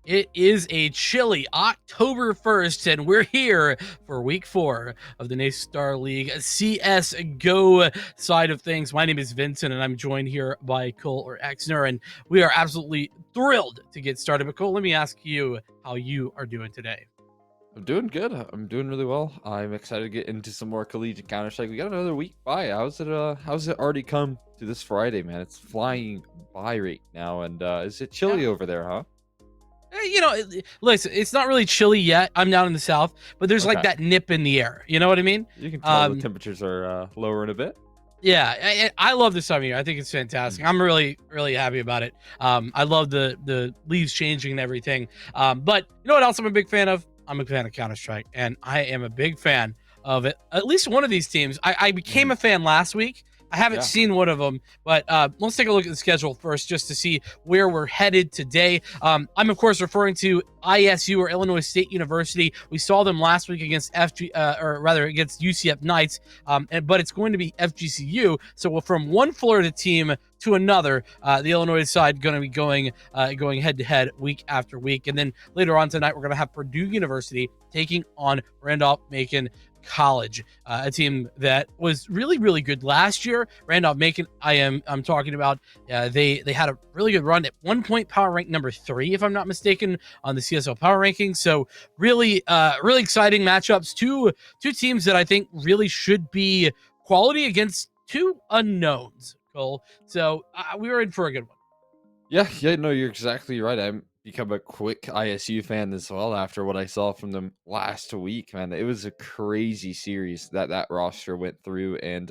It is a chilly October 1st, and we're here for week 4 of the NACE Starleague CSGO side of things. My name is Vincent, and I'm joined here by Cole or Exner, and we are absolutely thrilled to get started. But Cole, let me ask you how you are doing today. I'm doing good. I'm doing really well. I'm excited to get into some more collegiate Counter-Strike. We got another week by. How's it already come to this Friday, man? It's flying by right now. And is it chilly Yeah. over there, huh? Listen, it's not really chilly yet. I'm down in the south, but there's like Okay. that nip in the air. You know what I mean? You can tell the Um, temperatures are lowering a bit. Yeah, I love this time of year. I think it's fantastic. I'm really happy about it. I love the leaves changing and everything. But you know what else I'm a big fan of? I'm a fan of Counter-Strike, and I am a big fan of it. At least one of these teams. I became Mhm. a fan last week. I haven't Yeah. seen one of them, but let's take a look at the schedule first just to see where we're headed today. I'm, of course, referring to ISU or Illinois State University. We saw them last week against against UCF Knights, but it's going to be FGCU. So from one Florida team to another, the Illinois side going to be going head to head week after week, and then later on tonight we're going to have Purdue University taking on Randolph-Macon College, a team that was really good last year. Randolph-Macon, I'm talking about. They had a really good run at one point, power rank number 3, if I'm not mistaken, on the CSL power rankings. So really exciting matchups. Two teams that I think really should be quality against two unknowns, Cole. So we were in for a good one. Yeah, no, you're exactly right. I'm become a quick ISU fan as well after what I saw from them last week, man. It was a crazy series that roster went through, and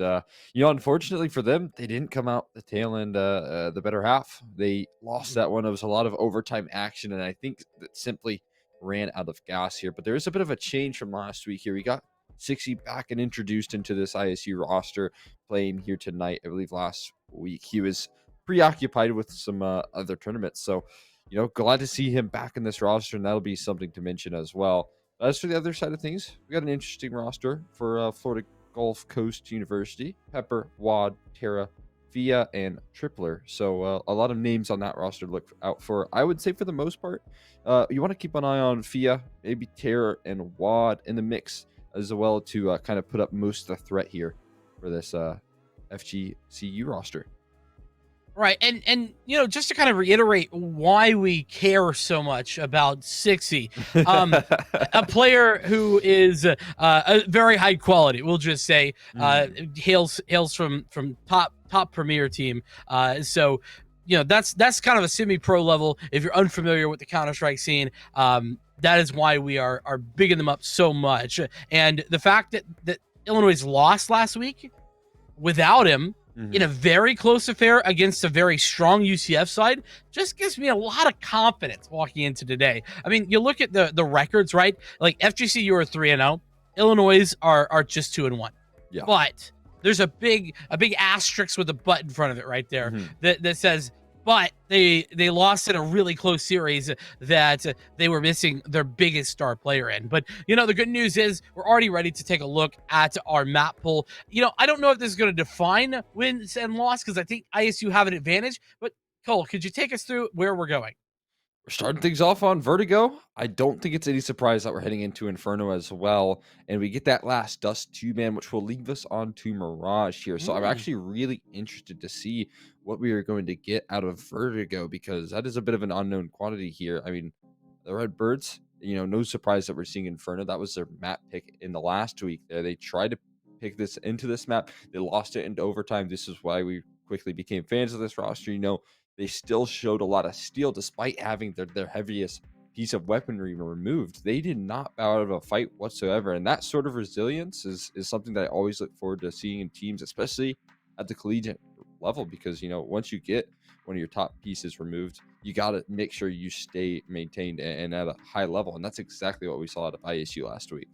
unfortunately for them, they didn't come out the tail end, the better half. They lost that one. It was a lot of overtime action, and I think that simply ran out of gas here. But there is a bit of a change from last week here. We got 60 back and introduced into this ISU roster playing here tonight. I believe last week he was preoccupied with some other tournaments. So, glad to see him back in this roster, and that'll be something to mention as well. As for the other side of things, we got an interesting roster for Florida Gulf Coast University: Pepper, Wad, Terra, Fia, and Tripler. So a lot of names on that roster to look out for. I would say for the most part, you want to keep an eye on Fia, maybe Terra and Wad in the mix as well to kind of put up most of the threat here for this FGCU roster. Right, and just to kind of reiterate why we care so much about Sixy, a player who is a very high quality. We'll just say hails from top premier team. So that's kind of a semi-pro level. If you're unfamiliar with the Counter-Strike scene, that is why we are bigging them up so much. And the fact that Illinois lost last week without him in a very close affair against a very strong UCF side just gives me a lot of confidence walking into today. I mean, you look at the records, right? Like FGCU are 3-0, Illinois are just 2-1. Yeah. But there's a big asterisk with a butt in front of it right there that says, but they lost in a really close series that they were missing their biggest star player in. But, the good news is we're already ready to take a look at our map pool. I don't know if this is going to define wins and loss because I think ISU have an advantage. But, Cole, could you take us through where we're going? We're starting things off on Vertigo. I don't think it's any surprise that we're heading into Inferno as well. And we get that last Dust 2-man, which will leave us on to Mirage here. So I'm actually really interested to see what we are going to get out of Vertigo, because that is a bit of an unknown quantity here. I mean, the Redbirds, no surprise that we're seeing Inferno. That was their map pick in the last week there. They tried to pick this into this map. They lost it into overtime. This is why we quickly became fans of this roster. They still showed a lot of steel despite having their heaviest piece of weaponry removed. They did not bow out of a fight whatsoever. And that sort of resilience is something that I always look forward to seeing in teams, especially at the collegiate level, because, once you get one of your top pieces removed, you got to make sure you stay maintained and at a high level. And that's exactly what we saw out of ISU last week.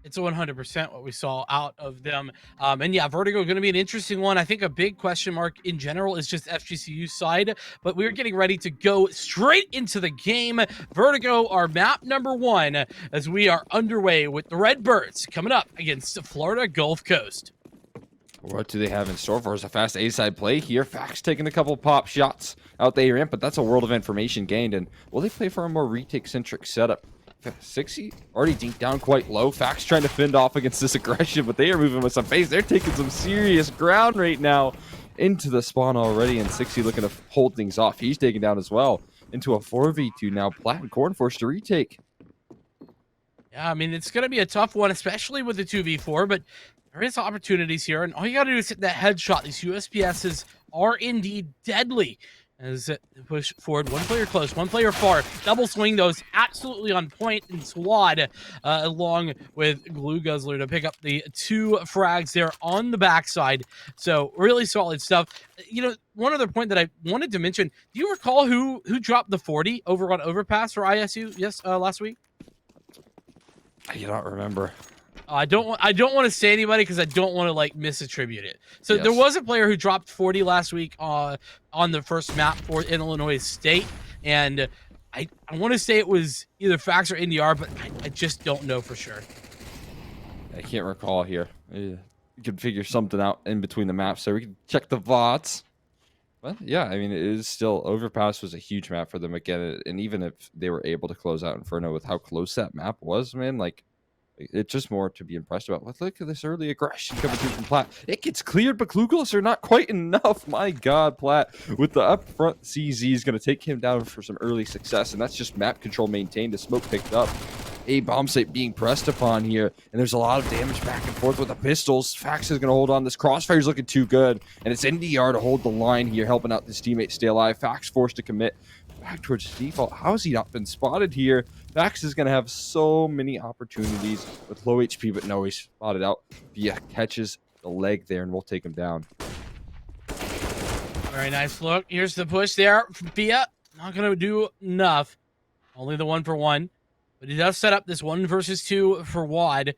It's 100% what we saw out of them. And yeah, Vertigo going to be an interesting one. I think a big question mark in general is just FGCU side, but we're getting ready to go straight into the game. Vertigo, our map number 1, as we are underway with the Redbirds coming up against Florida Gulf Coast. What do they have in store for us? A fast A-side play here. Fax taking a couple pop shots out the ramp, but that's a world of information gained. And will they play for a more retake-centric setup? 60 already dinked down quite low. Fax trying to fend off against this aggression, but they are moving with some pace. They're taking some serious ground right now into the spawn already, and 60 looking to hold things off. He's taken down as well into a 4v2 now. Plat and Corn forced to retake. Yeah, I mean, it's going to be a tough one, especially with the 2v4, but there is opportunities here, and all you got to do is hit that headshot. These USPSs are indeed deadly. As it push forward, one player close, one player far. Double swing those, absolutely on point, and Swad along with Glue Guzzler to pick up the 2 frags there on the backside. So really solid stuff. You know, one other point that I wanted to mention, do you recall who dropped the 40 over on Overpass for ISU last week? I do not remember. I don't want to say anybody because I don't want to like misattribute it. So Yes. There was a player who dropped 40 last week on the first map for Illinois State, and I want to say it was either Fax or NDR, but I just don't know for sure. I can't recall here. You could figure something out in between the maps, so we can check the VODs. Well, yeah, I mean, it is still, Overpass was a huge map for them again, and even if they were able to close out Inferno with how close that map was, man, like, it's just more to be impressed about. Look at this early aggression coming through from Plat. It gets cleared, but Klugels are not quite enough. My God, Plat with the up front CZ is going to take him down for some early success, and that's just map control maintained. The smoke picked up. A bomb site being pressed upon here, and there's a lot of damage back and forth with the pistols. Fax is going to hold on. This crossfire's looking too good, and it's NDR to hold the line here, helping out his teammates stay alive. Fax forced to commit back towards his default. How has he not been spotted here? Fax is going to have so many opportunities with low HP, but no, he's spotted out. Via catches the leg there, and we'll take him down. Very nice look. Here's the push there from Via. Not going to do enough. Only the 1-for-1. But he does set up this 1 versus 2 for Wad.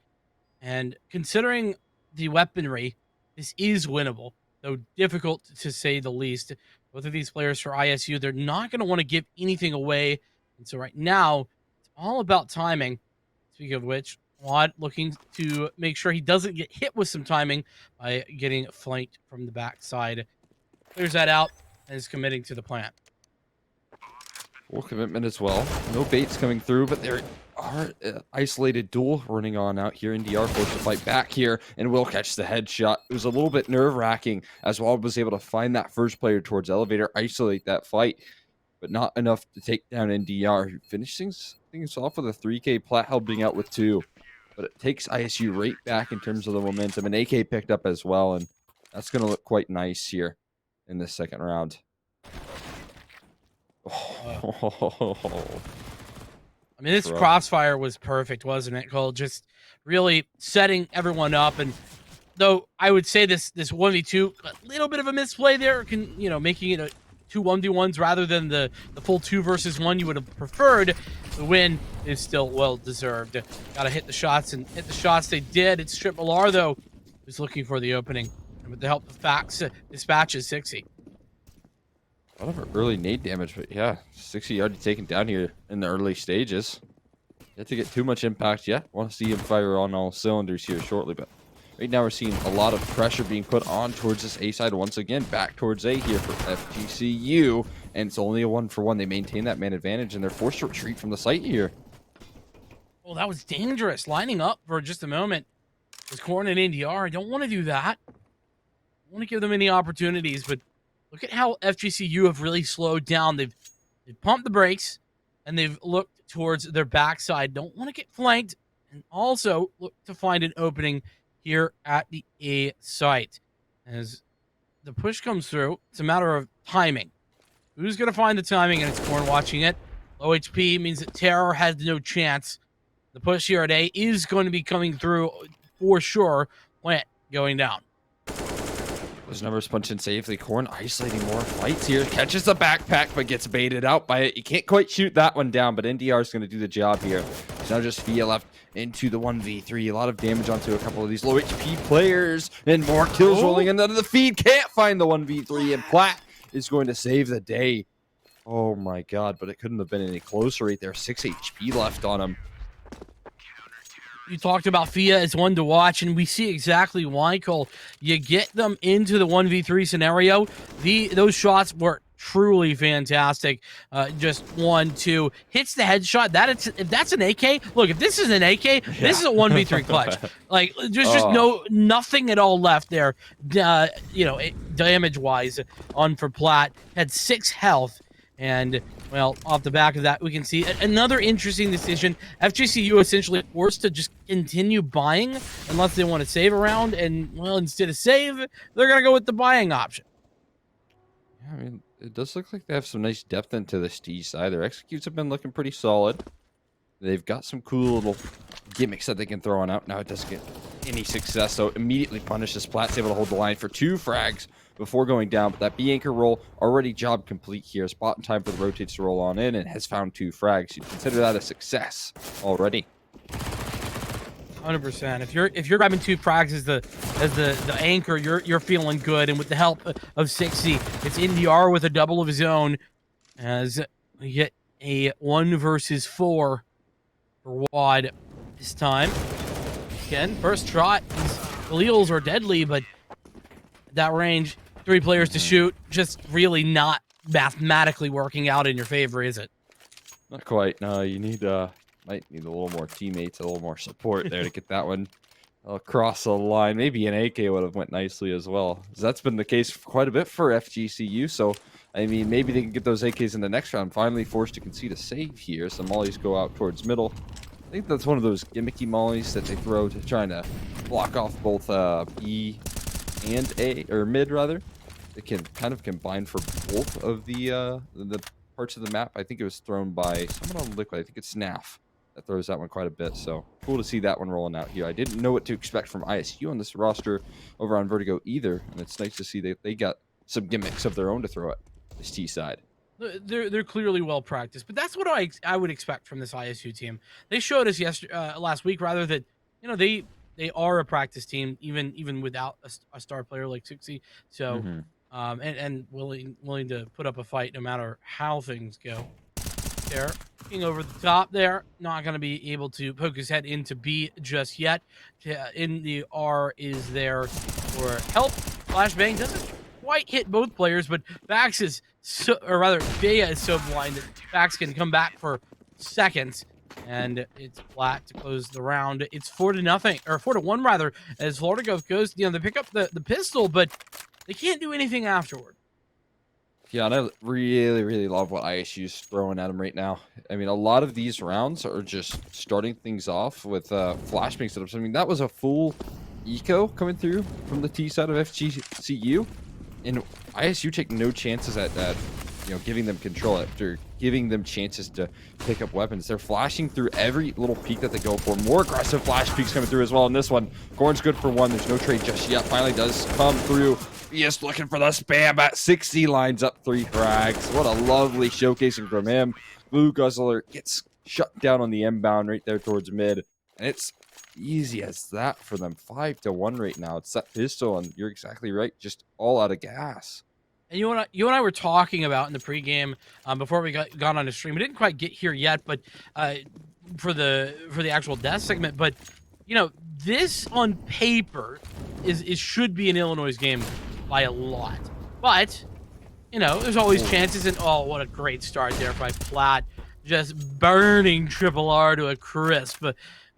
And considering the weaponry, this is winnable, though difficult to say the least. Both of these players for ISU, they're not going to want to give anything away. And so right now, it's all about timing. Speaking of which, Wad looking to make sure he doesn't get hit with some timing by getting flanked from the backside. Clears that out and is committing to the plant. Full commitment as well. No baits coming through, but there are isolated duel running on out here. NDR forced to fight back here and will catch the headshot. It was a little bit nerve-wracking as Wald was able to find that first player towards elevator, isolate that fight, but not enough to take down NDR, who finished things off with a 3K. Plat helping out with 2, but it takes ISU right back in terms of the momentum. And AK picked up as well, and that's going to look quite nice here in this second round. I mean, this crossfire was perfect, wasn't it, Cole? Just really setting everyone up. And though I would say this 1v2, a little bit of a misplay there, making it a 2 1v1s rather than the full 2 versus 1 you would have preferred. The win is still well deserved. Got to hit the shots, and hit the shots they did. It's Triple R though, who's looking for the opening, and with the help of Fax, dispatches 60. A lot of early nade damage, but yeah, 60 already taken down here in the early stages. Yet to get too much impact yet. Want to see him fire on all cylinders here shortly, but right now we're seeing a lot of pressure being put on towards this A side once again. Back towards A here for FGCU, and it's only a 1-for-1. They maintain that man advantage, and they're forced to retreat from the site here. Well, that was dangerous. Lining up for just a moment with Corn and NDR. I don't want to do that. I want to give them any opportunities, but look at how FGCU have really slowed down. They've pumped the brakes, and they've looked towards their backside. Don't want to get flanked, and also look to find an opening here at the A site. As the push comes through, it's a matter of timing. Who's going to find the timing? And it's Corn watching it. Low HP means that Terror has no chance. The push here at A is going to be coming through for sure. Plant going down. Those numbers punch in safely. Corn isolating more fights here. Catches the backpack, but gets baited out by it. You can't quite shoot that one down, but NDR is going to do the job here. It's now just Fia left into the 1v3. A lot of damage onto a couple of these low HP players. And more kills rolling into the feed. Can't find the 1v3, and Plat is going to save the day. Oh my God, but it couldn't have been any closer right there. 6 HP left on him. You talked about Fia as one to watch, and we see exactly why, Cole. You get them into the 1v3 scenario. Those shots were truly fantastic. Just 1-2 hits the headshot. If that's an AK, look, if this is an AK, this is a 1v3 clutch. Like there's just nothing at all left there. Damage wise on for Platt. Had 6 health. And, well, off the back of that, we can see another interesting decision. FGCU essentially forced to just continue buying unless they want to save a round. And, well, instead of save, they're going to go with the buying option. Yeah, I mean, it does look like they have some nice depth into this T side. Their executes have been looking pretty solid. They've got some cool little gimmicks that they can throw on out. Now it doesn't get any success, so immediately punishes. Platt's able to hold the line for 2 frags before going down, but that B anchor roll already job complete here. Spot in time for the rotates to roll on in and has found 2 frags. You'd consider that a success already. 100%. If you're grabbing 2 frags as the anchor, you're feeling good. And with the help of 60, it's NDR with a double of his own as we get a 1 versus 4 for Wad this time. Again, first shot. These Khalils are deadly, but at that range, 3 players to shoot, just really not mathematically working out in your favor, is it? Not quite. No, you need might need a little more teammates, a little more support there to get that one across the line. Maybe an AK would have went nicely as well. That's been the case quite a bit for FGCU. So, I mean, maybe they can get those AKs in the next round. Finally forced to concede a save here. Some mollies go out towards middle. I think that's one of those gimmicky mollies that they throw to trying to block off both B and A, or mid rather. It can kind of combine for both of the parts of the map. I think it was thrown by someone on Liquid. I think it's Snaf that throws that one quite a bit. So cool to see that one rolling out here. I didn't know what to expect from ISU on this roster over on Vertigo either, and it's nice to see that they got some gimmicks of their own to throw at this T side. They're clearly well practiced, but that's what I would expect from this ISU team. They showed us last week rather that they are a practice team even without a star player like 60. So and willing to put up a fight no matter how things go. There, looking over the top there, not going to be able to poke his head into B just yet. In the R is there for help. Flashbang doesn't quite hit both players, but Bax is Bea is so blind that Bax can come back for seconds, and it's flat to close the round. It's 4-0 or 4-1 rather, as Florida Gulf goes. They pick up the pistol, but they can't do anything afterward. Yeah, and I really, really love what ISU's throwing at them right now. I mean, a lot of these rounds are just starting things off with flashbang setups. I mean, that was a full eco coming through from the T side of FGCU, and ISU take no chances at giving them control after giving them chances to pick up weapons. They're flashing through every little peek that they go for. More aggressive flash peeks coming through as well in this one. Corn's good for 1. There's no trade just yet. Finally does come through. Just looking for the spam at 60, lines up 3 frags. What a lovely showcasing from him. Blue Guzzler gets shut down on the inbound right there towards mid, and it's easy as that for them. 5-1 right now. It's that pistol, and you're exactly right, just all out of gas. And you and I were talking about in the pregame before we got on the stream. We didn't quite get here yet, but for the actual death segment. But this on paper should be an Illinois game by a lot. But there's always chances. And oh, what a great start there by Platt, just burning Triple R to a crisp.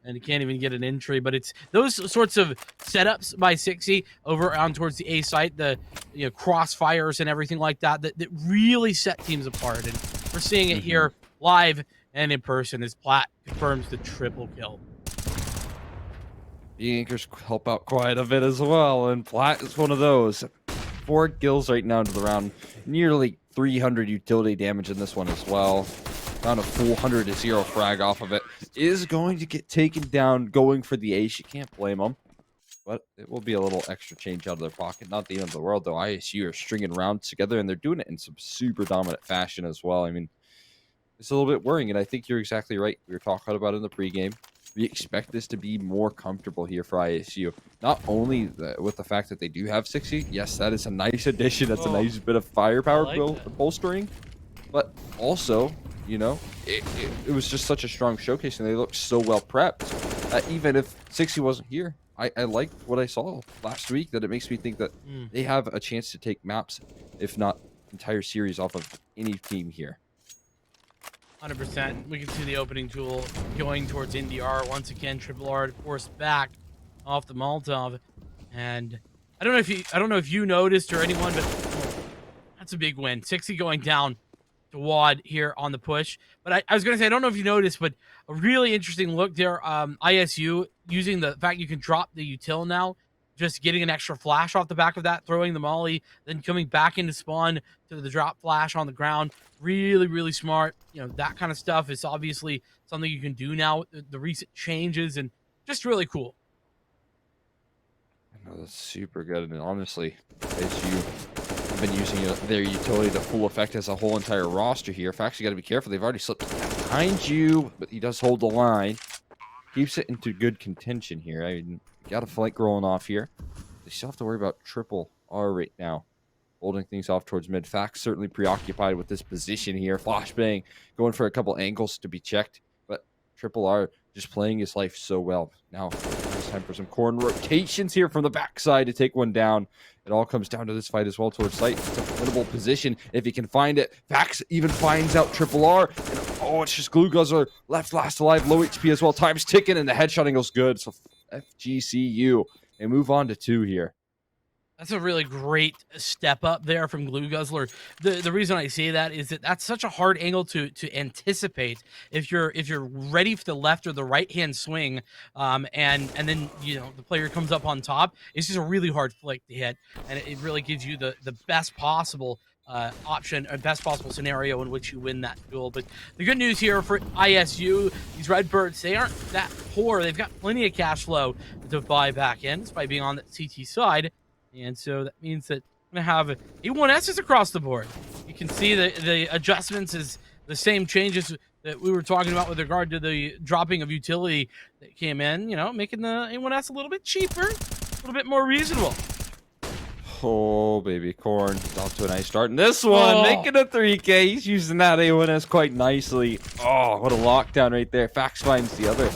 And he can't even get an entry, but it's those sorts of setups by 60 over on towards the A site, the crossfires and everything like that really set teams apart. And we're seeing it here live and in person as Platt confirms the triple kill. The anchors help out quite a bit as well, and Platt is one of those. 4 kills right now into the round, nearly 300 utility damage in this one as well. Found a full 100-0 frag off of it. Is going to get taken down going for the ace. You can't blame them. But it will be a little extra change out of their pocket. Not the end of the world, though. ISU are stringing rounds together, and they're doing it in some super dominant fashion as well. I mean, it's a little bit worrying, and I think you're exactly right. We were talking about it in the pregame. We expect this to be more comfortable here for ISU. Not only with the fact that they do have 60. Yes, that is a nice addition. That's a nice bit of firepower bolstering. But also, it was just such a strong showcase, and they looked so well prepped. Even if 60 wasn't here, I liked what I saw last week, that it makes me think that they have a chance to take maps, if not entire series off of any team here. 100%. We can see the opening tool going towards NDR once again. Triple R forced back off the Molotov, and I don't know if you noticed or anyone, but that's a big win. 60 going down to Wad here on the push. But I was going to say, I don't know if you noticed, but a really interesting look there. ISU using the fact you can drop the util now, just getting an extra flash off the back of that, throwing the molly, then coming back into spawn to the drop flash on the ground. Really, really smart. You know, that kind of stuff is obviously something you can do now with the recent changes, and just really cool. I know that's super good, and honestly, ISU been using their utility to full effect as a whole entire roster here. Facts, you got to be careful. They've already slipped behind you, but he does hold the line. Keeps it into good contention here. I mean, got a flank rolling off here. They still have to worry about triple R right now, holding things off towards mid. Facts certainly preoccupied with this position here. Flashbang going for a couple angles to be checked, but triple R just playing his life so well. Now it's time for some corn rotations here from the backside to take one down. It all comes down to this fight as well towards sight. It's a winnable position if he can find it. Fax even finds out triple R. And, oh, it's just Glue Guzzler left last alive, low HP as well. Time's ticking and the headshot angle's good. So FGCU, they move on to 2 here. That's a really great step up there from Glue Guzzler. The reason I say that is that that's such a hard angle to anticipate if you're ready for the left or the right hand swing, and then the player comes up on top. It's just a really hard flick to hit, and it really gives you the best possible option, or best possible scenario in which you win that duel. But the good news here for ISU, these Redbirds, they aren't that poor. They've got plenty of cash flow to buy back in by being on the CT side. And so that means that we're going to have A1Ss across the board. You can see the adjustments is the same changes that we were talking about with regard to the dropping of utility that came in, making the A1S a little bit cheaper, a little bit more reasonable. Oh, baby, Corn off to a nice start in this one, making a 3K. He's using that A1S quite nicely. Oh, what a lockdown right there. Fax finds the other.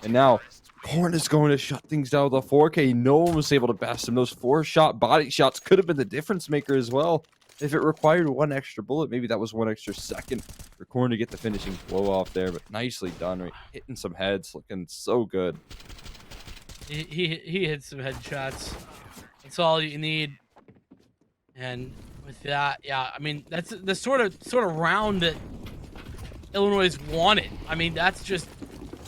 And now Corn is going to shut things down with a 4K. No one was able to best him. Those 4-shot body shots could have been the difference maker as well. If it required one extra bullet, maybe that was one extra second for Corn to get the finishing blow off there. But nicely done, right? Hitting some heads, looking so good. He hit some headshots. That's all you need. And with that, yeah, I mean, that's the sort of round that Illinois wanted. I mean, that's just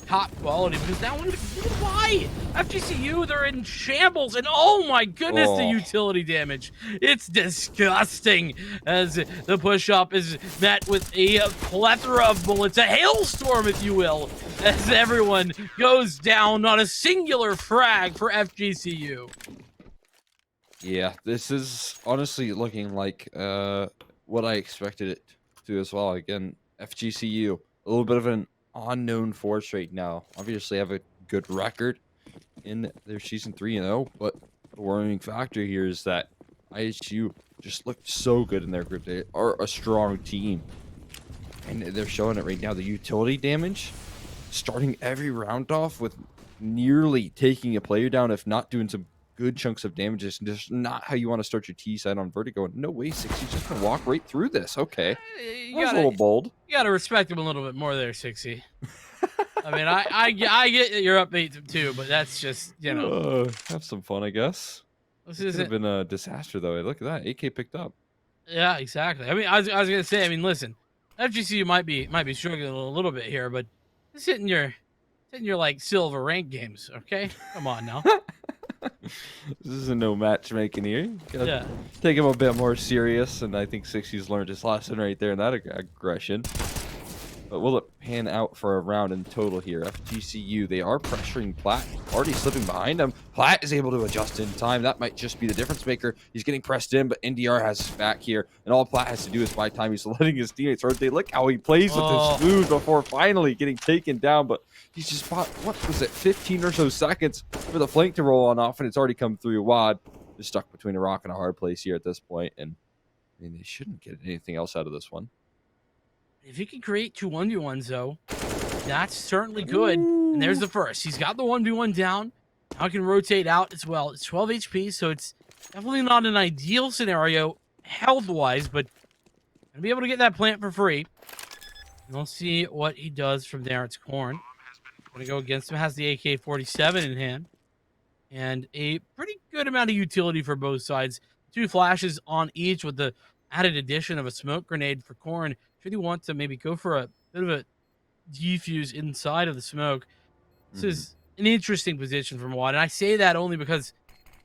top quality, because now why FGCU, they're in shambles, and oh my goodness, the utility damage, it's disgusting as the push up is met with a plethora of bullets, a hailstorm if you will, as everyone goes down on a singular frag for FGCU. Yeah, this is honestly looking like what I expected it to as well. Again, FGCU, a little bit of an unknown force right now. Obviously have a good record in their season 3-0, but the worrying factor here is that ISU just looked so good in their group. They are a strong team, and they're showing it right now. The utility damage, starting every round off with nearly taking a player down, if not doing some good chunks of damage. Is just not how you want to start your T side on Vertigo. No way, 60's just gonna walk right through this. Okay, that was a little bold. You gotta respect him a little bit more there, 60. I mean, I get that you're up 8-2, but that's just, have some fun, I guess. This could have been a disaster, though. Look at that, AK picked up. Yeah, exactly. I mean, I was gonna say, I mean, listen, FGCU might be struggling a little bit here, but it's hitting your like silver rank games. Okay, come on now. This isn't no matchmaking here. Yeah. Take him a bit more serious, and I think 60's learned his lesson right there in that aggression. But will it pan out for a round in total here? FGCU, they are pressuring Platt, already slipping behind him. Platt is able to adjust in time. That might just be the difference maker. He's getting pressed in, but NDR has his back here, and all Platt has to do is buy time. He's letting his teammates rotate. Look how he plays with his smooth before finally getting taken down, but he's just bought, what was it, 15 or so seconds for the flank to roll on off, and it's already come through. Wad just stuck between a rock and a hard place here at this point, and I mean, they shouldn't get anything else out of this one. If he can create 2 1v1s, though, that's certainly good. And there's the first. He's got the 1v1 down. Now he can rotate out as well. It's 12 HP, so it's definitely not an ideal scenario health-wise, but Gonna be able to get that plant for free. And we'll see what he does from there. It's Corn. Gonna go against him. Has the AK-47 in hand. And a pretty good amount of utility for both sides. 2 flashes on each with the added addition of a smoke grenade for Corn. Should he want to maybe go for a bit of a defuse inside of the smoke? This is an interesting position from Watt. And I say that only because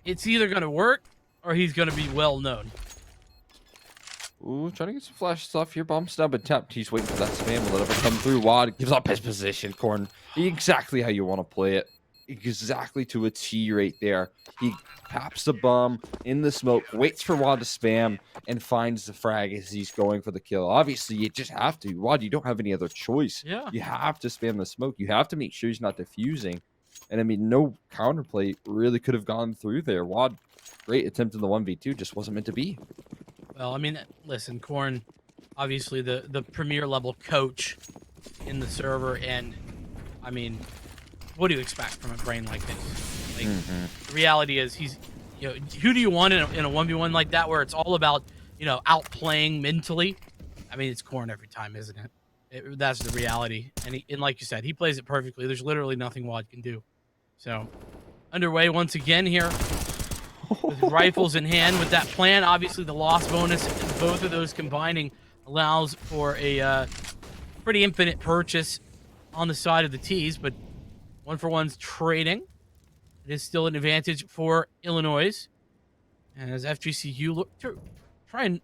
it's either going to work or he's going to be well known. Ooh, trying to get some flash stuff here. Bomb stub and tapped. He's waiting for that spam. Will let it come through. Wad gives up his position. Corn, exactly how you want to play it. Exactly to a T right there. He taps the bomb in the smoke, waits for Wad to spam, and finds the frag as he's going for the kill. Obviously, you just have to. Wad, you don't have any other choice. Yeah. You have to spam the smoke. You have to make sure he's not diffusing. And I mean, no counterplay really could have gone through there. Wad, great attempt in the 1v2, just wasn't meant to be. Well, I mean, listen, Corn, obviously the premier level coach in the server, and I mean, what do you expect from a brain like this? Like, the reality is he's, who do you want in a 1v1 like that where it's all about, outplaying mentally? I mean, it's Corn every time, isn't it? That's the reality. And like you said, he plays it perfectly. There's literally nothing Wad can do. So, underway once again here. With rifles in hand with that plan. Obviously, the loss bonus, both of those combining, allows for a pretty infinite purchase on the side of the T's, but 1-for-1's trading. It is still an advantage for Illinois. And as FGCU look to try and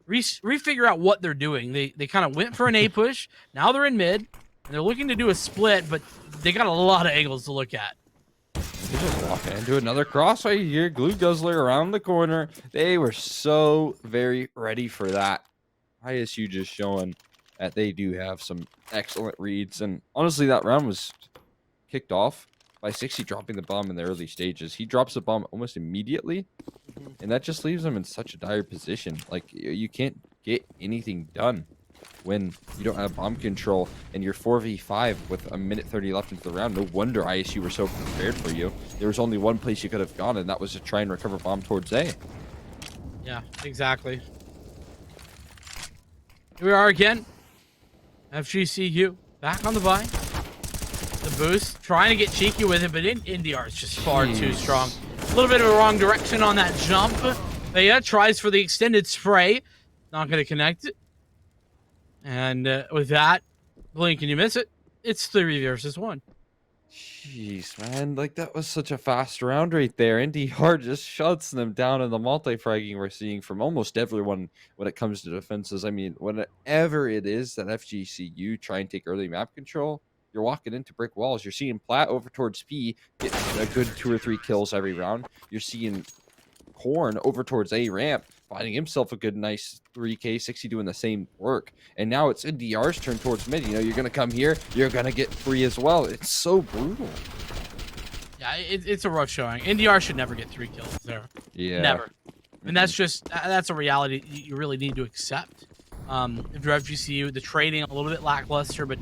refigure out what they're doing. They kind of went for an A push. Now they're in mid, and they're looking to do a split, but they got a lot of angles to look at. They just walk into another cross right here. Glue Guzzler around the corner. They were so very ready for that. ISU just showing that they do have some excellent reads. And honestly, that round was kicked off by 60 dropping the bomb in the early stages. He drops the bomb almost immediately. And that just leaves them in such a dire position. Like, you can't get anything done when you don't have bomb control and you're 4v5 with a minute 30 left into the round. No wonder ISU were so prepared for you. There was only one place you could have gone, and that was to try and recover bomb towards A. Yeah, exactly. Here we are again. FGCU back on the buy. The boost, trying to get cheeky with it, but NDR is just far too strong. A little bit of a wrong direction on that jump. Thea tries for the extended spray. Not going to connect it. And with that, blink and you miss it. It's 3 versus 1. Jeez, man. Like, that was such a fast round right there. NDR just shuts them down in the multi-fragging we're seeing from almost everyone when it comes to defenses. I mean, whenever it is that FGCU try and take early map control, you're walking into brick walls. You're seeing Platt over towards P get a good 2 or 3 kills every round. You're seeing Corn over towards A ramp, finding himself a good, nice 3K, 60 doing the same work. And now it's NDR's turn towards mid. You're going to come here, you're going to get 3 as well. It's so brutal. Yeah, it's a rough showing. NDR should never get 3 kills there. Yeah. Never. And that's a reality you really need to accept. If you're FGCU, the trading a little bit lackluster, but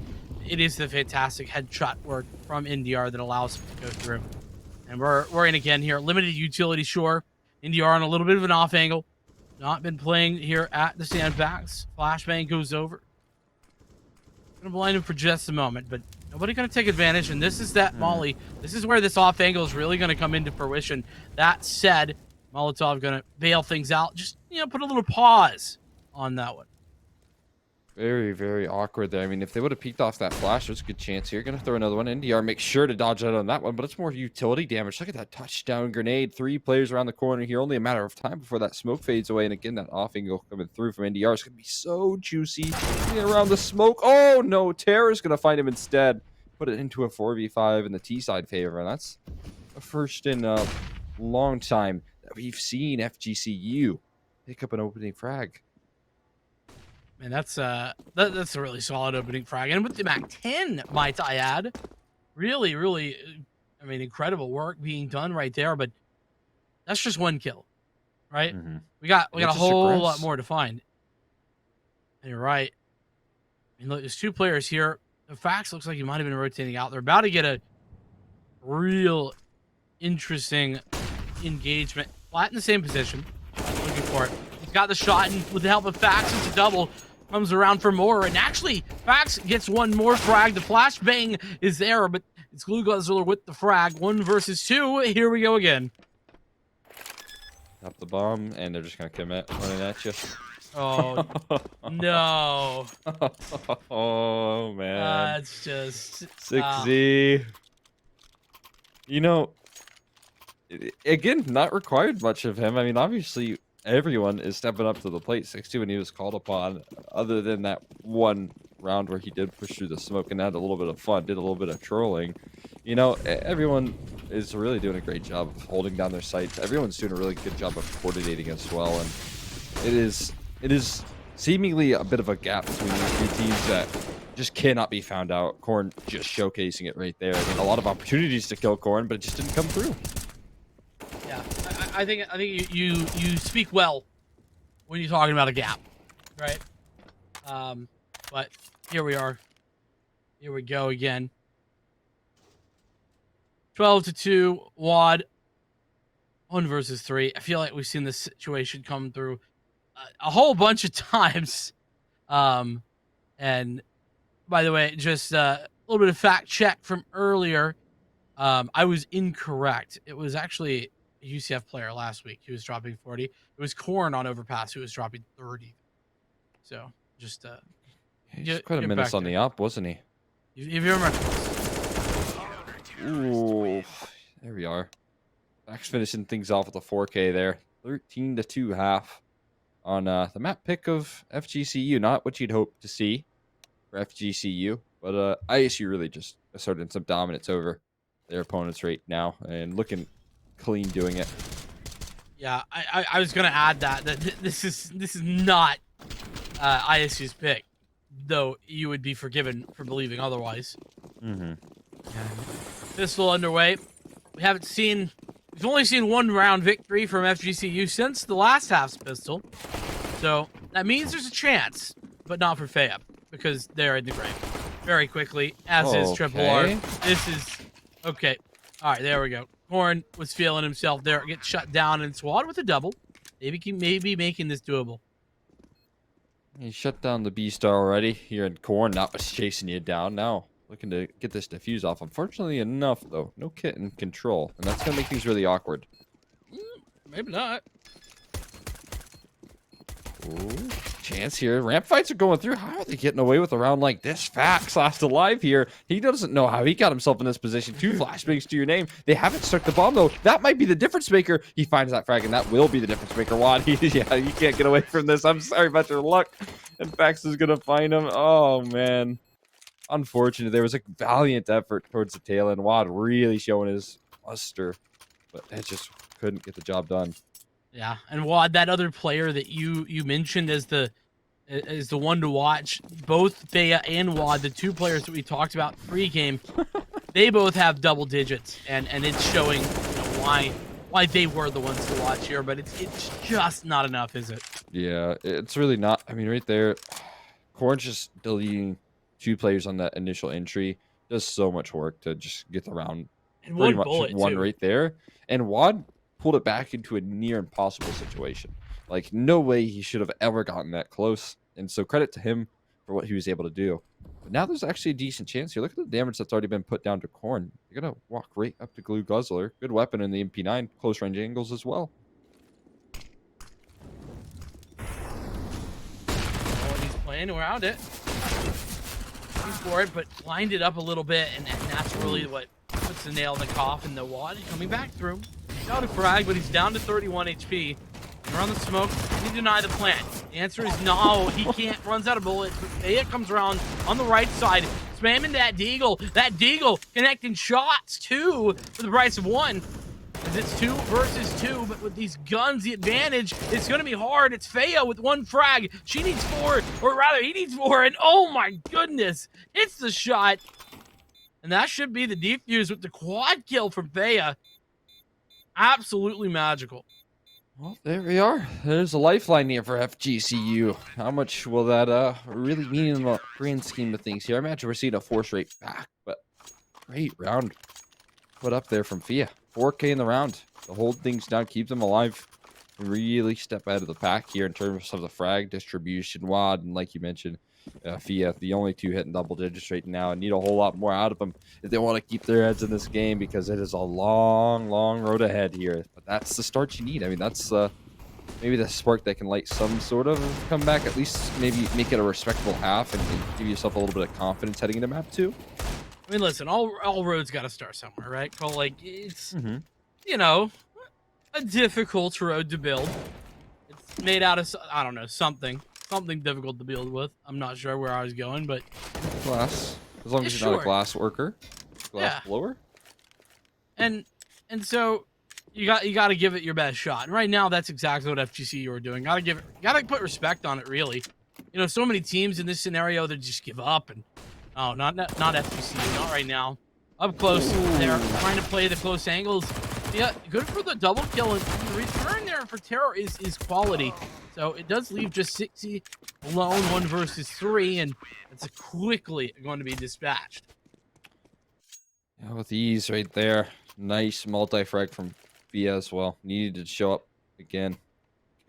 it is the fantastic headshot work from NDR that allows him to go through. And we're in again here. Limited utility, sure. NDR on a little bit of an off angle. Not been playing here at the sandbags. Flashbang goes over. Gonna blind him for just a moment, but nobody gonna take advantage. And this is that Molly. This is where this off angle is really gonna come into fruition. That said, Molotov gonna bail things out. Just put a little pause on that one. Very, very awkward there. I mean, if they would have peeked off that flash, there's a good chance here. Going to throw another one. NDR makes sure to dodge out on that one, but it's more utility damage. Look at that touchdown grenade. 3 players around the corner here. Only a matter of time before that smoke fades away. And again, that off angle coming through from NDR is going to be so juicy. Around the smoke. Oh, no. Terror's going to find him instead. Put it into a 4v5 in the T side favor. And that's the first in a long time that we've seen FGCU pick up an opening frag. And that's a really solid opening frag. And with the MAC-10, might I add, really, really, I mean, incredible work being done right there. But that's just 1 kill, right? We got a whole lot more to find. And you're right. I mean, look, there's 2 players here. The Fax looks like he might have been rotating out. They're about to get a real interesting engagement. Flat in the same position. Looking for it. got the shot, and with the help of Fax, it's a double. Comes around for more, and actually, Fax gets one more frag. The flashbang is there, but it's Glue Guzzler with the frag. 1 versus 2. Here we go again. Drop the bomb, and they're just gonna commit running at you. Oh, no. Oh man. It's just 6Z. You know, again, not required much of him. I mean, obviously, everyone is stepping up to the plate. 6-2 when he was called upon, other than that one round where he did push through the smoke and had a little bit of fun, did a little bit of trolling. You know, everyone is really doing a great job of holding down their sights. Everyone's doing a really good job of coordinating as well. And it is seemingly a bit of a gap between these two teams that just cannot be found out. Corn just showcasing it right there. I mean, a lot of opportunities to kill Corn, but it just didn't come through. yeah. I think you speak well when you're talking about a gap, right? But here we are. Here we go again. 12-2, WAD. 1 versus 3. I feel like we've seen this situation come through a whole bunch of times. And by the way, just a little bit of fact check from earlier. I was incorrect. It was actually a UCF player last week. He was dropping 40. It was Corn on Overpass who was dropping 30. So just He's quite a menace on the up, wasn't he? If you remember. Ooh, there we are. Max finishing things off with a 4K there. 13-2 half on the map pick of FGCU. Not what you'd hope to see for FGCU, but ISU really just asserting some dominance over their opponents right now and looking clean doing it. Yeah, I was gonna add that this is not ISU's pick, though you would be forgiven for believing otherwise. Mm-hmm. Pistol underway. We've only seen one round victory from FGCU since the last half's pistol. So that means there's a chance, but not for Faya, because they're in the grave very quickly, as is Triple R. This is okay. All right, there we go. Corn was feeling himself there. Gets shut down and SWAT with a double. Maybe making this doable. He shut down the B-Star already. Here in Corn, not was chasing you down now. Looking to get this defuse off. Unfortunately enough, though, no kit in control. And that's going to make things really awkward. Maybe not. Ooh, chance here. Ramp fights are going through. How are they getting away with a round like this? Fax last alive here. He doesn't know how he got himself in this position. 2 flashbangs to your name. They haven't struck the bomb, though. That might be the difference maker. He finds that frag, and that will be the difference maker. Wad, yeah, you can't get away from this. I'm sorry about your luck. And Fax is going to find him. Oh, man. Unfortunate. There was a valiant effort towards the tail end. Wad really showing his luster, but it just couldn't get the job done. Yeah, and Wad, that other player that you mentioned as the one to watch, both Faya and Wad, the 2 players that we talked about pre-game, they both have double digits, and it's showing, you know, why they were the ones to watch here, but it's just not enough, is it? Yeah, it's really not. I mean, right there, Corn's just deleting 2 players on that initial entry. Does so much work to just get the round. And one bullet, one too. right there. And Wad pulled it back into a near impossible situation. Like, no way he should have ever gotten that close. And so credit to him for what he was able to do. But now there's actually a decent chance here. Look at the damage that's already been put down to Corn. You're going to walk right up to Glue Guzzler. Good weapon in the MP9. Close range angles as well. Oh, he's playing around it. He's for it, but lined it up a little bit, and that's really what puts the nail in the coffin. The Wad coming back through. Got a frag, but he's down to 31 HP. Around the smoke, can he deny the plant? The answer is no, he can't. Runs out of bullets. But Faya comes around on the right side, spamming that deagle. That deagle connecting shots, 2 for the price of 1. As it's 2 versus 2, but with these guns, the advantage is going to be hard. It's Faya with 1 frag. She needs 4, or rather, he needs 4, and oh my goodness, hits the shot. And that should be the defuse with the quad kill from Faya. Absolutely magical. Well, there we are. There's a lifeline here for FGCU. How much will that really mean in the grand scheme of things here? I imagine we're seeing a force rate back, but great round put up there from Faya. 4K in the round to hold things down, keep them alive. really step out of the pack here in terms of the frag distribution. WAD, and like you mentioned, Fia, the only two hitting double digits right now, and need a whole lot more out of them if they want to keep their heads in this game, because it is a long, long road ahead here. But that's the start you need. I mean, that's maybe the spark that can light some sort of comeback, at least maybe make it a respectable half and give yourself a little bit of confidence heading into map 2. I mean, listen, all roads got to start somewhere, right? But like, it's you know, a difficult road to build. It's made out of, I don't know, something difficult to build with. I'm not sure where I was going, but Glass, as long as you're not a glass worker, glass blower. And so you got to give it your best shot. And right now, that's exactly what FGCU are doing. Got to put respect on it, really. You know, so many teams in this scenario that just give up, and oh, not FGCU, not right now. Up close, they're trying to play the close angles. Yeah, good for the double kill, and the return there for Terror is quality. So it does leave just 60 alone, 1 versus 3, and it's quickly going to be dispatched. Yeah, with ease right there. Nice multi-frag from Fia as well. Needed to show up again.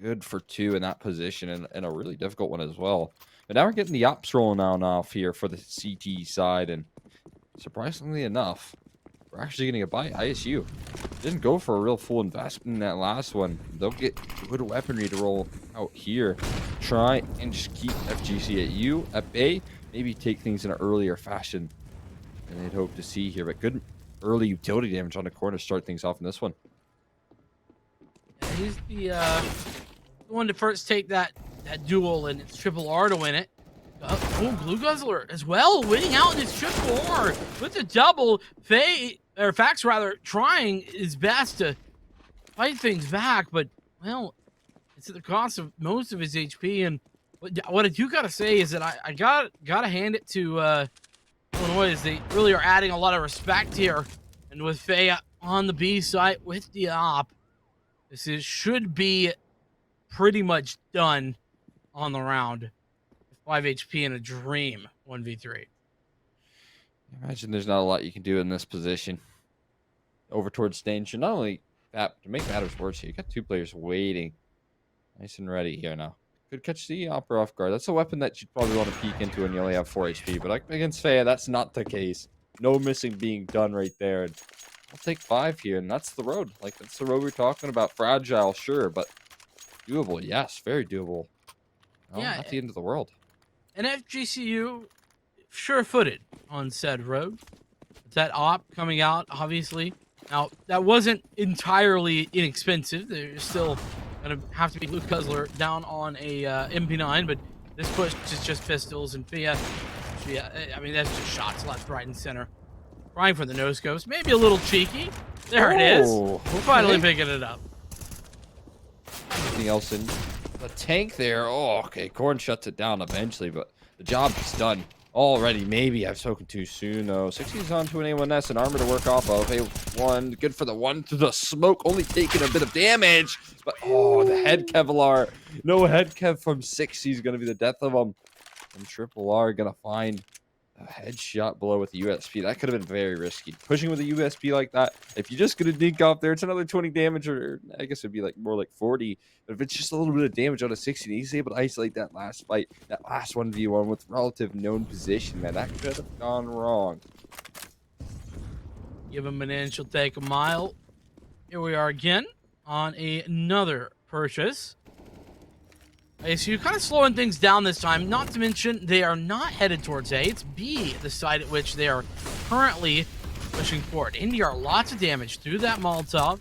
Good for 2 in that position, and a really difficult one as well. But now we're getting the ops rolling on off here for the CT side, and surprisingly enough, we're actually getting a buy. ISU didn't go for a real full investment in that last one. They'll get good weaponry to roll out here. Try and just keep FGCU at bay. Maybe take things in an earlier fashion than they'd hope to see here. But good early utility damage on the corner to start things off in this one. Yeah, he's the one to first take that duel, and it's Triple R to win it. Oh, Blue Guzzler as well, winning out in his Triple R with the double. Fax rather, trying his best to fight things back, but, well, it's at the cost of most of his HP. And what I do gotta say is that I gotta hand it to Illinois, they really are adding a lot of respect here. And with Faye on the B side with the op, should be pretty much done on the round. 5 HP in a dream 1v3. Imagine there's not a lot you can do in this position. Over towards danger. Not only that, to make matters worse here, you got 2 players waiting. Nice and ready here now. Could catch the Opera off guard. That's a weapon that you'd probably want to peek into when you only have 4 HP. But like against Faye, that's not the case. No missing being done right there. And I'll take 5 here, and that's the road. Like, that's the road we're talking about. Fragile, sure, but doable. Yes, very doable. No, yeah, not the end of the world. And FGCU, sure-footed on said road. It's that op coming out, obviously. Now, that wasn't entirely inexpensive. There's still going to have to be Luke Guzzler down on a MP9, but this push is just pistols, and Fia, I mean, that's just shots left, right, and center. Trying for the no-scopes. Maybe a little cheeky. There it is. We're finally picking it up. Anything else in the tank there? Oh, okay. Corn shuts it down eventually, but the job is done already. Maybe I've spoken too soon, though. 60's onto an A1S, an armor to work off of. A1, good for the 1 to the smoke, only taking a bit of damage. But, oh, the head Kevlar. No head Kev from 60's going to be the death of him. And Triple R going to find a headshot below with the USP. That could have been very risky. Pushing with a USP like that, if you're just going to dink off there, it's another 20 damage, or I guess it'd be like more like 40. But if it's just a little bit of damage on a 60, he's able to isolate that last fight, that last 1v1 with relative known position, man. That could have gone wrong. Give him an inch, he'll take a mile. Here we are again on another purchase. So you're kind of slowing things down this time, not to mention they are not headed towards A. It's B, the side at which they are currently pushing forward. NDR, lots of damage through that Molotov.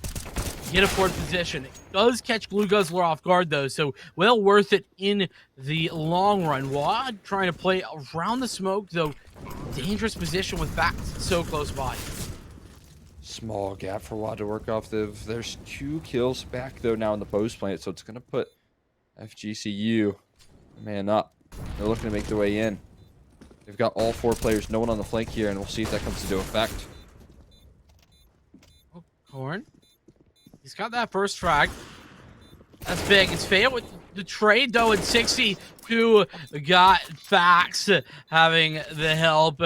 Get a forward position. It does catch Blue Guzzler off guard, though, so well worth it in the long run. WAD trying to play around the smoke, though dangerous position with Facts so close by. Small gap for WAD to work off. There's 2 kills back, though, now in the post plant, so it's going to put FGCU man up. They're looking to make their way in. They've got all 4 players, no one on the flank here, and we'll see if that comes into effect. Oh, Corn. He's got that first frag. That's big. It's failed with the trade, though, at 60 who got Fax having the help.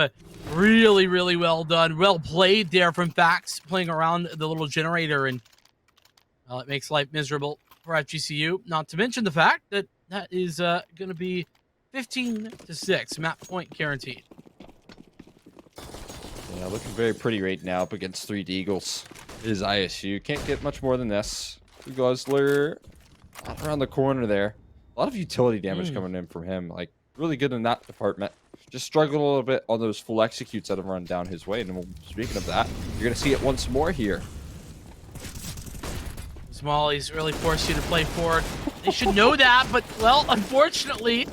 Really, really well done. Well played there from Fax, playing around the little generator, and well, it makes life miserable for FGCU. Not to mention the fact that that is going to be 15-6 map point guaranteed. Yeah, looking very pretty right now up against 3 Deagles. It is ISU. Can't get much more than this. Guzzler around the corner there. A lot of utility damage coming in from him. Like, really good in that department. Just struggled a little bit on those full executes that have run down his way. And speaking of that, you're going to see it once more here. Molly's really forced you to play forward. They should know that, but, well, unfortunately,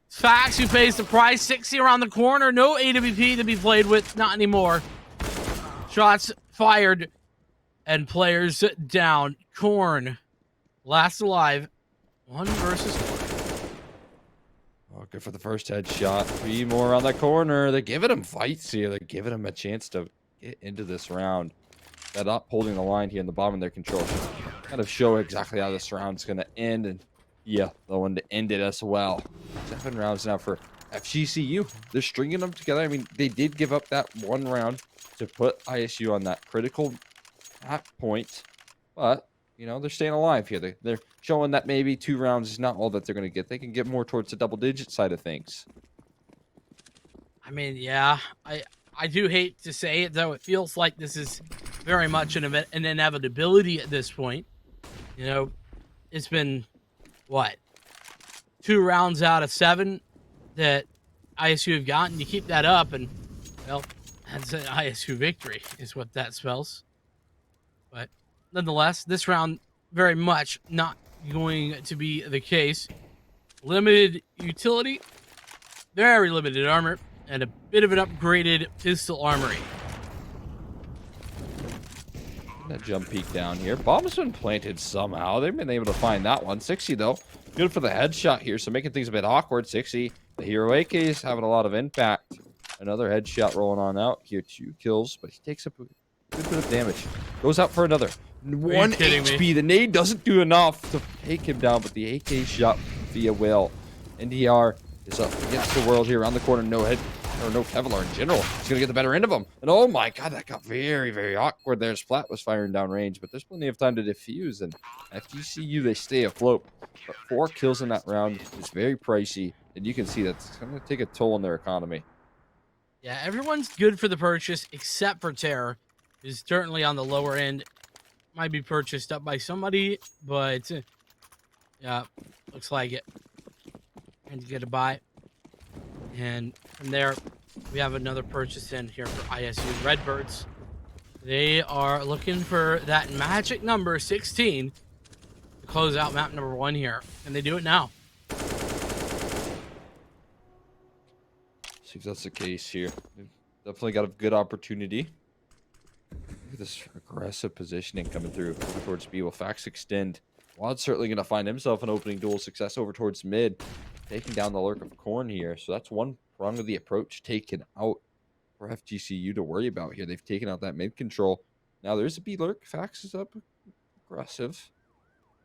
Fax who pays the price. 60 around the corner. No AWP to be played with. Not anymore. Shots fired. And players down. Corn. Last alive. 1 versus 1. Oh, good for the first headshot. 3 more around that corner. They're giving him fights here. They're giving him a chance to get into this round. That up holding the line here in the bottom of their control. Kind of show exactly how this round's going to end. And yeah, the one to end it as well. 7 rounds now for FGCU. They're stringing them together. I mean, they did give up that 1 round to put ISU on that critical map point. But, you know, they're staying alive here. They're showing that maybe 2 rounds is not all that they're going to get. They can get more towards the double-digit side of things. I mean, yeah, I do hate to say it, though. It feels like this is very much an inevitability at this point. You know, it's been, what, 2 rounds out of 7 that ISU have gotten. You keep that up, and, well, that's an ISU victory is what that spells. But nonetheless, this round very much not going to be the case. Limited utility, very limited armor, and a bit of an upgraded pistol armory. That jump peek down here. Bomb's been planted somehow. They've been able to find that one. 60, though. Good for the headshot here, so making things a bit awkward. 60. The hero AK is having a lot of impact. Another headshot rolling on out here. 2 kills, but he takes up a good bit of damage. Goes out for another. 1 HP. The nade doesn't do enough to take him down, but the AK shot via Will. NDR is up against the world here around the corner. No head. Or no Kevlar in general. He's going to get the better end of him. And oh my god, that got very, very awkward there. Splat was firing down range, but there's plenty of time to defuse. And FGCU, they stay afloat. But 4 kills in that round is very pricey. And you can see that's going to take a toll on their economy. Yeah, everyone's good for the purchase except for Terror, who's certainly on the lower end. Might be purchased up by somebody, but yeah, looks like it. And to get a buy. And from there, we have another purchase in here for ISU Redbirds. They are looking for that magic number 16 to close out map number 1 here. And they do it now. See if that's the case here. They've definitely got a good opportunity. Look at this aggressive positioning coming through over towards B. Will Fax extend? Wad's certainly going to find himself an opening duel success over towards mid. Taking down the lurk of Corn here. So that's one prong of the approach taken out for FGCU to worry about here. They've taken out that mid control. Now there's a B lurk. Fax is up aggressive.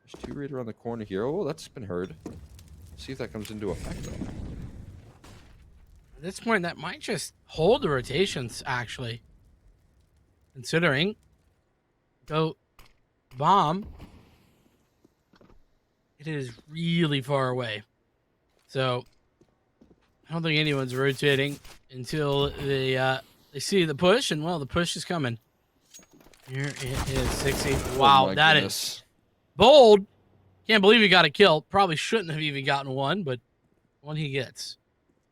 There's 2 right around the corner here. Oh, that's been heard. Let's see if that comes into effect though. At this point, that might just hold the rotations, actually. Considering. Go bomb. It is really far away. So, I don't think anyone's rotating until they see the push, and, well, the push is coming. Here it is, 60. Wow, that is bold. Can't believe he got a kill. Probably shouldn't have even gotten one, but one he gets.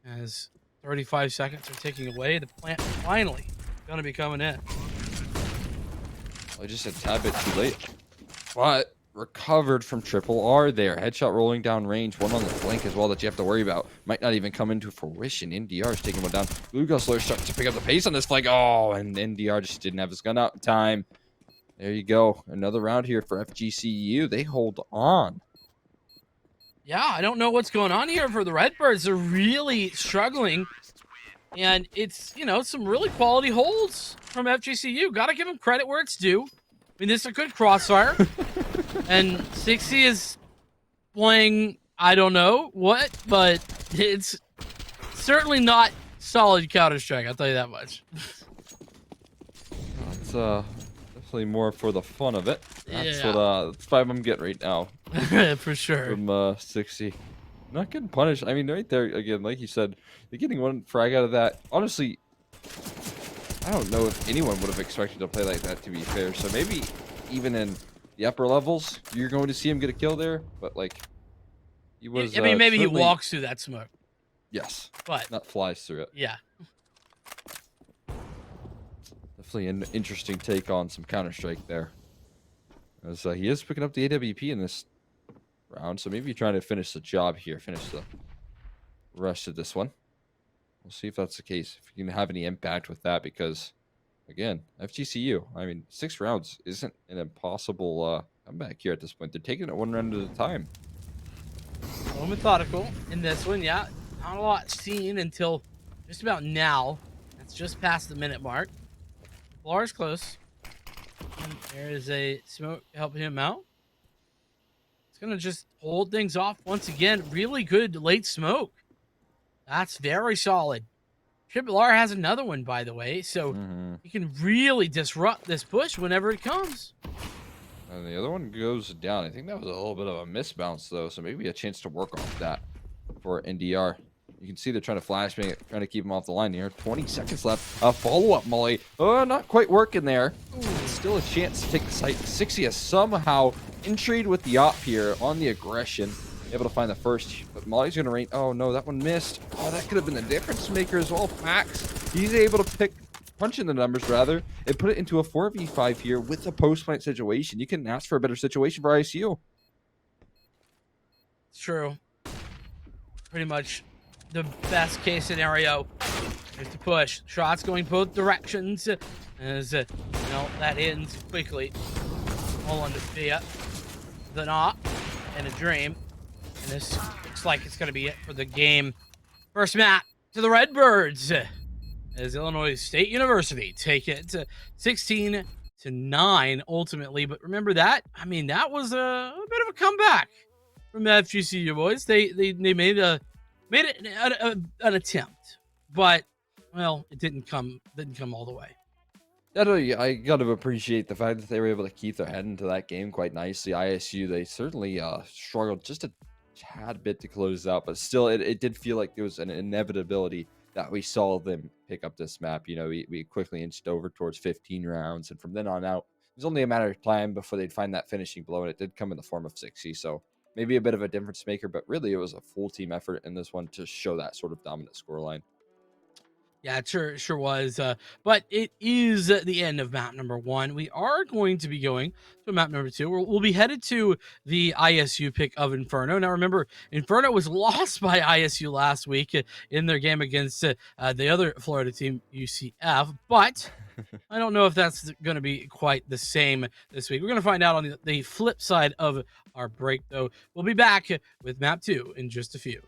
As 35 seconds are ticking away, the plant finally going to be coming in. I just a tad bit too late. But recovered from triple R there. Headshot rolling down range. One on the flank as well that you have to worry about. Might not even come into fruition. NDR is taking one down. Blue Guzzler starting to pick up the pace on this flank. Oh, and NDR just didn't have his gun out in time. There you go. Another round here for FGCU. They hold on. Yeah, I don't know what's going on here for the Redbirds. They're really struggling. And it's, you know, some really quality holds from FGCU. Got to give them credit where it's due. I mean, this is a good crossfire. And 60 is playing, I don't know what, but it's certainly not solid Counter-Strike, I'll tell you that much. It's definitely definitely more for the fun of it. That's Yeah. what that's the vibe I'm getting right now For sure. from 60. Not getting punished. I mean, right there again, like you said, you're getting one frag out of that. Honestly, I don't know if anyone would have expected to play like that, to be fair. So maybe even in the upper levels, you're going to see him get a kill there. But like, he was I mean, maybe he certainly, walks through that smoke, yes, but not flies through it. yeah. Definitely an interesting take on some Counter-Strike there. As he is picking up the AWP in this round, so maybe trying to finish the job here, finish the rest of this one. We'll see if that's the case, if you can have any impact with that, because, again, FGCU, I mean, 6 rounds isn't an impossible comeback here at this point. They're taking it one round at a time. A little methodical in this one, yeah. Not a lot seen until just about now. That's just past the minute mark. Lars close. And there is a smoke helping him out. It's gonna just hold things off once again. Really good late smoke. That's very solid. Triple R has another one, by the way, so he can really disrupt this push whenever it comes. And the other one goes down. I think that was a little bit of a misbounce, though, so maybe a chance to work off that for NDR. You can see they're trying to flashbang it, trying to keep him off the line here. 20 seconds left. A follow-up molly. Oh, not quite working there. Ooh, still a chance to take the site. 60 is somehow intrigued with the op here on the aggression. Able to find the first, but Molly's going to rain. Oh, no, that one missed. Oh, that could have been the difference maker as well. Pax, he's able to punch in the numbers, rather, and put it into a 4v5 here with a post-plant situation. You can ask for a better situation for ISU. It's true. Pretty much the best case scenario is to push. Shots going both directions. As that ends quickly. All under fear. The knot and a dream. And this looks like it's going to be it for the game. First map to the Redbirds as Illinois State University take it to 16-9 ultimately. But remember that? I mean, that was a bit of a comeback from the FGCU boys. They made an attempt, but well, it didn't come all the way. I got to appreciate the fact that they were able to keep their head into that game quite nicely. ISU, they certainly struggled just a tad bit to close out, but still, it did feel like there was an inevitability that we saw them pick up this map. You know, we quickly inched over towards 15 rounds, and from then on out, it was only a matter of time before they'd find that finishing blow, and it did come in the form of 60. So maybe a bit of a difference maker, but really it was a full team effort in this one to show that sort of dominant scoreline. Yeah, it sure was. But it is the end of map number 1. We are going to be going to map number 2. We'll be headed to the ISU pick of Inferno. Now, remember, Inferno was lost by ISU last week in their game against the other Florida team, UCF. But I don't know if that's going to be quite the same this week. We're going to find out on the flip side of our break, though. We'll be back with map 2 in just a few.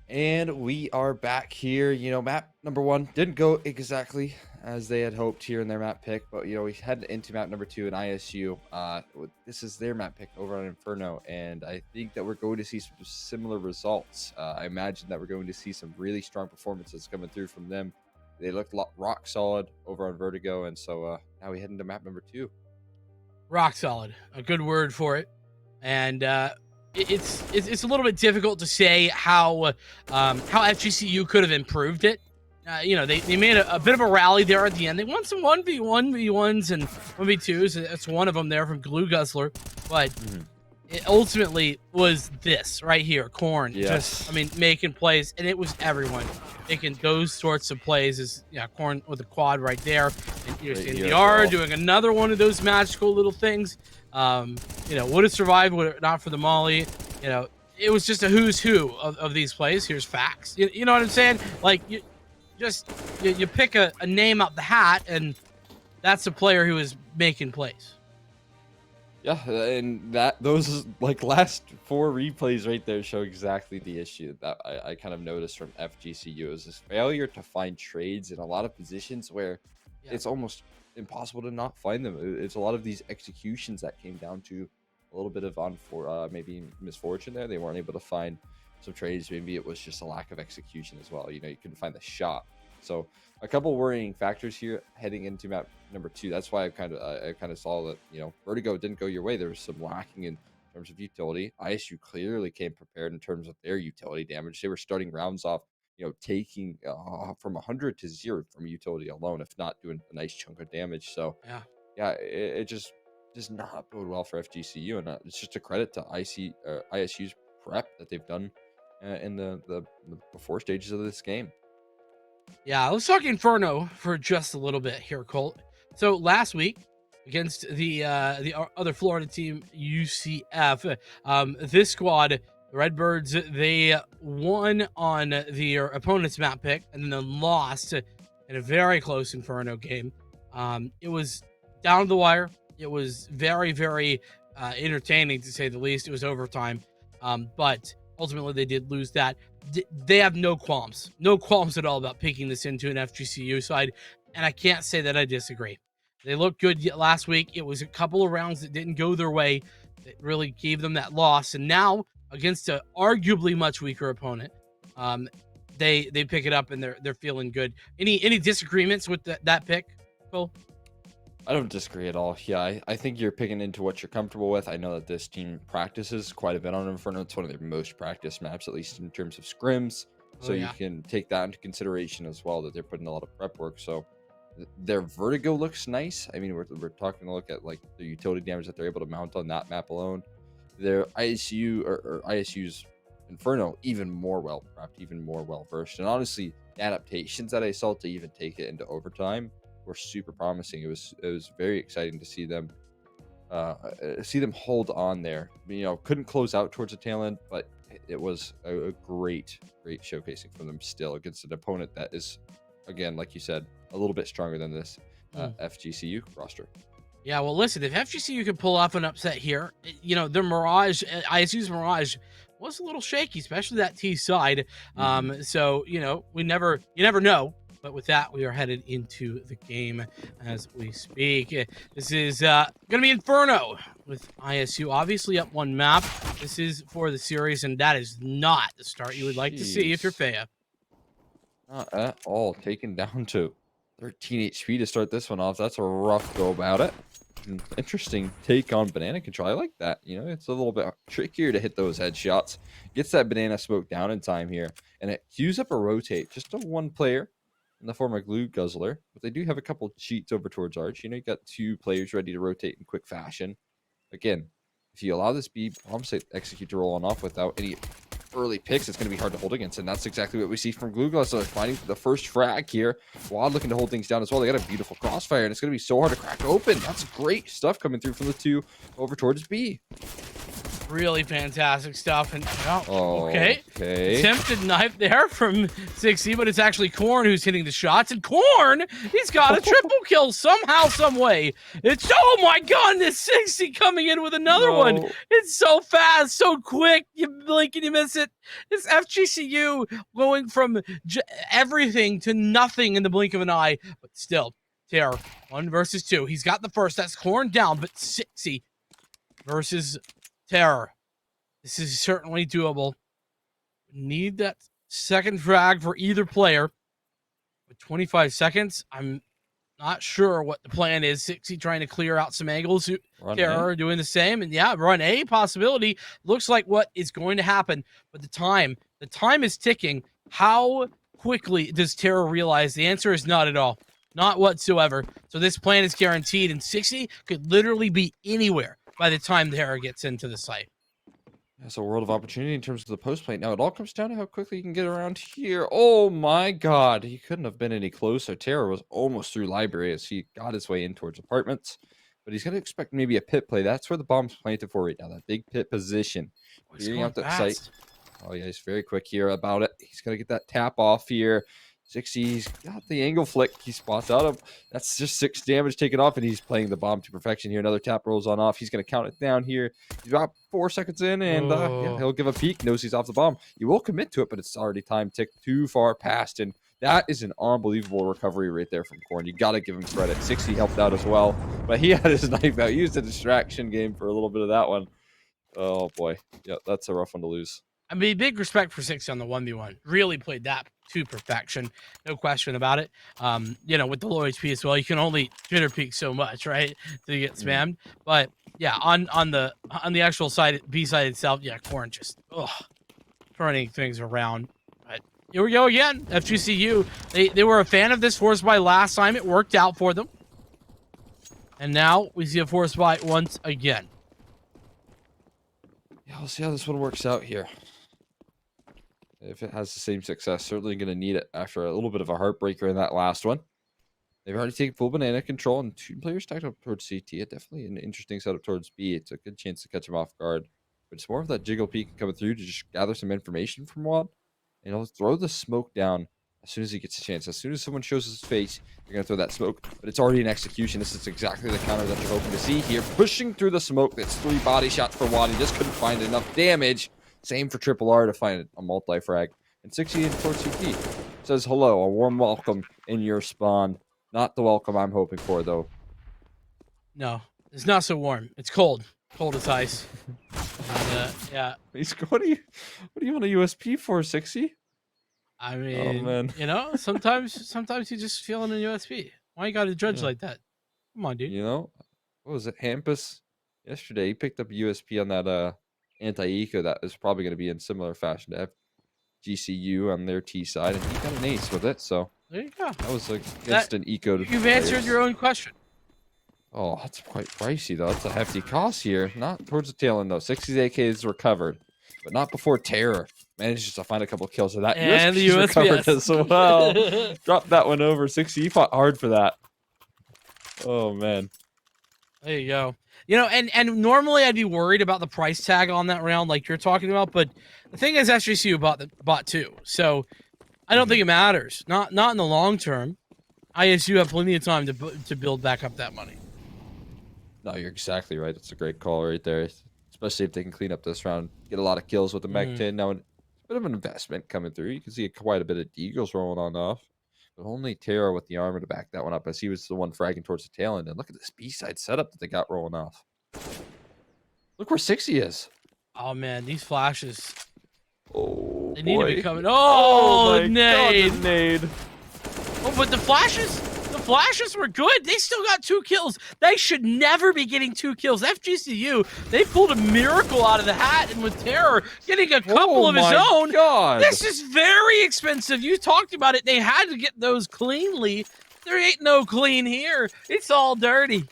And we are back here. Map number 1 didn't go exactly as they had hoped here in their map pick, but we head into map number 2 in ISU. This is their map pick over on Inferno, and I think that we're going to see some similar results. I imagine that we're going to see some really strong performances coming through from them. They looked rock solid over on Vertigo, and so now we head into map number 2. Rock solid, a good word for it. And it's a little bit difficult to say how FGCU could have improved it. They made a bit of a rally there at the end. They won some 1v1s and 1v2s. That's one of them there from Glue Guzzler. But it ultimately was this right here, Corn. Yes. Just, making plays. And it was everyone making those sorts of plays. Corn with a quad right there. And you're seeing DR doing another one of those magical little things. Would have survived were it not for the Molly. It was just a who's who of these plays. Here's facts. You know what I'm saying? Like, you pick a name out the hat, and that's a player who is making plays. Yeah, and those last 4 replays right there show exactly the issue that I kind of noticed from FGCU is this failure to find trades in a lot of positions where it's almost impossible to not find them. It's a lot of these executions that came down to a little bit of maybe misfortune there. They weren't able to find some trades. Maybe it was just a lack of execution as well. You couldn't find the shot. So a couple worrying factors here heading into map number 2. That's why I kind of saw that Vertigo didn't go your way. There was some lacking in terms of utility. ISU clearly came prepared in terms of their utility damage. They were starting rounds off taking from 100 to 0 from utility alone, if not doing a nice chunk of damage. So it just does not bode well for FGCU, and it's just a credit to ISU's prep that they've done in the before stages of this game. Yeah, let's talk Inferno for just a little bit here, Colt. So last week against the other Florida team, UCF, this squad, the Redbirds, they won on their opponent's map pick and then lost in a very close Inferno game. It was down to the wire. It was very, very entertaining, to say the least. It was overtime, but ultimately they did lose that. They have no qualms at all about picking this into an FGCU side, and I can't say that I disagree. They looked good last week. It was a couple of rounds that didn't go their way that really gave them that loss, and now against an arguably much weaker opponent, they pick it up and they're feeling good. Any disagreements with that pick, Phil? I don't disagree at all. Yeah, I think you're picking into what you're comfortable with. I know that this team practices quite a bit on Inferno. It's one of their most practiced maps, at least in terms of scrims. So you can take that into consideration as well, that they're putting a lot of prep work. So their Vertigo looks nice. We're talking a look at the utility damage that they're able to mount on that map alone. Their ISU or ISU's Inferno, even more well prepped, even more well versed. And honestly, the adaptations that I saw to even take it into overtime were super promising. It was very exciting to see them hold on there. Couldn't close out towards the tail end, but it was a great showcasing from them still against an opponent that is, again, like you said, a little bit stronger than this FGCU roster. Yeah, well, listen, if FGCU could pull off an upset here, their Mirage, ISU's Mirage, was a little shaky, especially that T side. So, you never know. But with that, we are headed into the game as we speak. This is going to be Inferno with ISU obviously up 1 map. This is for the series, and that is not the start you would like to see if you're Faya. Not at all. Taken down to 13 HP to start this one off. That's a rough go about it. Interesting take on banana control. I like that. It's a little bit trickier to hit those headshots. Gets that banana smoke down in time here, and it queues up a rotate just to 1 player in the form of Glue Guzzler, but they do have a couple cheats over towards Arch. You got 2 players ready to rotate in quick fashion. Again, if you allow this B bomb to execute to roll on off without any early picks, it's going to be hard to hold against, and that's exactly what we see from Glue Guzzler finding the first frag here. Wad looking to hold things down as well. They got a beautiful crossfire, and it's going to be so hard to crack open. That's great stuff coming through from the 2 over towards B. Really fantastic stuff. And Oh, okay. okay. Attempted knife there from 60, but it's actually Corn who's hitting the shots. And Corn, he's got a triple kill somehow, some way. It's, oh my goodness, 60 coming in with another one. It's so fast, so quick. You blink and you miss it. This FGCU going from everything to nothing in the blink of an eye. But still, Terror, 1 versus 2. He's got the first. That's Corn down, but 60 versus Terror. This is certainly doable. Need that second frag for either player. With 25 seconds, I'm not sure what the plan is. 60 trying to clear out some angles. Terror doing the same. And yeah, run A possibility. Looks like what is going to happen. But the time is ticking. How quickly does Terror realize? The answer is not at all. Not whatsoever. So this plan is guaranteed. And 60 could literally be anywhere by the time Terror gets into the site. That's a world of opportunity in terms of the post plate. Now, it all comes down to how quickly you can get around here. Oh, my God. He couldn't have been any closer. Terror was almost through library as he got his way in towards apartments. But he's going to expect maybe a pit play. That's where the bomb's planted for right now, that big pit position. Clearing out that site. Oh, yeah, he's very quick here about it. He's going to get that tap off here. 60's got the angle flick. He spots out of. That's just 6 damage taken off, and he's playing the bomb to perfection here. Another tap rolls on off. He's going to count it down here. He's about 4 seconds in, and yeah, he'll give a peek. Knows he's off the bomb. You will commit to it, but it's already time ticked too far past, and that is an unbelievable recovery right there from Corn. You got to give him credit. 60 helped out as well, but he had his knife out. He used a distraction game for a little bit of that one. Oh, boy. Yeah, that's a rough one to lose. I mean, big respect for 60 on the 1v1. Really played that to perfection. No question about it. You know, with the low HP as well, you can only jitter peek so much, right? To get spammed. But yeah, on the actual side, B side itself, yeah, Corn just turning things around. But here we go again. FGCU, they were a fan of this force buy last time. It worked out for them. And now we see a force buy once again. Yeah, we'll see how this one works out here. If it has the same success, certainly going to need it after a little bit of a heartbreaker in that last one. They've already taken full banana control, and 2 players stacked up towards CT. Definitely an interesting setup towards B. It's a good chance to catch him off guard. But it's more of that jiggle peek coming through to just gather some information from Wad. And he'll throw the smoke down as soon as he gets a chance. As soon as someone shows his face, you're going to throw that smoke. But it's already in execution. This is exactly the counter that you're hoping to see here. Pushing through the smoke. That's 3 body shots for Wad. He just couldn't find enough damage. Same for Triple R to find a multi-frag. And 60 in towards CT. Says hello, a warm welcome in your spawn. Not the welcome I'm hoping for, though. No, it's not so warm. It's cold. Cold as ice. And, yeah. What do you want a USP for, 60? I mean, you know, sometimes you just feel in a USP. Why you got to judge like that? Come on, dude. You know, what was it? Hampus yesterday, he picked up a USP on that anti-eco that is probably going to be in similar fashion to FGCU on their T side, and he got an ace with it, so there you go. That was like instant eco. You've answered your own question. Oh, that's quite pricey, though. That's a hefty cost here. Not towards the tail end, though. 60's AKs recovered, but not before Terror manages to find a couple kills. So that and USP recovered as well. Dropped that one over. 60, he fought hard for that. Oh, man. There you go. You know, and normally I'd be worried about the price tag on that round like you're talking about, but the thing is FGCU bought 2. So I don't think it matters. Not in the long term. ISU have plenty of time to build back up that money. No, you're exactly right. It's a great call right there, especially if they can clean up this round, get a lot of kills with the Mech 10. Now, it's a bit of an investment coming through. You can see quite a bit of Deagles rolling on off, but only Terror with the armor to back that one up as he was the one fragging towards the tail end. And look at this B-side setup that they got rolling off. Look where 60 is. Oh, man, these flashes. Oh, they need to be coming. Oh, my nade. God, the nade. Oh, but the flashes were good. They still got 2 kills. They should never be getting 2 kills. FGCU, they pulled a miracle out of the hat, and with Terror getting a couple of his own. God. This is very expensive. You talked about it. They had to get those cleanly. There ain't no clean here. It's all dirty.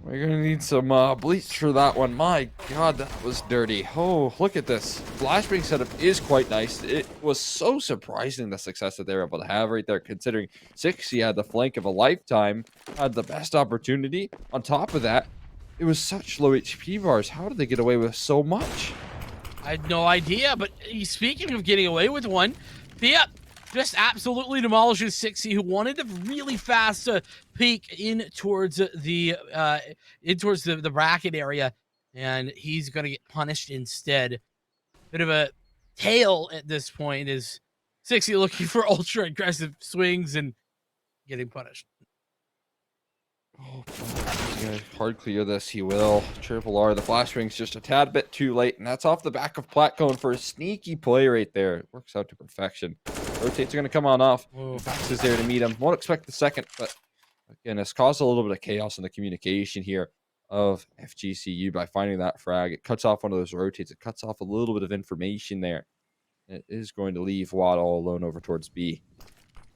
We're going to need some bleach for that one. My God, that was dirty. Oh, look at this. Flashbang setup is quite nice. It was so surprising the success that they were able to have right there, considering 60 had the flank of a lifetime, had the best opportunity. On top of that, it was such low HP bars. How did they get away with so much? I had no idea, but speaking of getting away with one, Thea just absolutely demolishes 60, who wanted to really fast peek in towards the bracket area, and he's gonna get punished instead. Bit of a tail at this point is 60 looking for ultra aggressive swings and getting punished. Oh, he's gonna hard clear this. He will. Triple R. The flash ring's just a tad bit too late, and that's off the back of Plat going for a sneaky play right there. It works out to perfection. Rotates are gonna come on off. Fax is there to meet him. Won't expect the second, but again, it's caused a little bit of chaos in the communication here of FGCU by finding that frag. It cuts off one of those rotates. It cuts off a little bit of information there. It is going to leave Watt all alone over towards B.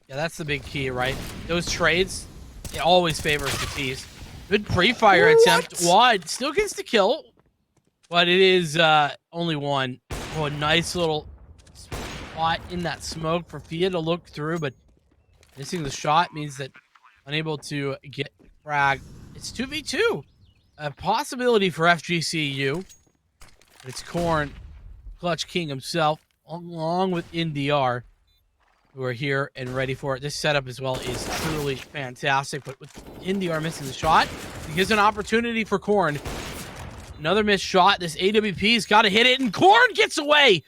Yeah, that's the big key, right? Those trades, it always favors the T's. Good pre-fire attempt. Watt still gets the kill, but it is only one. Oh, a nice little spot in that smoke for Fia to look through, but missing the shot means that unable to get frag. It's 2v2. A possibility for FGCU. It's Corn, Clutch King himself, along with NDR, who are here and ready for it. This setup as well is truly fantastic, but with NDR missing the shot, it gives an opportunity for Corn. Another missed shot. This AWP's got to hit it, and Corn gets away.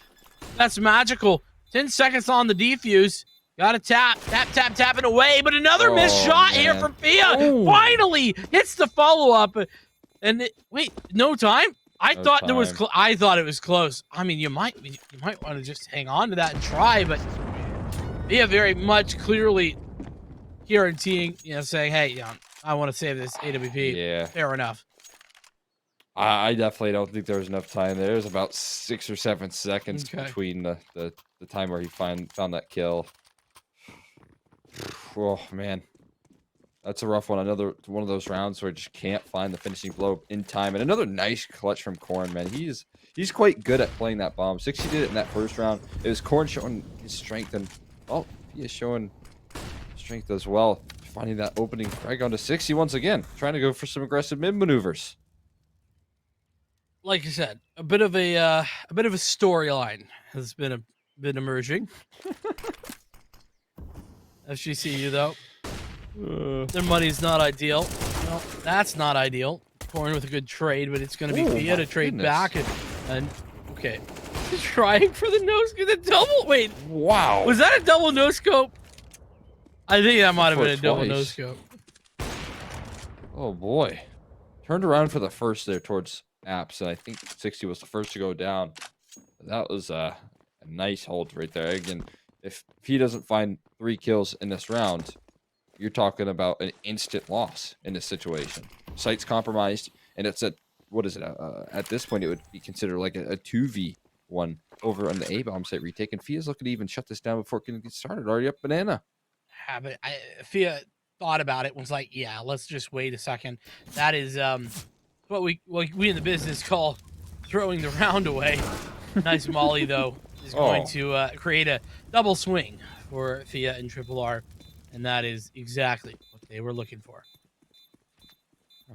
That's magical. 10 seconds on the defuse. Got to tap, it away, but another missed shot here from Fia. Finally hits the follow-up. And wait, no time? I thought it was close. I mean, you might want to just hang on to that and try, but Fia very much clearly guaranteeing, saying, hey, I want to save this AWP. Yeah. Fair enough. I definitely don't think there was enough time. There's about 6 or 7 seconds between the time where he found that kill. Oh, man. That's a rough one. Another one of those rounds where I just can't find the finishing blow in time. And another nice clutch from Corn, man. He's quite good at playing that bomb. 60 did it in that first round. It was Corn showing his strength, and he is showing strength as well. Finding that opening frag onto 60 once again. Trying to go for some aggressive mid maneuvers. Like I said, a bit of a storyline has been emerging. FGCU though, their money's not ideal. No, that's not ideal. Corn with a good trade, but it's going to be Fia to trade back and okay. Trying for the the double. Wait, wow, was that a double no scope? I think that might have been a double no scope. Oh boy, turned around for the first there towards Apps, and I think 60 was the first to go down. That was a nice hold right there. Again, if he doesn't find 3 kills in this round, you're talking about an instant loss in this situation. Site's compromised, and it's at this point it would be considered like a 2v1 over on the A-bomb site retake, and Fia's looking to even shut this down before it can get started. Already up banana. Yeah, but Fia thought about it, was like, yeah, let's just wait a second. That is what we in the business call throwing the round away. Nice molly though is going to create a double swing for Fia and Triple R, and that is exactly what they were looking for.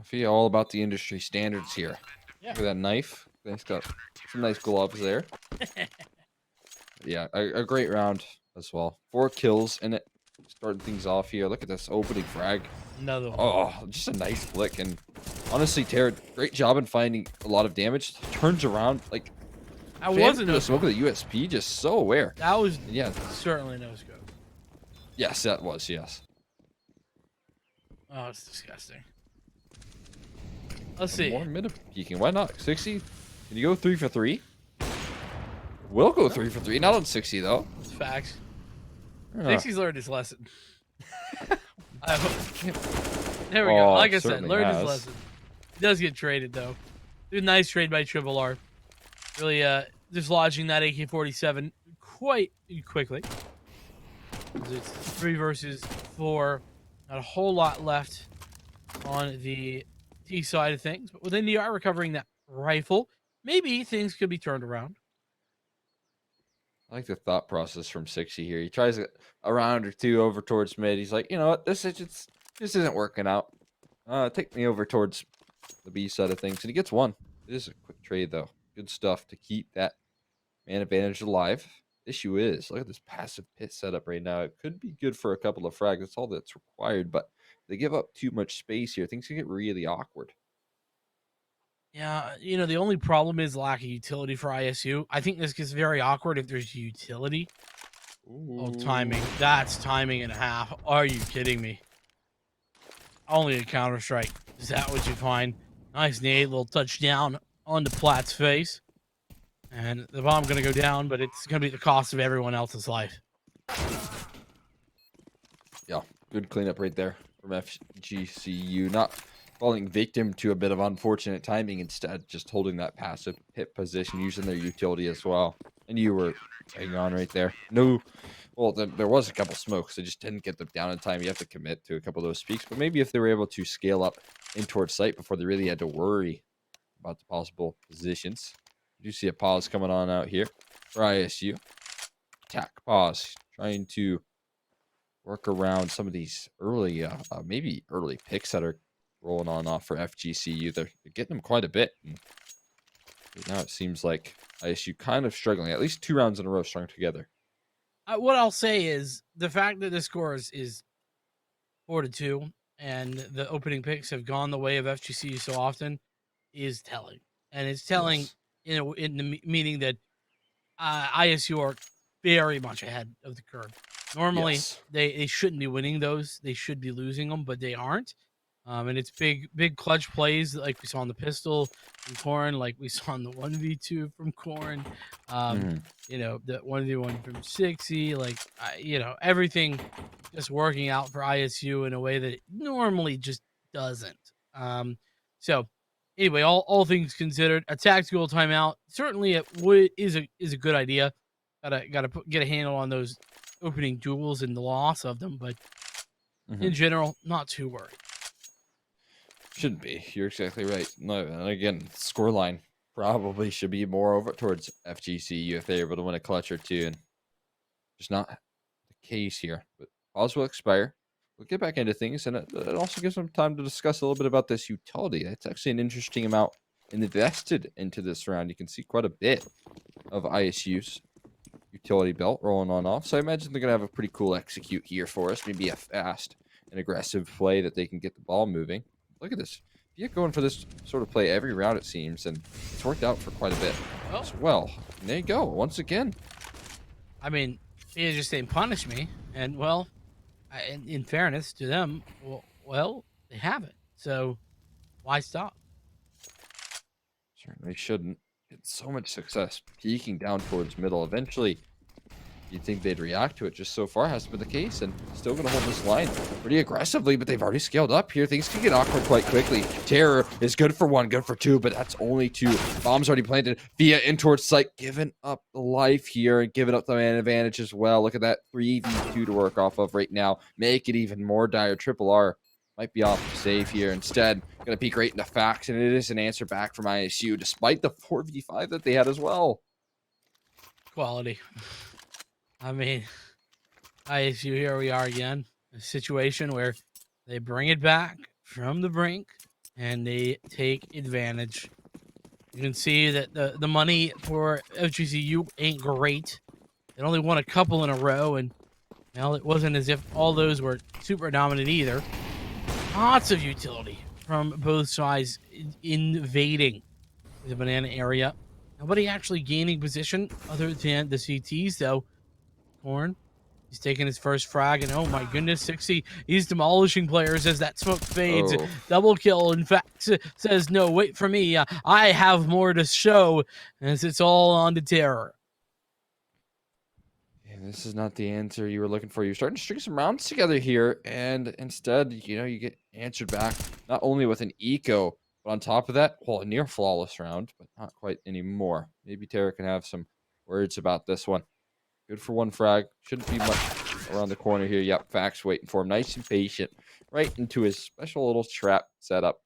Fia all about the industry standards here. Yeah. Look at that knife. It's got some nice gloves there. Yeah, a great round as well. 4 kills in it. Starting things off here. Look at this opening frag. Another one. Oh, just a nice flick. And honestly, Tara, great job in finding a lot of damage. Turns around like that wasn't the smoke of the USP. Just so aware. That was certainly no scope. Yes, that was yes. Oh, it's disgusting. Let's see. More mid peeking. Why not? 60. Can you go 3 for 3? We'll go 3 for 3. Not on 60 though. It's facts. 60's learned his lesson. There we go. Like I said, learned his lesson. He does get traded though. Nice trade by Triple R. Really dislodging that AK-47 quite quickly. It's 3 versus 4. Not a whole lot left on the T side of things, but with NDR recovering that rifle, maybe things could be turned around. I like the thought process from 60 here. He tries a round or 2 over towards mid. He's like, you know what, this isn't working out. Take me over towards the B side of things, and he gets one. It is a quick trade, though. Good stuff to keep that man advantage alive. Issue is, look at this passive pit setup right now. It could be good for a couple of frags. That's all that's required, but they give up too much space here. Things can get really awkward. Yeah, the only problem is lack of utility for ISU. I think this gets very awkward if there's utility. Oh, Ooh. timing. That's timing and a half. Are you kidding me? Only a Counter-Strike. Is that what you find? Nice nade, little touchdown onto Platt's face. And the bomb going to go down, but it's going to be the cost of everyone else's life. Yeah, good cleanup right there from FGCU. Not falling victim to a bit of unfortunate timing, instead just holding that passive hit position, using their utility as well. And you were hang on right there. No, well, there was a couple smokes. They just didn't get them down in time. You have to commit to a couple of those peaks. But maybe if they were able to scale up in towards sight before they really had to worry about the possible positions. You do see a pause coming on out here for ISU. Attack pause. Trying to work around some of these early, maybe early picks that are rolling on off for FGCU. They're getting them quite a bit. And right now it seems like ISU kind of struggling. At least 2 rounds in a row strung together. What I'll say is the fact that the score is 4-2 and the opening picks have gone the way of FGCU so often is telling. And it's telling, Yes. in the meaning that ISU are very much ahead of the curve. Normally, Yes. they shouldn't be winning those. They should be losing them, but they aren't. And it's big clutch plays like we saw on the pistol from Corn, like we saw on the 1v2 from Corn. Mhm. The 1v1 from 60, like everything just working out for ISU in a way that it normally just doesn't. So anyway, all things considered, a tactical timeout certainly is a good idea. Gotta get a handle on those opening duels and the loss of them, but in Mhm. general, not too worried. Shouldn't be. You're exactly right. No, and again, scoreline probably should be more over towards FGCU if they're able to win a clutch or two, and just not the case here. But pause will expire. We'll get back into things, and it also gives them time to discuss a little bit about this utility. That's actually an interesting amount invested into this round. You can see quite a bit of ISU's utility belt rolling on off. So I imagine they're going to have a pretty cool execute here for us. Maybe a fast and aggressive play that they can get the ball moving. Look at this. You're going for this sort of play every round, it seems, and it's worked out for quite a bit Well, as well. And there you go. Once again. I mean, they just didn't punish me, and well, in fairness to them, well, they haven't. So why stop? Certainly shouldn't. It's so much success peeking down towards middle. Eventually, you'd think they'd react to it. Just so far hasn't been the case, and still going to hold this line pretty aggressively, but they've already scaled up here. Things can get awkward quite quickly. Terror is good for 1, good for 2, but that's only 2. Bombs already planted. Via in towards sight, giving up the life here and giving up the man advantage as well. Look at that 3v2 to work off of right now. Make it even more dire. Triple R might be off the save here. Instead, going to peek right into facts, and it is an answer back from ISU, despite the 4v5 that they had as well. Quality. I mean, ISU, here we are again. A situation where they bring it back from the brink and they take advantage. You can see that the money for FGCU ain't great. They only won a couple in a row, and well, it wasn't as if all those were super dominant either. Lots of utility from both sides invading the banana area. Nobody actually gaining position other than the CTs, though. Corn, he's taking his first frag, and oh my goodness, 60, he's demolishing players as that smoke fades. Oh. Double kill, in fact, says, no, wait for me. I have more to show, as it's all on to Terror. And this is not the answer you were looking for. You're starting to string some rounds together here, and instead, you get answered back not only with an eco, but on top of that, well, a near flawless round, but not quite anymore. Maybe Tara can have some words about this one. Good for 1 frag. Shouldn't be much around the corner here. Yep, Facts waiting for him. Nice and patient. Right into his special little trap setup.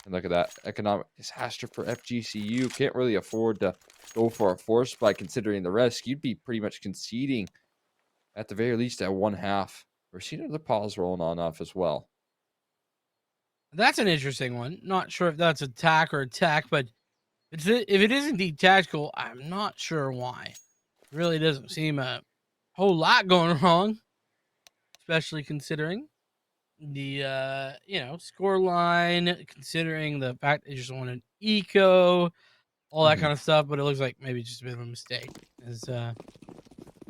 And look at that. Economic disaster for FGCU. Can't really afford to go for a force by considering the risk. You'd be pretty much conceding at the very least at 1/2. We're seeing the pause rolling on off as well. That's an interesting one. Not sure if that's attack or attack, but if it is indeed tactical, I'm not sure why. Really doesn't seem a whole lot going wrong, especially considering the score line, considering the fact they just want an eco, all that kind of stuff. But it looks like maybe just a bit of a mistake. As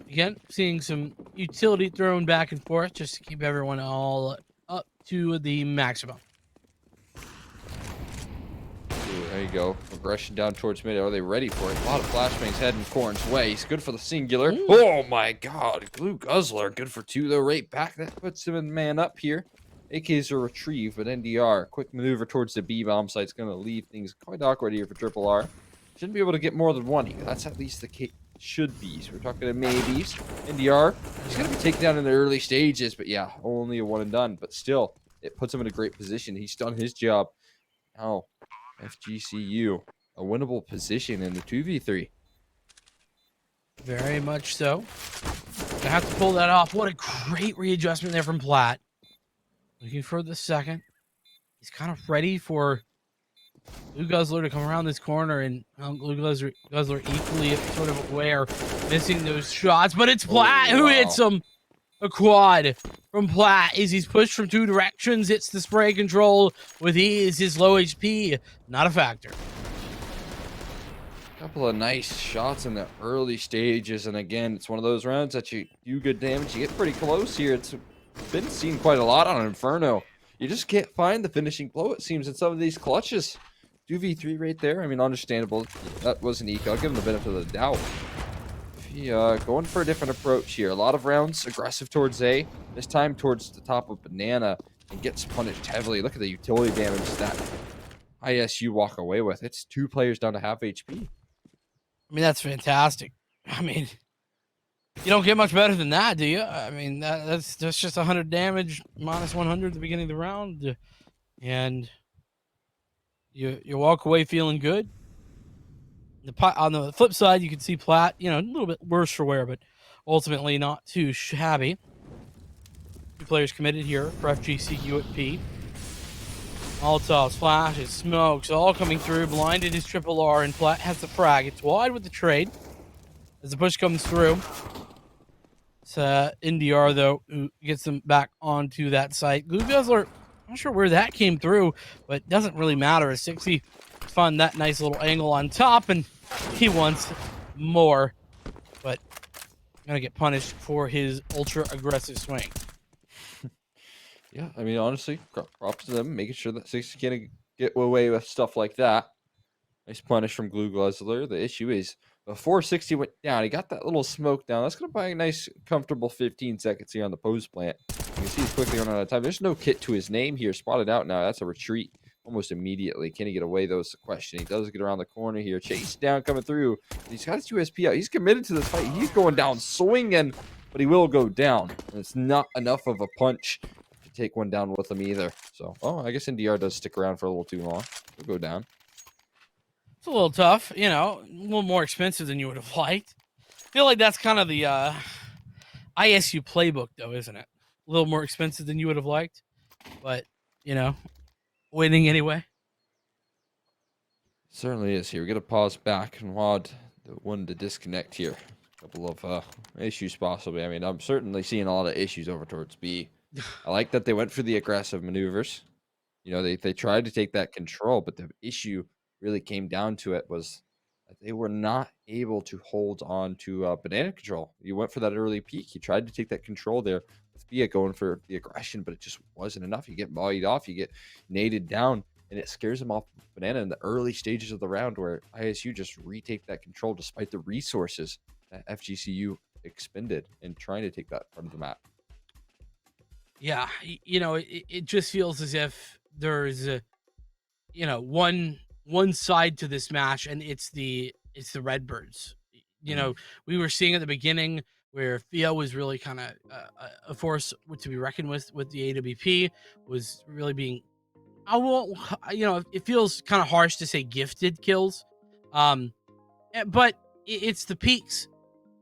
again, seeing some utility thrown back and forth just to keep everyone all up to the maximum. Ooh, there you go. Aggression down towards mid. Are they ready for it? A lot of flashbangs heading Corn's way. He's good for the singular. Ooh. Oh my god. Glue Guzzler. Good for 2 though. Right back. That puts him in man up here. AKs are retrieved, but NDR. Quick maneuver towards the B bomb site's going to leave things quite awkward here for Triple R. Shouldn't be able to get more than 1 here. That's at least the case. Should be. So we're talking to maybes. NDR. He's going to be taken down in the early stages, but yeah, only a 1 and done. But still, it puts him in a great position. He's done his job. Now, FGCU, a winnable position in the 2v3. Very much so. Gonna have to pull that off. What a great readjustment there from Platt. Looking for the second. He's kind of ready for Glue Guzzler to come around this corner, and Glue Guzzler equally sort of aware, missing those shots. But it's Platt who hits him. A quad from Platt as he's pushed from 2 directions. Hits the spray control with ease. His low HP, not a factor. Couple of nice shots in the early stages, and again, it's one of those rounds that you do good damage. You get pretty close here. It's been seen quite a lot on Inferno. You just can't find the finishing blow, it seems, in some of these clutches. 2v3 right there. I mean, understandable. That was an eco. I'll give him the benefit of the doubt. Going for a different approach here. A lot of rounds aggressive towards A. This time towards the top of Banana, and gets punished heavily. Look at the utility damage that ISU walk away with. It's 2 players down to half HP. I mean, that's fantastic. I mean, you don't get much better than that, do you? I mean, that's just 100 damage minus 100 at the beginning of the round, and you walk away feeling good. On the flip side, you can see Platt, a little bit worse for wear, but ultimately not too shabby. 2 players committed here for FGCU at P. Molotovs, flashes, smokes, all coming through. Blinded is Triple R, and Platt has the frag. It's wide with the trade as the push comes through. It's NDR, though, who gets them back onto that site. Glue Guzzler, I'm not sure where that came through, but it doesn't really matter. A 60 found that nice little angle on top, and he wants more, but gonna get punished for his ultra aggressive swing. Yeah, I mean, honestly, props to them, making sure that 60 can't get away with stuff like that. Nice punish from Glue Guzzler. The issue is, before 60 went down, he got that little smoke down. That's going to buy a nice, comfortable 15 seconds here on the post plant. You can see he's quickly running out of time. There's no kit to his name here. Spotted out now. That's a retreat almost immediately. Can he get away, though, is the question. He does get around the corner here. Chase down, coming through. He's got his USP out. He's committed to this fight. He's going down swinging, but he will go down. And it's not enough of a punch to take one down with him either. So, I guess NDR does stick around for a little too long. He'll go down. It's a little tough, a little more expensive than you would have liked. I feel like that's kind of the ISU playbook, though, isn't it? A little more expensive than you would have liked, but, winning anyway. Certainly is here. We're going to pause back and WAD wanted to disconnect here. A couple of issues possibly. I mean, I'm certainly seeing a lot of issues over towards B. I like that they went for the aggressive maneuvers. They tried to take that control, but the issue really came down to it was that they were not able to hold on to banana control. You went for that early peak. You tried to take that control there with Bia going for the aggression, but it just wasn't enough. You get volleyed off, you get naded down, and it scares them off banana in the early stages of the round where ISU just retake that control despite the resources that FGCU expended in trying to take that part of the map. Yeah, it just feels as if there's one side to this match, and it's the Redbirds. We were seeing at the beginning where Theo was really kind of a force to be reckoned with the AWP, was really being, it feels kind of harsh to say gifted kills, but it's the peaks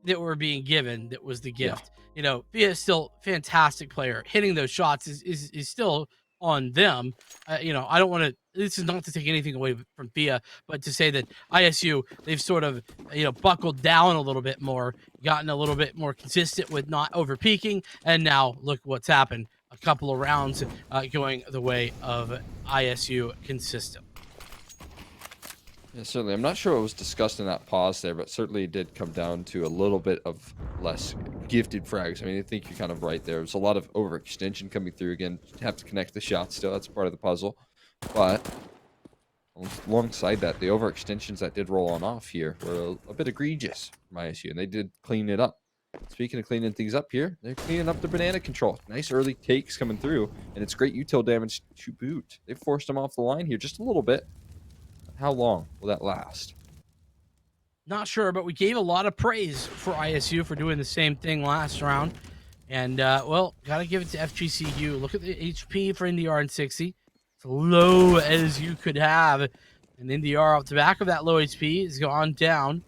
that were being given that was the gift. Thea is still a fantastic player. Hitting those shots is still on them. You know, I don't want to. This is not to take anything away from FIA, but to say that ISU, they've sort of, you know, buckled down a little bit more, gotten a little bit more consistent with not over peaking, and now look what's happened. A couple of rounds going the way of ISU consistent. Yeah, certainly. I'm not sure what was discussed in that pause there, but certainly it did come down to a little bit of less gifted frags. I mean, I think you're kind of right there. There's a lot of overextension coming through again. You have to connect the shots still. That's part of the puzzle. But alongside that, the overextensions that did roll on off here were a bit egregious from ISU, and they did clean it up. Speaking of cleaning things up here, they're cleaning up the banana control. Nice early takes coming through, and it's great util damage to boot. They forced them off the line here just a little bit. How long will that last? Not sure, but we gave a lot of praise for ISU for doing the same thing last round. And, well, got to give it to FGCU. Look at the HP for NDR and 60. It's low as you could have. And NDR off the back of that low HP has gone down.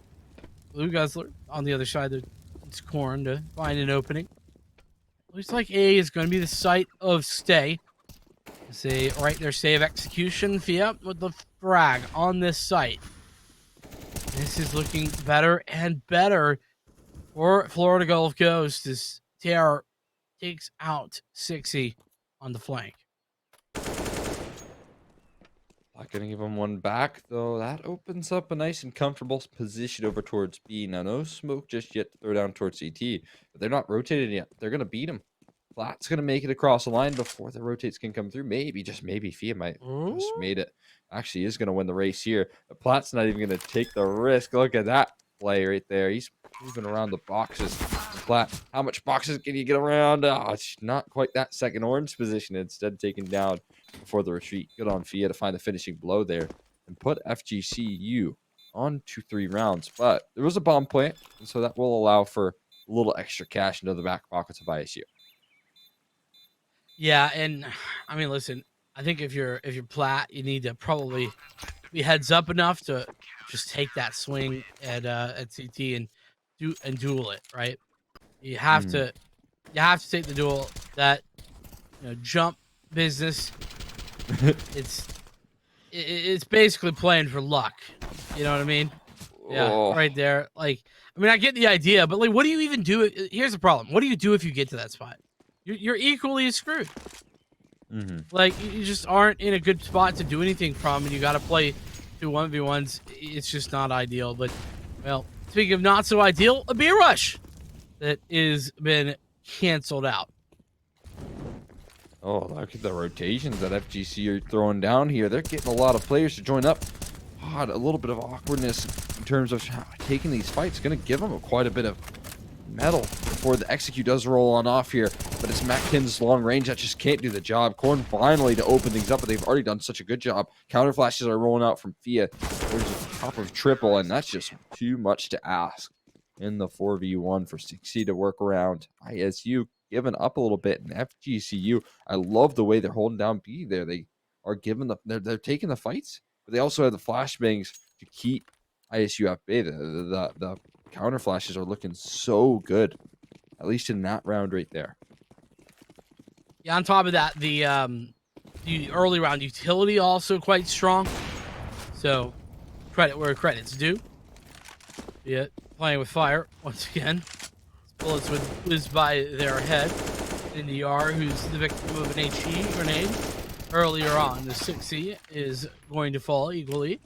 Blue Guzzler on the other side of its corn to find an opening. Looks like A is going to be the site of stay. Say right there, save execution. FIA with the frag on this site. This is looking better and better for Florida Gulf Coast as Terror takes out 60 on the flank. Not going to give him one back, though. That opens up a nice and comfortable position over towards B. Now, no smoke just yet to throw down towards CT, but they're not rotated yet. They're going to beat him. Flat's going to make it across the line before the rotates can come through. Maybe, just maybe, FIA might just made it. Actually is going to win the race here. But Platt's not even going to take the risk. Look at that play right there. He's moving around the boxes. Platt, how much boxes can you get around? Oh, it's not quite that second orange position. Instead, taken down before the retreat. Good on FIA to find the finishing blow there and put FGCU on 2-3 rounds. But there was a bomb plant, and so that will allow for a little extra cash into the back pockets of ISU. Yeah, and I mean, listen, I think if you're Platt, you need to probably be heads up enough to just take that swing at CT and duel it, right? You have to take the duel. That, you know, jump business. it's basically playing for luck. You know what I mean? Yeah, right there. Like, I mean, I get the idea, but like, what do you even do? Here's the problem. What do you do if you get to that spot? You're equally as screwed. Like, you just aren't in a good spot to do anything from, and you got to play 2 1v1s. It's just not ideal. But, well, speaking of not so ideal, a beer rush that is been canceled out. Oh, look at the rotations that FGC are throwing down here. They're getting a lot of players to join up. God, a little bit of awkwardness in terms of taking these fights. Going to give them quite a bit of metal before the execute does roll on off here, but it's Mackin's long range that just can't do the job. Corn finally to open things up, but they've already done such a good job. Counter flashes are rolling out from FIA. There's a top of triple, and that's just too much to ask in the 4v1 for 60 to work around. ISU giving up a little bit, and FGCU, I love the way they're holding down B there. They are giving they're taking the fights, but they also have the flashbangs to keep ISU at bay. The counter flashes are looking so good, at least in that round right there. Yeah, on top of that, the early round utility also quite strong. So credit where credit's due. Yeah, playing with fire once again. Bullets would whiz by their head. NDR, who's the victim of an HE grenade earlier on. The 6C is going to fall equally.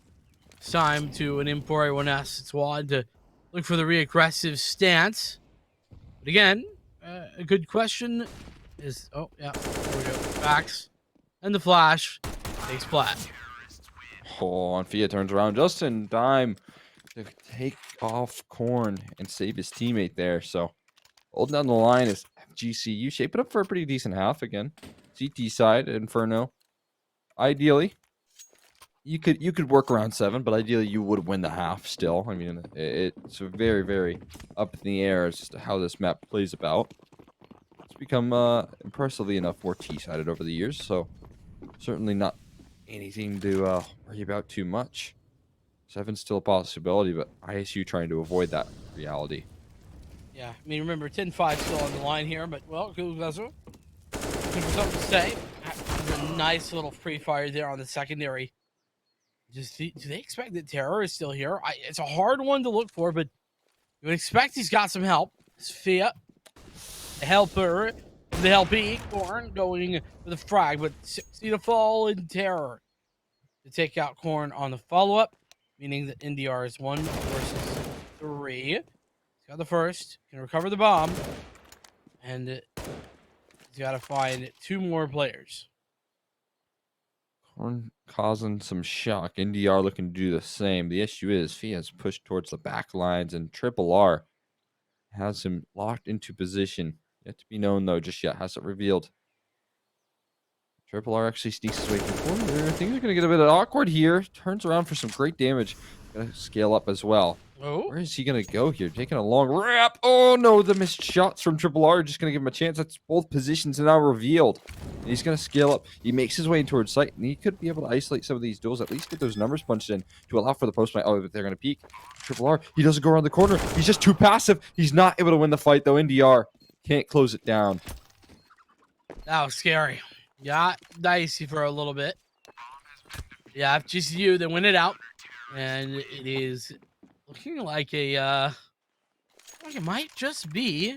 It's time to an Empor 1S squad to look for the reaggressive stance. But again, a good question is... Oh, yeah, there we go. Facts. And the flash takes Platt. Oh, and FIA turns around just in time to take off Corn and save his teammate there. So, holding down the line is FGCU. Shaping up for a pretty decent half again. CT side, Inferno. Ideally, you could work around 7, but ideally you would win the half still. I mean, it's very, very up in the air as to how this map plays about. It's become impressively enough more T-sided over the years, so certainly not anything to worry about too much. 7's still a possibility, but ISU trying to avoid that reality. Yeah, I mean, remember, 10-5 still on the line here, but, well, Google Guzzle looking for something to say. a nice little free fire there on the secondary. Do they expect that Terror is still here? It's a hard one to look for, but you would expect he's got some help. Sophia, the helper, the helpee, Corn going for the frag, but 60 to fall in Terror to take out Corn on the follow-up, meaning that NDR is 1 versus 3. He's got the first, can recover the bomb, and he's got to find 2 more players. Corn causing some shock. NDR looking to do the same. The issue is Fia's pushed towards the back lines, and Triple R has him locked into position. Yet to be known, though, just yet. Hasn't revealed. Triple R actually sneaks his way to the corner. I think they're going to get a bit awkward here. Turns around for some great damage. Going to scale up as well. Oh. Where is he going to go here? Taking a long wrap. Oh, no. The missed shots from Triple R. Just going to give him a chance. That's both positions now revealed. And he's going to scale up. He makes his way towards sight. And he could be able to isolate some of these duels. At least get those numbers punched in to allow for the post fight. Oh, but they're going to peek. Triple R. He doesn't go around the corner. He's just too passive. He's not able to win the fight, though. NDR can't close it down. That was scary. Yeah, dicey for a little bit. Yeah, FGCU, they win it out. And it is looking like it might just be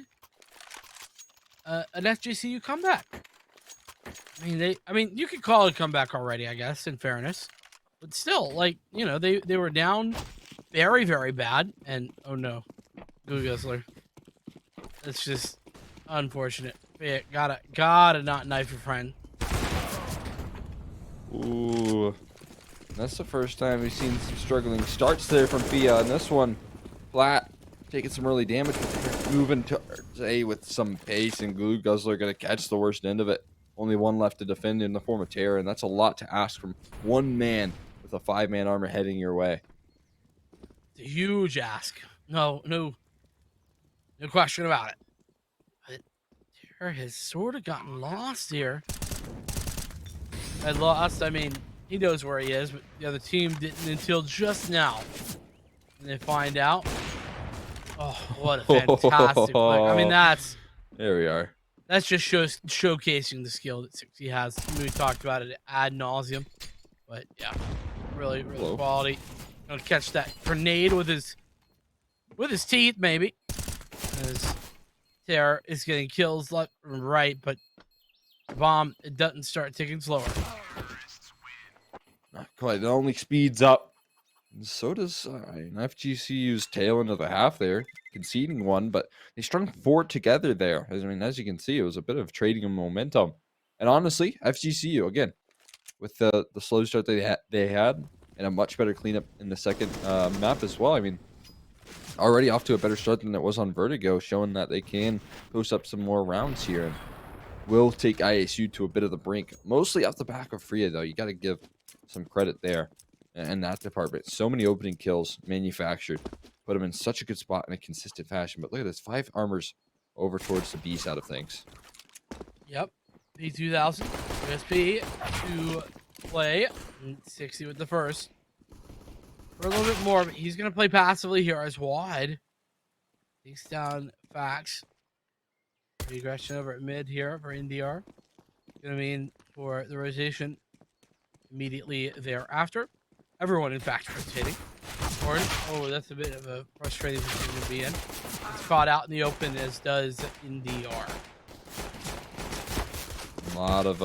an FGCU comeback. I mean, you could call it a comeback already, I guess, in fairness. But still, like, you know, they were down very, very bad. And, oh no, Goo Guzzler. It's just unfortunate. Yeah, gotta not knife your friend. Ooh. That's the first time we've seen some struggling starts there from Fia. And this one, flat, taking some early damage, but they're moving to A with some pace, and Glue Guzzler going to catch the worst end of it. Only one left to defend in the form of Terror, and that's a lot to ask from one man with a 5-man armor heading your way. It's a huge ask. No question about it. But Terror has sort of gotten lost here. I mean, he knows where he is, but the other team didn't until just now. And they find out. Oh, what a fantastic play. I mean, there we are. That's just showcasing the skill that 60 has. We talked about it ad nauseum. But yeah, really quality. Gonna catch that grenade with his teeth, maybe. As Terror is getting kills left and right, but the bomb, it doesn't start ticking slower. Not quite. It only speeds up. And so does FGCU's tail into the half there, conceding one, but they strung 4 together there. I mean, as you can see, it was a bit of trading of momentum. And honestly, FGCU, again, with the slow start they had, and a much better cleanup in the second map as well. I mean, already off to a better start than it was on Vertigo, showing that they can post up some more rounds here. And will take ISU to a bit of the brink, mostly off the back of Freya, though. You got to give some credit there in that department. So many opening kills manufactured, put them in such a good spot in a consistent fashion. But look at this, 5 armors over towards the B side of things. Yep, P2000 USP to play, 60 with the first for a little bit more, but he's gonna play passively here as wide. Takes down Fax. Regression over at mid here for NDR. Gonna mean for the rotation immediately thereafter. Everyone, in fact, rotating. Oh, that's a bit of a frustrating position to be in. It's caught out in the open, as does NDR. A lot of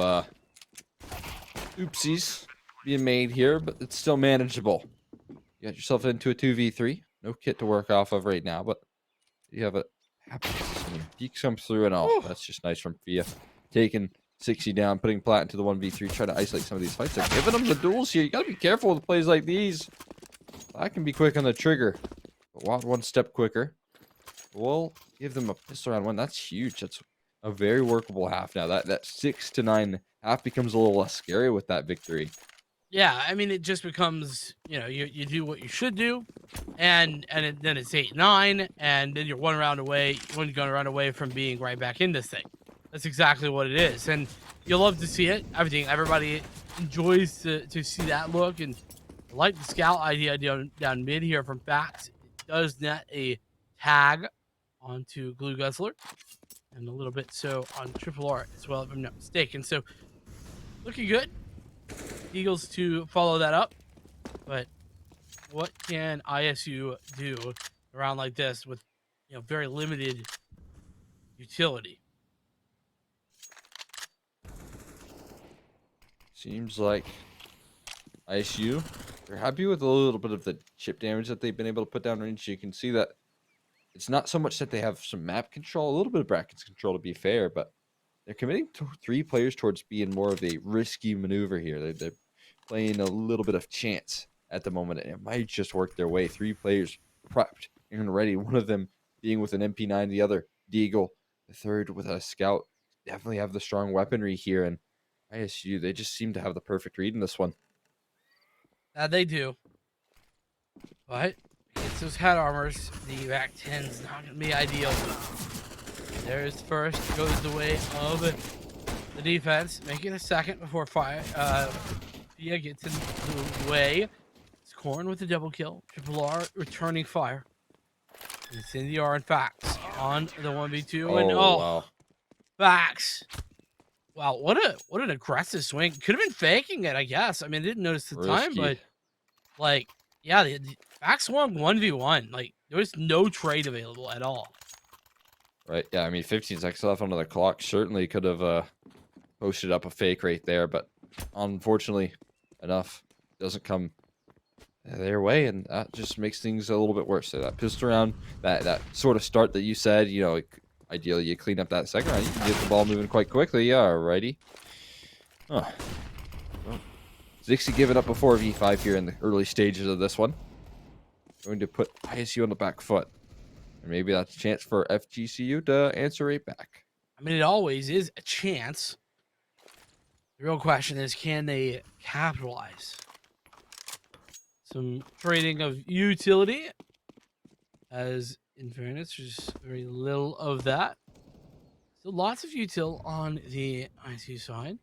oopsies being made here, but it's still manageable. You got yourself into a 2v3. No kit to work off of right now, but you have a happy system. Peek comes through, and oh, that's just nice from Fia. Taking 60 down, putting Plat into the 1v3, trying to isolate some of these fights. They're giving them the duels here. You got to be careful with plays like these. I can be quick on the trigger, but Wild one step quicker. We'll give them a pistol round 1. That's huge. That's a very workable half now. That 6 to 9 half becomes a little less scary with that victory. Yeah, I mean, it just becomes, you know, you do what you should do, and then it's 8-9, and then you're one gun away from being right back in this thing. That's exactly what it is, and you'll love to see it. Everybody enjoys to see that look, and I like the scout idea down mid here from Fax. It does net a tag onto Glue Guzzler, and a little bit so on Triple R as well, if I'm not mistaken. So looking good. Eagles to follow that up. But what can ISU do around like this with, very limited utility? Seems like ISU, they're happy with a little bit of the chip damage that they've been able to put down range. You can see that it's not so much that they have some map control, a little bit of brackets control to be fair, but they're committing to 3 players towards being more of a risky maneuver here. They're playing a little bit of chance at the moment, and it might just work their way. 3 players prepped and ready. One of them being with an MP9, the other Deagle, the third with a scout. Definitely have the strong weaponry here, and ISU, they just seem to have the perfect read in this one. They do. But against those head armors, the back 10's not going to be ideal. There's first, goes the way of the defense, making a second before Fia gets in the way. It's Corn with a double kill. Triple R returning fire. It's in the R and Fax on the 1v2. And wow. Fax. Wow, what an aggressive swing. Could have been faking it, I guess. I mean, I didn't notice the time, but like, yeah, the Fax swung 1v1. Like, there was no trade available at all. Right, yeah, I mean, 15 seconds left on the clock. Certainly could have posted up a fake right there, but unfortunately enough doesn't come their way, and that just makes things a little bit worse. So that pistol round, that sort of start that you said, ideally you clean up that second round, you can get the ball moving quite quickly. Yeah, alrighty. Well, Zixi giving up a 4v5 here in the early stages of this one. Going to put ISU on the back foot. And maybe that's a chance for FGCU to answer right back. I mean, it always is a chance. The real question is, can they capitalize? Some trading of utility, as in fairness, there's very little of that. So lots of util on the ISU side.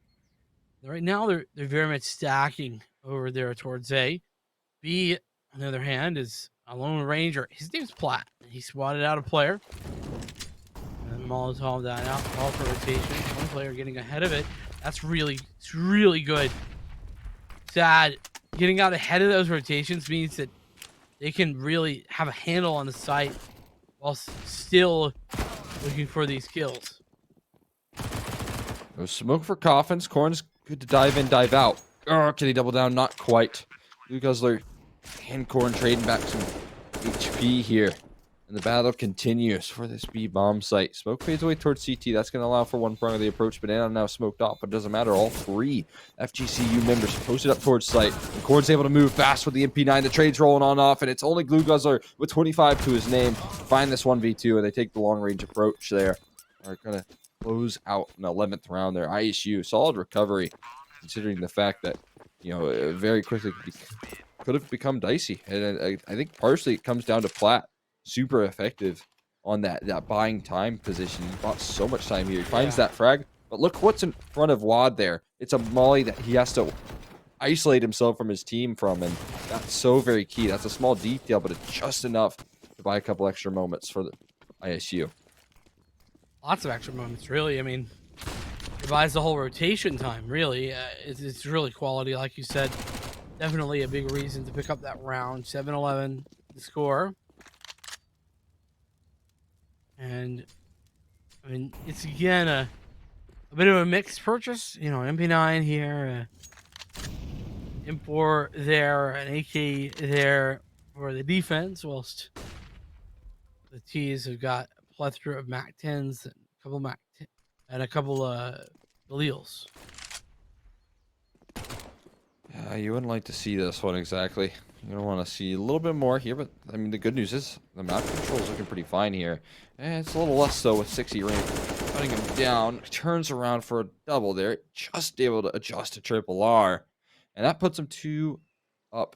Right now, they're very much stacking over there towards A. B, on the other hand, is a Lone Ranger. His name's Platt. He swatted out a player. And Molotov that out. Call for rotation. One player getting ahead of it. It's really good. Sad. Getting out ahead of those rotations means that they can really have a handle on the site while still looking for these kills. No smoke for coffins. Corn's good to dive in, dive out. Oh, can he double down? Not quite. Blue Guzzler and Corn trading back some HP here. And the battle continues for this B bomb site. Smoke fades away towards CT. That's going to allow for one prong of the approach. Banana now smoked off, but it doesn't matter. All 3 FGCU members posted up towards site. And Corn's able to move fast with the MP9. The trade's rolling on off, and it's only Glue Guzzler with 25 to his name to find this 1v2, and they take the long-range approach there. They're going to close out an 11th round there. ISU, solid recovery, considering the fact that, very quickly could have become dicey. And I think partially it comes down to Platt. Super effective on that buying time position. He bought so much time here. He finds that frag, but look what's in front of Wad there. It's a molly that he has to isolate himself from his team from, and that's so very key. That's a small detail, but it's just enough to buy a couple extra moments for the ISU. Lots of extra moments, really. I mean, it buys the whole rotation time, really. It's really quality, like you said. Definitely a big reason to pick up that round. 7-11 the score. And, I mean, it's again a bit of a mixed purchase. MP9 here, M4 there, an AK there for the defense, whilst the T's have got a plethora of MAC 10s and a couple Galils. Yeah, you wouldn't like to see this one exactly. You don't want to see a little bit more here, but I mean, the good news is the map control is looking pretty fine here. And it's a little less so with 60 range. Cutting him down, turns around for a double there. Just able to adjust to triple R. And that puts him 2 up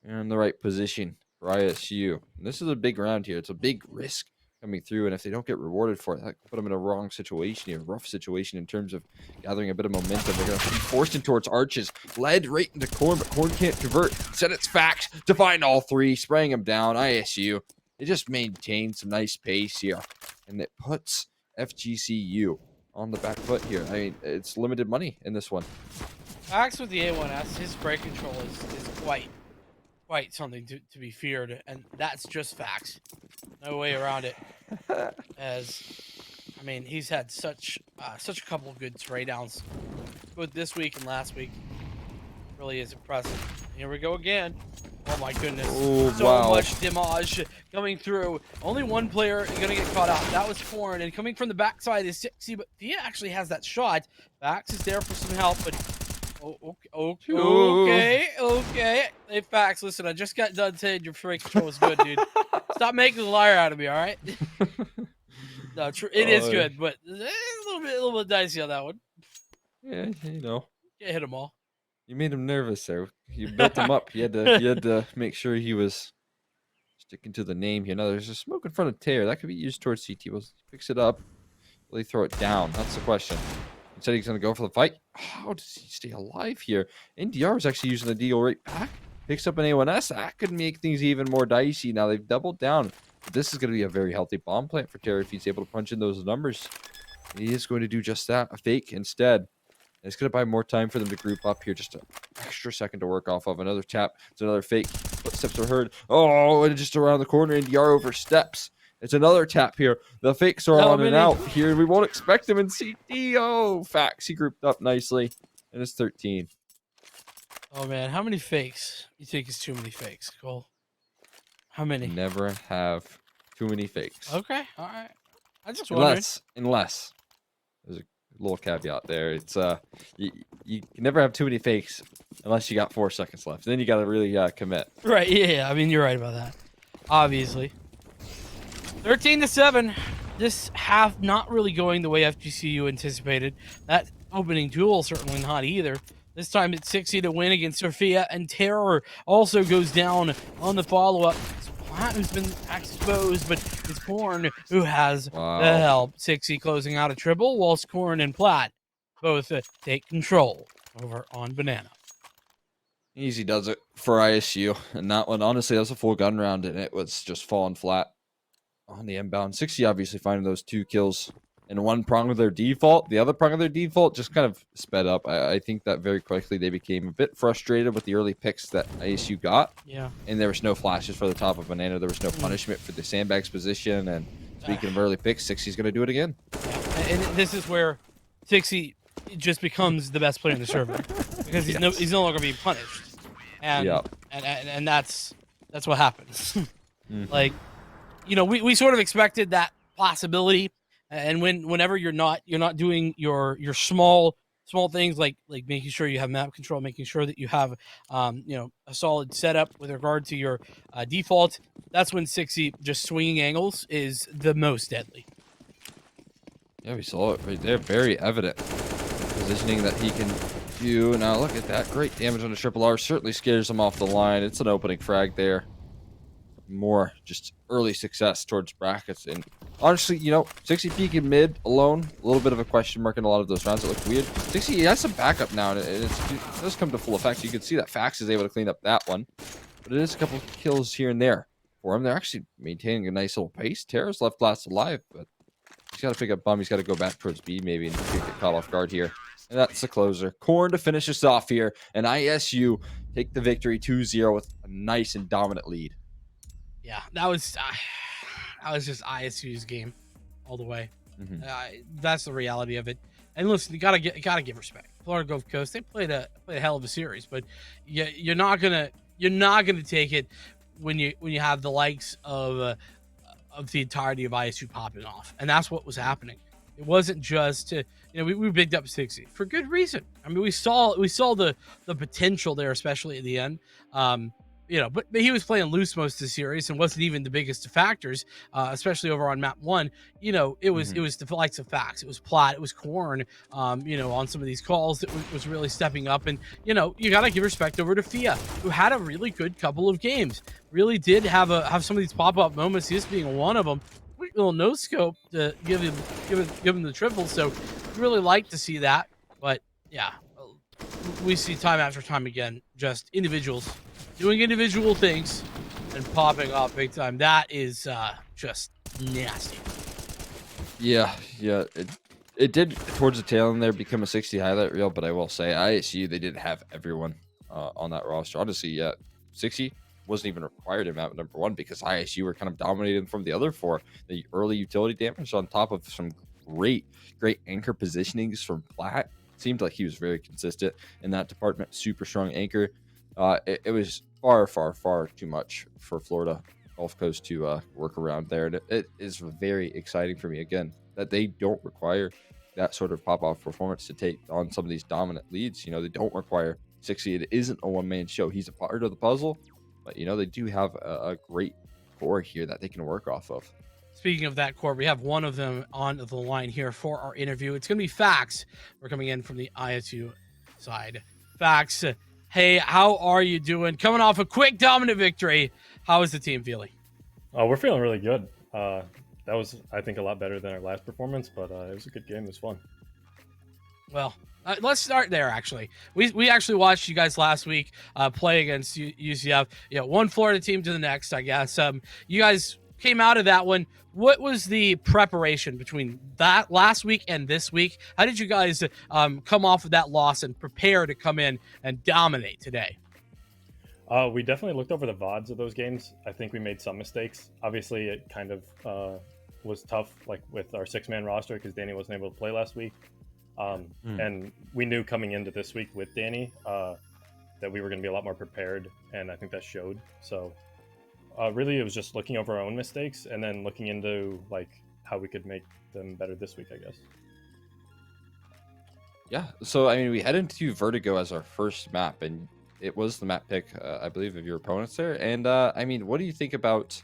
in the right position for ISU. And this is a big round here. It's a big risk coming through, and if they don't get rewarded for it, that could put them in a wrong situation here, rough situation in terms of gathering a bit of momentum. They're going to be forced in towards arches, led right into Corn, but Corn can't convert. Said it's fact to find all 3, spraying them down. ISU, they just maintain some nice pace here, and it puts FGCU on the back foot here. I mean, it's limited money in this one. Fax with the A1S, his brake control is quite something to be feared, and that's just facts. No way around it. As I mean, he's had such a couple of good spray downs, both this week and last week. Really is impressive. Here we go again. Oh my goodness. Oh, So wow. much damage coming through. Only one player gonna get caught out. That was Foreign. And coming from the backside is 60, but Thea actually has that shot. Vax is there for some help, but okay. Hey Fax, listen, I just got done saying your brake control was good, dude. Stop making a liar out of me, alright? No, it is good, but a little bit dicey on that one. Yeah, you know. Can't hit them all. You made him nervous there. You built him up. You had to make sure he was sticking to the name here. Now there's a smoke in front of Tear. That could be used towards CT. Well, picks it up. Will he throw it down? That's the question. Instead, he's going to go for the fight. How does he stay alive here? NDR is actually using the deal right back. Picks up an A1S. That could make things even more dicey. Now they've doubled down. But this is going to be a very healthy bomb plant for Tear if he's able to punch in those numbers. He is going to do just that. A fake instead. And it's going to buy more time for them to group up here. Just an extra second to work off of. Another tap. It's another fake. Footsteps are heard. Oh, and just around the corner. NDR oversteps. It's another tap here. The fakes are on and out here. We won't expect them in CT. Oh, Fax. He grouped up nicely. And it's 13. Oh, man. How many fakes? You think it's too many fakes, Cole? How many? Never have too many fakes. Okay. All right. I just wondered. Unless. There's a little caveat there. It's you can never have too many fakes unless you got 4 seconds left. Then you got to really commit. Right. Yeah. I mean, you're right about that. Obviously. 13-7. This half not really going the way FGCU anticipated. That opening duel certainly not either. This time it's 60 to win against Sophia, and Terror also goes down on the follow-up. It's Platt who's been exposed, but it's Korn who has the help. 60 closing out a triple, whilst Korn and Platt both take control over on Banana. Easy does it for ISU. And that one, honestly, that was a full gun round, and it was just falling flat on the inbound. 60 obviously finding those 2 kills in one prong of their default. The other prong of their default just kind of sped up. I think that very quickly they became a bit frustrated with the early picks that ISU got. Yeah. And there was no flashes for the top of Banana. There was no punishment for the sandbags position. And speaking of early picks, 60's going to do it again. Yeah. And this is where 60 just becomes the best player in the server. Because he's no longer being punished. And and that's what happens. Like, you know, we sort of expected that possibility. And whenever you're not doing your small things like making sure you have map control, making sure that you have you know, a solid setup with regard to your default, that's when 60 just swinging angles is the most deadly. Yeah, we saw it right there. Very evident positioning that he can do. Now look at that. Great damage on the triple R. Certainly scares him off the line. It's an opening frag there. More just early success towards brackets. And honestly, you know, 60 peak in mid alone, a little bit of a question mark in a lot of those rounds. It looked weird. 60 has some backup now, and it does come to full effect. You can see that Fax is able to clean up that one. But it is a couple of kills here and there for him. They're actually maintaining a nice little pace. Terra's left last alive, but he's got to pick up Bum. He's got to go back towards B maybe and get caught off guard here. And that's the closer. Korn to finish us off here. And ISU take the victory 2-0 with a nice and dominant lead. Yeah, that was just ISU's game all the way. That's the reality of it. And listen, you gotta give respect. Florida Gulf Coast, they played a hell of a series, but you're not gonna take it when you have the likes of the entirety of ISU popping off, and that's what was happening. It wasn't just we bigged up 60 for good reason. I mean, we saw the potential there, especially at the end. You know, but he was playing loose most of the series and wasn't even the biggest of factors, especially over on map 1. You know, it was the likes of Fax, it was Platt, it was Korn, you know, on some of these calls that was really stepping up. And, you know, you got to give respect over to Fia, who had a really good couple of games. Really did have some of these pop-up moments, this being one of them. Quick little no-scope to give him the triple, so really like to see that. But, yeah, we see time after time again, just individuals doing individual things and popping off big time. That is just nasty. Yeah. It did towards the tail end there become a 60 highlight reel, but I will say ISU, they didn't have everyone on that roster. Honestly, yeah, 60 wasn't even required in map number 1 because ISU were kind of dominated from the other 4. The early utility damage on top of some great anchor positionings from Platt. Seemed like he was very consistent in that department. Super strong anchor. It was far too much for Florida Gulf Coast to work around there. And it is very exciting for me, again, that they don't require that sort of pop-off performance to take on some of these dominant leads. They don't require 60. It isn't a one-man show. He's a part of the puzzle, but, they do have a great core here that they can work off of. Speaking of that core, we have one of them on the line here for our interview. It's going to be Fax. We're coming in from the ISU side. Fax, hey, how are you doing? Coming off a quick dominant victory. How is the team feeling? We're feeling really good. That was, I think, a lot better than our last performance, but it was a good game. It was fun. Well, let's start there, actually. We actually watched you guys last week play against UCF. One Florida team to the next, I guess. You guys came out of that one. What was the preparation between that last week and this week? How did you guys come off of that loss and prepare to come in and dominate today? We definitely looked over the VODs of those games. I think we made some mistakes. Obviously, it kind of was tough, like with our 6-man roster, because Danny wasn't able to play last week. And we knew coming into this week with Danny that we were going to be a lot more prepared, and I think that showed. So really, it was just looking over our own mistakes and then looking into like how we could make them better this week, I guess. Yeah, so I mean, we head into Vertigo as our first map, and it was the map pick, I believe, of your opponents there. And I mean, what do you think about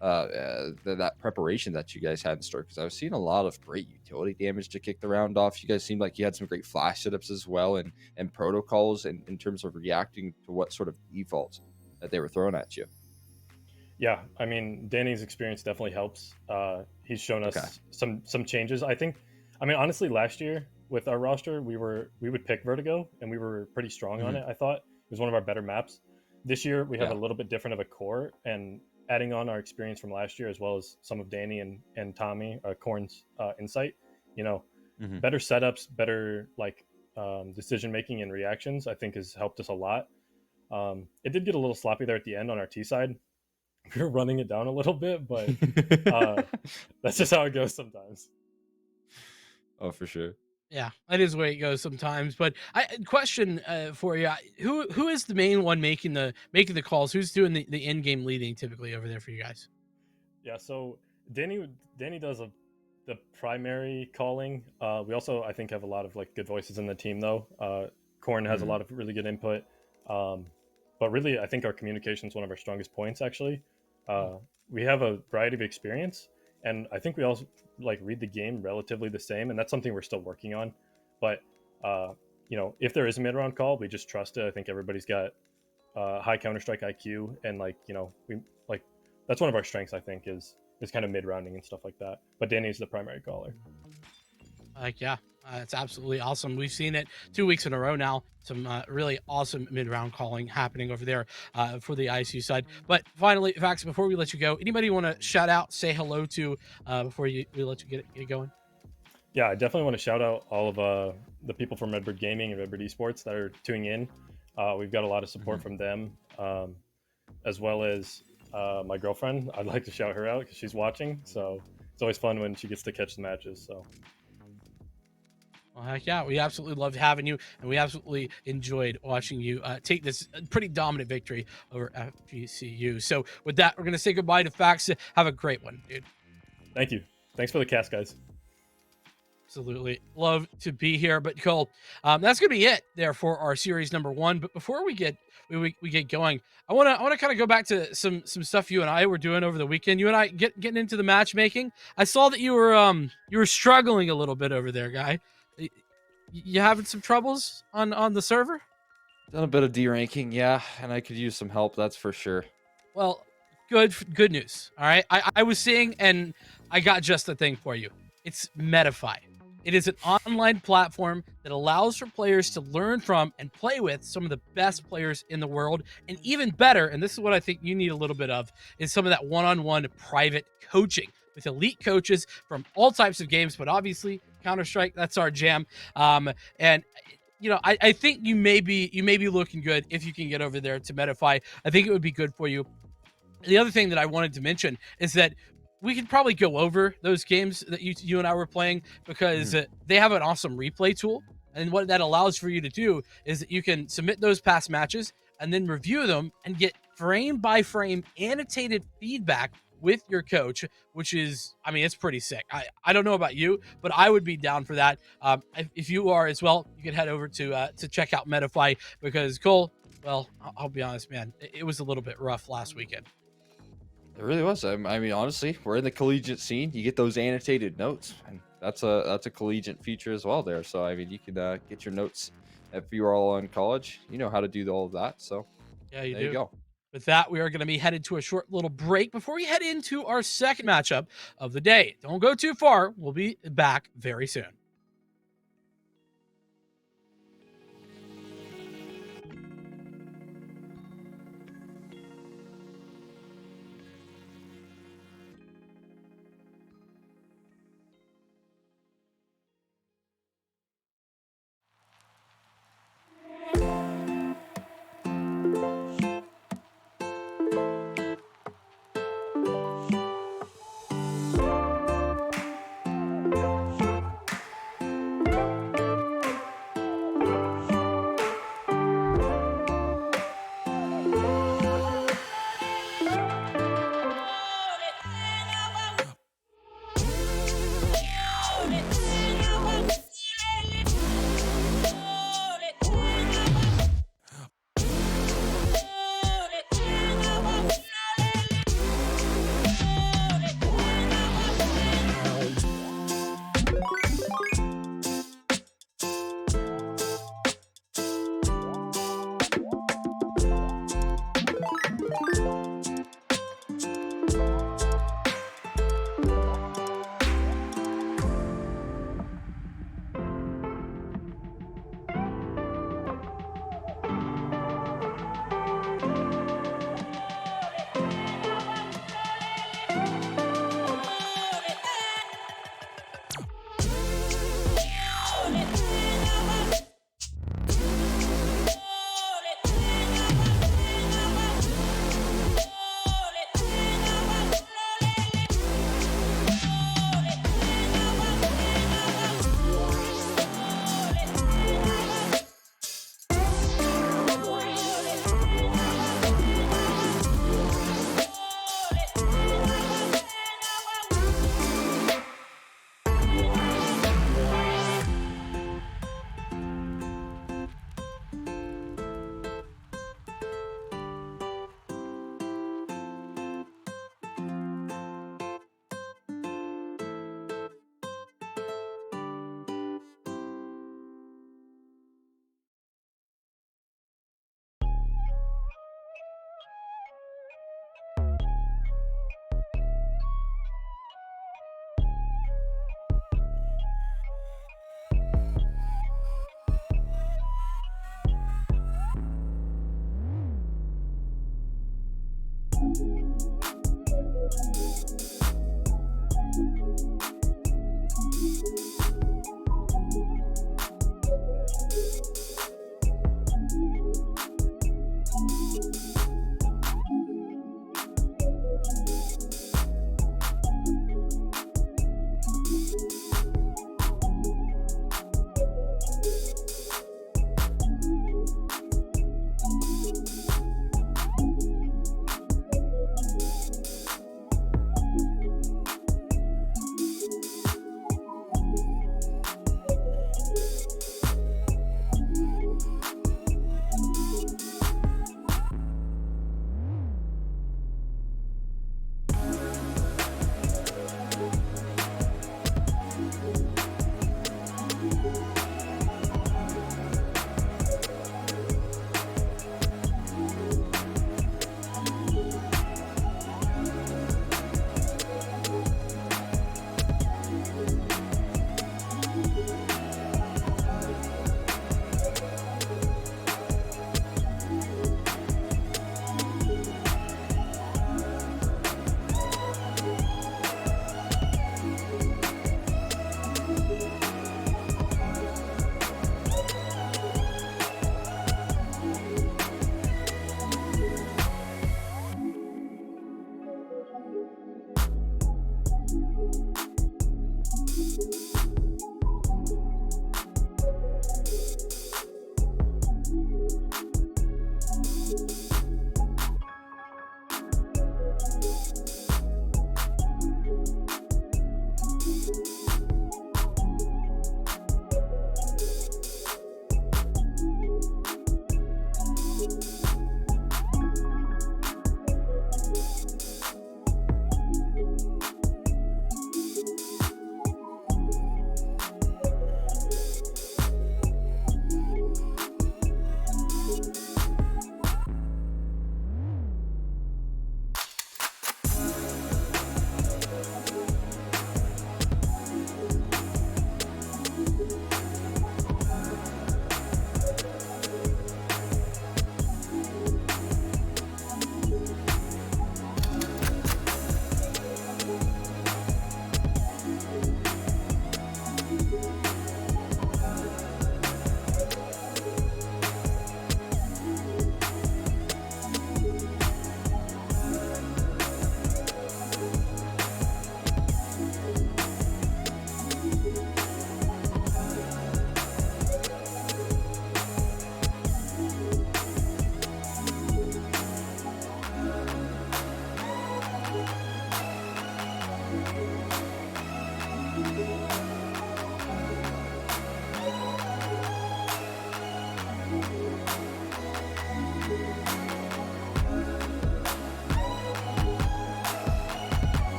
that preparation that you guys had in store? Because I was seeing a lot of great utility damage to kick the round off. You guys seemed like you had some great flash setups as well, and protocols in terms of reacting to what sort of defaults that they were throwing at you. Yeah, I mean, Danny's experience definitely helps. He's shown us some changes. I think, I mean, honestly, last year with our roster, we would pick Vertigo, and we were pretty strong on it. I thought it was one of our better maps. This year, we have a little bit different of a core, and adding on our experience from last year, as well as some of Danny and Tommy, Korn's insight, better setups, better like decision making and reactions, I think has helped us a lot. It did get a little sloppy there at the end on our T side. We were running it down a little bit, but that's just how it goes sometimes. Oh, for sure. Yeah, that is the way it goes sometimes. But question for you: who is the main one making the calls? Who's doing the in-game leading typically over there for you guys? Yeah, so Danny does the primary calling. We also, I think, have a lot of like good voices in the team though. Korn has a lot of really good input. But really, I think our communication is one of our strongest points, actually. We have a variety of experience, and I think we also like read the game relatively the same, and that's something we're still working on. But, if there is a mid-round call, we just trust it. I think everybody's got high Counter-Strike IQ, and that's one of our strengths, I think, is kind of mid-rounding and stuff like that. But Danny's the primary caller. It's absolutely awesome. We've seen it 2 weeks in a row now. Some really awesome mid-round calling happening over there for the ISU side. But finally, Fax, before we let you go, anybody want to shout out, say hello to before we let you get going? Yeah, I definitely want to shout out all of the people from Redbird Gaming and Redbird Esports that are tuning in. We've got a lot of support from them, as well as my girlfriend. I'd like to shout her out because she's watching. So it's always fun when she gets to catch the matches. So. Well, heck yeah, we absolutely loved having you, and we absolutely enjoyed watching you take this pretty dominant victory over FGCU. So with that, we're going to say goodbye to Fax. Have a great one, dude. Thank you. Thanks for the cast, guys. Absolutely love to be here. But Cole, that's going to be it there for our series number 1. But before we get going, I want to kind of go back to some stuff you and I were doing over the weekend. You and I getting into the matchmaking. I saw that you were struggling a little bit over there, guy. You having some troubles on the server? Done a bit of D-ranking, yeah, and I could use some help, that's for sure. Well, good news. All right, I was seeing, and I got just the thing for you. It's Metafy. It is an online platform that allows for players to learn from and play with some of the best players in the world, and even better, and this is what I think you need a little bit of, is some of that one-on-one private coaching with elite coaches from all types of games, but obviously Counter-Strike, that's our jam. And I think you may be looking good if you can get over there to Medify. I think it would be good for you. The other thing that I wanted to mention is that we could probably go over those games that you and I were playing, because they have an awesome replay tool. And what that allows for you to do is that you can submit those past matches and then review them and get frame by frame annotated feedback with your coach, which is, I mean, it's pretty sick. I don't know about you, but I would be down for that. If you are as well, you can head over to check out Medify, because Cole, well, I'll be honest, man, it was a little bit rough last weekend. It really was. I mean, honestly, we're in the collegiate scene. You get those annotated notes, and that's a collegiate feature as well there. So I mean, you can get your notes if you are all in college. You know how to do all of that. So Yeah, you there do. you go. With that, we are going to be headed to a short little break before we head into our second matchup of the day. Don't go too far. We'll be back very soon.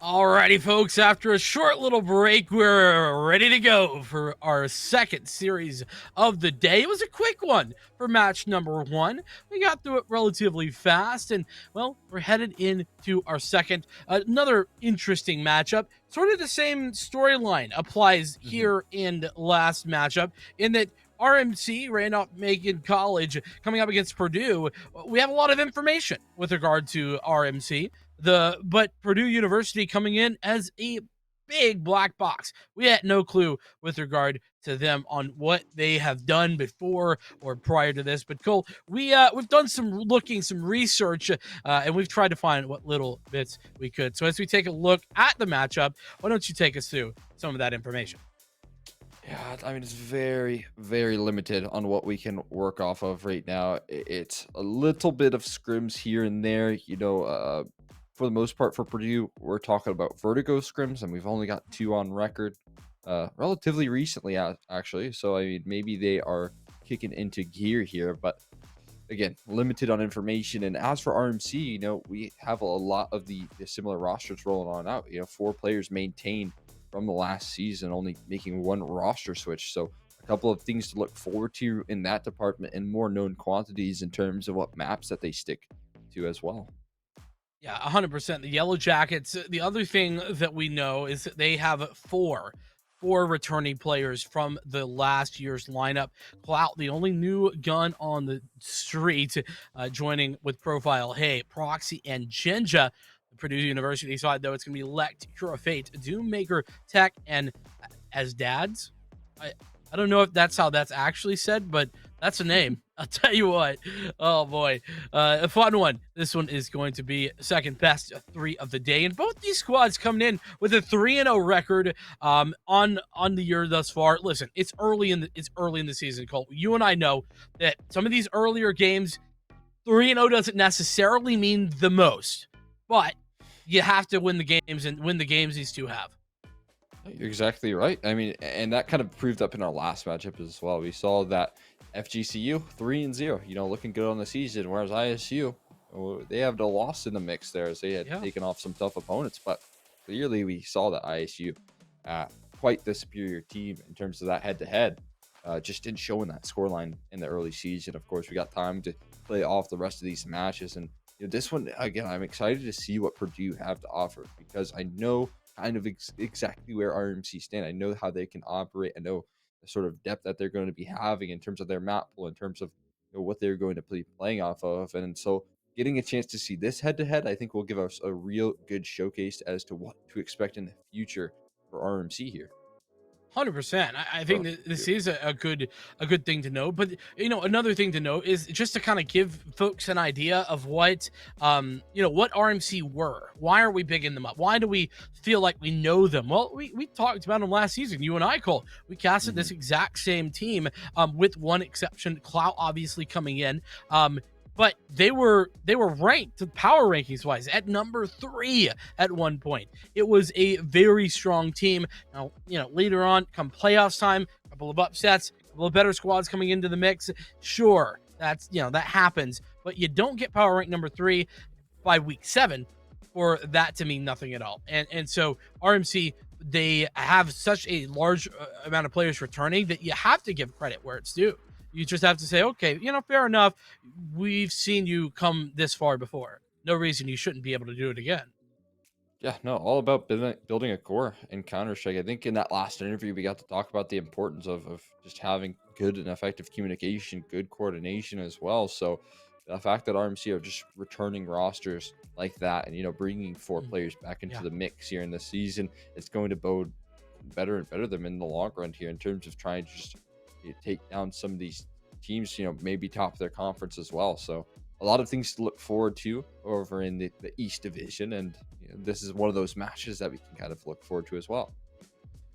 Alrighty, folks, after a short little break, we're ready to go for our second series of the day. It was a quick one for match number one. We got through it relatively fast, and, well, we're headed into our second. Another interesting matchup. Sort of the same storyline applies here in last matchup, in that RMC, Randolph-Macon College, coming up against Purdue. We have a lot of information with regard to RMC. But Purdue University coming in as a big black box. We had no clue with regard to them on what they have done before or prior to this. But Cole, we've done some research, and we've tried to find what little bits we could. So as we take a look at the matchup, why don't you take us through some of that information? Yeah, I mean, it's very, very limited on what we can work off of right now. It's a little bit of scrims here and there, for the most part for Purdue, we're talking about vertigo scrims, and we've only got 2 on record, relatively recently, actually. So, I mean, maybe they are kicking into gear here, but again, limited on information. And as for RMC, we have a lot of the similar rosters rolling on out. 4 players maintained from the last season, only making 1 roster switch. So a couple of things to look forward to in that department, and more known quantities in terms of what maps that they stick to as well. Yeah, 100%. The Yellow Jackets. The other thing that we know is that they have four returning players from the last year's lineup. Clout, the only new gun on the street, joining with Profile Hey, Proxy, and Jinja. The Purdue University side, though, it's going to be Lect, Cure of Fate, Doommaker, Tech, and as dads. I don't know if that's how that's actually said, but that's a name. I'll tell you what. Oh boy, a fun one. This one is going to be second best 3 of the day, and both these squads coming in with a 3-0 record on the year thus far. Listen, it's early in the season, Colt. You and I know that some of these earlier games, 3-0 doesn't necessarily mean the most, but you have to win the games, and win the games these two have. You're exactly right. I mean, and that kind of proved up in our last matchup as well. We saw that FGCU 3-0, looking good on the season, whereas ISU, they have the loss in the mix there, as they had taken off some tough opponents. But clearly, we saw that ISU, quite the superior team in terms of that head-to-head. Just didn't show in that scoreline in the early season. Of course, we got time to play off the rest of these matches, and this one again, I'm excited to see what Purdue have to offer, because I know kind of exactly where RMC stand. I know how they can operate. I know the sort of depth that they're going to be having in terms of their map pool, in terms of what they're going to be playing off of. And so getting a chance to see this head to head, I think will give us a real good showcase as to what to expect in the future for RMC here. 100%. I think So, that this yeah. is a good thing to know. But another thing to note is just to kind of give folks an idea of what what RMC were. Why are we bigging them up? Why do we feel like we know them? Well, we talked about them last season. You and I, Cole. We casted Mhm. this exact same team, with one exception, Clout obviously coming in. But they were ranked power rankings wise at number 3 at one point. It was a very strong team. Now, later on, come playoffs time, a couple of upsets, a couple of better squads coming into the mix. Sure, that happens, but you don't get power rank number 3 by week 7 for that to mean nothing at all. And so RMC, they have such a large amount of players returning that you have to give credit where it's due. You just have to say, okay, fair enough. We've seen you come this far before. No reason you shouldn't be able to do it again. Yeah, no, all about building a core in Counter Strike. I think in that last interview, we got to talk about the importance of just having good and effective communication, good coordination as well. So the fact that RMC are just returning rosters like that and, bringing 4 players back into Yeah. the mix here in the season, it's going to bode better and better them in the long run here in terms of trying to just take down some of these teams, maybe top their conference as well. So a lot of things to look forward to over in the East Division, and this is one of those matches that we can kind of look forward to as well.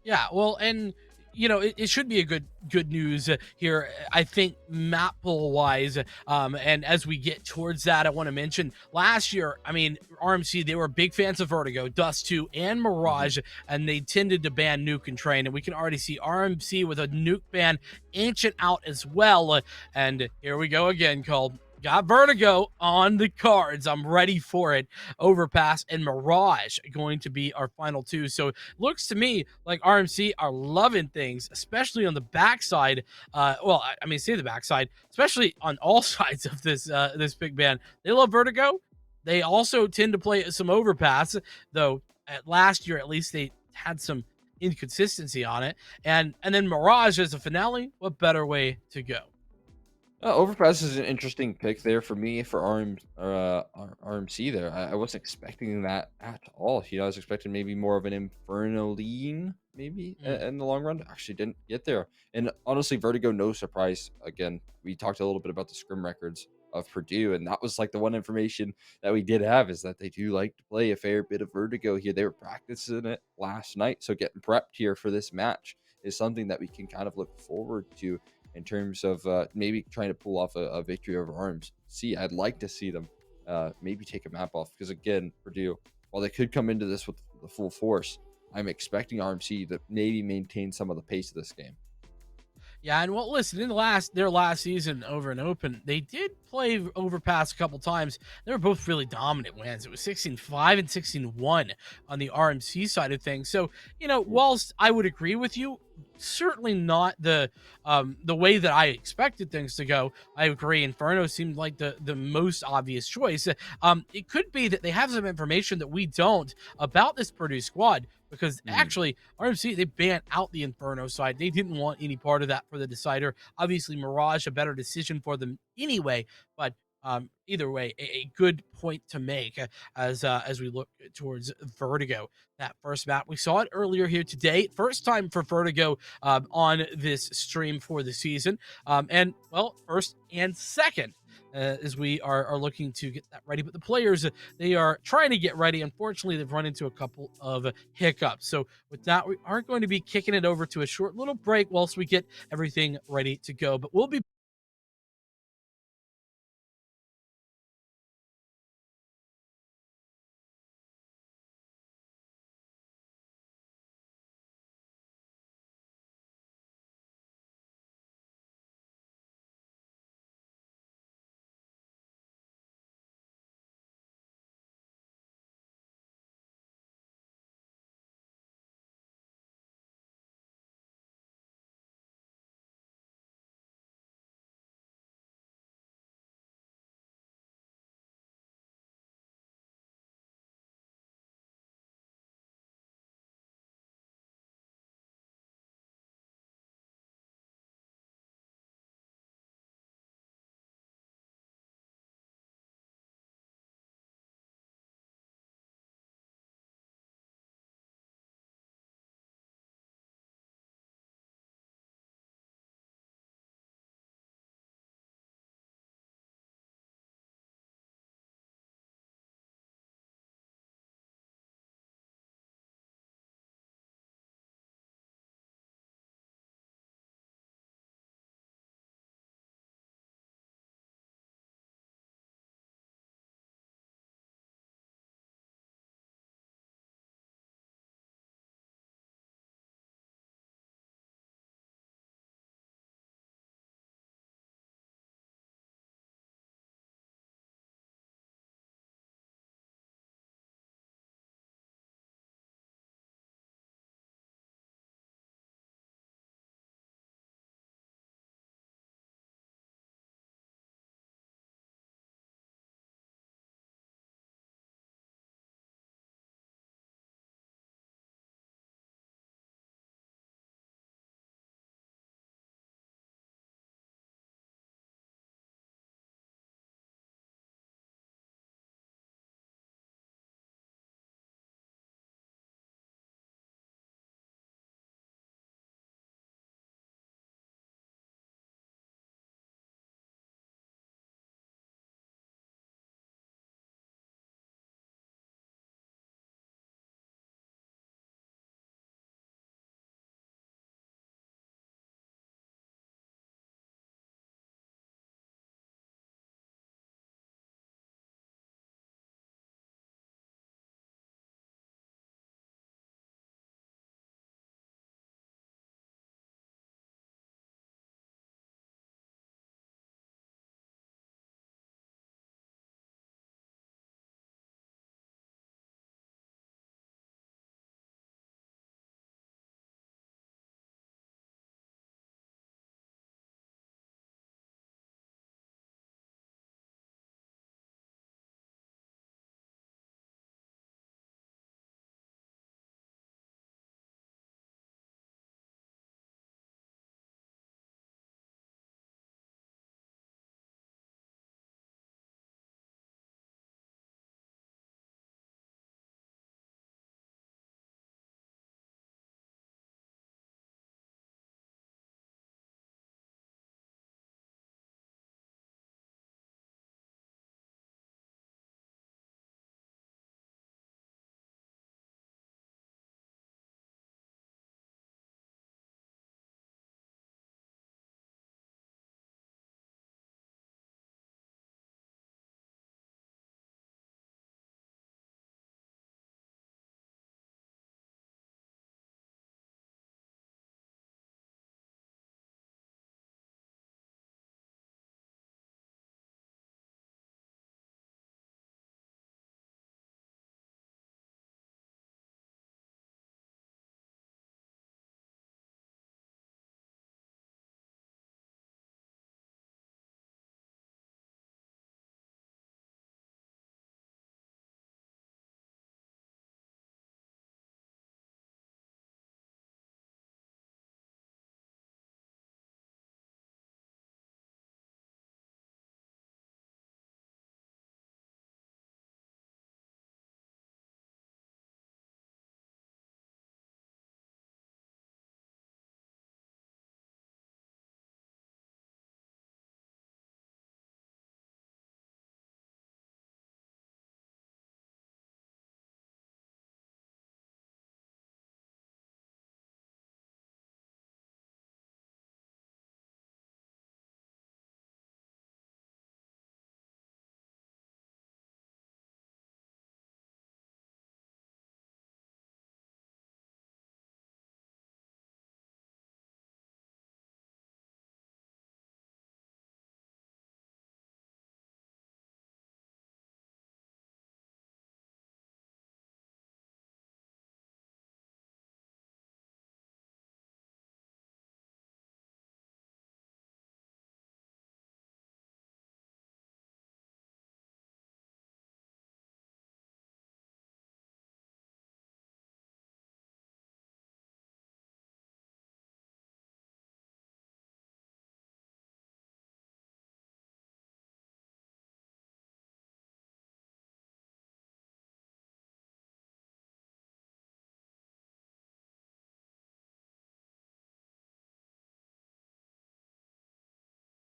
Yeah, well, and it should be a good news here. I think map pool wise, and as we get towards that, I want to mention last year. I mean, RMC, they were big fans of Vertigo, Dust 2, and Mhm. Mirage, and they tended to ban Nuke and Train, and we can already see RMC with a Nuke ban, Ancient out as well, and here we go again, called. Got Vertigo on the cards. I'm ready for it. Overpass and Mirage going to be our final 2. So looks to me like RMC are loving things, especially on the backside. Well, I mean, say the backside, especially on all sides of this big band. They love Vertigo. They also tend to play some Overpass, though. At last year, at least they had some inconsistency on it, and then Mirage as a finale. What better way to go? Overpass is an interesting pick there for me for RMC there. I wasn't expecting that at all. I was expecting maybe more of an Inferno lean, maybe Mm, in the long run. Actually, didn't get there. And honestly, Vertigo, no surprise. Again, we talked a little bit about the scrim records of Purdue, and that was like the one information that we did have is that they do like to play a fair bit of Vertigo here. They were practicing it last night, so getting prepped here for this match is something that we can kind of look forward to in terms of maybe trying to pull off a victory over Arms. I'd like to see them maybe take a map off because again, Purdue, while they could come into this with the full force, I'm expecting RMC to maybe maintain some of the pace of this game. Yeah, and well, listen, in their last season over and open, they did play Overpass a couple times. They were both really dominant wins. It was 16-5 and 16-1 on the RMC side of things. So, whilst I would agree with you, certainly not the way that I expected things to go. I agree. Inferno seemed like the most obvious choice. It could be that they have some information that we don't about this Purdue squad because Mhm. actually RMC, they banned out the Inferno side. They didn't want any part of that for the decider. Obviously, Mirage, a better decision for them anyway, but either way, a good point to make as we look towards Vertigo. That first map, we saw it earlier here today. First time for Vertigo on this stream for the season. And well, first and second. As we are looking to get that ready. But the players, they are trying to get ready. Unfortunately, they've run into a couple of hiccups. So with that, we are going to be kicking it over to a short little break whilst we get everything ready to go. But we'll be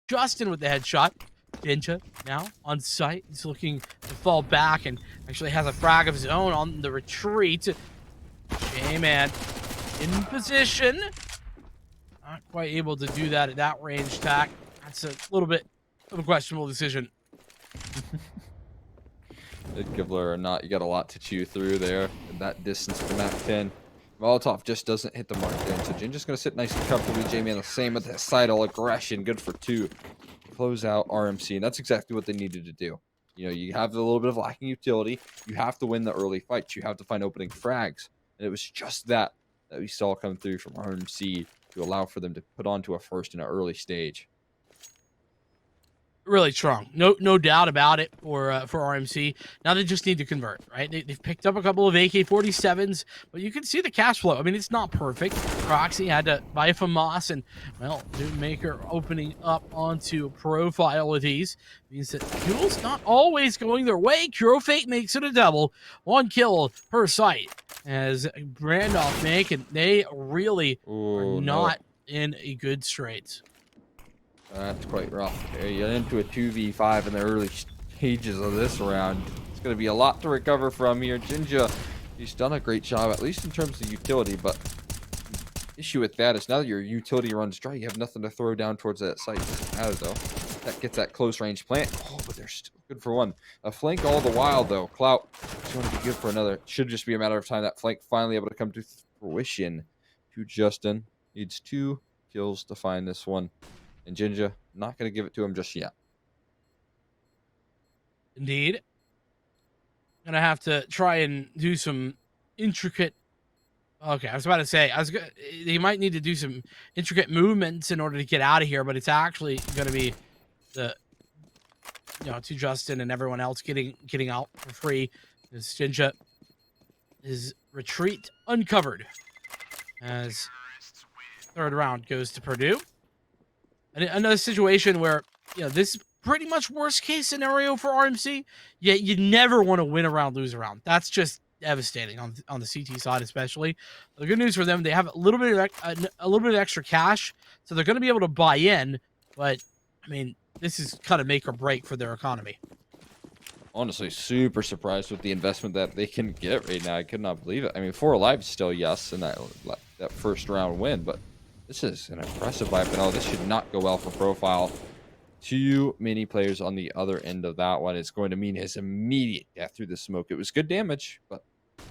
Justin with the headshot. Ninja now on site. He's looking to fall back and actually has a frag of his own on the retreat. J-Man in position. Not quite able to do that at that range tack. That's a little bit of a questionable decision. Gibbler or not, you got a lot to chew through there. And that distance from that pin. Molotov just doesn't hit the mark there. So Jinja's going to sit nice and comfortably. J-Man the same with that sidle aggression. Good for 2. Close out RMC. And that's exactly what they needed to do. You know, you have a little bit of lacking utility. You have to win the early fights. You have to find opening frags. And it was just that we saw come through from RMC to allow for them to put onto a first in an early stage. Really strong, no doubt about it for RMC. Now they just need to convert, right? They've picked up a couple of AK-47s, but you can see the cash flow. I mean, it's not perfect. Proxy had to buy a FAMAS, and well, Maker opening up onto profile with these means that duels not always going their way. Fate makes it a double, 1 kill per site as Randolph make, and they really are not in a good straits. That's quite rough. You're into a 2v5 in the early stages of this round. It's going to be a lot to recover from here. Jinja, he's done a great job, at least in terms of utility, but the issue with that is now that your utility runs dry, you have nothing to throw down towards that site. Doesn't matter, though. That gets that close range plant. Oh, but they're still good for 1. A flank all the while, though. Clout is going to be good for another. Should just be a matter of time that flank finally able to come to fruition. To Justin. Needs 2 kills to find this one. And Jinja, not going to give it to him just yet. Indeed. Gonna have to try and do some intricate... Okay, I was about to say, they might need to do some intricate movements in order to get out of here, but it's actually going to be to Justin and everyone else getting out for free. As Jinja is retreat uncovered as 3rd round goes to Purdue. And another situation where, this is pretty much worst case scenario for RMC, yet you never want to win a round, lose a round. That's just devastating on the CT side, especially. The good news for them, they have a little bit of extra cash, so they're going to be able to buy in. But I mean, this is kind of make or break for their economy. Honestly, super surprised with the investment that they can get right now. I could not believe it. I mean, 4 alive still, yes, in that first round win, but this is an impressive buy. But this should not go well for Profile. Too many players on the other end of that one. It's going to mean his immediate death through the smoke. It was good damage, but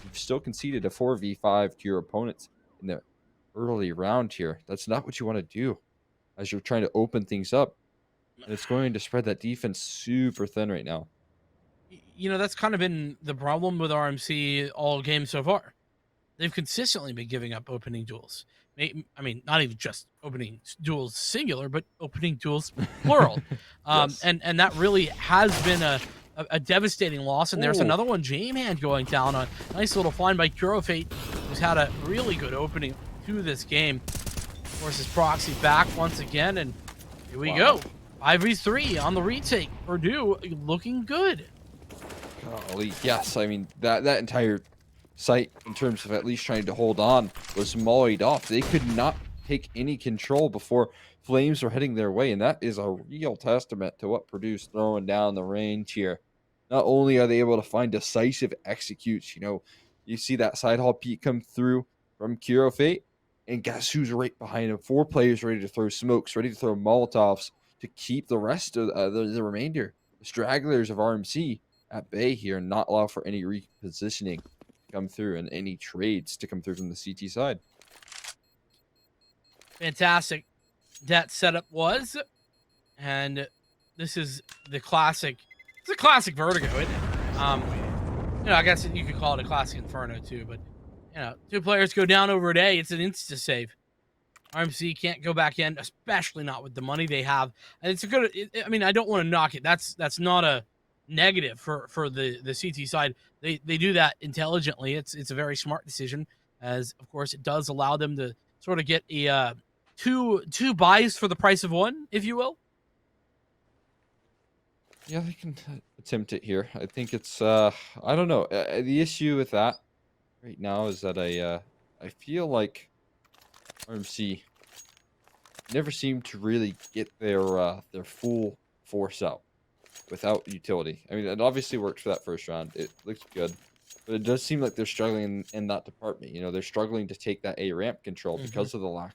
you've still conceded a 4v5 to your opponents in the early round here. That's not what you want to do as you're trying to open things up. And it's going to spread that defense super thin right now. That's kind of been the problem with RMC all game so far. They've consistently been giving up opening duels. I mean, not even just opening duels singular, but opening duels plural. Yes. And that really has been a devastating loss. And there's another one, J-Man, going down. A nice little find by Fate, who's had a really good opening to this game. Forces Proxy back once again, and here we go. 5v3 on the retake. Purdue looking good. Golly, yes. I mean, that entire site, in terms of at least trying to hold on, was mollied off. They could not take any control before flames were heading their way, and that is a real testament to what Purdue's throwing down the range here. Not only are they able to find decisive executes, you see that side hall peek come through from Fate, and guess who's right behind him? 4 players ready to throw smokes, ready to throw Molotovs to keep the rest of the remainder, the stragglers of RMC, at bay here and not allow for any repositioning come through and any trades to come through from the CT side. Fantastic that setup was, and this is the classic. It's a classic Vertigo, isn't it? I guess you could call it a classic Inferno too. But 2 players go down over a day. It's an insta save. RMC can't go back in, especially not with the money they have. And it's a good. I mean, I don't want to knock it. That's not a negative for the CT side. They do that intelligently. It's a very smart decision, as of course it does allow them to sort of get a two buys for the price of 1, if you will. Yeah, they can attempt it here. I think it's I don't know. The issue with that right now is that I feel like RMC never seem to really get their full force out without utility. I mean, it obviously worked for that first round. It looks good. But it does seem like they're struggling in that department. You know, they're struggling to take that A ramp control because of the lack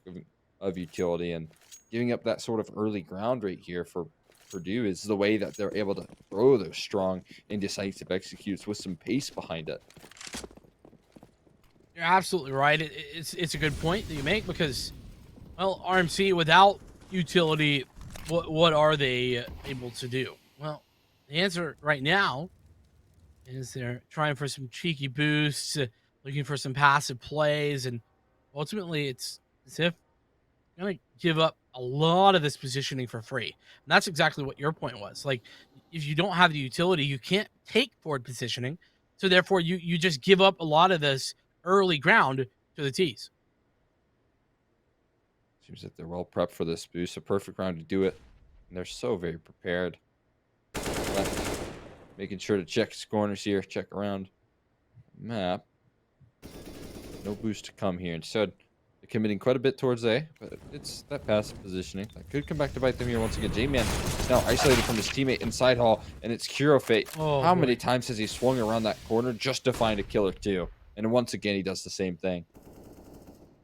of utility, and giving up that sort of early ground right here for Purdue is the way that they're able to throw those strong, indecisive executes with some pace behind it. You're absolutely right. It's a good point that you make because, well, RMC without utility, what are they able to do? Well, the answer right now is they're trying for some cheeky boosts, looking for some passive plays, and ultimately it's as if you're going to give up a lot of this positioning for free. And that's exactly what your point was. Like, if you don't have the utility, you can't take forward positioning. So therefore, you just give up a lot of this early ground to the T's. Seems like they're well prepped for this boost. A perfect round to do it. And they're so very prepared. Left, making sure to check his corners here, check around map. No boost to come here. Instead, they're committing quite a bit towards A, but it's that passive positioning that could come back to bite them here once again. J-Man is now isolated from his teammate inside hall, and it's Kuro Fate. Oh, How boy. many times has he swung around that corner just to find a killer too? And once again, he does the same thing.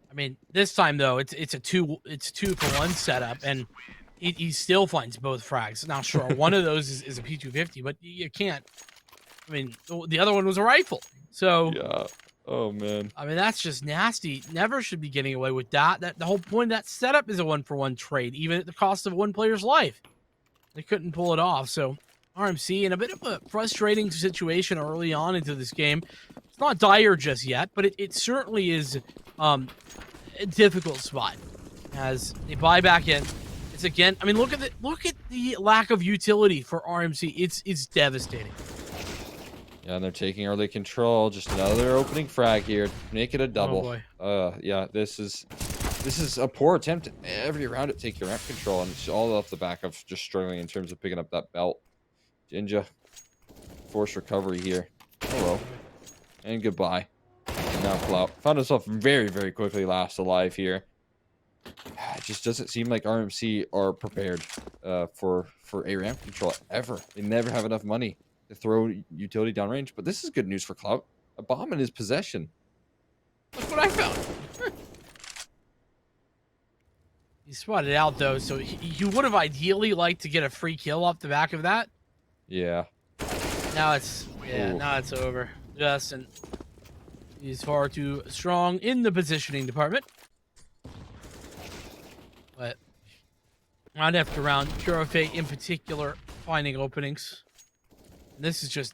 I mean, this time though, it's a two for one setup, and he still finds both frags. Now, sure, one of those is a P250, but you can't. I mean, the other one was a rifle, so Yeah. Oh man. I mean that's just nasty. Never should be getting away with that. That the whole point of that setup is a 1-for-1 trade, even at the cost of one player's life. They couldn't pull it off, so RMC in a bit of a frustrating situation early on into this game. It's not dire just yet, but it certainly is a difficult spot as they buy back in. It's again. I mean, look at the lack of utility for RMC. It's devastating. Yeah, and they're taking early control. Just another opening frag here. Make it a double. Oh boy. Yeah, this is a poor attempt every round at taking ramp control, and it's all off the back of just struggling in terms of picking up that belt. Jinja, forced recovery here. Hello. And goodbye. And now Clout found himself very, very quickly last alive here. It just doesn't seem like RMC are prepared for A ramp control ever. They never have enough money to throw utility downrange, but this is good news for Clout. A bomb in his possession. Look what I found. He spotted out though, so you would have ideally liked to get a free kill off the back of that. Yeah. Now it's now it's over. Justin, he's far too strong in the positioning department. But round after round, Kuro Fate in particular finding openings. And this is just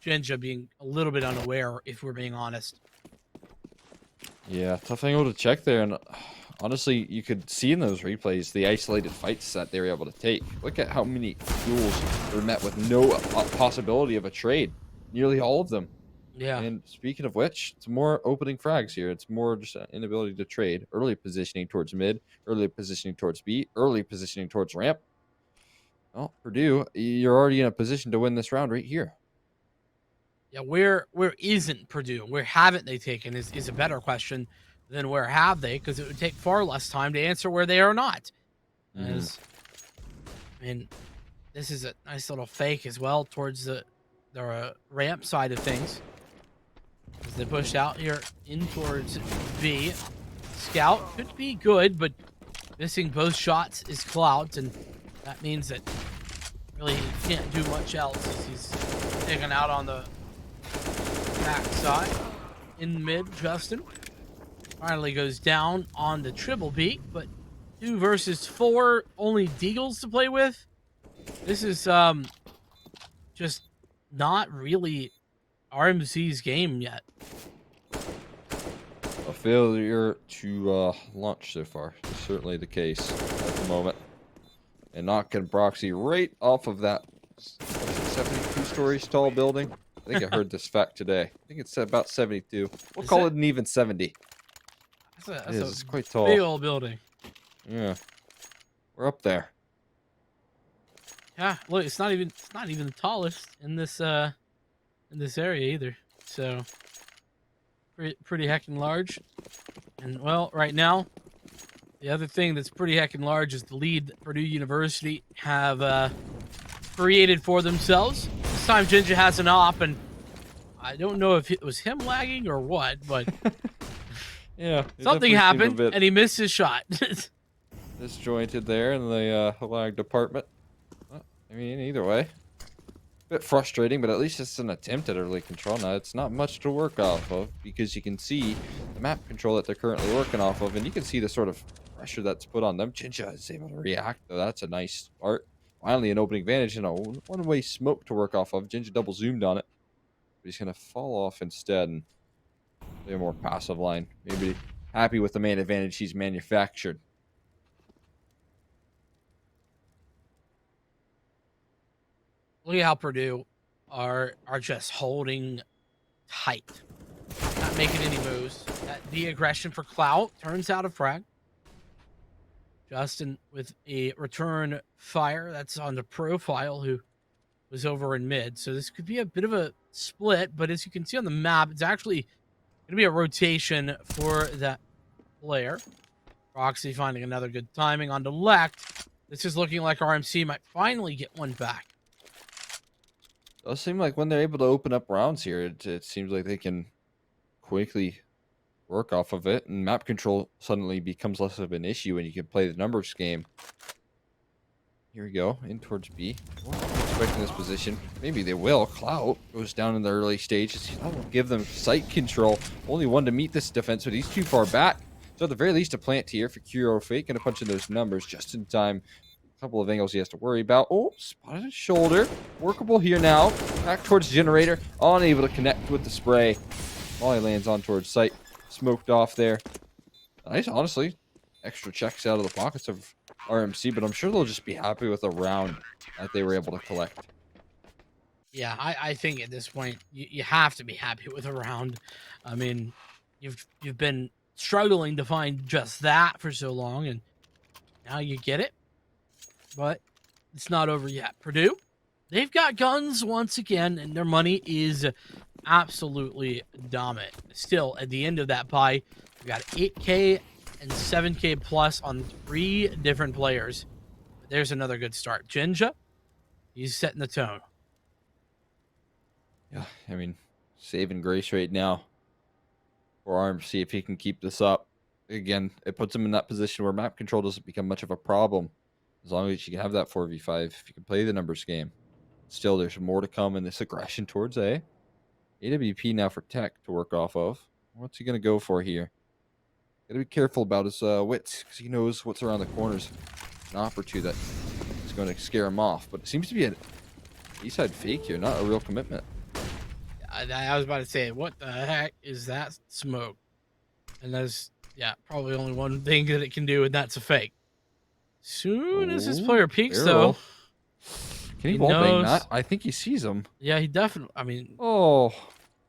Jinja being a little bit unaware, if we're being honest. Yeah, tough angle to check there, and honestly, you could see in those replays the isolated fights that they were able to take. Look at how many duels were met with no possibility of a trade. Nearly all of them. Yeah. And speaking of which, it's more opening frags here. It's more just an inability to trade. Early positioning towards mid, early positioning towards B, early positioning towards ramp. Well, Purdue, you're already in a position to win this round right here. Yeah, where isn't Purdue? Where haven't they taken is a better question than where have they, because it would take far less time to answer where they are not. As, I mean, this is a nice little fake as well towards the ramp side of things. As they push out here in towards B. Scout could be good, but missing both shots is Clout, and that means that really he can't do much else as he's taken out on the back side. In mid, Justin finally goes down on the triple beat, but 2 versus 4, only Deagles to play with. This is just not really RMC's game yet. A failure to launch so far. It's certainly the case at the moment. And knocking Broxy right off of that 72-story tall building. I think I heard this fact today. I think it's about 72. We'll call it an even 70. It's quite tall. Big old building. Yeah. We're up there. Yeah, look, it's not even the tallest in this area either. So pretty heckin' large. And well, right now The other thing that's pretty heckin' large is the lead that Purdue University have created for themselves. This time Ginger has an op, and I don't know if it was him lagging or what, but Yeah, something happened, and he missed his shot. Disjointed there in the lag department. Well, I mean, either way, bit frustrating, but at least it's an attempt at early control. Now it's not much to work off of because you can see the map control that they're currently working off of, and you can see the sort of pressure that's put on them. Jinja is able to react, though. That's a nice start. Finally, an opening advantage and a one-way smoke to work off of. Jinja double zoomed on it, but he's gonna fall off instead and play a more passive line. Maybe happy with the man advantage he's manufactured. Look at how Purdue are just holding tight, not making any moves. The aggression for clout turns out a frag. Justin with a return fire. That's on the profile who was over in mid. So this could be a bit of a split, but as you can see on the map, it's actually going to be a rotation for that player. Roxy finding another good timing on the left. This is looking like RMC might finally get one back. Does seem like when they're able to open up rounds here, it seems like they can quickly work off of it, and map control suddenly becomes less of an issue when you can play the numbers game. Here we go, in towards B. Expecting this position. Maybe they will. Clout goes down in the early stages. That will give them sight control. Only one to meet this defense, but he's too far back. So at the very least, a plant here for Kuro Fate. Gonna punch in those numbers just in time. A couple of angles he has to worry about. Oh, spotted his shoulder. Workable here now. Back towards generator. Unable to connect with the spray. Molly lands on towards sight. Smoked off there. Nice, honestly. Extra checks out of the pockets of RMC, but I'm sure they'll just be happy with a round that they were able to collect. Yeah, I think at this point you have to be happy with a round. I mean, you've been struggling to find just that for so long, and now you get it. But it's not over yet. Purdue, they've got guns once again, and their money is absolutely dominant. Still, at the end of that pie, we got 8K and 7K plus on 3 different players. But there's another good start. Jinja, he's setting the tone. Yeah, I mean, saving grace right now for RMC if he can keep this up. Again, it puts him in that position where map control doesn't become much of a problem. As long as you can have that 4v5, if you can play the numbers game. Still, there's more to come in this aggression towards A. AWP now for Tech to work off of. What's he going to go for here? Got to be careful about his wits, because he knows what's around the corners. An op or two that is going to scare him off. But it seems to be an east-side fake here, not a real commitment. I was about to say, what the heck is that smoke? And there's, yeah, probably only one thing that it can do, and that's a fake. Soon as this player peeks, though. Can he wallbang that? I think he sees him. Yeah, he definitely. I mean, oh,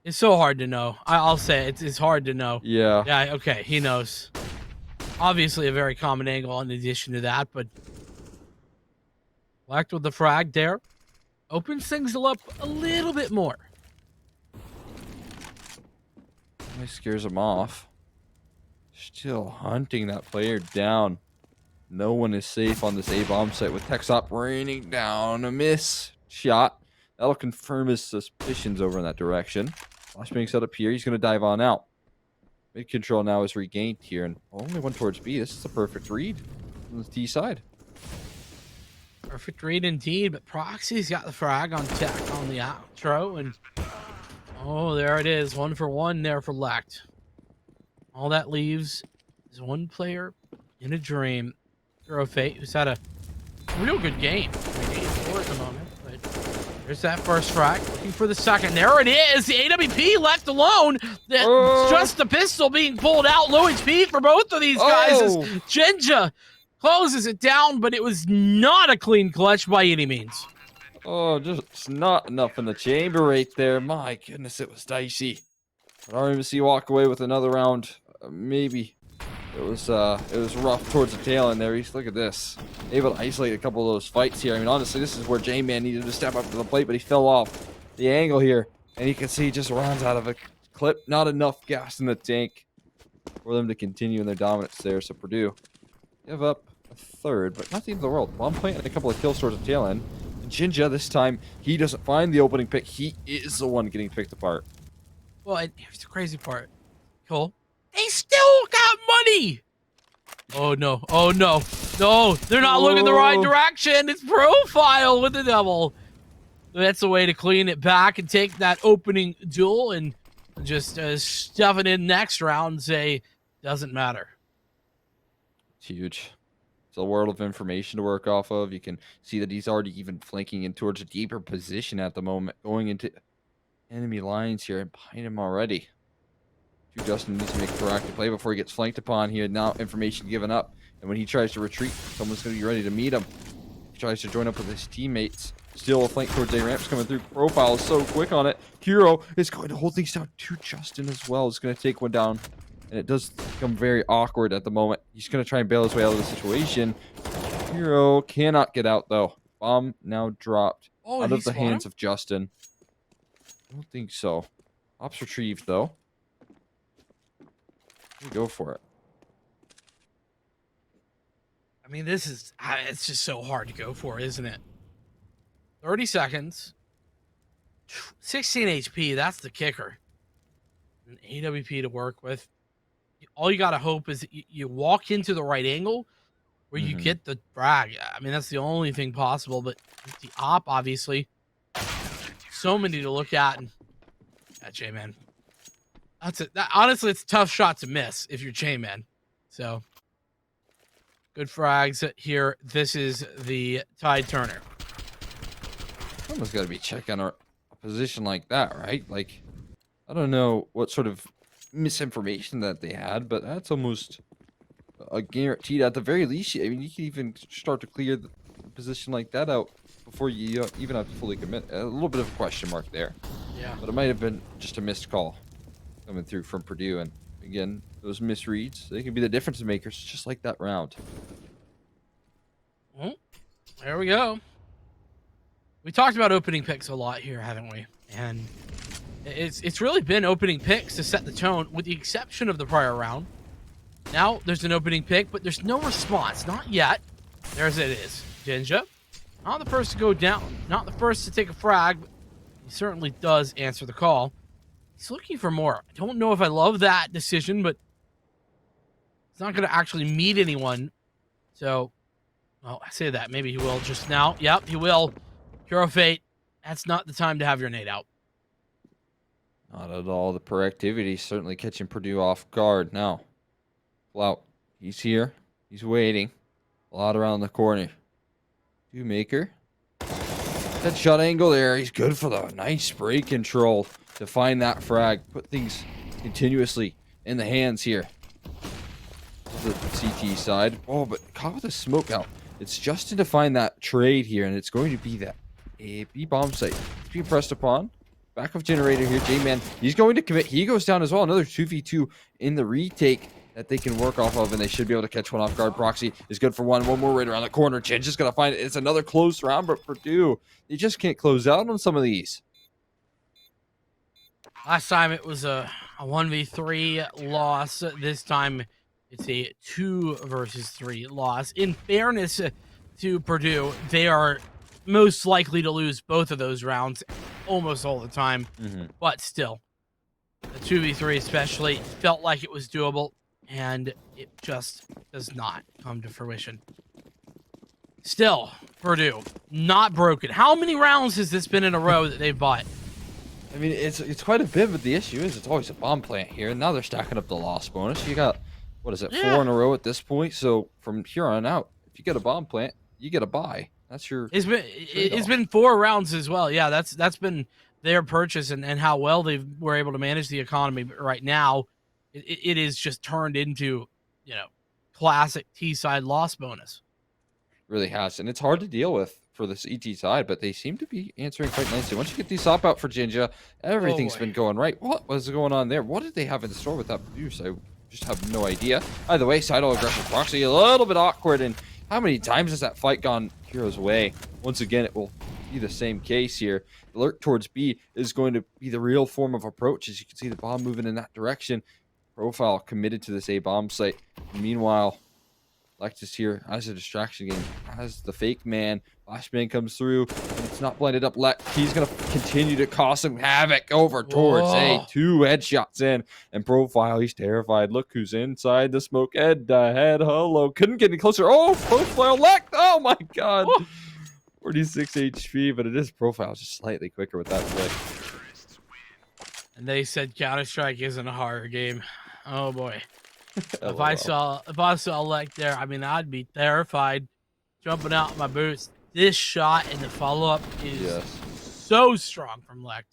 it's so hard to know. I'll say it's hard to know. Yeah. Yeah. Okay, he knows. Obviously, a very common angle in addition to that, but Blacked with the frag there opens things up a little bit more. He scares him off. Still hunting that player down. No one is safe on this A-bomb site with Texop raining down a miss shot. That'll confirm his suspicions over in that direction. Flashbang set up here. He's going to dive on out. Mid control now is regained here, and only one towards B. This is a perfect read on the T side. Perfect read indeed, but Proxy's got the frag on Tech on the outro, and oh, there it is. 1 for 1 there for Lect. All that leaves is one player in a dream. Hero Fate, who's had a real good game. 8-4 at the moment, but there's that first frag. Looking for the second. There it is. The AWP left alone. Just the pistol being pulled out. Low HP for both of these guys as Jinja closes it down, but it was not a clean clutch by any means. Oh, just not enough in the chamber right there. My goodness, it was dicey. But RMC walk away with another round. Maybe. It was rough towards the tail end there. Look at this. Able to isolate a couple of those fights here. I mean, honestly, this is where J-Man needed to step up to the plate, but he fell off the angle here. And you can see he just runs out of a clip. Not enough gas in the tank for them to continue in their dominance there. So Purdue give up a third, but not the end of the world. Bomb plant and a couple of kills towards the tail end. And Jinja, this time, he doesn't find the opening pick. He is the one getting picked apart. Well, and here's the crazy part. Cole, they still got money. Oh, no. Oh, no. No, they're not looking the right direction. It's profile with the devil. That's a way to clean it back and take that opening duel and just stuff it in next round and say, doesn't matter. It's huge. It's a world of information to work off of. You can see that he's already even flanking in towards a deeper position at the moment, going into enemy lines here and behind him already. Justin needs to make a proactive play before he gets flanked upon here. Now information given up. And when he tries to retreat, someone's going to be ready to meet him. He tries to join up with his teammates. Still a flank towards A ramps coming through. Profile is so quick on it. Hero is going to hold things down to Justin as well. It's going to take one down. And it does become very awkward at the moment. He's going to try and bail his way out of the situation. Hero cannot get out though. Bomb now dropped out of the hands of Justin. I don't think so. Ops retrieved though. Go for it. I mean, this is, it's just so hard to go for, isn't it? 30 seconds. 16 HP, that's the kicker. An AWP to work with. All you got to hope is that you walk into the right angle where you get the frag. I mean, that's the only thing possible, but with the op, obviously, so many to look at. And that J-Man. That's it. Honestly, it's a tough shot to miss if you're J-Man. So, good frags here. This is the Tide Turner. Someone's got to be checking a position like that, right? Like, I don't know what sort of misinformation that they had, but that's almost a guaranteed. At the very least, I mean, you can even start to clear the position like that out before you even have to fully commit. A little bit of a question mark there. Yeah. But it might have been just a missed call coming through from Purdue. And again, those misreads, they can be the difference makers just like that round. Well, there we go. We talked about opening picks a lot here, haven't we? And it's really been opening picks to set the tone, with the exception of the prior round. Now there's an opening pick, but there's no response. Not yet. There's it is. Jinja, not the first to go down. Not the first to take a frag, but he certainly does answer the call. He's looking for more. I don't know if I love that decision, but he's not going to actually meet anyone. So, well, I say that. Maybe he will just now. Yep, he will. Hero Fate, that's not the time to have your nade out. Not at all. The proactivity certainly catching Purdue off guard. Now, Flout, he's here. He's waiting. A lot around the corner. Maker. Headshot angle there. He's good for the nice spray control to find that frag. Put things continuously in the hands here. The CT side. Oh, but caught with a smoke out. It's Justin to find that trade here, and it's going to be that A B bomb site. It's being pressed upon. Backup generator here. J-Man, he's going to commit. He goes down as well. Another 2v2 in the retake that they can work off of, and they should be able to catch one off guard. Proxy is good for one. One more right around the corner. Chin just going to find it. It's another close round, but Purdue, they just can't close out on some of these. Last time it was a 1v3 loss. This time it's a 2 versus 3 loss. In fairness to Purdue, they are most likely to lose both of those rounds almost all the time. But still, the 2v3 especially felt like it was doable, and it just does not come to fruition. Still, Purdue, not broken. How many rounds has this been in a row that they've bought? I mean, it's quite a bit, but the issue is it's always a bomb plant here, and now they're stacking up the loss bonus. You got, what is it, 4 in a row at this point? So from here on out, if you get a bomb plant, you get a buy. That's your. It's been 4 rounds as well. Yeah, that's been their purchase and how well they were able to manage the economy. But right now, it is just turned into, classic T-side loss bonus. Really has, and it's hard to deal with for this ET side, but they seem to be answering quite nicely. Once you get these op out for Jinja, everything's been going right. What was going on there? What did they have in store with that produce? I just have no idea. Either way, Sidle aggressive proxy, a little bit awkward, and how many times has that fight gone Hero's way? Once again, it will be the same case here. The lurk towards B is going to be the real form of approach. As you can see, the bomb moving in that direction. Profile committed to this A bomb site. Meanwhile, Lexus here as a distraction game, as the fake man. Flashbang comes through, and it's not blinded up. He's going to continue to cause some havoc over towards A. Whoa. 2 headshots in, and Profile, he's terrified. Look who's inside the smoke. Head hello. Couldn't get any closer. Oh, Profile Lect. Oh, my God. 46 HP, but it is Profile just slightly quicker with that play. And they said Counter-Strike isn't a horror game. Oh, boy. If I saw Lek there, I mean, I'd be terrified, jumping out of my boots. This shot and the follow-up is so strong from Lek.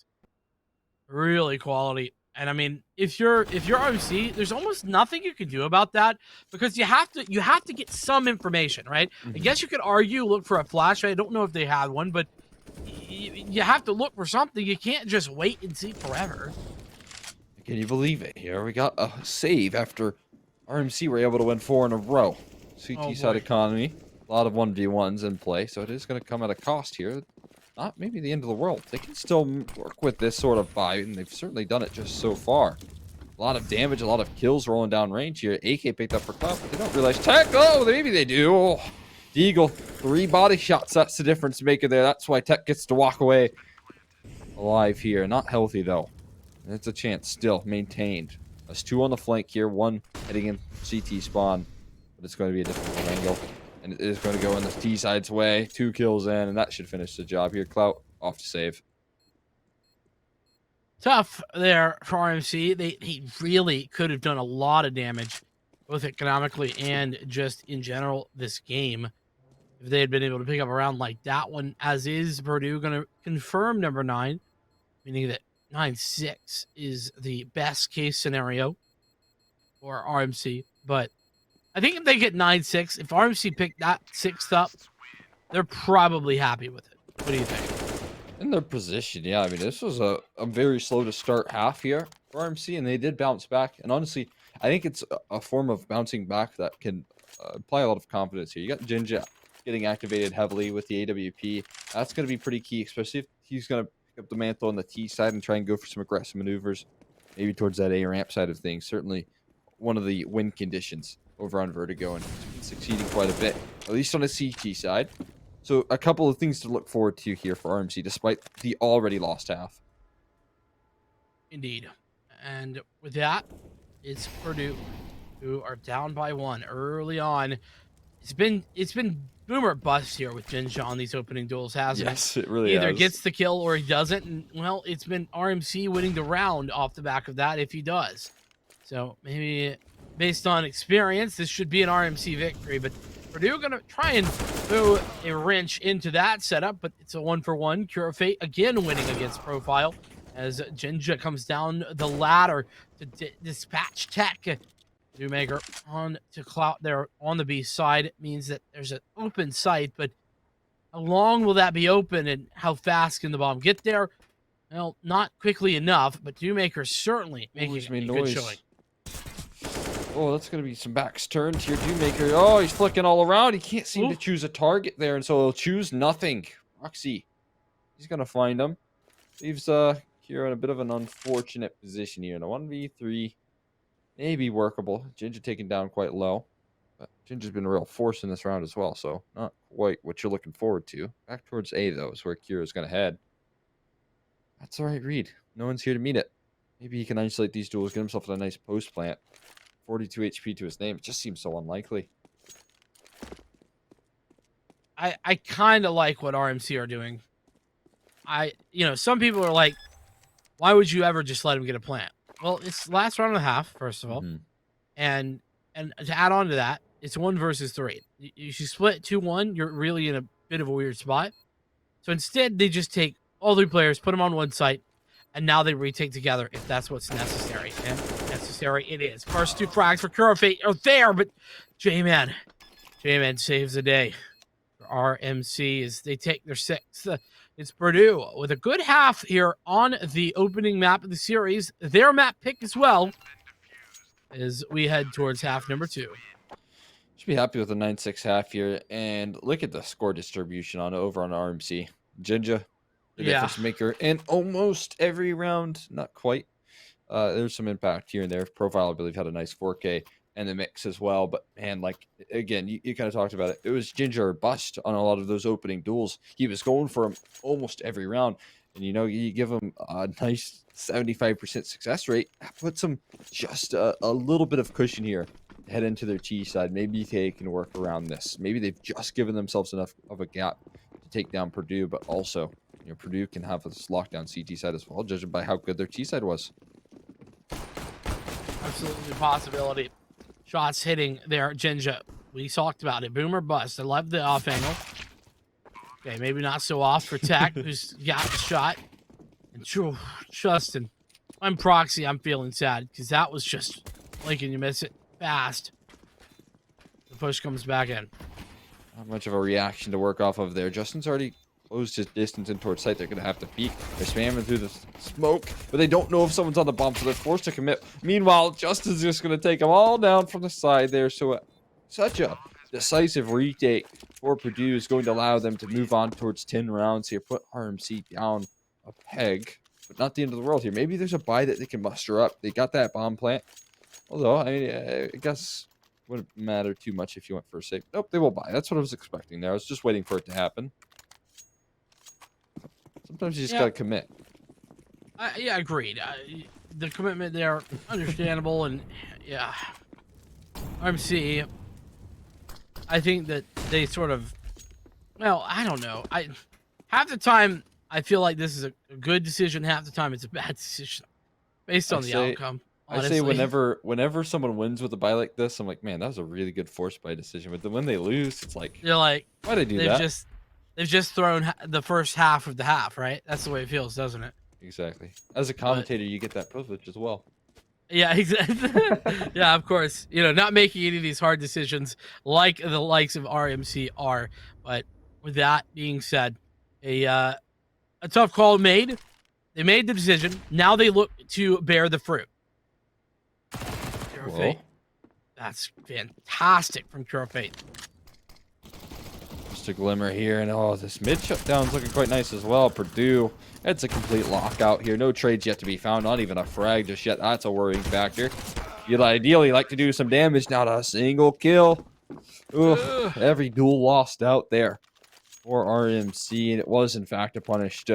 Really quality. And I mean, if you're RMC, there's almost nothing you can do about that, because you have to get some information, right? I guess you could argue, look for a flash. I don't know if they had one, but you have to look for something. You can't just wait and see forever. Can you believe it? Here we got a save after RMC were able to win 4 in a row. CT side economy, a lot of 1v1s in play, so it is going to come at a cost here. Not maybe the end of the world. They can still work with this sort of buy, and they've certainly done it just so far. A lot of damage, a lot of kills rolling down range here. AK picked up for Cloud, but they don't realize Tech. Oh, maybe they do. Oh, Deagle, 3 body shots. That's the difference maker there. That's why Tech gets to walk away alive here. Not healthy, though. It's a chance still maintained. There's 2 on the flank here, 1 heading in CT spawn, but it's going to be a difficult angle, and it is going to go in the T side's way. 2 kills in, and that should finish the job here. Clout off to save. Tough there for RMC. He really could have done a lot of damage, both economically and just in general this game, if they had been able to pick up a round like that one. As is, Purdue going to confirm number 9, meaning that 9-6 is the best case scenario for RMC. But I think if they get 9-6, if RMC pick that 6th up, they're probably happy with it. What do you think? In their position, yeah. I mean, this was a very slow to start half here for RMC, and they did bounce back. And honestly, I think it's a form of bouncing back that can apply a lot of confidence here. You got Jinja getting activated heavily with the AWP. That's going to be pretty key, especially if he's going to pick up the mantle on the T side and try and go for some aggressive maneuvers, maybe towards that A ramp side of things. Certainly one of the win conditions over on Vertigo, and he's been succeeding quite a bit, at least on the CT side. So a couple of things to look forward to here for RMC, despite the already lost half. Indeed. And with that, it's Purdue, who are down by 1 early on. It's been boomer bust here with Jinja on these opening duels, hasn't it? Yes, it really Either has. gets the kill or he doesn't. And, well, it's been RMC winning the round off the back of that if he does. So maybe based on experience, this should be an RMC victory. But Purdue going to try and throw a wrench into that setup, but it's a 1-for-1. Cure of Fate again winning against Profile as Jinja comes down the ladder to dispatch Tech. Maker on to Clout there on the B side. It means that there's an open site, but how long will that be open and how fast can the bomb get there? Well, not quickly enough, but Maker certainly making a good showing. Oh, that's going to be some backs turned here. Maker. Oh, he's flicking all around. He can't seem to choose a target there, and so he'll choose nothing. Roxy, he's going to find him. Leaves here in a bit of an unfortunate position here in a 1v3. Maybe workable. Jinja taken down quite low. But Jinja's been a real force in this round as well, so not quite what you're looking forward to. Back towards A, though, is where Kira's going to head. That's the right read. No one's here to meet it. Maybe he can isolate these duels, get himself a nice post plant. 42 HP to his name. It just seems so unlikely. I kind of like what RMC are doing. Some people are like, why would you ever just let him get a plant? Well, it's last round and a half, first of all. And to add on to that, it's 1 versus 3. You split 2-1, you're really in a bit of a weird spot. So instead, they just take all 3 players, put them on one site, and now they retake together if that's what's necessary. And necessary it is. First 2 frags for Cure of Fate are there, but J-Man saves the day for RMC as they take their 6th. It's Purdue with a good half here on the opening map of the series. Their map pick as well as we head towards half number 2. Should be happy with the 9-6 half here. And look at the score distribution over on RMC. Jinja, the difference maker in almost every round. Not quite. There's some impact here and there. Profile, I believe, had a nice 4K. in the mix as well. But man, like again, you kind of talked about it. It was Ginger or bust on a lot of those opening duels. He was going for him almost every round. And you give him a nice 75% success rate. That puts him just a little bit of cushion here to head into their T side. Maybe they can work around this. Maybe they've just given themselves enough of a gap to take down Purdue, but also Purdue can have this lockdown CT side as well, judging by how good their T side was. Absolutely a possibility. Shots hitting there, Jinja. We talked about it. Boom or bust. I love the off angle. Okay, maybe not so off for Tech, who's got the shot. And Justin, I'm Proxy. I'm feeling sad because that was just blink and you miss it fast. The push comes back in. Not much of a reaction to work off of there. Justin's already closed his distance in towards site. They're going to have to peek. They're spamming through the smoke, but they don't know if someone's on the bomb, so they're forced to commit. Meanwhile, Justin's just going to take them all down from the side there. So such a decisive retake for Purdue is going to allow them to move on towards 10 rounds here. Put RMC down a peg, but not the end of the world here. Maybe there's a buy that they can muster up. They got that bomb plant. Although, I mean, I guess wouldn't matter too much if you went for a safe. Nope, they will buy. That's what I was expecting there. I was just waiting for it to happen. Sometimes you just got to commit. Yeah, agreed. The commitment there, understandable, and yeah. RMC, I think that they sort of, well, I don't know. Half the time, I feel like this is a good decision. Half the time, it's a bad decision based on the outcome. Honestly. I say whenever someone wins with a buy like this, I'm like, man, that was a really good force buy decision. But then when they lose, it's like, you're like, why'd I do that? They've just thrown the first half of the half, right? That's the way it feels, doesn't it? Exactly. As a commentator, you get that privilege as well. Yeah, exactly. Yeah, of course. Not making any of these hard decisions like the likes of RMC are. But with that being said, a tough call made. They made the decision. Now they look to bear the fruit. Pure Fate. That's fantastic from Pure Fate. Just a glimmer here, and this mid shutdown's looking quite nice as well. Purdue, it's a complete lockout here. No trades yet to be found, not even a frag just yet. That's a worrying factor. You'd ideally like to do some damage, not a single kill. Oof, every duel lost out there for RMC, and it was in fact a punished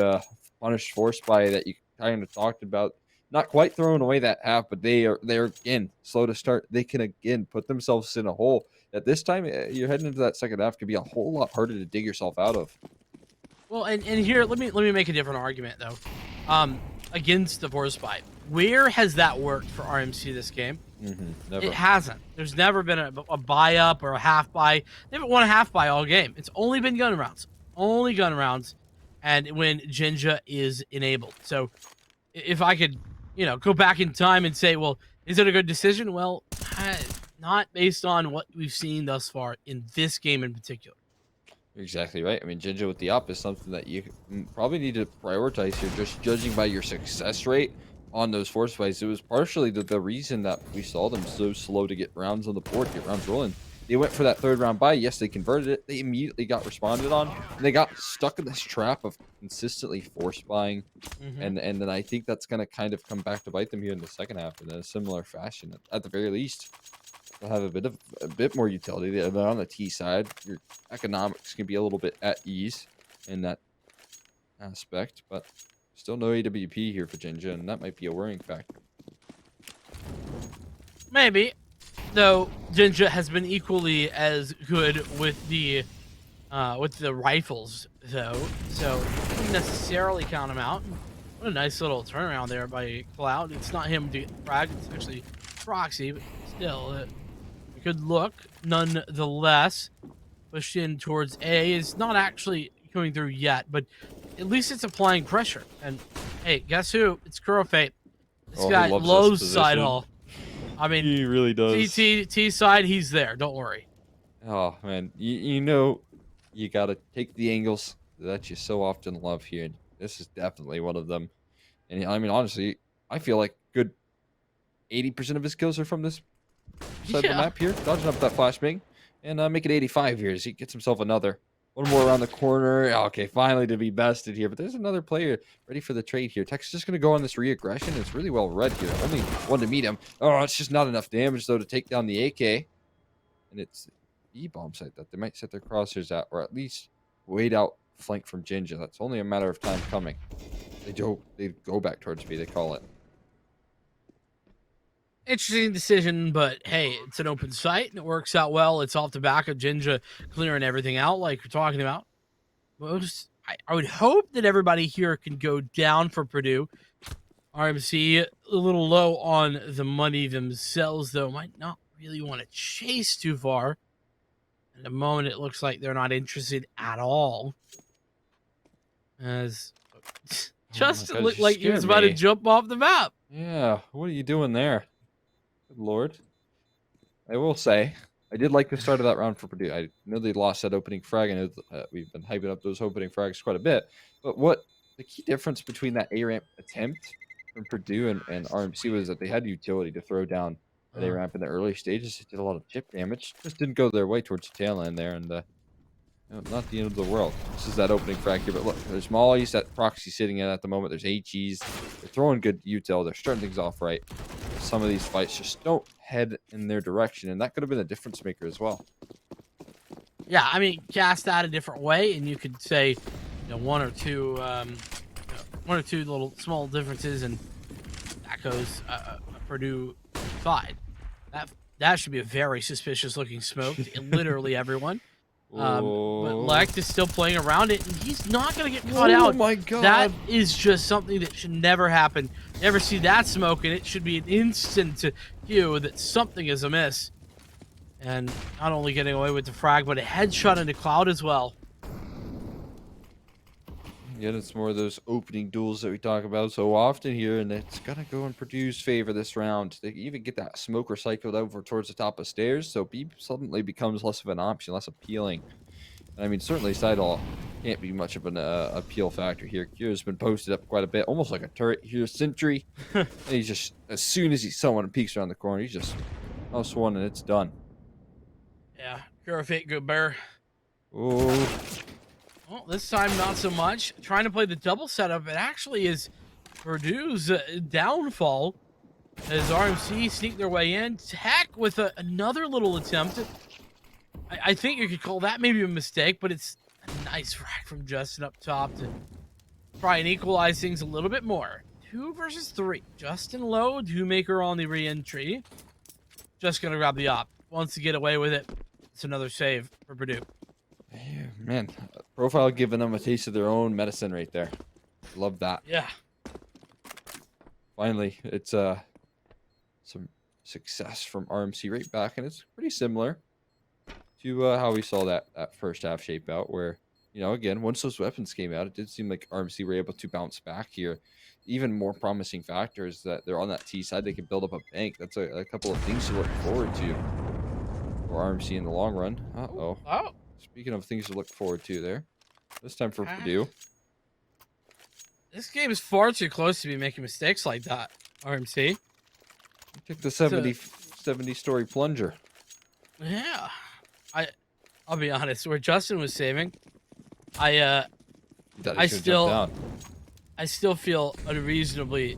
force buy that you kind of talked about. Not quite throwing away that half, but they're again slow to start. They can again put themselves in a hole that this time you're heading into that second half could be a whole lot harder to dig yourself out of. Well, and here let me make a different argument though, against the force buy. Where has that worked for RMC this game? Never. It hasn't. There's never been a buy up or a half buy. They haven't won a half buy all game. It's only been gun rounds. Only gun rounds, and when Jinja is enabled. So if I could, go back in time and say, well, is it a good decision? Well, not based on what we've seen thus far in this game in particular. You're exactly right. I mean, Jinja with the up is something that you probably need to prioritize here, just judging by your success rate on those force buys. It was partially the reason that we saw them so slow to get rounds on the board, get rounds rolling. They went for that third round buy. Yes, they converted it. They immediately got responded on. And they got stuck in this trap of consistently force buying. And then I think that's going to kind of come back to bite them here in the second half in a similar fashion. At the very least, they'll have a bit more utility. They're on the T side. Your economics can be a little bit at ease in that aspect. But still no AWP here for Jinja, and that might be a worrying factor. Maybe. Though Jinja has been equally as good with the rifles, though, so I wouldn't necessarily count him out. What a nice little turnaround there by Cloud. It's not him to frag, it's actually Proxy, but still, a good look nonetheless. Pushed in towards A. Is not actually coming through yet, but at least it's applying pressure. And hey, guess who? It's Kuro Fate. This guy loves side haul. I mean, he really does. T side, he's there. Don't worry. Oh man, you gotta take the angles that you so often love here. And this is definitely one of them. And I mean, honestly, I feel like good 80% of his kills are from this side of the map here, dodging up that flashbang, and make it 85 here as he gets himself another. One more around the corner. Okay, finally to be bested here. But there's another player ready for the trade here. Tech's just going to go on this re-aggression. It's really well read here. Only one to meet him. Oh, it's just not enough damage, though, to take down the AK. And it's E-bomb site that they might set their crosshairs at, or at least wait out flank from Jinja. That's only a matter of time coming. They go back towards B, they call it. Interesting decision, but hey, it's an open site and it works out well. It's off the back of Jinja clearing everything out like we're talking about. I would hope that everybody here can go down for Purdue. RMC a little low on the money themselves, though. Might not really want to chase too far. At the moment, it looks like they're not interested at all. As Justin God, looked you like he was scared about to me. jump off the map. Yeah, what are you doing there? Good Lord. I will say, I did like the start of that round for Purdue. I know they lost that opening frag. I know we've been hyping up those opening frags quite a bit. But what the key difference between that A-ramp attempt from Purdue and RMC was that they had utility to throw down that A-ramp in the early stages. It did a lot of chip damage. Just didn't go their way towards the tail end there. And not the end of the world. This is that opening frag here. But look, there's Molly's that Proxy sitting in at the moment. There's HEs. They're throwing good util. They're starting things off right. Some of these fights just don't head in their direction, and that could have been a difference maker as well. Yeah, I mean, cast that a different way, and you could say, one or two little small differences, and that goes a Purdue side. That should be a very suspicious looking smoke to literally everyone. But Lect is still playing around it, and he's not going to get caught out. Oh my god. That is just something that should never happen. You ever see that smoke, and it should be an instant to you that something is amiss. And not only getting away with the frag, but a headshot into Cloud as well. Yeah, it's more of those opening duels that we talk about so often here, and it's gonna go in Purdue's favor this round. They even get that smoke recycled over towards the top of stairs, so B suddenly becomes less of an option, less appealing. And I mean, certainly Sidall can't be much of an appeal factor here. Kira's been posted up quite a bit, almost like a turret here, Sentry. And he's just, as soon as someone peeks around the corner, he's just house one and it's done. Yeah, Kira Fate, good bear. Oh. Well, this time not so much. Trying to play the double setup, it actually is Purdue's downfall as RMC sneak their way in. Tech with another little attempt. I think you could call that maybe a mistake, but it's a nice rack from Justin up top to try and equalize things a little bit more. 2 versus 3. Justin low, Dewmaker on the re-entry. Just going to grab the op. Wants to get away with it. It's another save for Purdue. Yeah, man, Profile giving them a taste of their own medicine right there. Love that. Yeah. Finally, it's some success from RMC right back, and it's pretty similar to how we saw that first half shape out, where, again, once those weapons came out, it did seem like RMC were able to bounce back here. Even more promising factors that they're on that T side, they can build up a bank. That's a couple of things to look forward to for RMC in the long run. Uh-oh. Oh. Speaking of things to look forward to there, this time for Purdue. This game is far too close to be making mistakes like that, RMC. Took the 70-story plunger. Yeah. I'll be honest, where Justin was saving, I still feel unreasonably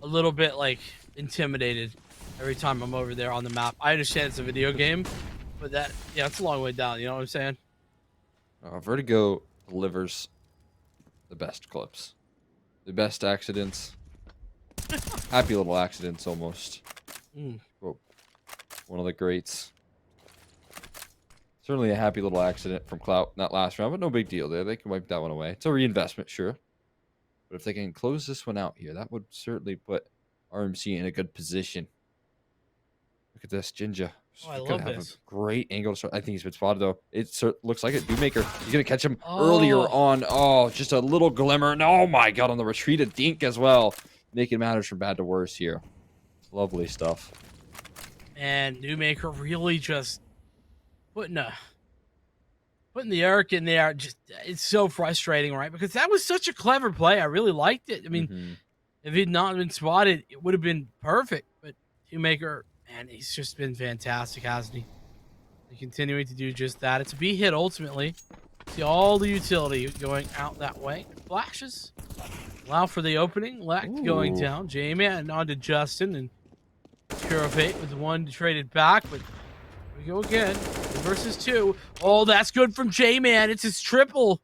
a little bit like intimidated every time I'm over there on the map. I understand it's a video game, but it's a long way down, you know what I'm saying? Vertigo delivers the best clips, the best accidents, happy little accidents almost. Well, one of the greats. Certainly a happy little accident from Clout in that last round, but no big deal there. They can wipe that one away. It's a reinvestment, sure. But if they can close this one out here, that would certainly put RMC in a good position. Look at this, Jinja. Oh, I love this. A great angle to start. I think he's been spotted, though. It looks like it. Dewmaker, he's going to catch him earlier on. Oh, just a little glimmer. And oh, my God, on the retreat of Dink as well. Making matters from bad to worse here. Lovely stuff. And Dewmaker really just putting the arc in there. Just, it's so frustrating, right? Because that was such a clever play. I really liked it. I mean, if he'd not been spotted, it would have been perfect. But Dewmaker, man, he's just been fantastic, hasn't he? And continuing to do just that. It's a B hit ultimately. See all the utility going out that way. Flashes. Allow for the opening. Lek going down. J-Man on to Justin. And Hero Fate with one traded back. But here we go again. 2 versus 2. Oh, that's good from J-Man. It's his triple.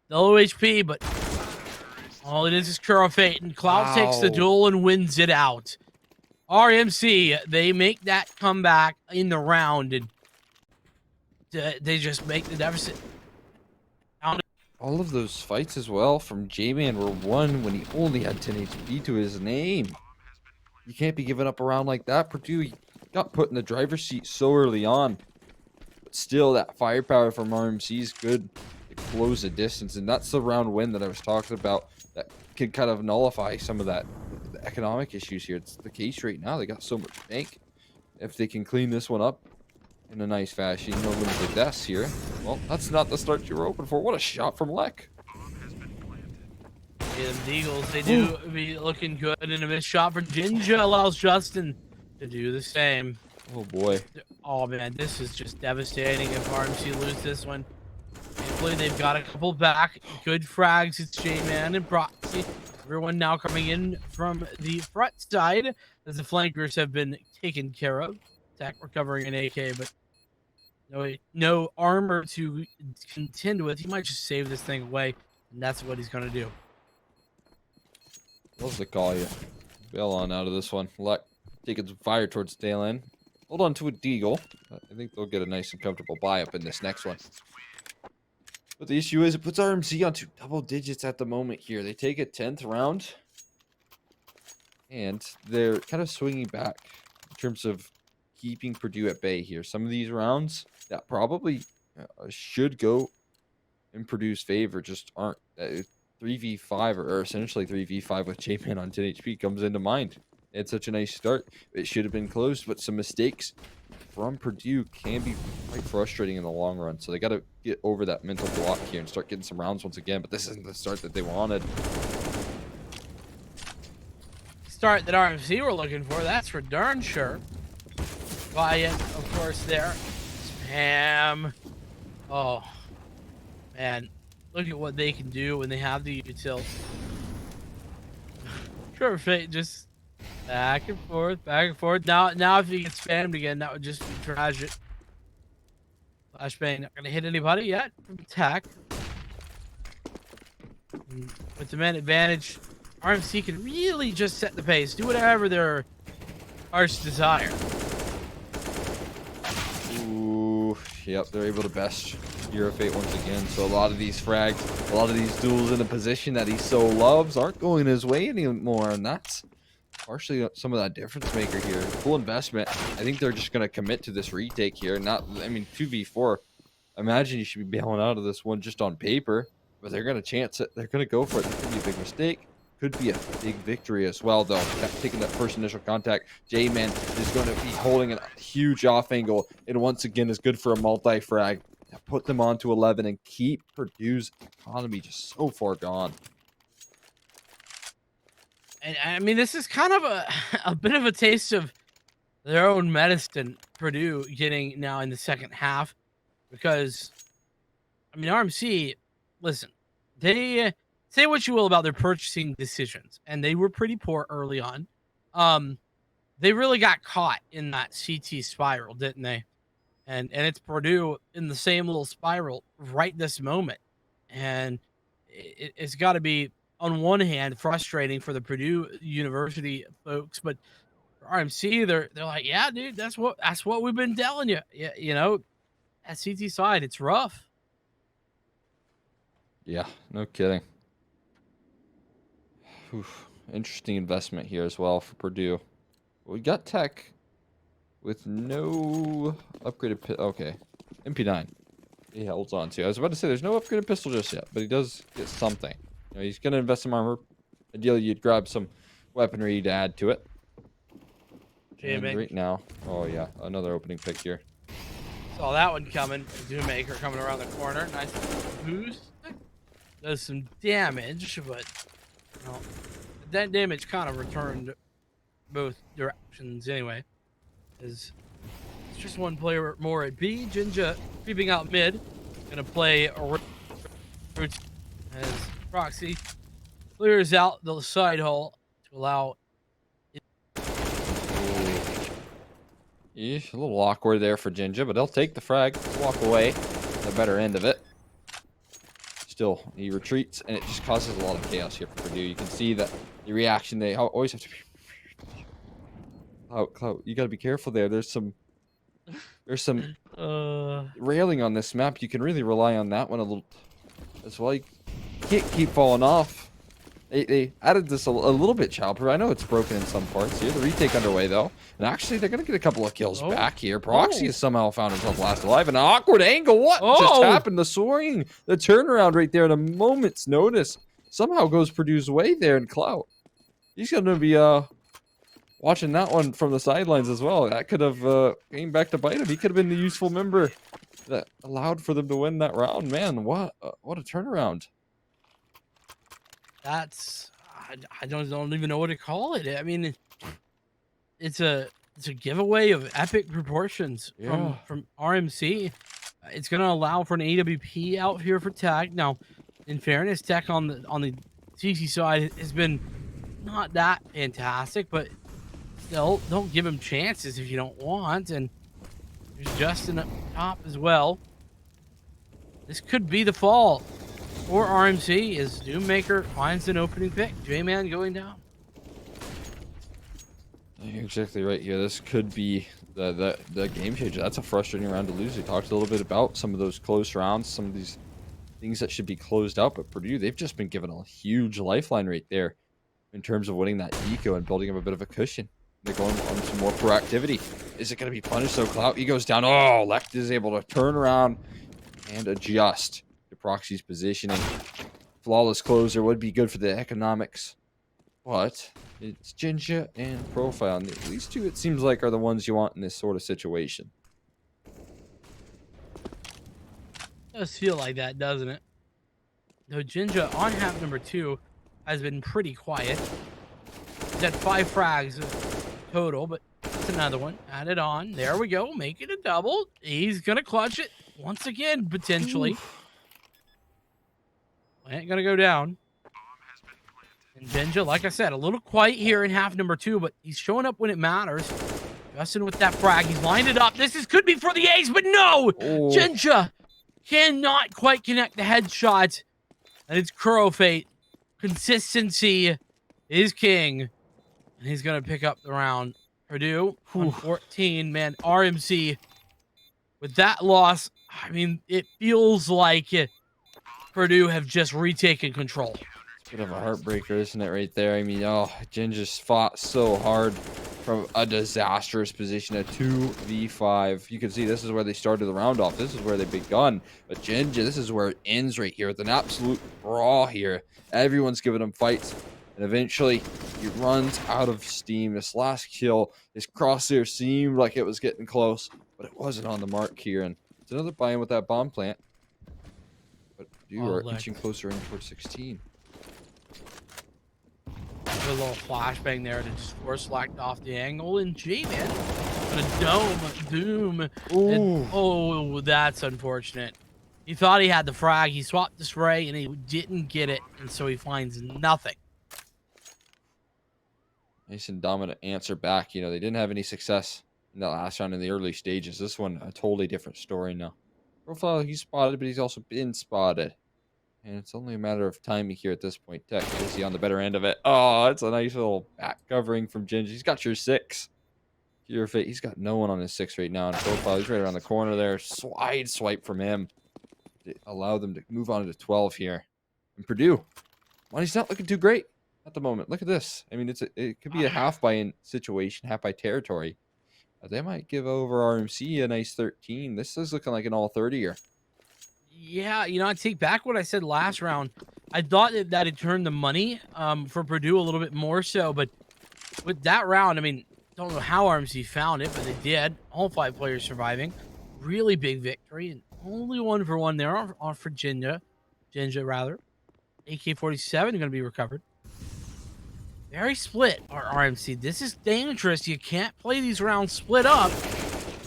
Low HP, but all it is Hero Fate. And Cloud takes the duel and wins it out. RMC, they make that comeback in the round. And they just make the deficit. All of those fights as well from J-Man were won when he only had 10 HP to his name. You can't be giving up a round like that. Purdue got put in the driver's seat so early on. But still, that firepower from RMC is good to close the distance. And that's the round win that I was talking about. That could kind of nullify some of the economic issues here. It's the case right now. They got so much bank. If they can clean this one up in a nice fashion, no limited deaths here. Well, that's not the start you were hoping for. What a shot from Lek. Yeah, the Eagles, they do be looking good, and a missed shot from Jinja allows Justin to do the same. Oh boy. Oh man, this is just devastating if RMC lose this one. Thankfully, they've got a couple back. Good frags. It's J-Man and Proxy. Everyone now coming in from the front side as the flankers have been taken care of. Tech recovering an AK, but no armor to contend with. He might just save this thing away, and that's what he's going to do. Love to call you. Bail on out of this one. Lek taking some fire towards tail end. Hold on to a deagle. I think they'll get a nice and comfortable buy up in this next one. But the issue is it puts RMC onto double digits at the moment here. They take a 10th round. And they're kind of swinging back in terms of keeping Purdue at bay here. Some of these rounds that probably should go in Purdue's favor just aren't. 3v5 or essentially 3v5 with J-Man on 10 HP comes into mind. It's such a nice start. It should have been closed, but some mistakes from Purdue can be quite frustrating in the long run. So they got to get over that mental block here and start getting some rounds once again. But this isn't the start that they wanted. Start that RMC were looking for, that's for darn sure. Buy-in, of course, there. Spam. Oh, man. Look at what they can do when they have the util. Sure, Fate just back and forth, back and forth. Now if he gets spammed again, that would just be tragic. Flashbang not gonna hit anybody yet from attack. And with the man advantage, RMC can really just set the pace, do whatever their heart's desire. Ooh, yep, they're able to best Hero Fate once again. So a lot of these frags, a lot of these duels in a position that he so loves aren't going his way anymore, and that's partially some of that difference maker here. Full investment. I think they're just going to commit to this retake here. Not, I mean, 2v4. Imagine you should be bailing out of this one just on paper, but they're going to chance it. They're going to go for it. That could be a big mistake. Could be a big victory as well, though. Taking that first initial contact, J-Man is going to be holding a huge off angle, and once again is good for a multi-frag. Put them on to 11 and keep Purdue's economy just so far gone. And I mean, this is kind of a bit of a taste of their own medicine, Purdue getting now in the second half, because, I mean, RMC, listen, they say what you will about their purchasing decisions, and they were pretty poor early on. They really got caught in that CT spiral, didn't they? And it's Purdue in the same little spiral right this moment. And it's got to be, on one hand, frustrating for the Purdue University folks, but for RMC, they're like, yeah, dude, that's what we've been telling you. Yeah, you know, at CT side, it's rough. Yeah, no kidding. Oof, interesting investment here as well for Purdue. We got Tech with no upgraded okay, MP9 he holds on to. I was about to say there's no upgraded pistol just yet, but he does get something. You know, he's going to invest some armor. Ideally, you'd grab some weaponry to add to it. And right now, oh yeah, another opening pick here. Saw that one coming. Doommaker coming around the corner. Nice boost. Does some damage, but well, that damage kind of returned both directions anyway. It's just one player more at B. Jinja creeping out mid. gonna play a route as Proxy clears out the side hole to allow. Eesh, a little awkward there for Ginger, but he'll take the frag, walk away, the better end of it. Still, he retreats, and it just causes a lot of chaos here for Purdue. You can see that the reaction, they always have to be... Clout, you gotta be careful there. There's some railing on this map. You can really rely on that one a little as well. You can't keep falling off. They added this a little bit, Chowper. I know it's broken in some parts here. The retake underway, though. And actually, they're going to get a couple of kills back here. Proxy has somehow found himself last alive. An awkward angle. What just happened? The soaring, the turnaround right there at a moment's notice. Somehow goes Purdue's way there in Clout. He's going to be watching that one from the sidelines as well. That could have came back to bite him. He could have been the useful member that allowed for them to win that round. Man, what a turnaround. That's I don't even know what to call it. I mean, it's a giveaway of epic proportions from RMC. It's going to allow for an AWP out here for Tech. Now, in fairness, Tech on the CC side has been not that fantastic, but still, don't give him chances if you don't want. And there's Justin up top as well. This could be the fall for RMC as Doommaker finds an opening pick. J-Man going down. You're exactly right here. This could be the game changer. That's a frustrating round to lose. We talked a little bit about some of those close rounds, some of these things that should be closed out. But Purdue, they've just been given a huge lifeline right there in terms of winning that eco and building up a bit of a cushion. They're going on some more proactivity. Is it going to be punished? So Clout, he goes down. Oh, Lecht is able to turn around and adjust to Proxy's positioning. Flawless closer would be good for the economics. But it's Ginger and Profile. And these two, it seems like, are the ones you want in this sort of situation. It does feel like that, doesn't it? Though Ginger on half number 2 has been pretty quiet. He's had 5 frags total, but that's another one. Add it on. There we go. Make it a double. He's going to clutch it once again, potentially. Oof. Ain't going to go down. And Ginger, like I said, a little quiet here in half number 2, but he's showing up when it matters. Justin with that frag. He's lined it up. Could be for the ace, but no! Oh. Ginger cannot quite connect the headshot. And it's Crow Fate. Consistency is king. And he's going to pick up the round. Purdue on 14. Man, RMC with that loss, I mean, it feels like Purdue have just retaken control. It's a bit of a heartbreaker, isn't it, right there? I mean, Ginger's fought so hard from a disastrous position, a 2v5. You can see this is where they started the round off. This is where they begun. But Ginger, this is where it ends right here with an absolute brawl here. Everyone's giving him fights. And eventually, he runs out of steam. This last kill, his crosshair seemed like it was getting close, but it wasn't on the mark here. And it's another buy-in with that bomb plant. But you are inching closer in towards 16. A little flashbang there to just force select off the angle. And J-Man, a dome, Doom. And, oh, that's unfortunate. He thought he had the frag. He swapped the spray, and he didn't get it. And so he finds nothing. Nice and dominant answer back. You know, they didn't have any success in that last round in the early stages. This one, a totally different story now. Profile, he's spotted, but he's also been spotted. And it's only a matter of timing here at this point. Tech, is he on the better end of it? Oh, it's a nice little back covering from Ginger. He's got your 6. Your fate. He's got no one on his 6 right now. And Profile, he's right around the corner there. Slide swipe from him to allow them to move on to 12 here. And Purdue, money's not looking too great at the moment. Look at this. I mean, it could be a half buy-in situation, half by territory. They might give over RMC a nice 13. This is looking like an all 30er. Yeah, you know, I take back what I said last round. I thought that it turned the money for Purdue a little bit more so, but with that round, I mean, don't know how RMC found it, but they did. All 5 players surviving. Really big victory, and only 1-for-1 there on for Ginger rather. AK-47 going to be recovered. Very split, our RMC. This is dangerous. You can't play these rounds split up.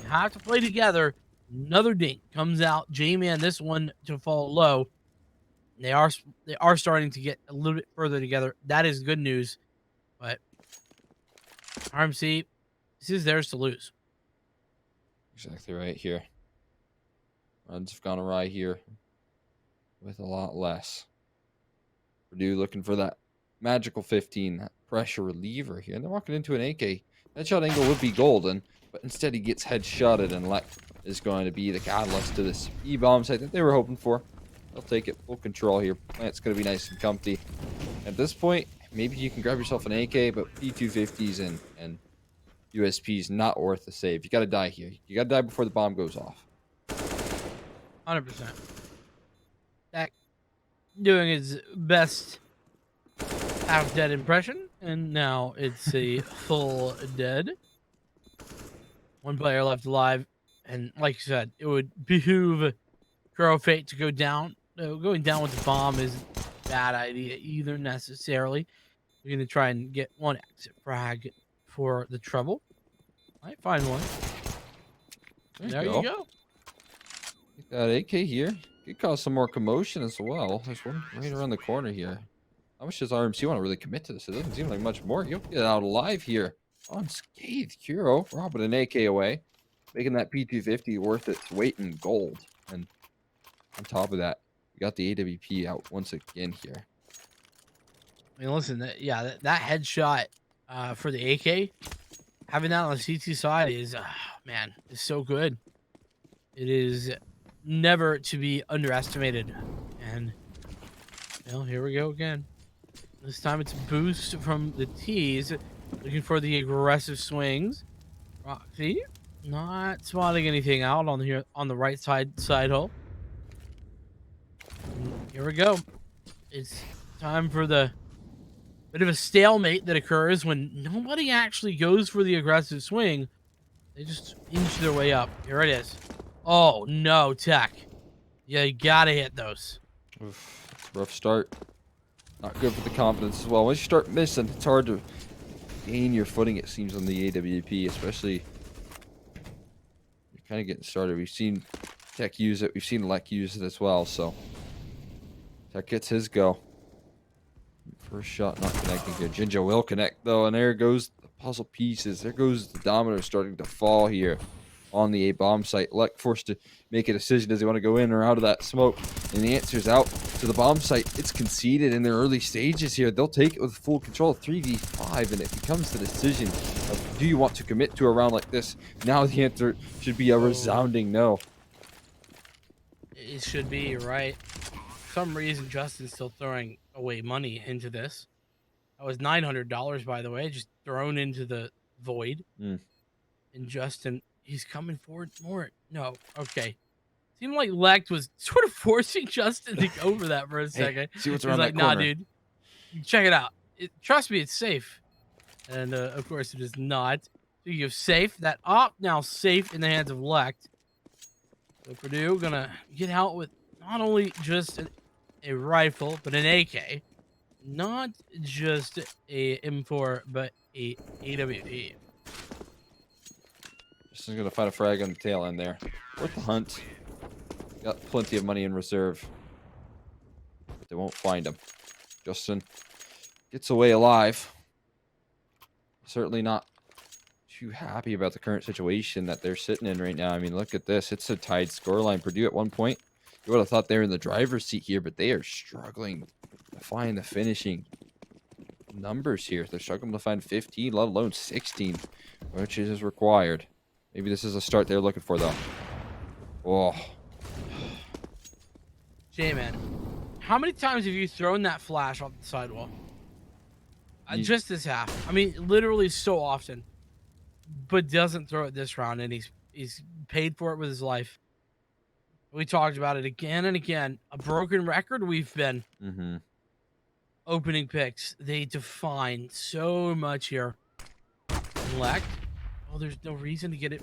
You have to play together. Another dink comes out. J-Man, this one to fall low. They are starting to get a little bit further together. That is good news. But RMC, this is theirs to lose. Exactly right here. Runs have gone awry here with a lot less. Purdue looking for that magical 15, that pressure reliever here. And they're walking into an AK. That shot angle would be golden, but instead he gets headshotted, and Lek is going to be the catalyst to this E-bomb site that they were hoping for. They'll take it full control here. Plant's going to be nice and comfy. At this point, maybe you can grab yourself an AK, but P250s and USPs not worth the save. You got to die here. You got to die before the bomb goes off. 100%. Dak doing his best half dead impression, and now it's a full dead. One player left alive, and like you said, it would behoove Crow Fate to go down. No, going down with the bomb is a bad idea either necessarily. We're going to try and get one exit frag for the trouble. Might find one. There you go. Get that AK here. Could cause some more commotion as well. There's one right around the corner here. How much does RMC want to really commit to this? It doesn't seem like much more. You'll get out alive here. Unscathed. Kuro robbing an AK away. Making that P250 worth its weight in gold. And on top of that, we got the AWP out once again here. I mean, listen, that headshot for the AK, having that on the CT side is, man, is so good. It is never to be underestimated. And, well, here we go again. This time it's a boost from the T's. Looking for the aggressive swings. Roxy not spotting anything out on here on the right side hole. And here we go. It's time for the bit of a stalemate that occurs when nobody actually goes for the aggressive swing. They just inch their way up. Here it is. Oh no, Tech. Yeah, you gotta hit those. Oof, it's a rough start. Not good for the confidence as well. Once you start missing, it's hard to gain your footing, it seems, on the AWP, especially you're kind of getting started. We've seen Tech use it. We've seen Lek use it as well, so Tech gets his go. First shot not connecting here. Jinja will connect, though, and there goes the puzzle pieces. There goes the domino starting to fall here on the A-bomb site. Lek forced to make a decision. Does he want to go in or out of that smoke? And the answer's out to the bomb site. It's conceded in their early stages here. They'll take it with full control, 3v5, and it becomes the decision of, do you want to commit to a round like this? Now the answer should be a resounding no. It should be, right? For some reason, Justin's still throwing away money into this. That was $900, by the way, just thrown into the void. And Justin, he's coming forward more. No, okay. Seemed like Lekt was sort of forcing Justin to go over that for a second. See what's He's around like, that corner. nah, dude, check it out. Trust me, it's safe. And of course, it is not. Speaking of safe, that op now safe in the hands of Lekt. So Purdue gonna get out with not only just a rifle, but an AK. Not just a M4, but a AWP. Justin's going to find a frag on the tail end there. Worth the hunt. Got plenty of money in reserve. But they won't find him. Justin gets away alive. Certainly not too happy about the current situation that they're sitting in right now. I mean, look at this. It's a tied scoreline. Purdue at one point, you would have thought they were in the driver's seat here, but they are struggling to find the finishing numbers here. They're struggling to find 15, let alone 16, which is required. Maybe this is a start they're looking for, though. Oh. J-Man, how many times have you thrown that flash off the sidewall? Just this half. I mean, literally so often. But doesn't throw it this round, and he's paid for it with his life. We talked about it again and again. A broken record we've been. Opening picks. They define so much here. Lekt. Oh, there's no reason to get it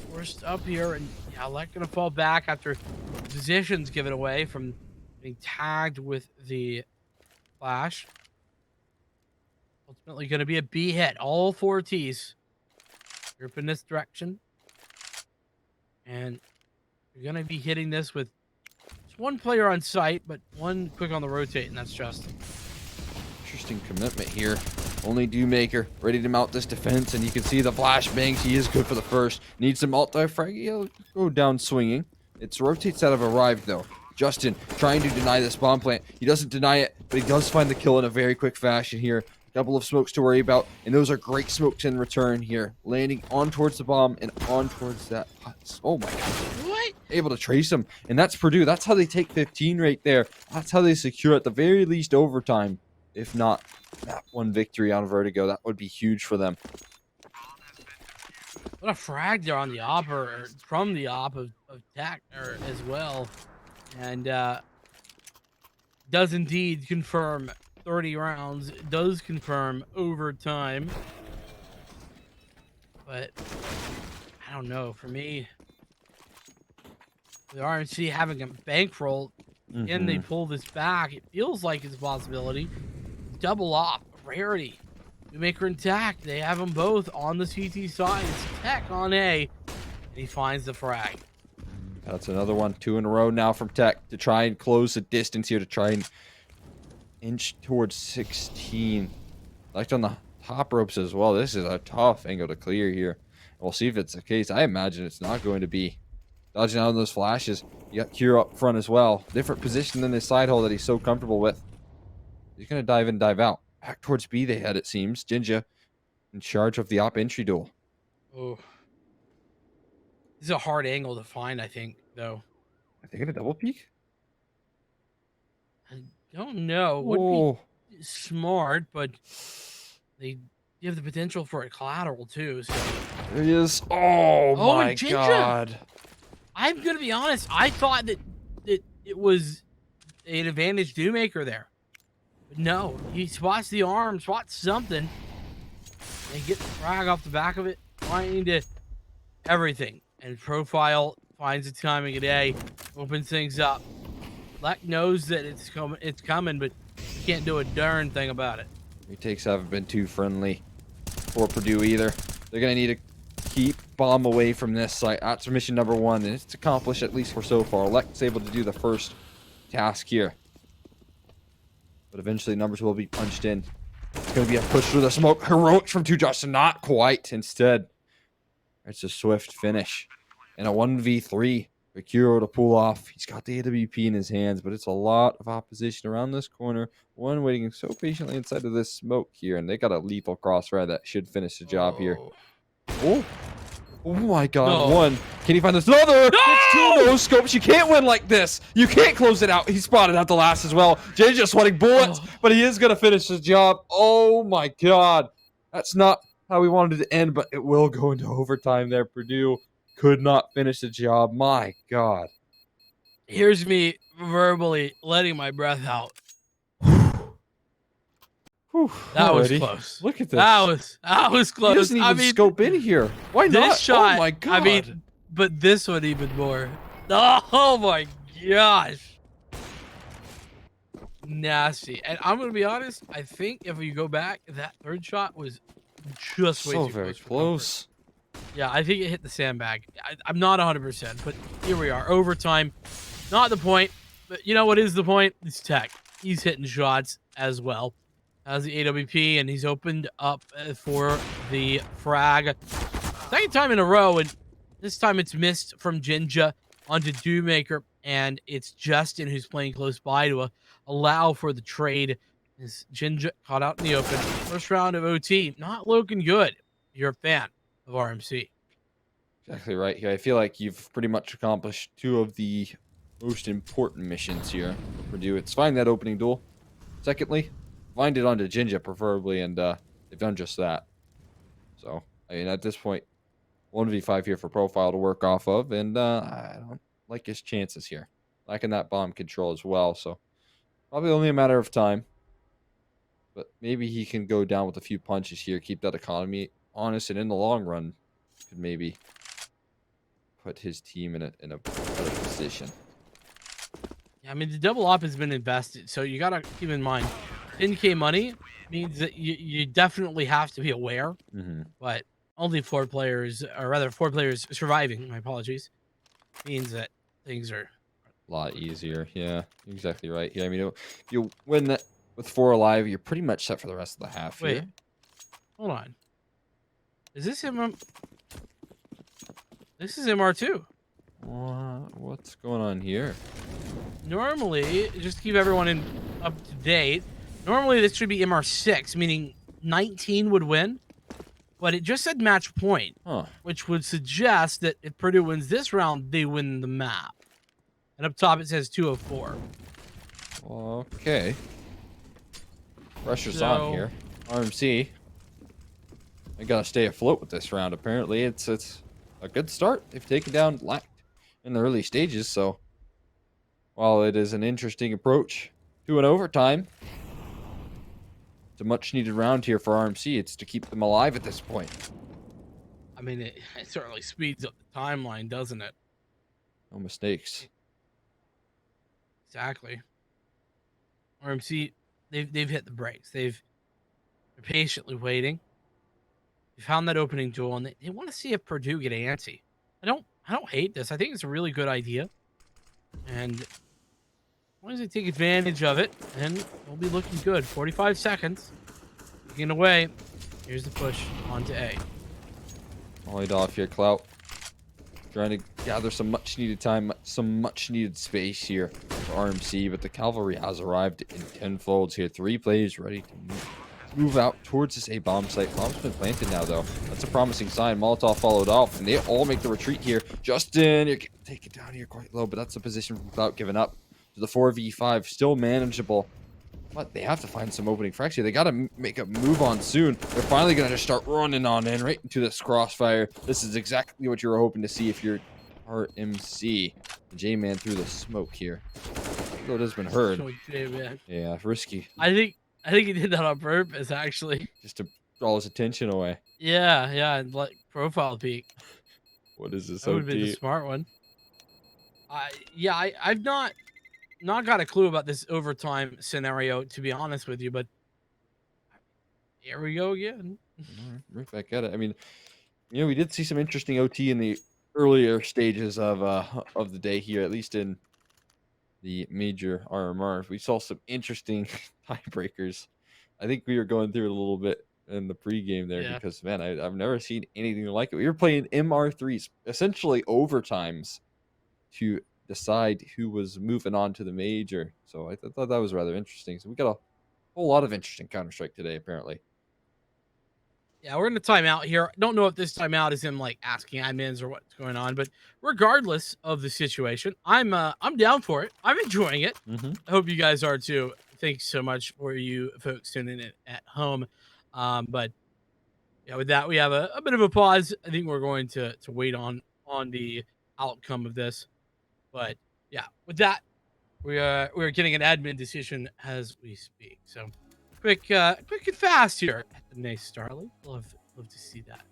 forced up here. And yeah, Lekt gonna fall back after positions given away from being tagged with the flash. Ultimately gonna be a B hit. All 4 T's. Group in this direction. And You're going to be hitting this with just one player on site, but one quick on the rotate, and that's Justin. Interesting commitment here. Only Dewmaker ready to mount this defense, and you can see the flashbangs. He is good for the first. Needs some multi-frag. He'll go down swinging. It's rotates that have arrived, though. Justin trying to deny this bomb plant. He doesn't deny it, but he does find the kill in a very quick fashion here. A couple of smokes to worry about, and those are great smokes in return here. Landing on towards the bomb and on towards that. Oh my god. What? Able to trace him, and that's Purdue. That's how they take 15 right there. That's how they secure at the very least overtime. If not that one victory on Vertigo, that would be huge for them. What a frag there on the op, or from the op of Tech as well. And does indeed confirm 30 rounds. It does confirm overtime. But I don't know. For me, the RNC having a bankroll and they pull this back, it feels like it's a possibility. Double op, Rarity, Newmaker and Tech, they have them both on the CT side. It's Tech on A, and he finds the frag. That's another one. 2 in a row now from Tech to try and close the distance here, to try and inch towards 16. Like on the top ropes as well. This is a tough angle to clear here. We'll see if it's the case. I imagine it's not going to be. Dodging out on those flashes. You got Kira up front as well. Different position than his side hole that he's so comfortable with. He's going to dive in, dive out. Back towards B they head, it seems. Jinja in charge of the op entry duel. Oh. This is a hard angle to find, I think, though. Are they going to double peek? I don't know. Would be smart, but they have the potential for a collateral, too. So. There he is. Oh my Jinja. god. I'm going to be honest. I thought that it was an advantage Dewmaker there. But no, he spots the arm, spots something. And get the frag off the back of it. Finding to everything. And Profile finds the timing of day, opens things up. Lek knows that it's coming, but he can't do a darn thing about it. Retakes haven't been too friendly for Purdue either. They're going to need to keep bomb away from this site. That's mission number 1, and it's accomplished at least for so far. Lek's able to do the first task here. But eventually numbers will be punched in. It's going to be a push through the smoke. Heroics from 2 Justin. Not quite. Instead, it's a swift finish. And a 1v3 for Kuro to pull off. He's got the AWP in his hands, but it's a lot of opposition around this corner. One waiting so patiently inside of this smoke here, and they got a lethal crossfire that should finish the job here. Oh my god, No. 1. Can he find this? Another! No! It's 2 no scopes. You can't win like this. You can't close it out. He spotted out the last as well. Jay's just sweating bullets, but he is going to finish the job. Oh my god. That's not how we wanted it to end, but it will go into overtime there. Purdue could not finish the job. My god. Here's me verbally letting my breath out. Whew, That was alrighty. close. Look at this. That was close. He doesn't even scope in here. Why this not? shot, Oh my god. I mean, but this one even more. Oh my gosh. Nasty. And I'm going to be honest, I think if you go back, that third shot was just way so too very close. for close. comfort. Yeah, I think it hit the sandbag. I'm not 100%, but here we are. Overtime. Not the point, but you know what is the point? It's Tech. He's hitting shots as well as the AWP, and he's opened up for the frag. Second time in a row, and this time it's missed from Jinja onto Dewmaker, and it's Justin who's playing close by to allow for the trade. As Jinja caught out in the open. First round of OT, not looking good. You're a fan of RMC. Exactly right here. I feel like you've pretty much accomplished 2 of the most important missions here for Purdue. It's find that opening duel. Secondly, find it onto Jinja preferably, and they've done just that. So, I mean, at this point, 1v5 here for Profile to work off of, and I don't like his chances here. Lacking that bomb control as well, so probably only a matter of time. But maybe he can go down with a few punches here, keep that economy honest, and in the long run, could maybe put his team in a better position. Yeah, I mean, the double op has been invested, so you got to keep in mind, 10K money means that you definitely have to be aware, but only 4 players, or rather 4 players surviving, my apologies, means that things are A lot easier. Yeah, exactly right. Yeah, I mean, you win that with 4 alive, you're pretty much set for the rest of the half wait. here. Hold on. Is this him? This is MR2. What's going on here? Normally, just to keep everyone up to date, normally this should be MR6, meaning 19 would win, but it just said match point, Huh. which would suggest that if Purdue wins this round, they win the map. And up top it says 204. Okay. Pressure's So- on here. RMC. I gotta stay afloat with this round. Apparently, it's a good start. They've taken down Lact in the early stages, so while it is an interesting approach to an overtime, it's a much needed round here for RMC. It's to keep them alive at this point. I mean, it certainly speeds up the timeline, doesn't it? No mistakes. Exactly. RMC, they've hit the brakes. They're patiently waiting. They found that opening duel, and they want to see if Purdue get antsy. I don't hate this. I think it's a really good idea, and as long as they take advantage of it, then they'll be looking good. 45 seconds. Getting away. Here's the push onto A. Volleyed off here, Clout. Trying to gather some much needed time, some much needed space here for RMC, but the cavalry has arrived in 10 folds here. 3 players ready to move out towards this A bomb site. Bomb's been planted now, though. That's a promising sign. Molotov followed off, and they all make the retreat here. Justin, you're getting taken down here quite low, but that's the position from Clout giving up. To the 4v5, still manageable. But they have to find some opening fracks here. They got to make a move on soon. They're finally going to just start running on in right into this crossfire. This is exactly what you were hoping to see if you're RMC. The J-Man through the smoke here. Though it has been heard. Yeah, risky. I think he did that on purpose, actually. Just to draw his attention away. Yeah, and like profile peek. What is this? That would have been the smart one. I've not got a clue about this overtime scenario, to be honest with you, but here we go again. Right back at it. I mean, we did see some interesting OT in the earlier stages of the day here, at least in the major RMR. We saw some interesting tiebreakers. I think we were going through it a little bit in the pregame there because, man, I've never seen anything like it. We were playing MR3s, essentially overtimes, to decide who was moving on to the major. So I thought that was rather interesting. So we got a whole lot of interesting Counter-Strike today, apparently. Yeah, we're in a timeout here. Don't know if this timeout is him like asking admins or what's going on, but regardless of the situation, I'm down for it. I'm enjoying it. I hope you guys are too. Thanks so much for you folks tuning in at home. But yeah, with that, we have a bit of a pause. I think we're going to wait on the outcome of this. But yeah, with that, we're getting an admin decision as we speak. So quick and fast here at the NACE Starleague. Love to see that.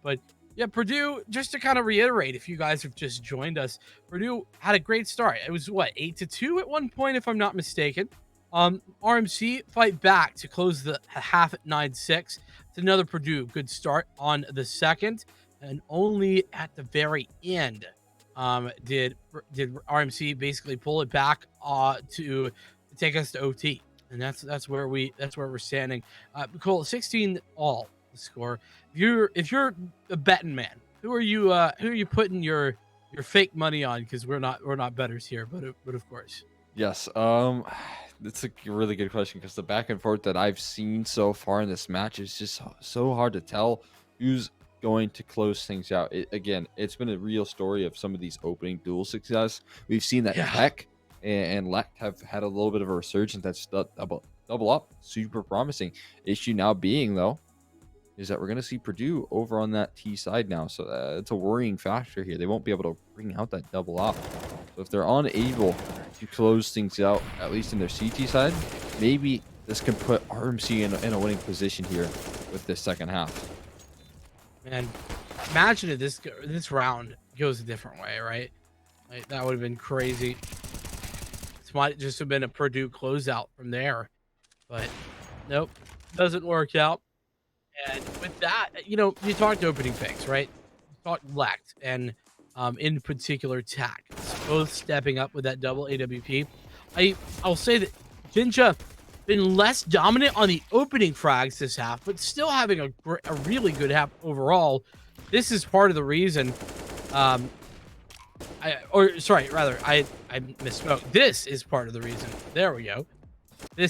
But yeah, Purdue, just to kind of reiterate, if you guys have just joined us, Purdue had a great start. It was 8-2 at one point, if I'm not mistaken. RMC fight back to close the half at 9-6. It's another Purdue good start on the second, and only at the very end did RMC basically pull it back to take us to OT, and that's where we're standing. Cole, 16 all the score. If you're a betting man, who are you putting your fake money on? Because we're not bettors here, but of course. Yes. It's a really good question because the back and forth that I've seen so far in this match is just so hard to tell who's going to close things out. It's been a real story of some of these opening duel success. We've seen that Tech and Lect have had a little bit of a resurgence that's double up. Super promising. Issue now being, though, is that we're going to see Purdue over on that T side now. So it's a worrying factor here. They won't be able to bring out that double up. So if they're unable to close things out, at least in their CT side, maybe this can put RMC in a winning position here with this second half. Man, imagine if this round goes a different way, right? Like, that would have been crazy. This might just have been a Purdue closeout from there, but nope, doesn't work out. And with that, you talked opening picks, right? You talked Lect, and in particular, TAC. both stepping up with that double AWP. I'll say that Jinja been less dominant on the opening frags this half, but still having a really good half overall. This is part of the reason. I misspoke. This is part of the reason. There we go. This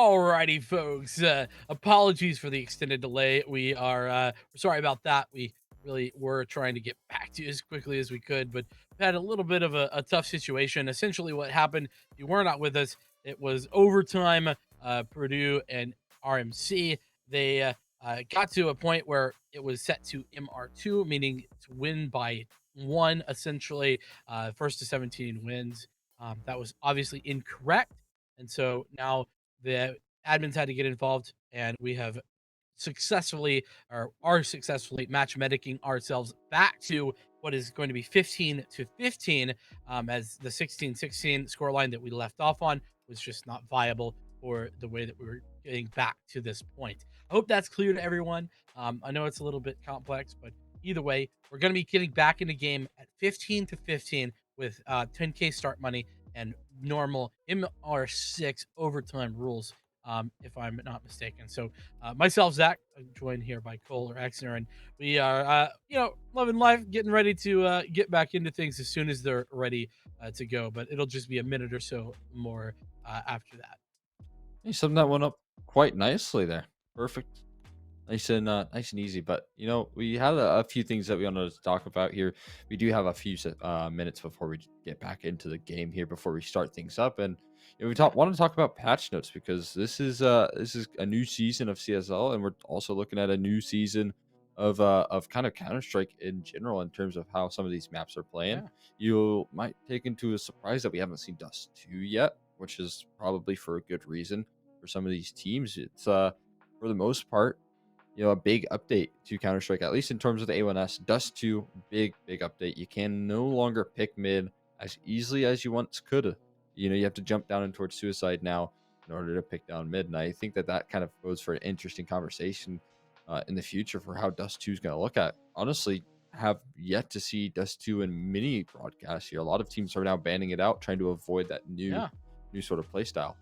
Alrighty, folks. Apologies for the extended delay. We are sorry about that. We really were trying to get back to you as quickly as we could, but we had a little bit of a tough situation. Essentially, what happened, you were not with us. It was overtime. Purdue and RMC, they got to a point where it was set to MR2, meaning to win by one, essentially. First to 17 wins. That was obviously incorrect. And so now the admins had to get involved, and we have successfully or are successfully match medicing ourselves back to what is going to be 15 to 15, as the 16-16 scoreline that we left off on was just not viable for the way that we were getting back to this point. I hope that's clear to everyone. I know it's a little bit complex, but either way, we're going to be getting back into game at 15 to 15 with 10K start money and normal MR6 overtime rules, if I'm not mistaken. So myself, Zach, I'm joined here by Cole or Exner, and we are, loving life, getting ready to get back into things as soon as they're ready to go. But it'll just be a minute or so more after that. Hey, something that went up quite nicely there. Perfect. Nice and easy. But we had a few things that we wanted to talk about here. We do have a few minutes before we get back into the game here, before we start things up, and we want to talk about patch notes, because this is a new season of CSL, and we're also looking at a new season of kind of Counter-Strike in general, in terms of how some of these maps are playing. Yeah. You might take into a surprise that we haven't seen Dust 2 yet, which is probably for a good reason for some of these teams. It's for the most part, a big update to Counter-Strike, at least in terms of the A1S. Dust 2, big update. You can no longer pick mid as easily as you once could. You have to jump down and towards suicide now in order to pick down mid. And I think that kind of goes for an interesting conversation in the future for how Dust 2 is going to look at. Honestly, have yet to see Dust 2 in many broadcasts here. A lot of teams are now banning it out, trying to avoid that new sort of play style.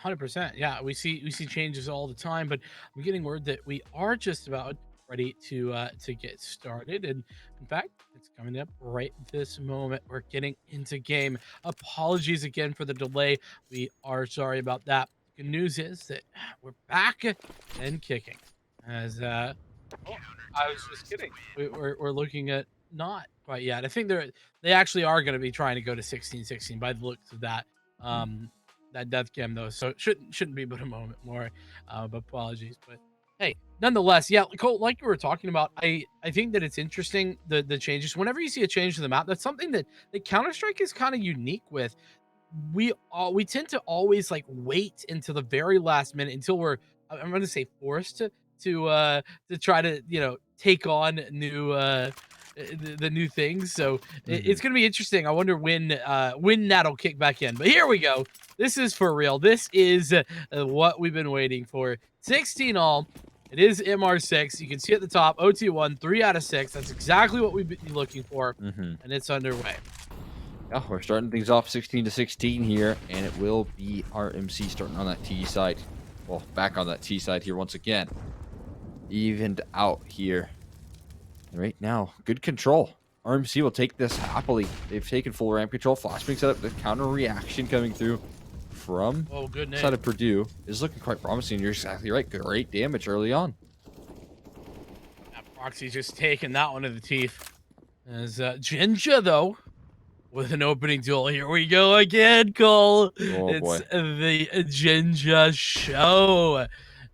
100%. Yeah, we see changes all the time, but I'm getting word that we are just about ready to get started. And in fact, it's coming up right this moment. We're getting into game. Apologies again for the delay. We are sorry about that. The good news is that we're back and kicking. As I was just kidding. We're looking at not quite yet. I think they actually are going to be trying to go to 16-16 by the looks of that. That death cam though, so it shouldn't be but a moment more, but apologies. But hey, nonetheless, yeah, Cole, like you were talking about, I think that it's interesting, the changes. Whenever you see a change to the map, that's something that Counter-Strike is kind of unique with. We tend to always like wait until the very last minute, until we're, I'm going to say, forced to try to take on new the new things. So it's going to be interesting. I wonder when that'll kick back in. But here we go. This is for real. This is what we've been waiting for. 16 all. It is MR6. You can see at the top, OT1, 3 out of 6. That's exactly what we've been looking for, and it's underway. Yeah, we're starting things off 16 to 16 here, and it will be RMC starting on that T side. Well, back on that T side here once again. Evened out here. And right now, good control. RMC will take this happily. They've taken full ramp control. Flashbang set up. The counter reaction coming through from side of Purdue is looking quite promising. You're exactly right. Great damage early on. Proxy's just taking that one to the teeth. As Jinja, though, with an opening duel. Here we go again, Cole. It's the Jinja show.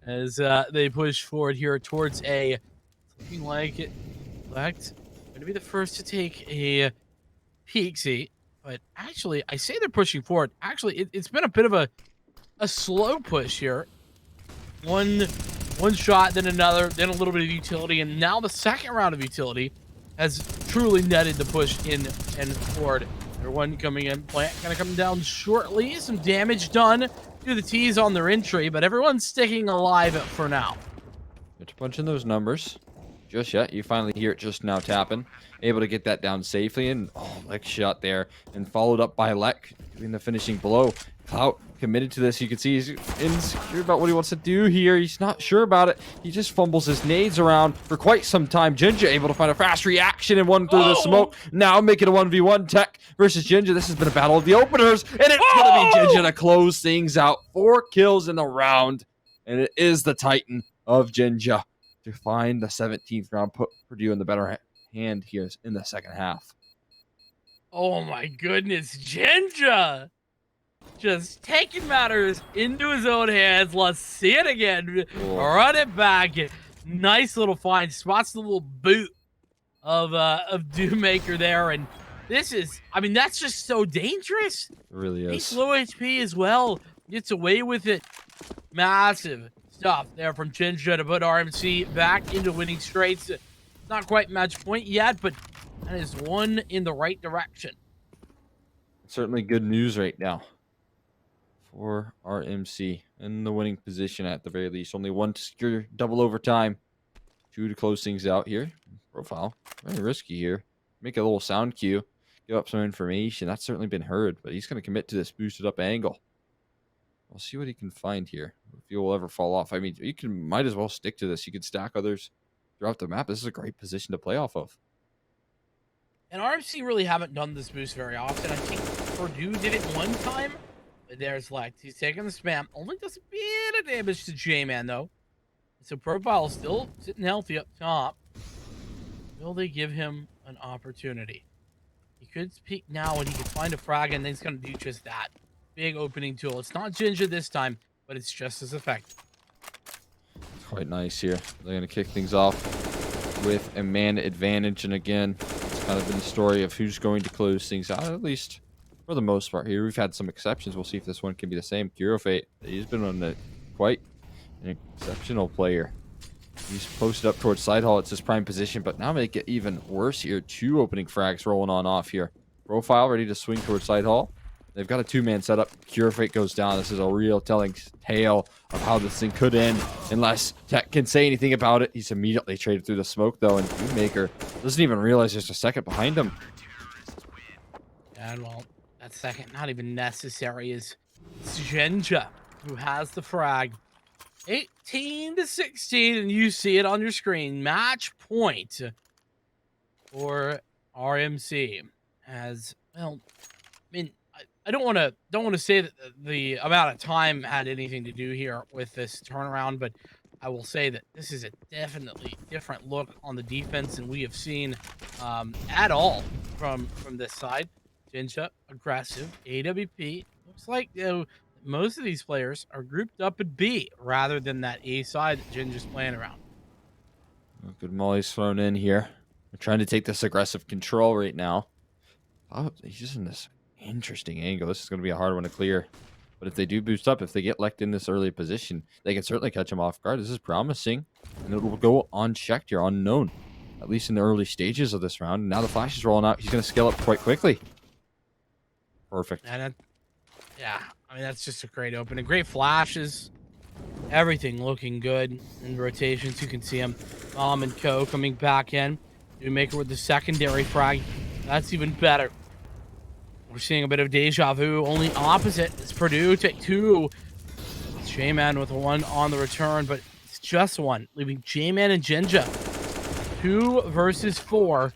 As they push forward here towards A. Looking like it. Going to be the first to take a peek seat. But actually, I say they're pushing forward. Actually, it's been a bit of a slow push here. One shot, then another, then a little bit of utility, and now the second round of utility has truly netted the push in and forward. Everyone coming in. Plant gonna come down shortly. Some damage done to the T's on their entry, but everyone's sticking alive for now. It's punching those numbers. Just yet, you finally hear it just now tapping. Able to get that down safely, and Lek shot there, and followed up by Lek doing the finishing blow. Clout committed to this. You can see he's insecure about what he wants to do here. He's not sure about it. He just fumbles his nades around for quite some time. Jinja able to find a fast reaction and one through the smoke. Now make it a 1v1 Tech versus Jinja. This has been a battle of the openers, and it's going to be Jinja to close things out. 4 kills in the round, and it is the Titan of Jinja to find the 17th round, put Purdue in the better hand here in the second half. Oh my goodness, Jinja! Just taking matters into his own hands. Let's see it again. Cool. Run it back. Nice little find. Spots the little boot of Doommaker there. And this is, I mean, that's just so dangerous. It really is. He's low HP as well. Gets away with it. Massive stuff there from Jinja to put RMC back into winning straights. Not quite match point yet, but that is one in the right direction. Certainly good news right now for RMC in the winning position at the very least. Only 1 to secure double overtime, 2 to close things out here. Profile, very risky here. Make a little sound cue, give up some information. That's certainly been heard, but he's going to commit to this boosted up angle. We'll see what he can find here. If he will ever fall off. I mean, you might as well stick to this. You can stack others throughout the map. This is a great position to play off of. And RMC really haven't done this boost very often. I think Purdue did it one time. But there's Lex. He's taking the spam. Only does a bit of damage to J-Man, though. So Profile still sitting healthy up top. Will they give him an opportunity? He could peek now and he could find a frag, and then he's going to do just that. Big opening tool. It's not Jinja this time, but it's just as effective. Quite nice here. They're going to kick things off with a man advantage. And again, it's kind of been the story of who's going to close things out, at least for the most part here. We've had some exceptions. We'll see if this one can be the same. Curofate, he's been on quite an exceptional player. He's posted up towards side hall. It's his prime position, but now make it even worse here. 2 opening frags rolling on off here. Profile ready to swing towards side hall. They've got a 2-man setup. Curofate goes down. This is a real telling tale of how this thing could end unless Tech can say anything about it. He's immediately traded through the smoke, though, and Doommaker doesn't even realize there's a second behind him. And, well, that second not even necessary is Jinja, who has the frag. 18 to 16, and you see it on your screen. Match point for RMC. As, well, I mean, I don't want to say that the amount of time had anything to do here with this turnaround, but I will say that this is a definitely different look on the defense than we have seen at all from this side. Jinja, aggressive, AWP. Looks like most of these players are grouped up at B rather than that A side that Jinja's playing around. Good molly's thrown in here. We're trying to take this aggressive control right now. Oh, he's just in this interesting angle. This is going to be a hard one to clear. But if they do boost up, if they get Lect in this early position, they can certainly catch him off guard. This is promising. And it will go unchecked here, unknown. At least in the early stages of this round. And now the flash is rolling out. He's going to scale up quite quickly. Perfect. And yeah, I mean, that's just a great opening. Great flashes. Everything looking good in rotations. You can see him. And Co coming back in. Doommaker with the secondary frag. That's even better. We're seeing a bit of deja vu. Only opposite is Purdue. Take 2. J-Man with 1 on the return, but it's just 1. Leaving J-Man and Jinja. 2 versus 4.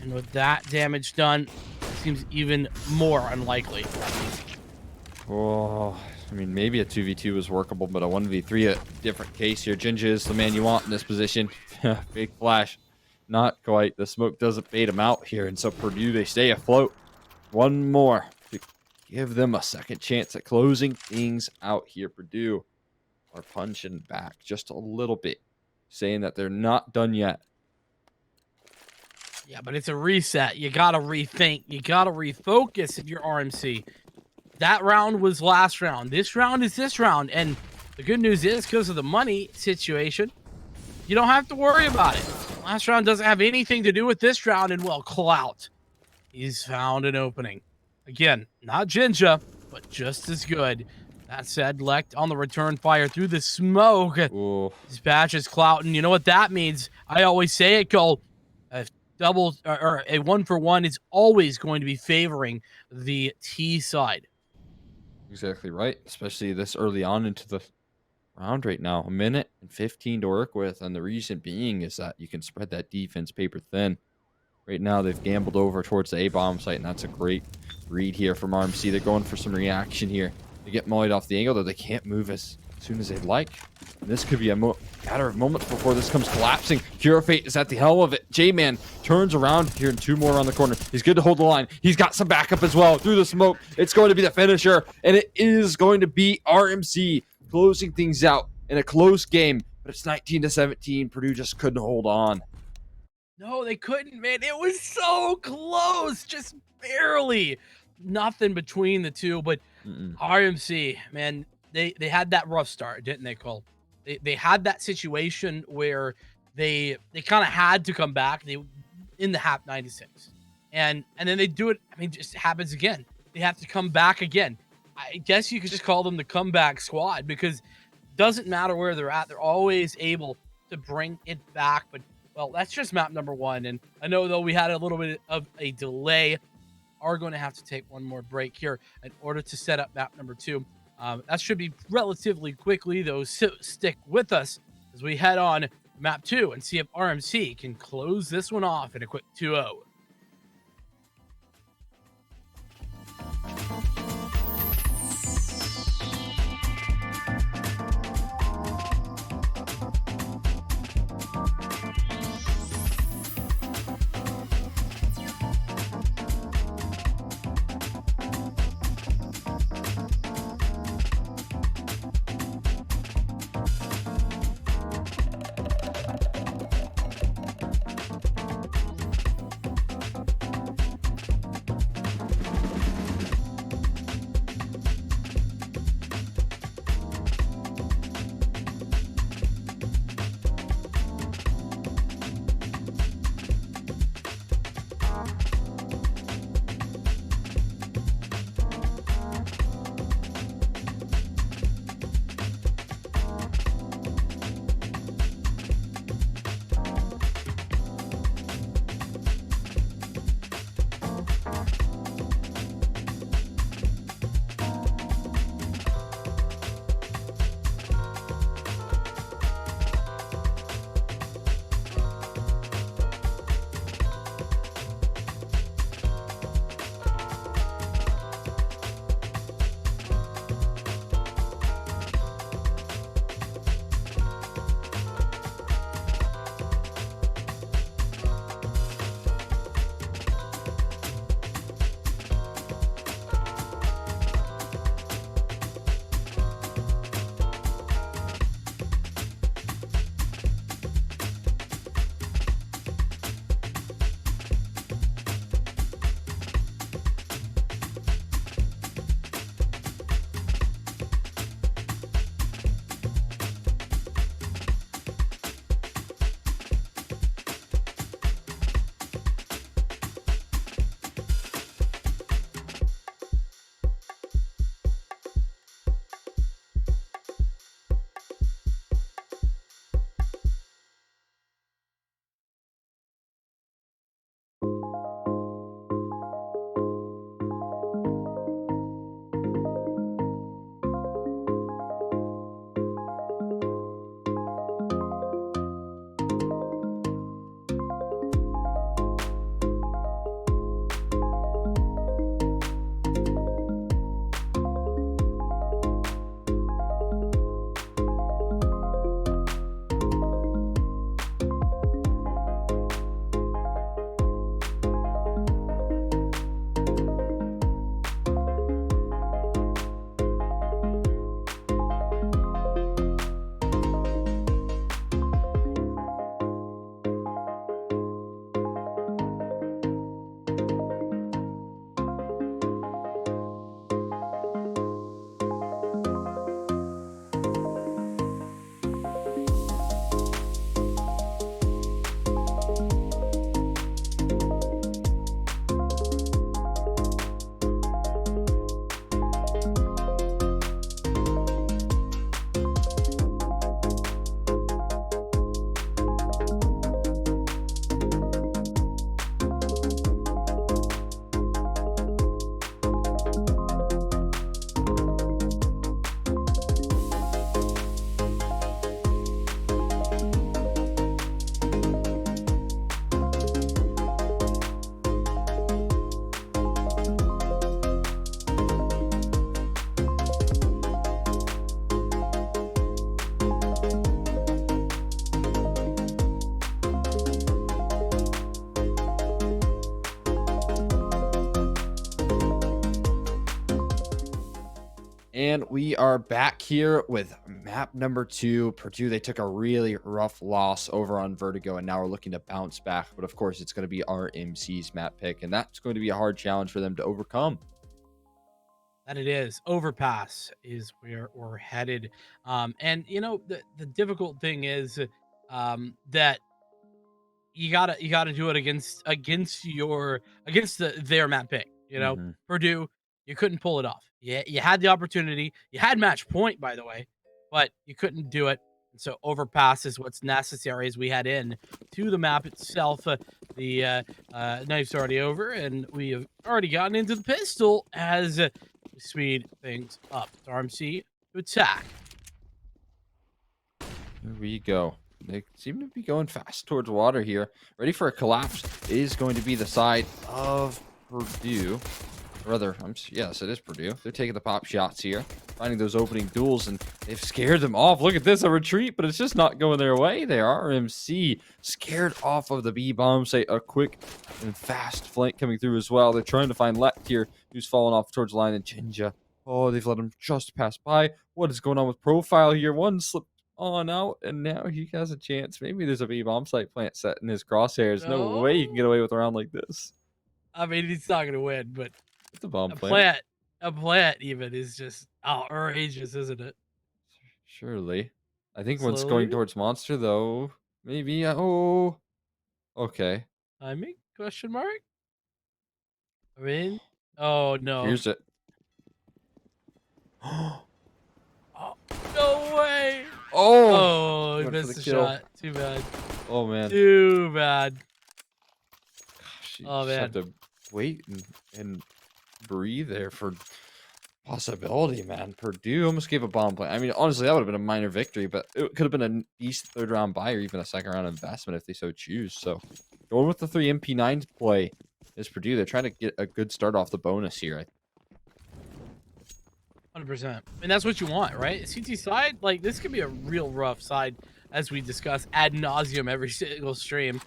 And with that damage done, it seems even more unlikely. Oh, I mean, maybe a 2v2 was workable, but a 1v3, a different case here. Jinja is the man you want in this position. Big flash. Not quite. The smoke doesn't bait him out here, and so Purdue, they stay afloat. 1 more to give them a second chance at closing things out here. Purdue are punching back just a little bit, saying that they're not done yet. Yeah, but it's a reset. You got to rethink. You got to refocus if you're RMC. That round was last round. This round is this round. And the good news is, because of the money situation, you don't have to worry about it. Last round doesn't have anything to do with this round, and, well, Clout. He's found an opening. Again, not Jinja, but just as good. That said, Lect on the return fire through the smoke. Ooh. Dispatches Clout, and you know what that means? I always say it, Cole. A double or a 1-for-1 is always going to be favoring the T side. Exactly right, especially this early on into the round right now. A minute and 15 to work with, and the reason being is that you can spread that defense paper thin. Right now, they've gambled over towards the A-bomb site, and that's a great read here from RMC. They're going for some reaction here to get Mollied off the angle, though they can't move as soon as they'd like. And this could be a matter of moments before this comes collapsing. Hero Fate is at the helm of it. J-Man turns around here, and 2 more around the corner. He's good to hold the line. He's got some backup as well through the smoke. It's going to be the finisher, and it is going to be RMC closing things out in a close game. But it's 19-17. Purdue just couldn't hold on. No, they couldn't, man. It was so close, just barely. Nothing between the two, but RMC, man, they had that rough start, didn't they, Cole? They had that situation where they kind of had to come back. They in the half 96, and then they do it. I mean, just happens again. They have to come back again. I guess you could just call them the comeback squad, because it doesn't matter where they're at. They're always able to bring it back. But well, that's just map number 1. And I know, though, we had a little bit of a delay. Are going to have to take one more break here in order to set up map number 2. That should be relatively quickly, though, so stick with us as we head on to map 2 and see if RMC can close this one off in a quick 2-0. And we are back here with map number 2. Purdue, they took a really rough loss over on Vertigo, and now we're looking to bounce back. But of course, it's going to be our MC's map pick, and that's going to be a hard challenge for them to overcome. That it is. Overpass is where we're headed. And you know, the difficult thing is that you gotta do it against their map pick. You know, Hmm. Purdue, you couldn't pull it off. Yeah, you had the opportunity. You had match point, by the way, but you couldn't do it. And so overpass is what's necessary as we head in to the map itself. The knife's already over, and we have already gotten into the pistol as we speed things up. It's RMC to attack. Here we go. They seem to be going fast towards water here. Ready for a collapse is going to be the side of Purdue. Rather, yes, it is Purdue. They're taking the pop shots here, finding those opening duels, and they've scared them off. Look at this, a retreat, but it's just not going their way. They are RMC scared off of the B bomb. Say a quick and fast flank coming through as well. They're trying to find Lect here, who's fallen off towards the line, and Jinja. Oh, they've let him just pass by. What is going on with Profile here? One slipped on out, and now he has a chance. Maybe there's a B bomb site plant set in his crosshairs. No way you can get away with a round like this. I mean, he's not gonna win, but The bomb a plant. plant even is just outrageous, isn't it? Surely. I think one's going Slowly. towards monster though. Maybe. Oh. Okay. Timing? Question mark? I mean, oh no. Here's it. Oh, no way. Oh. Oh, he Went for missed the the kill. shot. Too bad. Oh man. Too bad. Gosh, you Oh just have man. to wait and breathe there for possibility, man. Purdue almost gave a bomb play. I mean, honestly, that would have been a minor victory, but it could have been a decent third round buy or even a second round investment if they so choose. So going with the 3 MP9 play is Purdue. They're trying to get a good start off the bonus here. 100%. And that's what you want, right? CT side, like this could be a real rough side, as we discuss ad nauseum every single stream.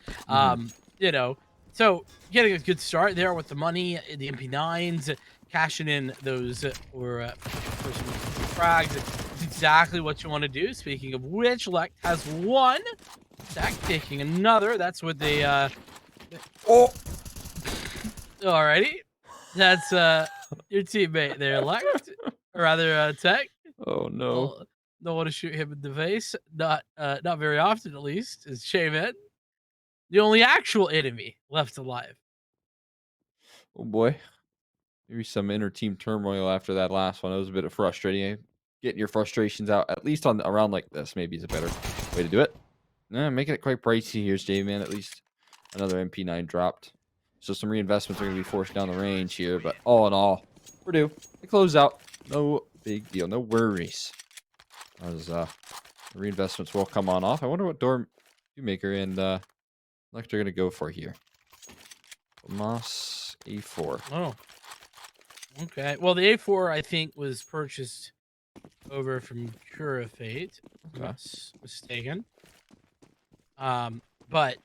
You know, so getting a good start there with the money, the MP9s, cashing in those for some frags. It's exactly what you want to do. Speaking of which, Lect has one. Zach taking another. That's what they Oh. Alrighty. That's your teammate there, Lect. Or rather, Tech. Oh no. Don't want to shoot him in the face. Not very often, at least. Is Shaven the only actual enemy left alive? Oh boy. Maybe some inner team turmoil after that last one. It was a bit frustrating. Getting your frustrations out, at least on a round like this, maybe is a better way to do it. Nah, making it quite pricey here, J-Man. At least another MP9 dropped. So some reinvestments are going to be forced down the range here. But all in all, Purdue, they close out. No big deal. No worries. As reinvestments will come on off. I wonder what Dorm Maker and Lect are going to go for here. Moss A4. Oh, okay. Well, the A4 I think was purchased over from Cura Fate, if I'm not mistaken. But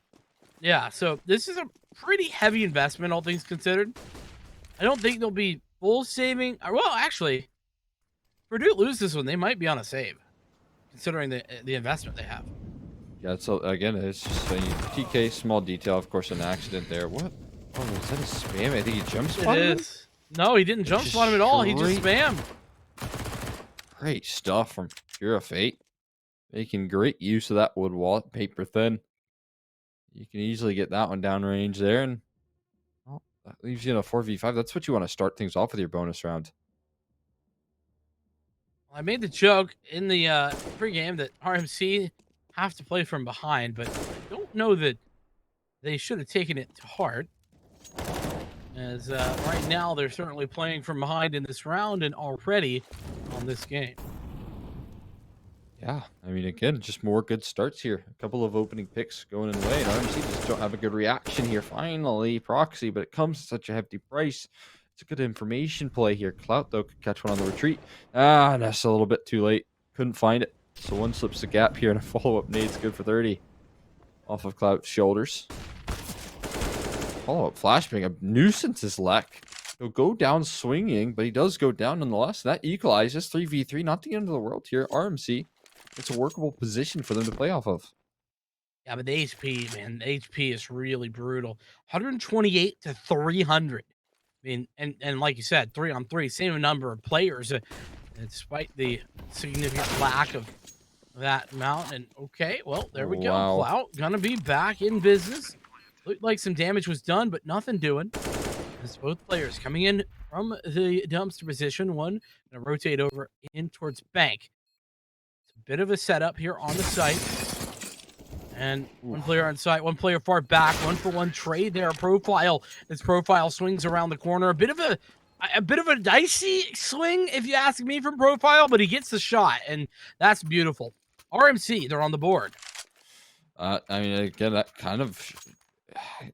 yeah, so this is a pretty heavy investment, all things considered. I don't think they'll be full saving. Well, actually, Purdue lose this one, they might be on a save, considering the investment they have. Yeah, so again, it's just a TK, small detail. Of course, an accident there. What? Oh, is that a spam? I think he jump spotted him? It is. No, he didn't jump spot him at all. He just spammed. Great stuff from Pure Fate. Making great use of that wood wall, paper thin. You can easily get that one down range there, and oh, that leaves you in a 4v5. That's what you want to start things off with your bonus round. I made the joke in the pregame that RMC have to play from behind, but I don't know that they should have taken it to heart. As right now, they're certainly playing from behind in this round and already on this game. Yeah, I mean, again, just more good starts here. A couple of opening picks going in the way, and RMC just don't have a good reaction here. Finally, Proxy, but it comes at such a hefty price. It's a good information play here. Clout, though, could catch one on the retreat. Ah, that's a little bit too late. Couldn't find it. So one slips the gap here, and a follow-up nade's good for 30. Off of Clout's shoulders. Follow-up flash being a nuisance is Lek. He'll go down swinging, but he does go down nonetheless. That equalizes 3v3. Not the end of the world here. RMC, it's a workable position for them to play off of. Yeah, but the HP, man, the HP is really brutal. 128 to 300. I mean, and like you said, 3-on-3, same number of players, despite the significant lack of that amount. And okay, well, there we go. Wow. Clout gonna be back in business. Looked like some damage was done, but nothing doing. As both players coming in from the dumpster position, one gonna rotate over in towards bank. It's a bit of a setup here on the site. And one player on site, one player far back, 1-for-1 trade there. Profile. This Profile swings around the corner. A bit of a dicey swing, if you ask me, from Profile, but he gets the shot, and that's beautiful. RMC, they're on the board. I mean, again, that kind of,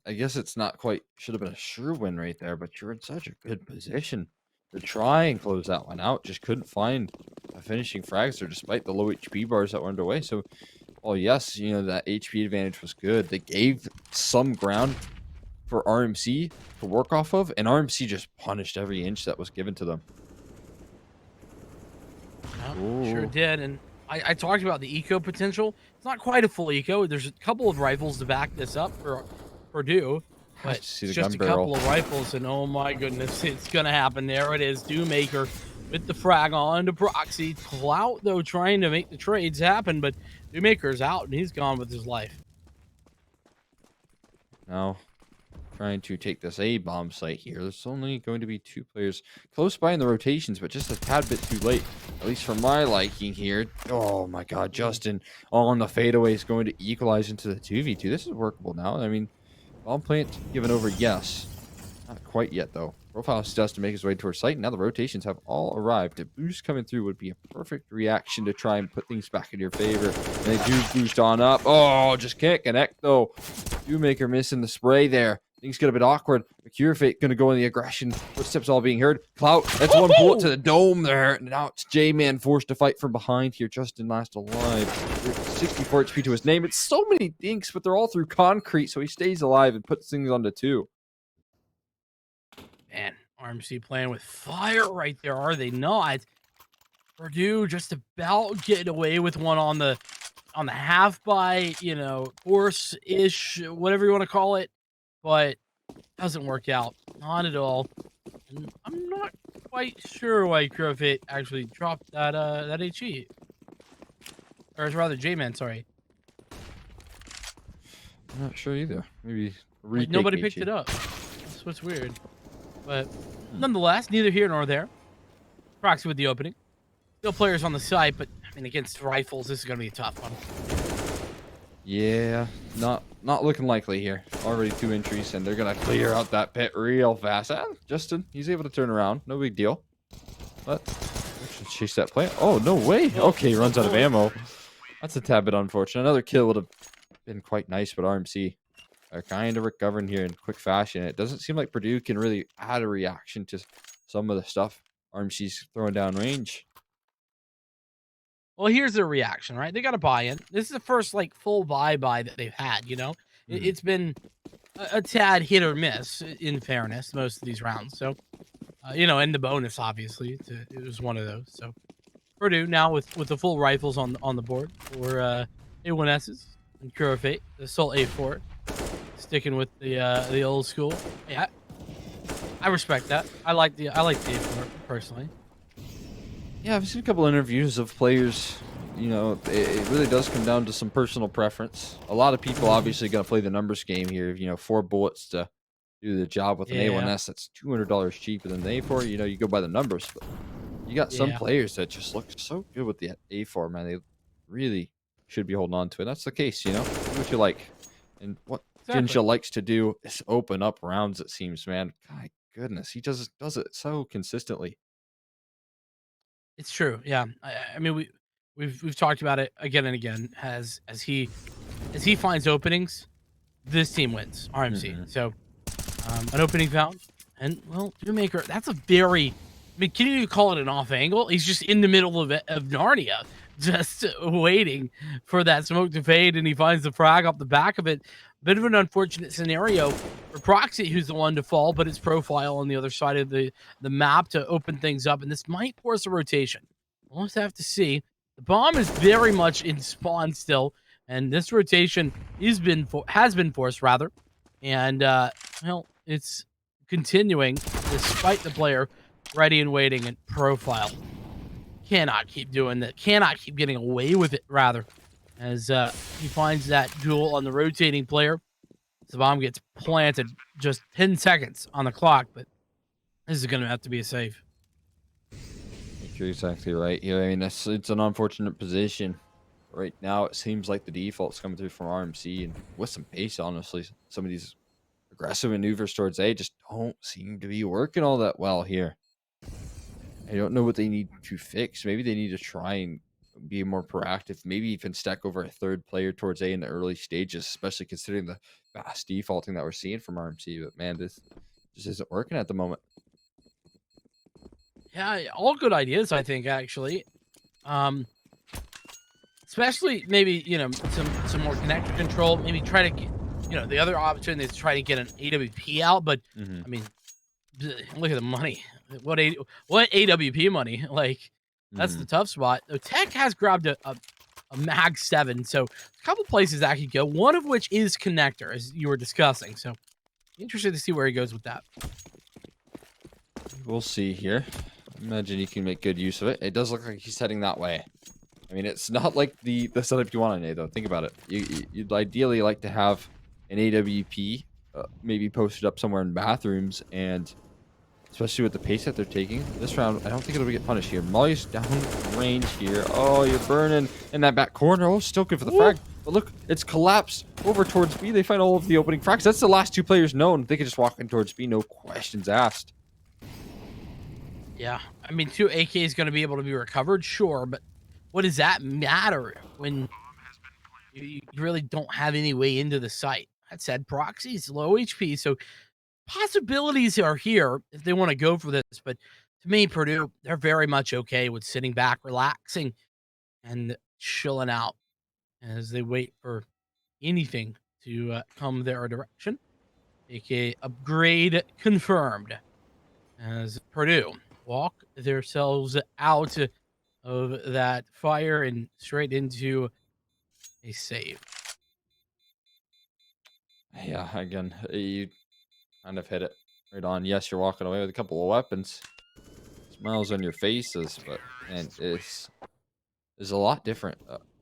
I guess it's not quite, should have been a sure win right there, but you're in such a good position to try and close that one out. Just couldn't find a finishing fragster despite the low HP bars that were underway. So, well, yes, you know, that HP advantage was good. They gave some ground for RMC to work off of, and RMC just punished every inch that was given to them. Yeah, sure did. And I talked about the eco potential. It's not quite a full eco. There's a couple of rifles to back this up for Purdue, but it's just a couple of rifles, and oh my goodness, it's gonna happen. There it is, Dewmaker with the frag on to Proxy. Clout, though, trying to make the trades happen, but Dewmaker's out, and he's gone with his life. Now, trying to take this A-bomb site here. There's only going to be 2 players close by in the rotations, but just a tad bit too late, at least for my liking here. Oh my god, Justin on the fadeaway is going to equalize into the 2v2. This is workable now. I mean, bomb plant given over, yes. Not quite yet, though. Profile still has to make his way towards site. Now the rotations have all arrived. A boost coming through would be a perfect reaction to try and put things back in your favor. And they do boost on up. Oh, just can't connect, though. Dewmaker missing the spray there. Things get a bit awkward. Cure Fate going to go in the aggression. Footsteps all being heard. Clout, that's one bullet to the dome there. Now it's J-Man forced to fight from behind here. Justin last alive. 64 HP to his name. It's so many dinks, but they're all through concrete, so he stays alive and puts things onto 2. Man, RMC playing with fire right there, are they not? Purdue just about getting away with one on the half by, you know, force-ish, whatever you want to call it, but doesn't work out. Not at all. And I'm not quite sure why Crowfit actually dropped that HE. Or rather J-Man, sorry. I'm not sure either. Maybe like nobody picked it up. That's what's weird. But nonetheless, neither here nor there. Proxy with the opening. Still players on the side, but I mean, against rifles, this is going to be a tough one. Yeah, not looking likely here. Already 2 entries, and they're going to clear out that pit real fast. Justin, he's able to turn around. No big deal. But let's chase that plant. Oh, no way. Okay, he runs out of ammo. That's a tad bit unfortunate. Another kill would have been quite nice, but RMC are kind of recovering here in quick fashion. It doesn't seem like Purdue can really add a reaction to some of the stuff RMC's throwing down range. Well, here's their reaction, right? They got a buy-in. This is the first, like, full buy that they've had, you know? It's been a tad hit or miss, in fairness, most of these rounds. So, you know, and the bonus, obviously, it was one of those. So, Purdue now with the full rifles on the board for A1Ss and Cure Fate, the Assault A4. Sticking with the old school. Yeah, I respect that. I like the A4 personally. Yeah, I've seen a couple interviews of players. You know, it really does come down to some personal preference. A lot of people obviously going to play the numbers game here. You know, 4 bullets to do the job with an A1S. That's $200 cheaper than the A4. You know, you go by the numbers. But you got some players that just look so good with the A4, man. They really should be holding on to it. That's the case, you know. Do what you like. And what Jinja likes to do is open up rounds, it seems, man. My goodness, he does it so consistently. It's true, yeah. I mean, we've talked about it again and again. As he finds openings, this team wins. RMC. So, an opening found, and well, Dewmaker. That's a very. I mean, can you call it an off angle? He's just in the middle of Narnia, just waiting for that smoke to fade, and he finds the frag off the back of it. bit of an unfortunate scenario for Proxy, who's the one to fall, but it's Profile on the other side of the map to open things up, and this might force a rotation. We'll just have to see. The bomb is very much in spawn still, and this rotation has been forced rather, and well, it's continuing despite the player ready and waiting and Profile cannot keep doing that, cannot keep getting away with it rather, as he finds that duel on the rotating player. The bomb gets planted just 10 seconds on the clock, but this is going to have to be a save. You're exactly right here. I mean, it's an unfortunate position. Right now, it seems like the default's coming through from RMC, and with some pace, honestly. Some of these aggressive maneuvers towards A just don't seem to be working all that well here. I don't know what they need to fix. Maybe they need to try and be more proactive. Maybe even stack over a third player towards A in the early stages, especially considering the fast defaulting that we're seeing from RMC. But man, this just isn't working at the moment. Yeah, all good ideas, I think, actually. Especially maybe, some more connector control. Maybe try to get, the other option is try to get an AWP out. But, I mean, look at the money. What AWP money? Like, that's the tough spot. Tech has grabbed a Mag 7, so a couple places that could go, one of which is connector, as you were discussing. So, interested to see where he goes with that. We'll see here. Imagine he can make good use of it. It does look like he's heading that way. I mean, it's not like the setup you want on A, though. Think about it. You'd ideally like to have an AWP maybe posted up somewhere in bathrooms, and especially with the pace that they're taking. This round, I don't think it'll get punished here. Molly's down range here. Oh, you're burning in that back corner. Oh, still good for the frag. But look, it's collapsed over towards B. They find all of the opening frags. That's the last two players known. They can just walk in towards B, no questions asked. Yeah, I mean, 2 AK is going to be able to be recovered, sure, but what does that matter when you really don't have any way into the site? That said, Proxy's low HP, so possibilities are here if they want to go for this, but to me, Purdue, they're very much okay with sitting back, relaxing, and chilling out as they wait for anything to come their direction. AK upgrade confirmed as Purdue walk themselves out of that fire and straight into a save. Yeah, again, you kind of hit it right on. Yes, you're walking away with a couple of weapons. Smiles on your faces, but man, it's a lot different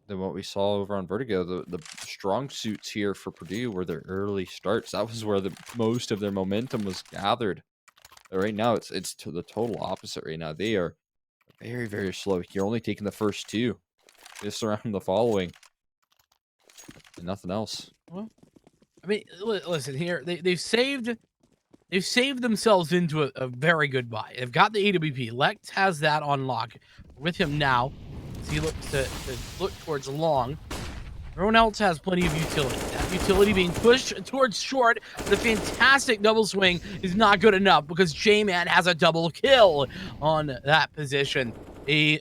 than what we saw over on Vertigo. The strong suits here for Purdue were their early starts. That was where the most of their momentum was gathered. But right now, it's to the total opposite right now. They are very, very slow. You're only taking the first two. Just around the following. And nothing else. Well, I mean, listen here. They've saved themselves into a very good buy. They've got the AWP. Lex has that on lock. With him now, as he looks to look towards long. Everyone else has plenty of utility. That utility being pushed towards short, but a fantastic double swing is not good enough because J-Man has a double kill on that position. B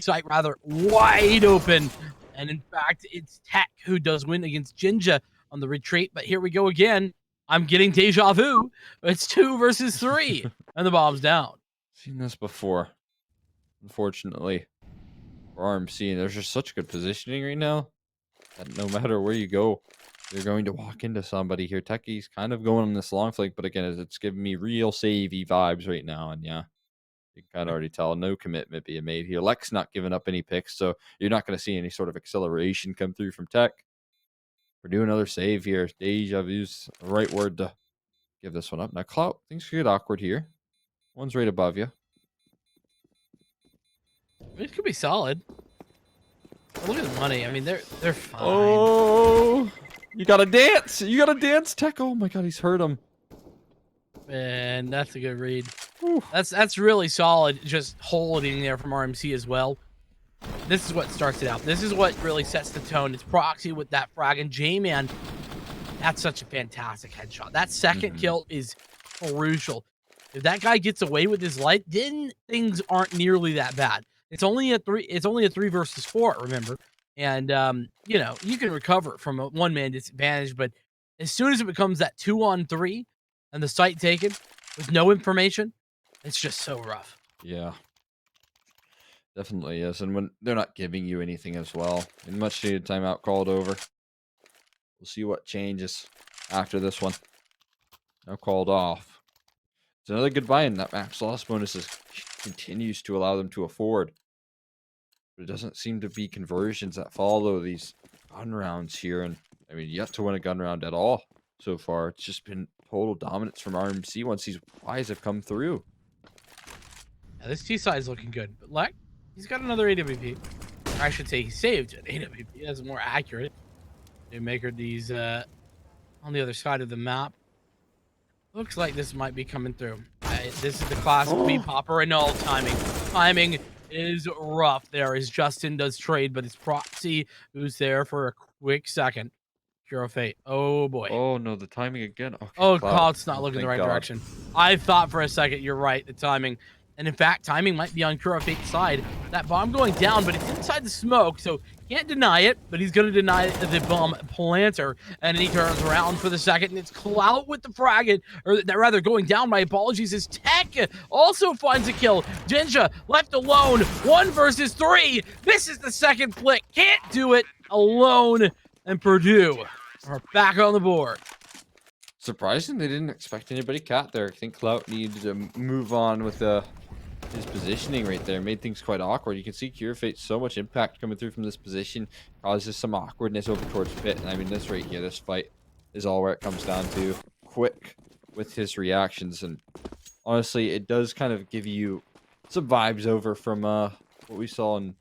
site rather wide open. And in fact, it's Tech who does win against Jinja on the retreat. But here we go again. I'm getting deja vu. It's 2 versus 3, and the bomb's down. Seen this before, unfortunately, for RMC, and there's just such good positioning right now that no matter where you go, you're going to walk into somebody here. Techie's kind of going on this long flank, but again, it's giving me real savey vibes right now, and yeah, you can kind of already tell no commitment being made here. Lex not giving up any picks, so you're not going to see any sort of acceleration come through from Tech. We're doing another save here. Deja vu's the right word to give this one up. Now, Clout, things could get awkward here. One's right above you. It could be solid. But look at the money. I mean, they're fine. Oh, you gotta dance. You gotta dance, Tech. Oh my God, he's hurt him. And that's a good read. Whew. That's really solid. Just holding there from RMC as well. This is what starts it out. This is what really sets the tone. It's Proxy with that frag, and J-Man. That's such a fantastic headshot. That second kill is crucial. If that guy gets away with his life, then things aren't nearly that bad. It's only a 3 versus 4, remember? And you can recover from a one-man disadvantage, but As soon as it becomes that 2-on-3 and the site taken with no information, it's just so rough. Yeah, definitely is. And when they're not giving you anything as well, and much needed timeout called over. We'll see what changes after this one. Now called off. It's another good buy-in. That max loss bonus continues to allow them to afford. But it doesn't seem to be conversions that follow these gun rounds here. And I mean, yet to win a gun round at all so far. It's just been total dominance from RMC once these buys have come through. Yeah, this T side is looking good. But Lek, he's got another AWP. Or I should say he saved an AWP. That's more accurate. They make her these on the other side of the map. Looks like this might be coming through. This is the classic B popper and all timing. Timing is rough there as Justin does trade, but it's Proxy who's there for a quick second. Hero Fate. Oh boy. Oh no, the timing again. Okay, Oh, Cloud. Cloud's not looking the Thank right God. direction. I thought for a second you're right, the timing. And in fact, timing might be on Hero Fate's side. That bomb going down, but it's inside the smoke, so can't deny it, but he's going to deny the bomb planter. And then he turns around for the second, and it's Cloud with the frag, or rather going down, my apologies, is Tech also finds a kill. Jinja left alone, 1 versus 3. This is the second flick. Can't do it alone. And Purdue are back on the board. Surprising they didn't expect anybody cat there. I think Clout needed to move on with his positioning right there. Made things quite awkward. You can see Cure Fate, so much impact coming through from this position. Causes some awkwardness over towards Pit. And I mean, this right here, this fight is all where it comes down to. Quick with his reactions. And honestly, it does kind of give you some vibes over from what we saw in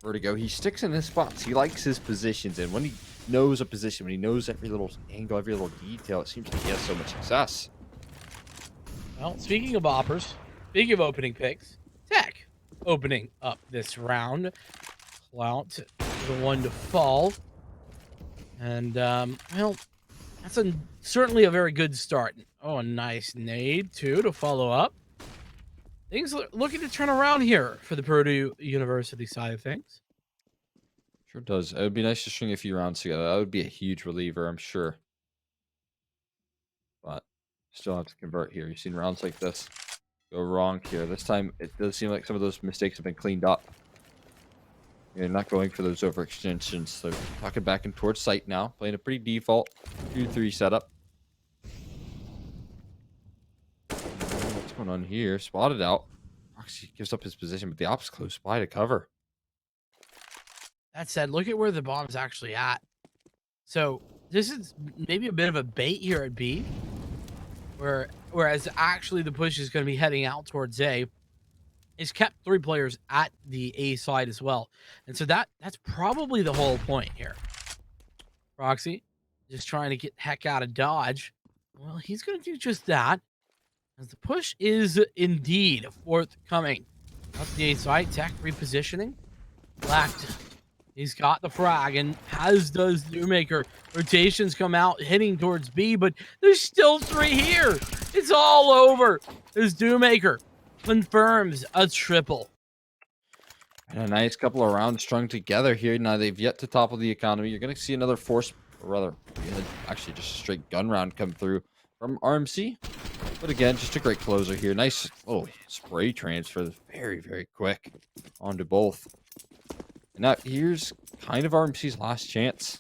Vertigo. He sticks in his spots. He likes his positions. And when he knows a position, when he knows every little angle, every little detail, it seems like he has so much success. Well, speaking of oppers, speaking of opening picks, Tech opening up this round. Clout, the one to fall. And, well, that's certainly a very good start. Oh, a nice nade, too, to follow up. Things looking to turn around here for the Purdue University side of things. Sure does. It would be nice to string a few rounds together. That would be a huge reliever, I'm sure. But still have to convert here. You've seen rounds like this go wrong here. This time, it does seem like some of those mistakes have been cleaned up. You're not going for those overextensions. So talking back and towards site now. Playing a pretty default 2-3 setup. What's going on here? Spotted out. Roxy gives up his position, but the op's close by to cover. That said, look at where the bomb's actually at. So this is maybe a bit of a bait here at B, whereas actually the push is going to be heading out towards A. It's kept 3 players at the A side as well, and so that's probably the whole point here. Roxy just trying to get the heck out of Dodge. Well, he's going to do just that, as the push is indeed forthcoming. Up the A side, Tech repositioning. Left. He's got the frag, and as does Newmaker. Rotations come out, hitting towards B, but there's still 3 here. It's all over. There's Newmaker. Confirms a triple. And a nice couple of rounds strung together here. Now they've yet to topple the economy. You're going to see another force, or rather, actually just a straight gun round come through from RMC. But again, just a great closer here. Nice spray transfer. Very, very quick onto both. And now here's kind of RMC's last chance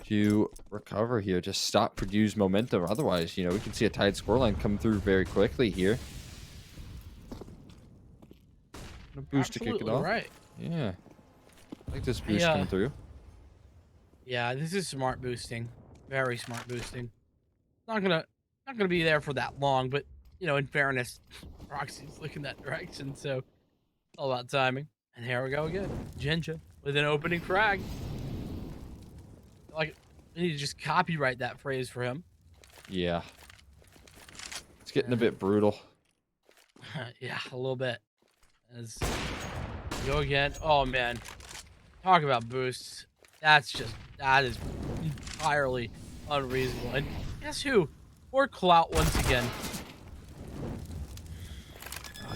to recover here. Just stop Purdue's momentum. Otherwise, we can see a tied scoreline come through very quickly here. A boost Absolutely to kick it off. Right. Yeah. I like this boost coming through. Yeah, this is smart boosting. Very smart boosting. Not gonna be there for that long, but in fairness, Roxy's looking that direction, so all about timing. And here we go again. Jinja with an opening frag. Like, we need to just copyright that phrase for him. Yeah. It's getting a bit brutal. Yeah, a little bit. As go again. Oh man. Talk about boosts. That is entirely unreasonable. And guess who? Poor Clout once again.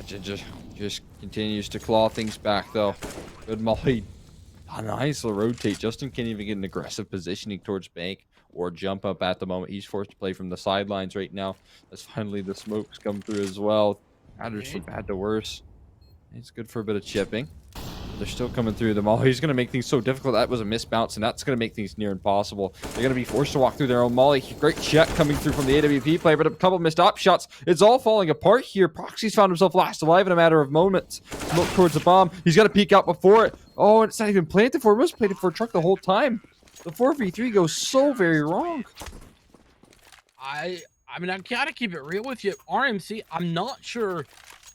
Ginger just continues to claw things back, though. Good molly. A nice little rotate. Justin can't even get an aggressive positioning towards Bank. or jump up at the moment. He's forced to play from the sidelines right now, as finally the smokes come through as well. Matters from bad to worse. It's good for a bit of chipping. They're still coming through them all. He's going to make things so difficult. That was a misbounce, and that's going to make things near impossible. They're going to be forced to walk through their own molly. Great check coming through from the AWP player, but a couple missed op shots. It's all falling apart here. Proxy's found himself last alive in a matter of moments. Smoke towards the bomb. He's got to peek out before it. Oh, and it's not even planted for. It was planted for a truck the whole time. The 4v3 goes so very wrong. I mean, I gotta keep it real with you. RMC, I'm not sure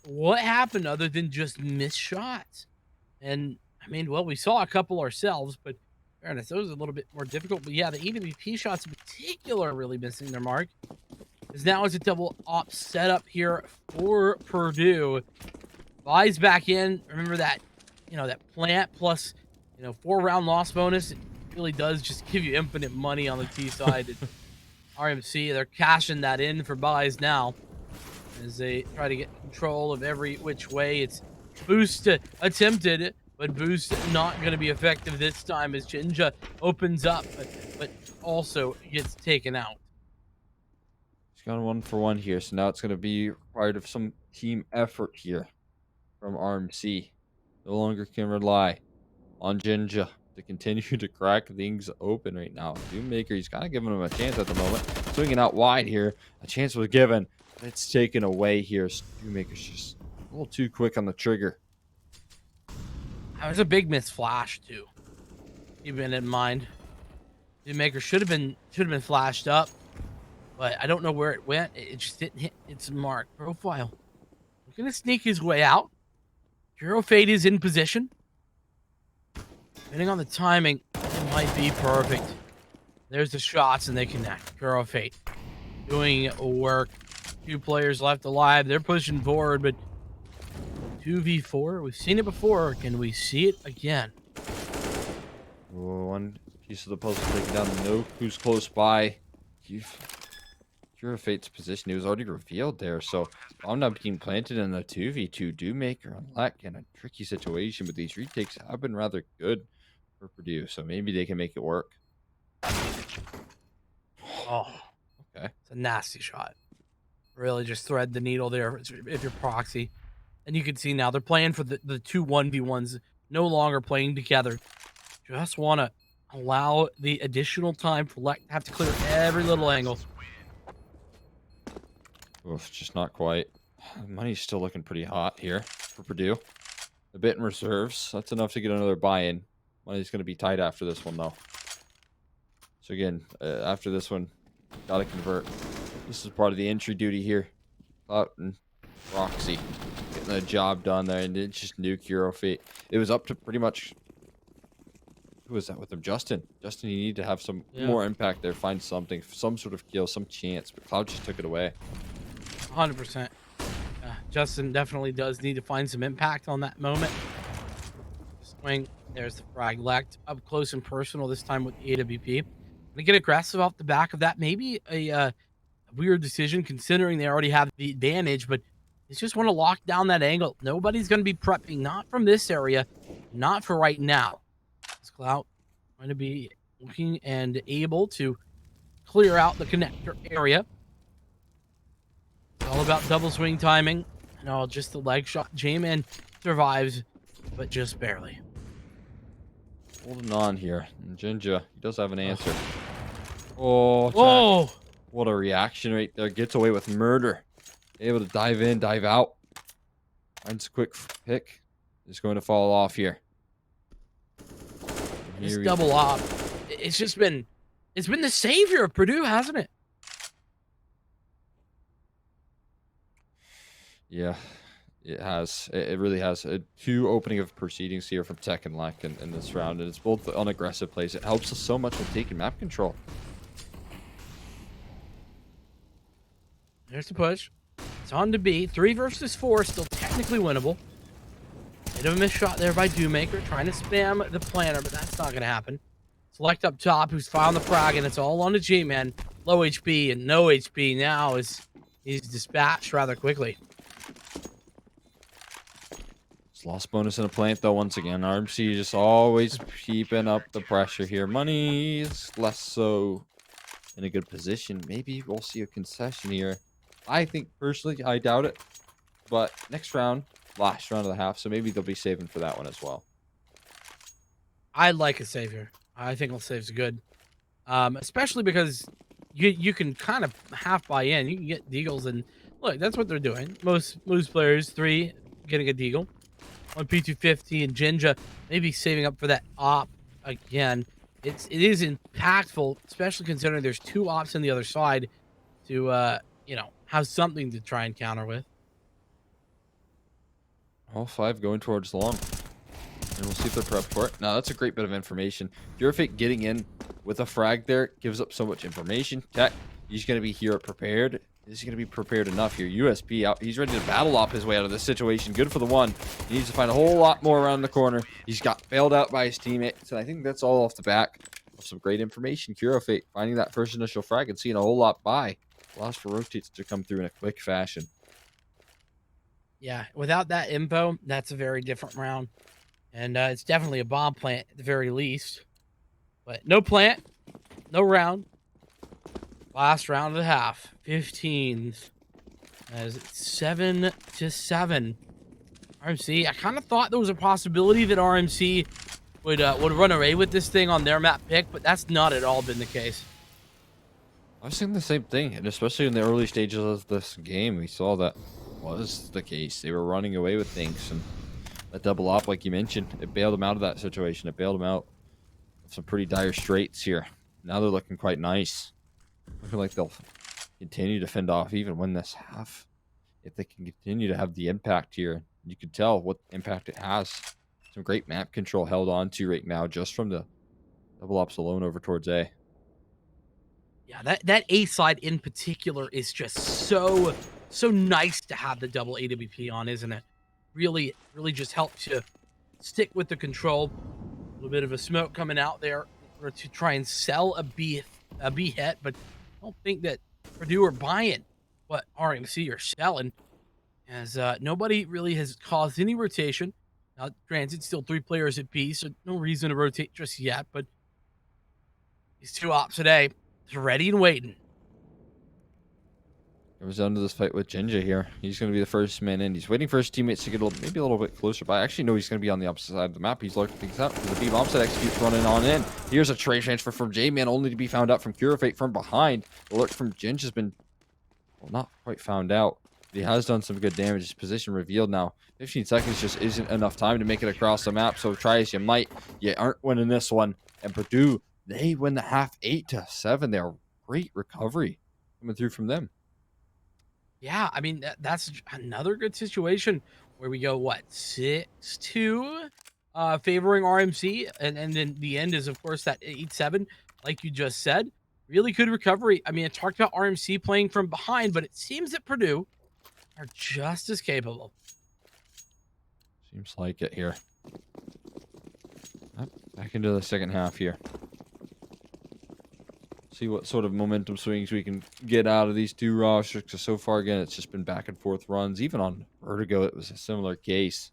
what happened other than just missed shots. And I mean, well, we saw a couple ourselves, but fairness, those are a little bit more difficult. But yeah, the EWP shots in particular are really missing their mark. Because now it's a double op setup here for Purdue. Buys back in. Remember that, that plant plus, 4-round loss bonus. It really does just give you infinite money on the T side. RMC, they're cashing that in for buys now as they try to get control of every which way. It's boost attempted, but boost not going to be effective this time as Jinja opens up, but also gets taken out. He's got 1-for-1 here, so now it's going to be required of some team effort here from RMC. No longer can rely on Jinja to continue to crack things open right now. Doommaker, he's kind of giving him a chance at the moment. Swinging out wide here. A chance was given, but it's taken away here. Doommaker's just a little too quick on the trigger. That was a big miss flash too. Keeping it in mind. Doommaker should have been flashed up, but I don't know where it went. It just didn't hit its mark. Profile. He's gonna sneak his way out. Hero Fate is in position. Depending on the timing, it might be perfect. There's the shots and they connect. Hero Fate doing work. 2 players left alive. They're pushing forward, but 2v4. We've seen it before. Can we see it again? One piece of the puzzle taken down. No who's close by. Hero Fate's position. He was already revealed there, so I'm not being planted in the 2v2. Doommaker on luck in a tricky situation, but these retakes have been rather good for Purdue, so maybe they can make it work. Oh, okay. It's a nasty shot. Really just thread the needle there if you're Proxy. And you can see now they're playing for the 2 1v1s, no longer playing together. Just want to allow the additional time for Lek to have to clear every little angle. Oof, just not quite. Money's still looking pretty hot here for Purdue. A bit in reserves. That's enough to get another buy-in. Money's going to be tight after this one, though. So again, after this one, gotta convert. This is part of the entry duty here. Clout and Roxy getting the job done there, and it's just nuke Hero Fate. It was up to pretty much... Who was that with him? Justin. Justin, you need to have some more impact there. Find something, some sort of kill, some chance. But Cloud just took it away. 100%. Justin definitely does need to find some impact on that moment. Swing. There's the frag. Lekt up close and personal this time with the AWP. Gonna get aggressive off the back of that. Maybe a weird decision considering they already have the advantage, but they just want to lock down that angle. Nobody's going to be prepping, not from this area, not for right now. This Clout going to be looking and able to clear out the connector area. It's all about double swing timing. No, just the leg shot. J-Man survives, but just barely. Holding on here. And Jinja, he does have an answer. Oh, whoa! What a reaction right there. Gets away with murder. Able to dive in, dive out. Finds a quick pick. Is going to fall off here. This double op. It's been the savior of Purdue, hasn't it? Yeah, it has. It really has. 2 opening of proceedings here from Tech and Lek in this round, and it's both on aggressive plays. It helps us so much with taking map control. There's the push. It's on to B. 3 versus 4, still technically winnable. Bit of a missed shot there by Doommaker, trying to spam the planner, but that's not going to happen. Select up top, who's found the frag, and it's all on to J-Man. Low HP and no HP now is he's dispatched rather quickly. Lost bonus in a plant, though, once again. RMC just always keeping up the pressure here. Money is less so. in a good position. Maybe we'll see a concession here. I think personally, I doubt it. But next round, last round of the half, so maybe they'll be saving for that one as well. I like a savior. I think a save's good, especially because you can kind of half buy in. You can get deagles, and look, that's what they're doing. Most players, 3 getting a deagle, 1 P250, and Jinja maybe saving up for that op again. It is impactful, especially considering there's 2 ops on the other side to have something to try and counter with. All 5 going towards long. And we'll see if they're prepped for it. Now, that's a great bit of information. Purific getting in with a frag there gives up so much information. Tech, he's going to be here prepared. He's going to be prepared enough here. USP out. He's ready to battle off his way out of this situation. Good for the one. He needs to find a whole lot more around the corner. He's got bailed out by his teammates. And I think that's all off the back of some great information. Purific finding that first initial frag and seeing a whole lot by. Allows for rotates to come through in a quick fashion. Yeah, without that info, that's a very different round. And it's definitely a bomb plant at the very least. But no plant, no round. Last round of the half, 15s. As it's 7-7. RMC, I kind of thought there was a possibility that RMC would run away with this thing on their map pick, but that's not at all been the case. I was thinking the same thing, and especially in the early stages of this game, we saw that was the case. They were running away with things, and that double op, like you mentioned, it bailed them out of that situation. It bailed them out of some pretty dire straits here. Now they're looking quite nice. Looking like they'll continue to fend off, even win this half. If they can continue to have the impact here, you can tell what impact it has. Some great map control held on to right now just from the double ops alone over towards A. Yeah, that A side in particular is just so nice to have the double AWP on, isn't it? Really just helps you stick with the control. A little bit of a smoke coming out there to try and sell a B hit, but I don't think that Purdue are buying what RMC are selling, as nobody really has caused any rotation. Now, granted, still 3 players at B, so no reason to rotate just yet, but these 2 ops today is ready and waiting. Comes down to this fight with Jinja here. He's going to be the first man in. He's waiting for his teammates to get maybe a little bit closer, but I actually know he's going to be on the opposite side of the map. He's looking things up because the B bomb set executes running on in. Here's a trade transfer from J-Man, only to be found out from Curafate from behind. The alert from Jinja has been, well, not quite found out. But he has done some good damage. His position revealed now. 15 seconds just isn't enough time to make it across the map, so try as you might. You aren't winning this one. And Purdue, they win the half 8-7. They're great recovery coming through from them. Yeah, I mean, that's another good situation where we go, what, 6-2 favoring RMC, and then the end is, of course, that 8-7, like you just said. Really good recovery. I mean, I talked about RMC playing from behind, but it seems that Purdue are just as capable. Seems like it here. Back into the second half here. See what sort of momentum swings we can get out of these 2 rosters. Because so far, again, it's just been back and forth runs. Even on Vertigo, it was a similar case.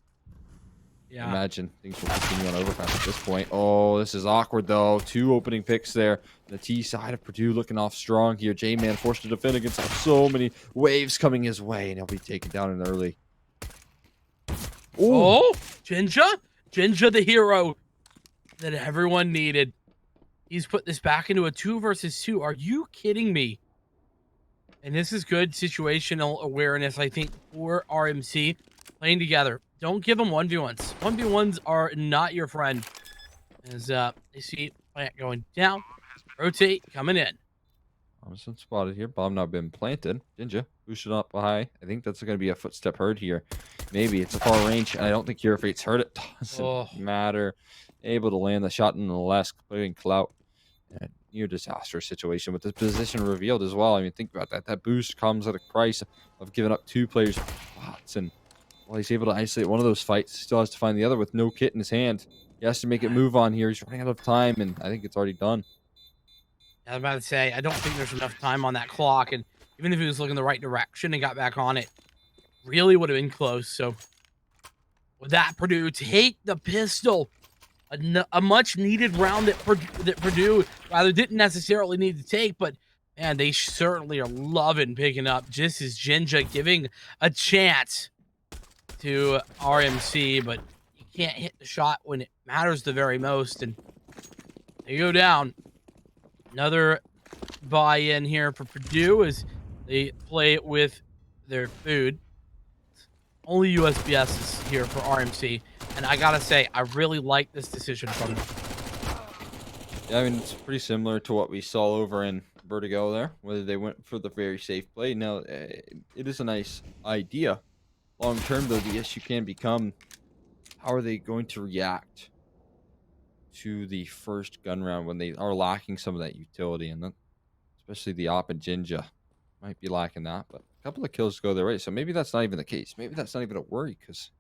Yeah. Imagine things will continue on Overpass at this point. Oh, this is awkward, though. 2 opening picks there. The T side of Purdue looking off strong here. J-Man forced to defend against so many waves coming his way, and he'll be taken down in early. Ooh. Oh, Jinja, the hero that everyone needed. He's put this back into a 2 versus 2. Are you kidding me? And this is good situational awareness, I think, for RMC playing together. Don't give them 1v1s. 1v1s are not your friend. As they see plant going down, rotate coming in. Thompson spotted here. Bomb now been planted. Jinja boosted up high. I think that's going to be a footstep heard here. Maybe it's a far range, and I don't think Curafate's heard it. Doesn't matter. Able to land the shot nonetheless, putting clout. A near disaster situation with the position revealed as well. I mean, think about that. That boost comes at a price of giving up 2 players spots, and while he's able to isolate one of those fights, he still has to find the other with no kit in his hand. He has to make it move on here. He's running out of time, and I think it's already done. I was about to say, I don't think there's enough time on that clock, and even if he was looking the right direction and got back on it, really would have been close. So with that, Purdue take the pistol. A much needed round that Purdue rather didn't necessarily need to take, but And they certainly are loving picking up just as Jinja giving a chance to RMC, but you can't hit the shot when it matters the very most. And they go down. Another buy-in here for Purdue as they play with their food. Only USBS is here for RMC. And I gotta say, I really like this decision from them. Yeah, I mean, it's pretty similar to what we saw over in Vertigo there, whether they went for the very safe play. Now, it is a nice idea. Long term, though, the issue can become, how are they going to react to the first gun round when they are lacking some of that utility? And then, especially the Op and Jinja might be lacking that. But a couple of kills go their way, so maybe that's not even the case. Maybe that's not even a worry, because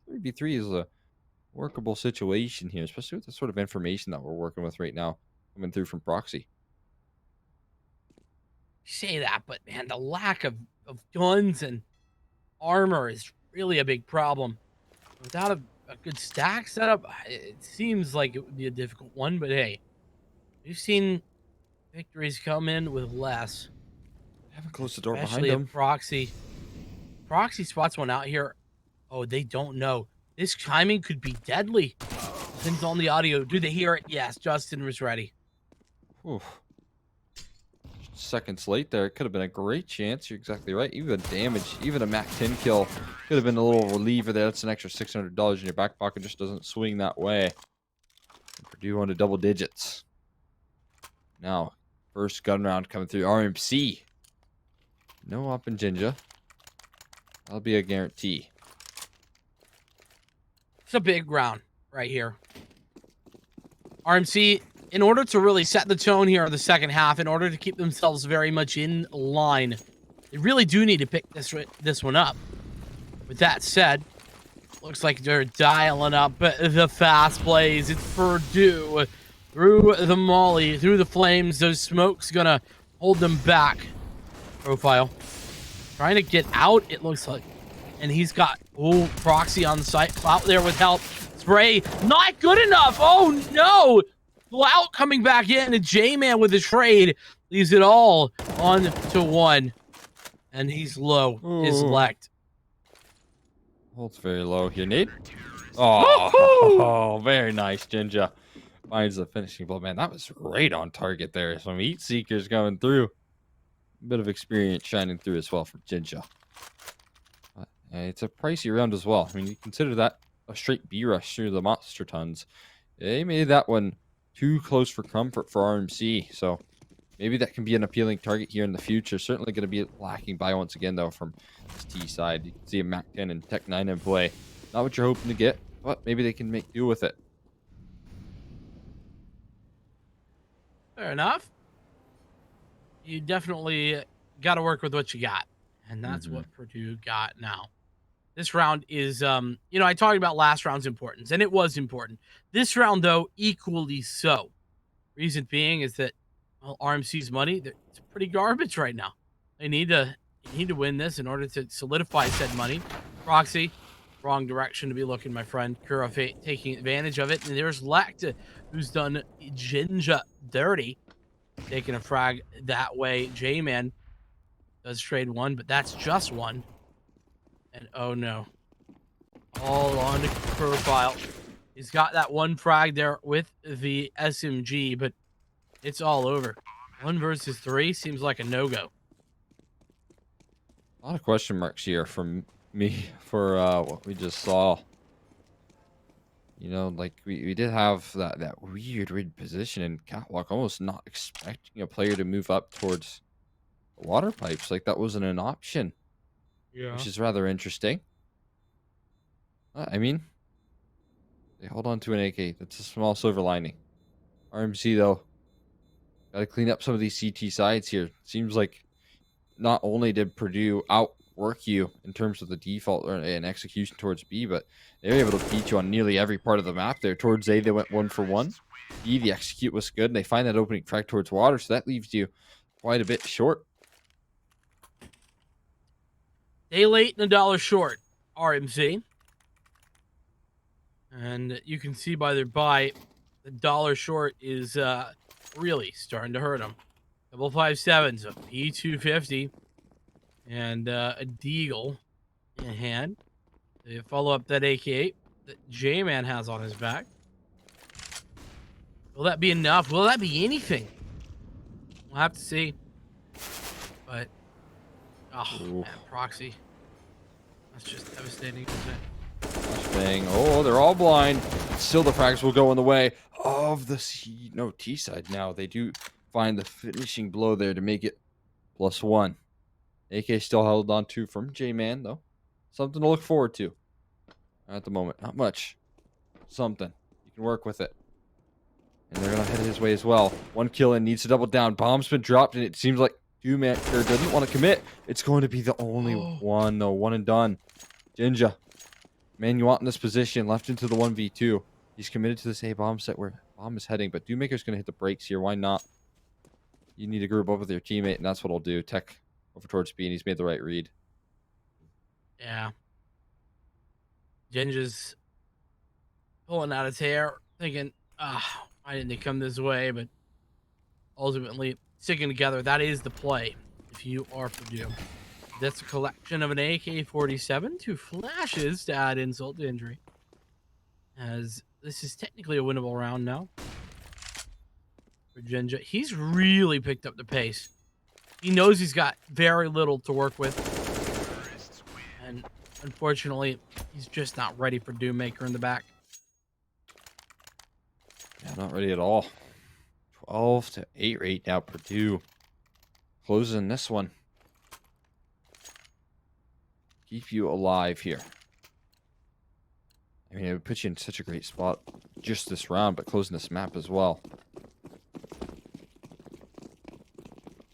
3v3 is a workable situation here, especially with the sort of information that we're working with right now coming through from Proxy. Say that, but man, the lack of guns and armor is really a big problem. Without a good stack setup, it seems like it would be a difficult one, but hey, we've seen victories come in with less. They haven't closed the door behind Especially them. if Proxy spots one out here. Oh, they don't know. This timing could be deadly. Depends on the audio. Do they hear it? Yes, Justin was ready. Oof. Seconds late there. It could have been a great chance. You're exactly right. Even damage, even a Mac 10 kill could have been a little reliever there. That's an extra $600 in your back pocket. Just doesn't swing that way. Purdue on to double digits. Now, first gun round coming through. RMC. No Op and Jinja. That'll be a guarantee. It's a big round right here. RMC, in order to really set the tone here in the second half, in order to keep themselves very much in line, they really do need to pick this one up. With that said, looks like they're dialing up the fast plays. It's Purdue through the molly, through the flames. Those smokes gonna hold them back. Profile trying to get out, it looks like, and he's got Proxy on the site. Clout there with help. Spray not good enough. Oh no, Clout coming back in, and J-Man with the trade leaves it all on to one, and he's low. His lect. Holds very low here, Nate. Oh, very nice. Jinja finds the finishing blow. Man, that was right on target there. Some Heat Seekers coming through. A bit of experience shining through as well from Jinja. It's a pricey round as well. I mean, you consider that a straight B rush through the monster tons. They made that one too close for comfort for RMC. So maybe that can be an appealing target here in the future. Certainly going to be lacking by once again, though, from this T side. You can see a Mac 10 and Tech 9 in play. Not what you're hoping to get, but maybe they can make do with it. Fair enough. You definitely got to work with what you got, and that's what Purdue got now. This round is, I talked about last round's importance, and it was important. This round, though, equally so. Reason being is that, well, RMC's money, it's pretty garbage right now. They need to win this in order to solidify said money. Proxy, wrong direction to be looking, my friend. Kura Fate taking advantage of it, and there's Lacta, who's done Jinja dirty, taking a frag that way. J-Man does trade one, but that's just one. And oh no. All on profile. He's got that one frag there with the SMG, but it's all over. 1 versus 3 seems like a no-go. A lot of question marks here from me for what we just saw. You know, like we did have that weird position in Catwalk, almost not expecting a player to move up towards the water pipes. Like that wasn't an option. Yeah. Which is rather interesting. I mean, they hold on to an AK. That's a small silver lining. RMC, though, got to clean up some of these CT sides here. Seems like not only did Purdue outwork you in terms of the default and execution towards B, but they were able to beat you on nearly every part of the map there. Towards A, they went 1 for 1. B, the execute was good, and they find that opening track towards water, so that leaves you quite a bit short. Day late and $1 short, RMC. And you can see by their buy, the $1 short is really starting to hurt them. Double 5.7s, a P250, and a Deagle in hand. They follow up that AK that J-Man has on his back. Will that be enough? Will that be anything? We'll have to see. But, oh, Ooh. man, Proxy. That's just devastating, isn't it? Flashbang. Oh, they're all blind. Still, the frags will go in the way of the T side. Now they do find the finishing blow there to make it +1. AK still held on to from J-Man, though. Something to look forward to at the moment. Not much. Something. You can work with it. And they're going to head his way as well. 1 kill and needs to double down. Bomb's been dropped, and it seems like Dewmaker doesn't want to commit. It's going to be the only one, though. One and done. Jinja. Man, you want in this position. Left into the 1v2. He's committed to this A bomb set where bomb is heading, but Dewmaker's going to hit the brakes here. Why not? You need to group up with your teammate, and that's what I'll do. Tech over towards B, and he's made the right read. Yeah. Jinja's pulling out his hair, thinking, why didn't they come this way? But ultimately, sticking together, that is the play if you are Purdue. That's a collection of an AK-47, 2 flashes to add insult to injury. As this is technically a winnable round now for Jinja. He's really picked up the pace. He knows he's got very little to work with. And unfortunately, he's just not ready for Dewmaker in the back. Yeah, not ready at all. 12-8 right now, Purdue. Closing this one. Keep you alive here. I mean, it would put you in such a great spot just this round, but closing this map as well.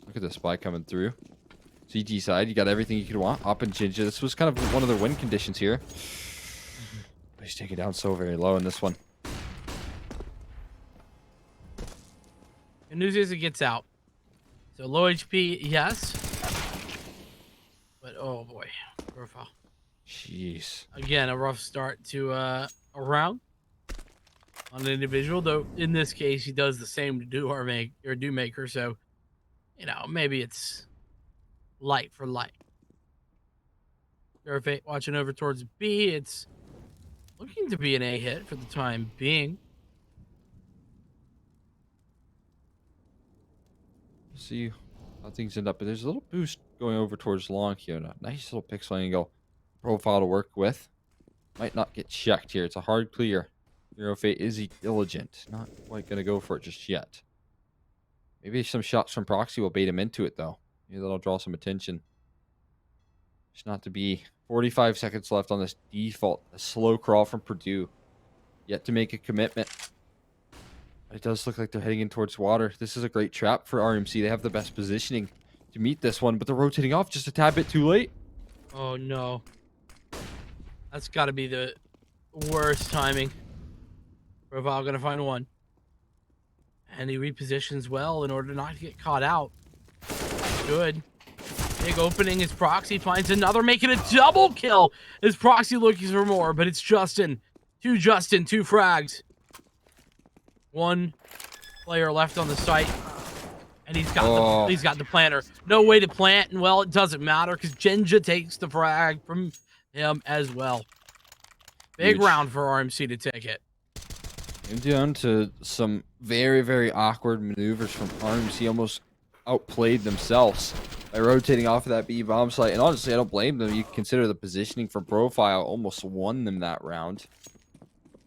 Look at the spy coming through. CG side, you got everything you could want. Hop and Jinja. This was kind of one of their win conditions here. But he's taking down so very low in this one. The news is it gets out. So low HP, yes. But oh boy, profile. Jeez. Again, a rough start to a round on an individual, though in this case he does the same to Dewmaker, so you know, maybe it's light for light. Fate watching over towards B, it's looking to be an A hit for the time being. See how things end up, but there's a little boost going over towards long here. And a nice little pixel angle profile to work with. Might not get checked here. It's a hard clear. Fate is diligent. Not quite going to go for it just yet. Maybe some shots from Proxy will bait him into it, though. Maybe that'll draw some attention. Just not to be 45 seconds left on this default. A slow crawl from Purdue. Yet to make a commitment. It does look like they're heading in towards water. This is a great trap for RMC. They have the best positioning to meet this one, but they're rotating off just a tad bit too late. Oh no. That's got to be the worst timing. Profile gonna find one. And he repositions well in order not to get caught out. Good. Big opening as Proxy finds another, making a double kill as Proxy looking for more, but it's Justin. Two frags. One player left on the site, and he's got the planter. No way to plant, and well, it doesn't matter because Jinja takes the frag from him as well. Big round for RMC to take it. Came down to some very, very awkward maneuvers from RMC. Almost outplayed themselves by rotating off of that B bomb site. And honestly, I don't blame them. You consider the positioning for Profile almost won them that round.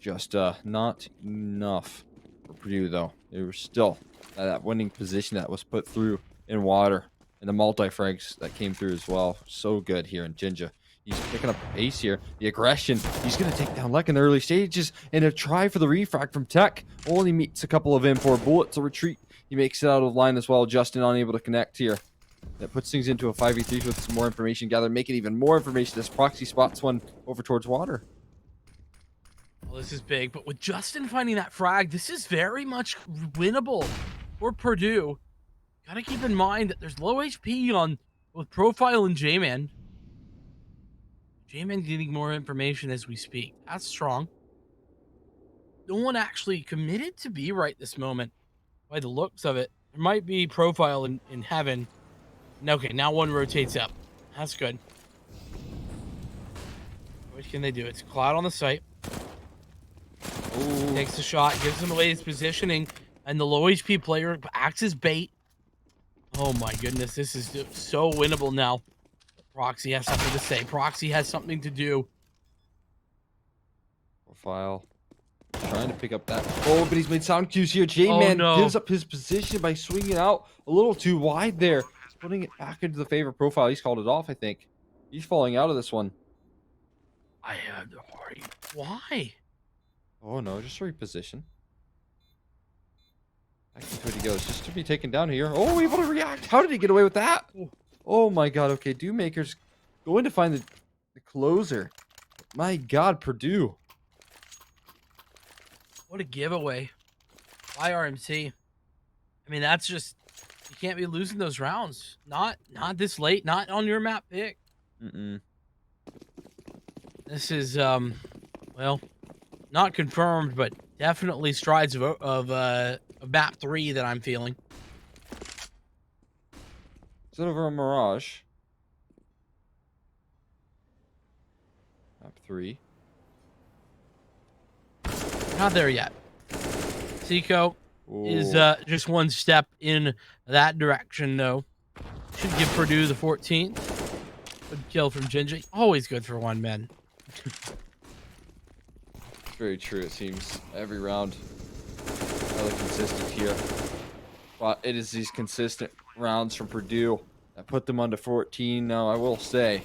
Just not enough for Purdue, though. They were still at that winning position that was put through in water. And the multi-frags that came through as well. So good here in Jinja. He's picking up the pace here. The aggression. He's going to take down Lek in the early stages. And a try for the refrag from Tech. Only meets a couple of M4 bullets. A retreat. He makes it out of line as well. Justin unable to connect here. That puts things into a 5v3 with some more information gathered. Make it even more information. This Proxy spots one over towards water. Well, this is big. But with Justin finding that frag, this is very much winnable for Purdue. Got to keep in mind that there's low HP on both Profile and J-Man. J-Man getting more information as we speak. That's strong. No one actually committed to be right this moment by the looks of it. There might be profile in heaven. Okay, now one rotates up. That's good. What can they do? It's Cloud on the site. Ooh. Takes a shot, gives him away his positioning, and the low HP player acts as bait. Oh my goodness, this is so winnable now. Proxy has something to say. Proxy has something to do. Profile. Trying to pick up that. Oh, but he's made sound cues here. Oh, J-Man no. gives up his position by swinging out a little too wide there. He's putting it back into the favor of Profile. He's called it off, I think. He's falling out of this one. I had to hurry. Why? Oh, no, just reposition. Back into it he goes. Just to be taken down here. Oh, able to react. How did he get away with that? Oh, my God. Okay, Maker's going to find the closer. My God, Purdue. What a giveaway by RMC. I mean, that's just, you can't be losing those rounds. Not this late, not on your map pick. This is, well, not confirmed, but definitely strides of map 3 that I'm feeling. Is it over a Mirage? Map 3. Not there yet. Seiko is just one step in that direction, though. Should give Purdue the 14th. Good kill from Gingy. Always good for one man. Very true, it seems. Every round. Really consistent here. But it is these consistent rounds from Purdue that put them onto 14. Now, I will say,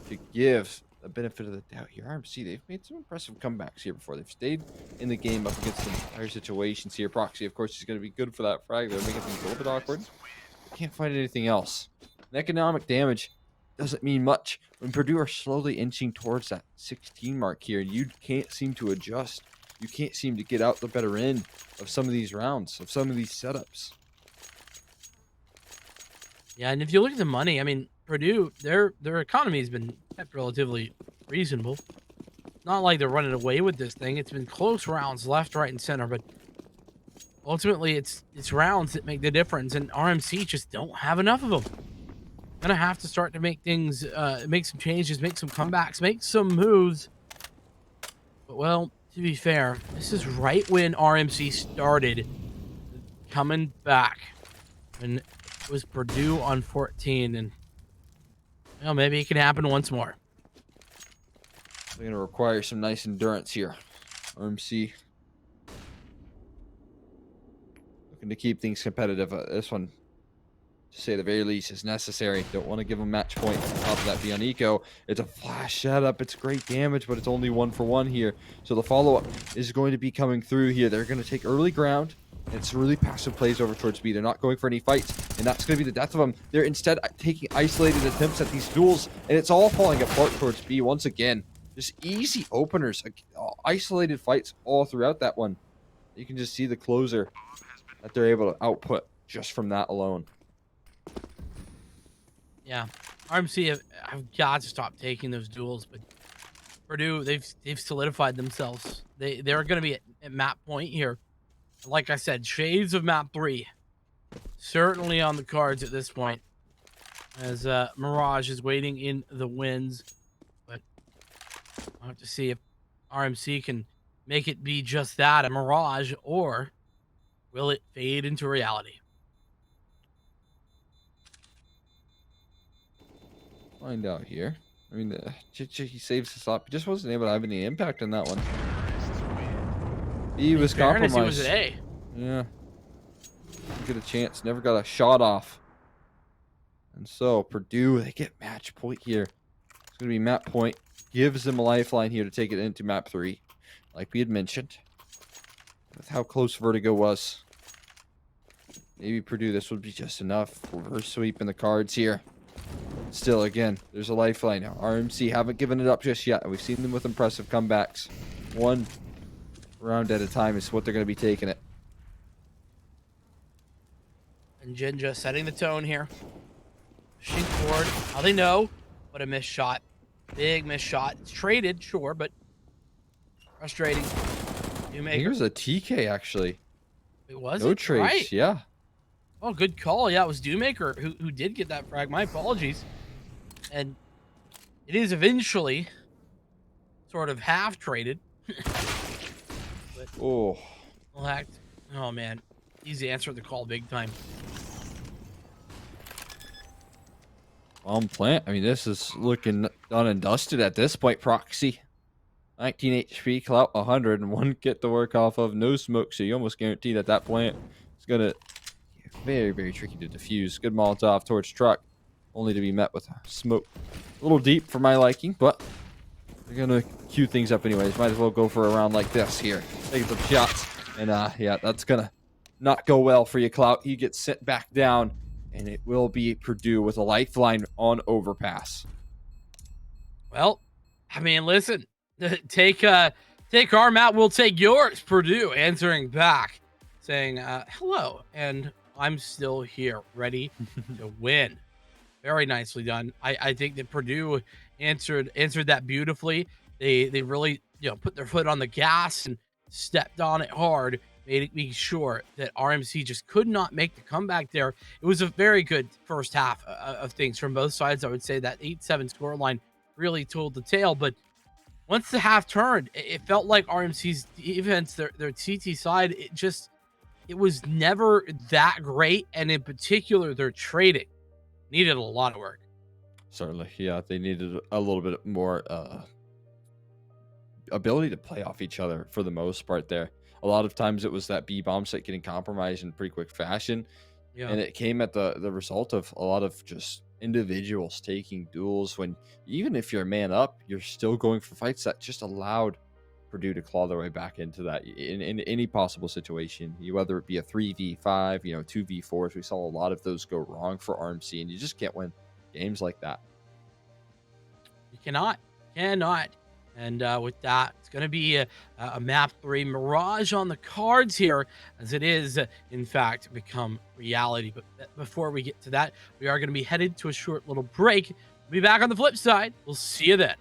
to give the benefit of the doubt here, RMC, they've made some impressive comebacks here before. They've stayed in the game up against some higher situations here. Proxy, of course, is going to be good for that frag. They're making things a little bit awkward. Can't find anything else. And economic damage doesn't mean much when Purdue are slowly inching towards that 16 mark here. You can't seem to adjust. You can't seem to get out the better end of some of these rounds, of some of these setups. Yeah, and if you look at the money, I mean, Purdue, their economy has been kept relatively reasonable. Not like they're running away with this thing. It's been close rounds, left, right, and center, but ultimately it's rounds that make the difference, and RMC just don't have enough of them. Gonna have to start to make things, make some changes, make some comebacks, make some moves. But, well, to be fair, this is right when RMC started coming back. When it was Purdue on 14, and, well, maybe it can happen once more. They're going to require some nice endurance here. RMC looking to keep things competitive. This one, to say the very least, is necessary. Don't want to give them match point. On top of that, be on eco. It's a flash setup. It's great damage, but it's only 1-for-1 here. So the follow-up is going to be coming through here. They're going to take early ground. It's really passive plays over towards B. They're not going for any fights, and that's going to be the death of them. They're instead taking isolated attempts at these duels, and it's all falling apart towards B once again. Just easy openers, isolated fights all throughout that one. You can just see the closer that they're able to output just from that alone. Yeah, RMC have got to stop taking those duels, but Purdue, they've solidified themselves. They're going to be at map point here. Like I said, shades of map 3 certainly on the cards at this point, as Mirage is waiting in the wins. But I'll have to see if RMC can make it be just that, a mirage, or will it fade into reality? Find out here. I mean, he saves the stop. He just wasn't able to have any impact on that one. He was compromised. He was at A. Yeah. Didn't get a chance. Never got a shot off. And so, Purdue, they get match point here. It's going to be map point. Gives them a lifeline here to take it into map 3. Like we had mentioned. With how close Vertigo was. Maybe Purdue, this would be just enough. Reverse sweep in the cards here. Still, again, there's a lifeline now. RMC haven't given it up just yet. We've seen them with impressive comebacks. One round at a time is what they're going to be taking it. And Jinja setting the tone here. Pushing forward. How they know, but a missed shot. Big missed shot. It's traded, sure, but frustrating. I think it was a TK, actually. It was no it? trades, Right. yeah. Oh, good call. Yeah, it was Dewmaker who did get that frag. My apologies. And it is eventually sort of half traded. But Oh, hacked. Oh man, he's answered the call big time. bomb plant. I mean, this is looking done and dusted at this point. Proxy, 19 HP, clout 100, and 1 kit to work off of. No smoke, so you almost guarantee that that plant is gonna be very, very tricky to defuse. Good Molotov towards truck, only to be met with smoke. A little deep for my liking, but they're gonna queue things up anyways. Might as well go for a round like this here. Take some shots, and yeah, that's gonna not go well for you, Clout. He gets sent back down, and it will be Purdue with a lifeline on overpass. Well, I mean, listen, take our map, we'll take yours. Purdue answering back, saying, "Hello, and I'm still here, ready to win." Very nicely done. I think that Purdue answered that beautifully. They really put their foot on the gas and stepped on it hard, making sure that RMC just could not make the comeback there. It was a very good first half of things from both sides. I would say that 8-7 scoreline really told the tale, but once the half turned, it felt like RMC's defense, their TT side, it was never that great, and in particular, their trading needed a lot of work. Certainly, yeah, they needed a little bit more ability to play off each other for the most part there. A lot of times it was that B bomb site getting compromised in pretty quick fashion. Yeah. And it came at the result of a lot of just individuals taking duels when even if you're a man up, you're still going for fights that just allowed Purdue to claw their way back into that in any possible situation, whether it be a 3v5, 2v4s. We saw a lot of those go wrong for RMC, and you just can't win games like that. You cannot. And with that, it's going to be a map 3 Mirage on the cards here, as it is, in fact, become reality. But before we get to that, we are going to be headed to a short little break. We'll be back on the flip side. We'll see you then.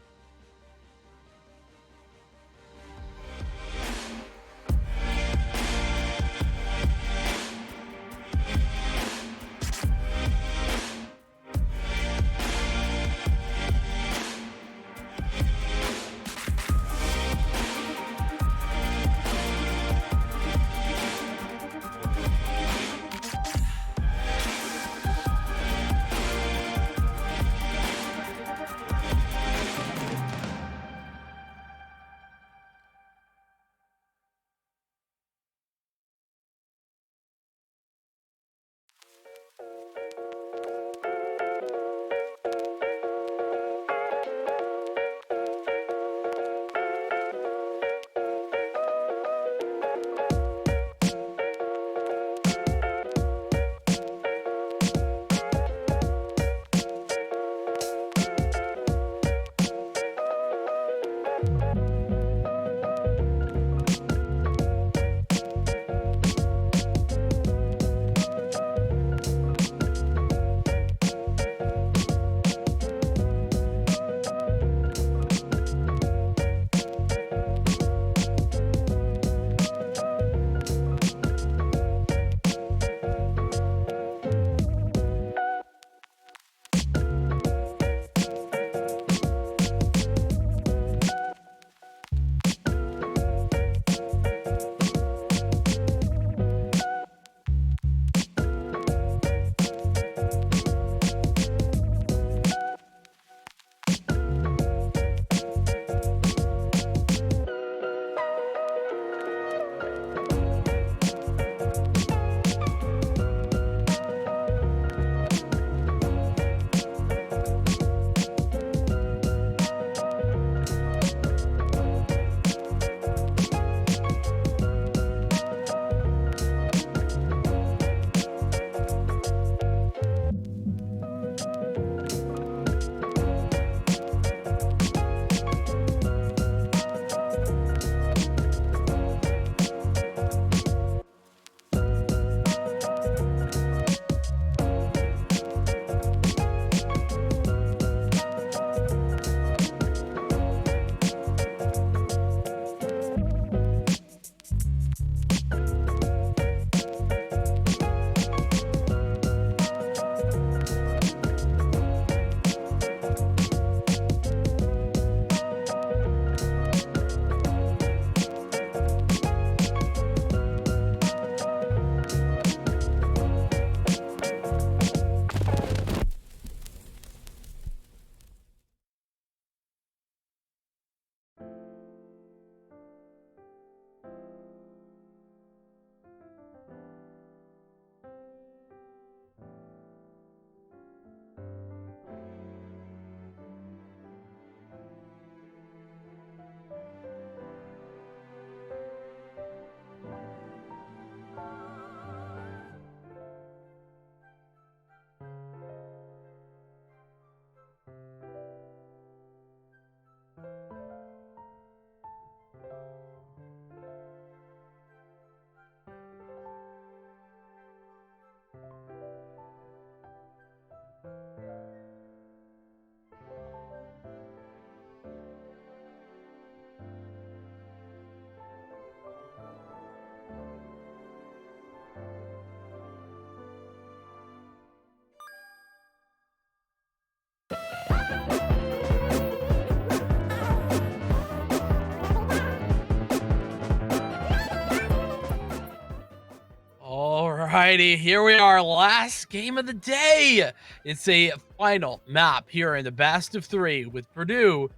righty, here we are, last game of the day. It's a final map here in the best of 3 with Purdue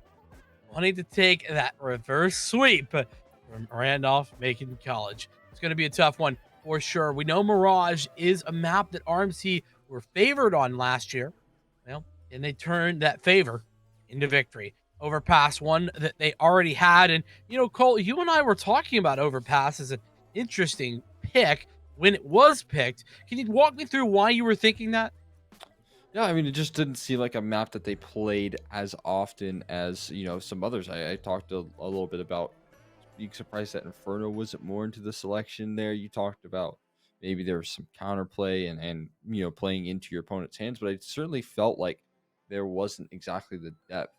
wanting to take that reverse sweep from Randolph-Macon College. It's going to be a tough one for sure. We know Mirage is a map that RMC were favored on last year. Well, and they turned that favor into victory. Overpass, one that they already had. And, you know, Cole, you and I were talking about Overpass as an interesting pick when it was picked. Can you walk me through why you were thinking that? Yeah, I mean, it just didn't seem like a map that they played as often as, you know, some others. I talked a little bit about being surprised that Inferno wasn't more into the selection there. You talked about maybe there was some counterplay and you know, playing into your opponent's hands, but I certainly felt like there wasn't exactly the depth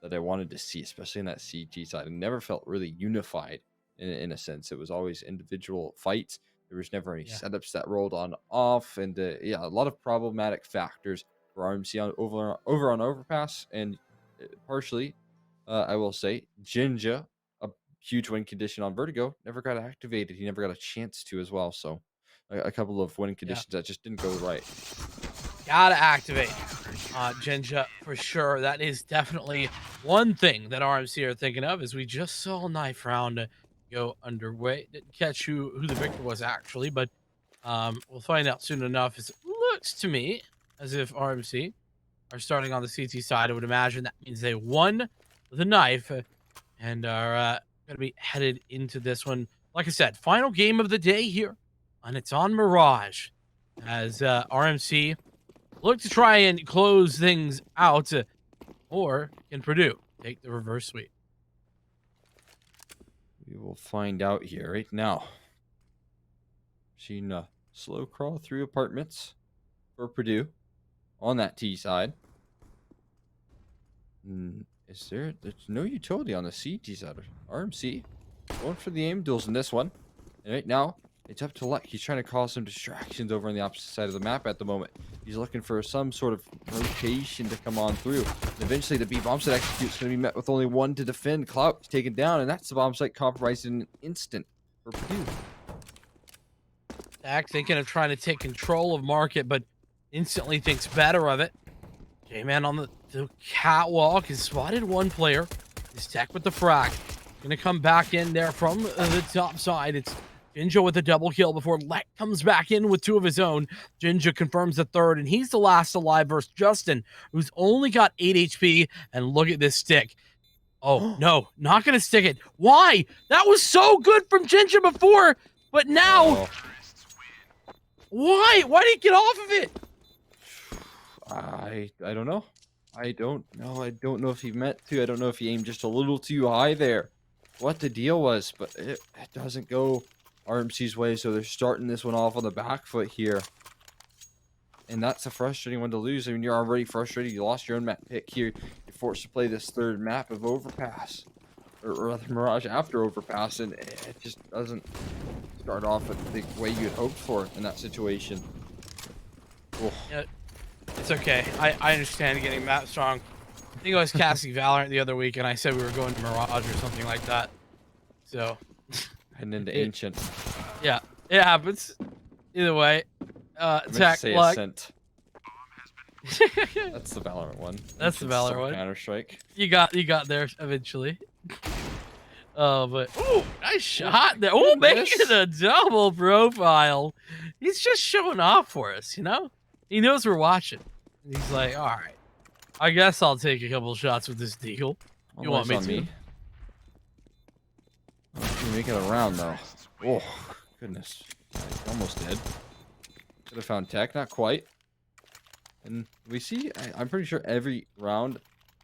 that I wanted to see, especially in that CT side. It never felt really unified in a sense. It was always individual fights. There was never any setups that rolled on off, and yeah, a lot of problematic factors for RMC over on Overpass, and partially, I will say, Jinja, a huge win condition on Vertigo, never got activated. He never got a chance to as well. So a couple of winning conditions that just didn't go right. Gotta activate Jinja for sure. That is definitely one thing that RMC are thinking of, is we just saw a knife round go underway. Didn't catch who the victor was actually, but we'll find out soon enough. It looks to me as if RMC are starting on the CT side. I would imagine that means they won the knife and are going to be headed into this one. Like I said, final game of the day here, and it's on Mirage as RMC look to try and close things out, or can Purdue take the reverse sweep? We will find out here right now. Seen a slow crawl through apartments for Purdue on that T side. There's no utility on the CT side. RMC going for the aim duels in this one. And right now, it's up to Luck. He's trying to cause some distractions over on the opposite side of the map at the moment. He's looking for some sort of rotation to come on through. And eventually, the B bomb site execute is going to be met with only one to defend. Clout is taken down, and that's the bomb site compromised in an instant for Purdue. Dak thinking of trying to take control of market, but instantly thinks better of it. J-Man on the catwalk has spotted one player. He's Tech with the frag. Going to come back in there from the top side. It's Jinja with a double kill before Lek comes back in with 2 of his own. Jinja confirms the third, and he's the last alive versus Justin, who's only got 8 HP. And look at this stick. Oh, no, not going to stick it. Why? That was so good from Jinja before, but now... Why? Why did he get off of it? I don't know. I don't know if he meant to. I don't know if he aimed just a little too high there. What the deal was, but it doesn't go RMC's way, so they're starting this one off on the back foot here. And that's a frustrating one to lose. I mean, you're already frustrated. You lost your own map pick here. You're forced to play this third map of Overpass. Or rather, Mirage after Overpass, and it just doesn't start off the way you had hoped for in that situation. Oh. Yeah, it's okay. I understand getting map strong. I think I was casting Valorant the other week, and I said we were going to Mirage or something like that. So... And into Ancient. Yeah, it happens. Either way, Tech, Luck. Luck. That's the Valorant one. That's the Valorant one. Counter-Strike. You got there eventually. Oh, but ooh, nice shot there. Oh, making a double profile. He's just showing off for us, you know? He knows we're watching. He's like, all right, I guess I'll take a couple shots with this deagle. You want me to? Make it around though. Oh, goodness. Almost dead. Could have found Tech, not quite. And we see, I'm pretty sure every round,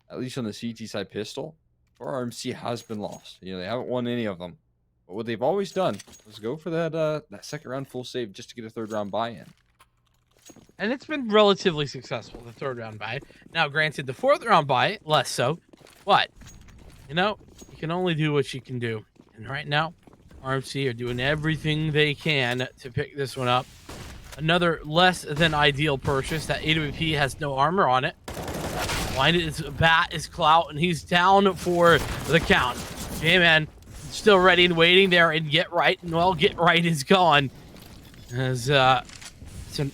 at least on the CT side pistol, for RMC has been lost. You know, they haven't won any of them. But what they've always done is go for that second round full save just to get a third round buy-in. And it's been relatively successful, the third round buy. Now, granted, the fourth round buy, less so. But, you know, you can only do what you can do. And right now, RMC are doing everything they can to pick this one up. Another less than ideal purchase. That AWP has no armor on it. Blinded his bat is Clout, and he's down for the count. J-Man still ready and waiting there, and Get Right. And well, Get Right is gone. As It's a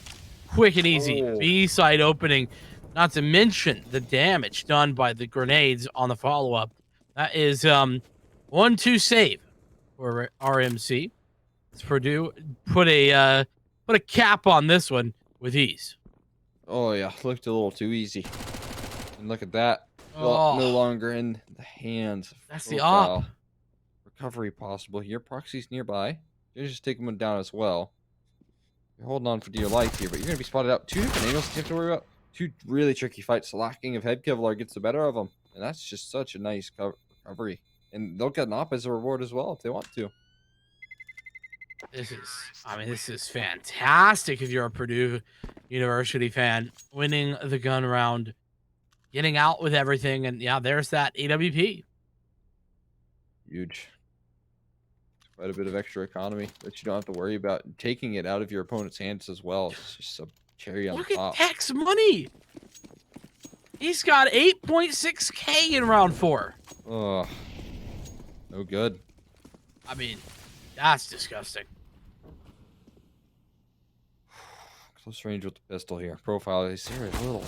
quick and easy B-side opening, not to mention the damage done by the grenades on the follow-up. That is 1-2 save for RMC. It's Purdue put a cap on this one with ease. Oh yeah, looked a little too easy. And look at that. Oh, No longer in the hands. That's the op. Recovery possible here. Proxy's nearby. You just take him down as well. You're holding on for dear life here, but you're going to be spotted out. 2 different angles you have to worry about. 2 really tricky fights. The lacking of head Kevlar gets the better of them. And that's just such a nice recovery. And they'll get an op as a reward as well if they want to. This is fantastic if you're a Purdue University fan. Winning the gun round, getting out with everything, and yeah, there's that AWP. Huge. Quite a bit of extra economy that you don't have to worry about. Taking it out of your opponent's hands as well. It's just a cherry on Look top. at Tech's money. He's got 8.6K in round 4. Oh, no good. I mean, that's disgusting. Close range with the pistol here. Profile, is there a little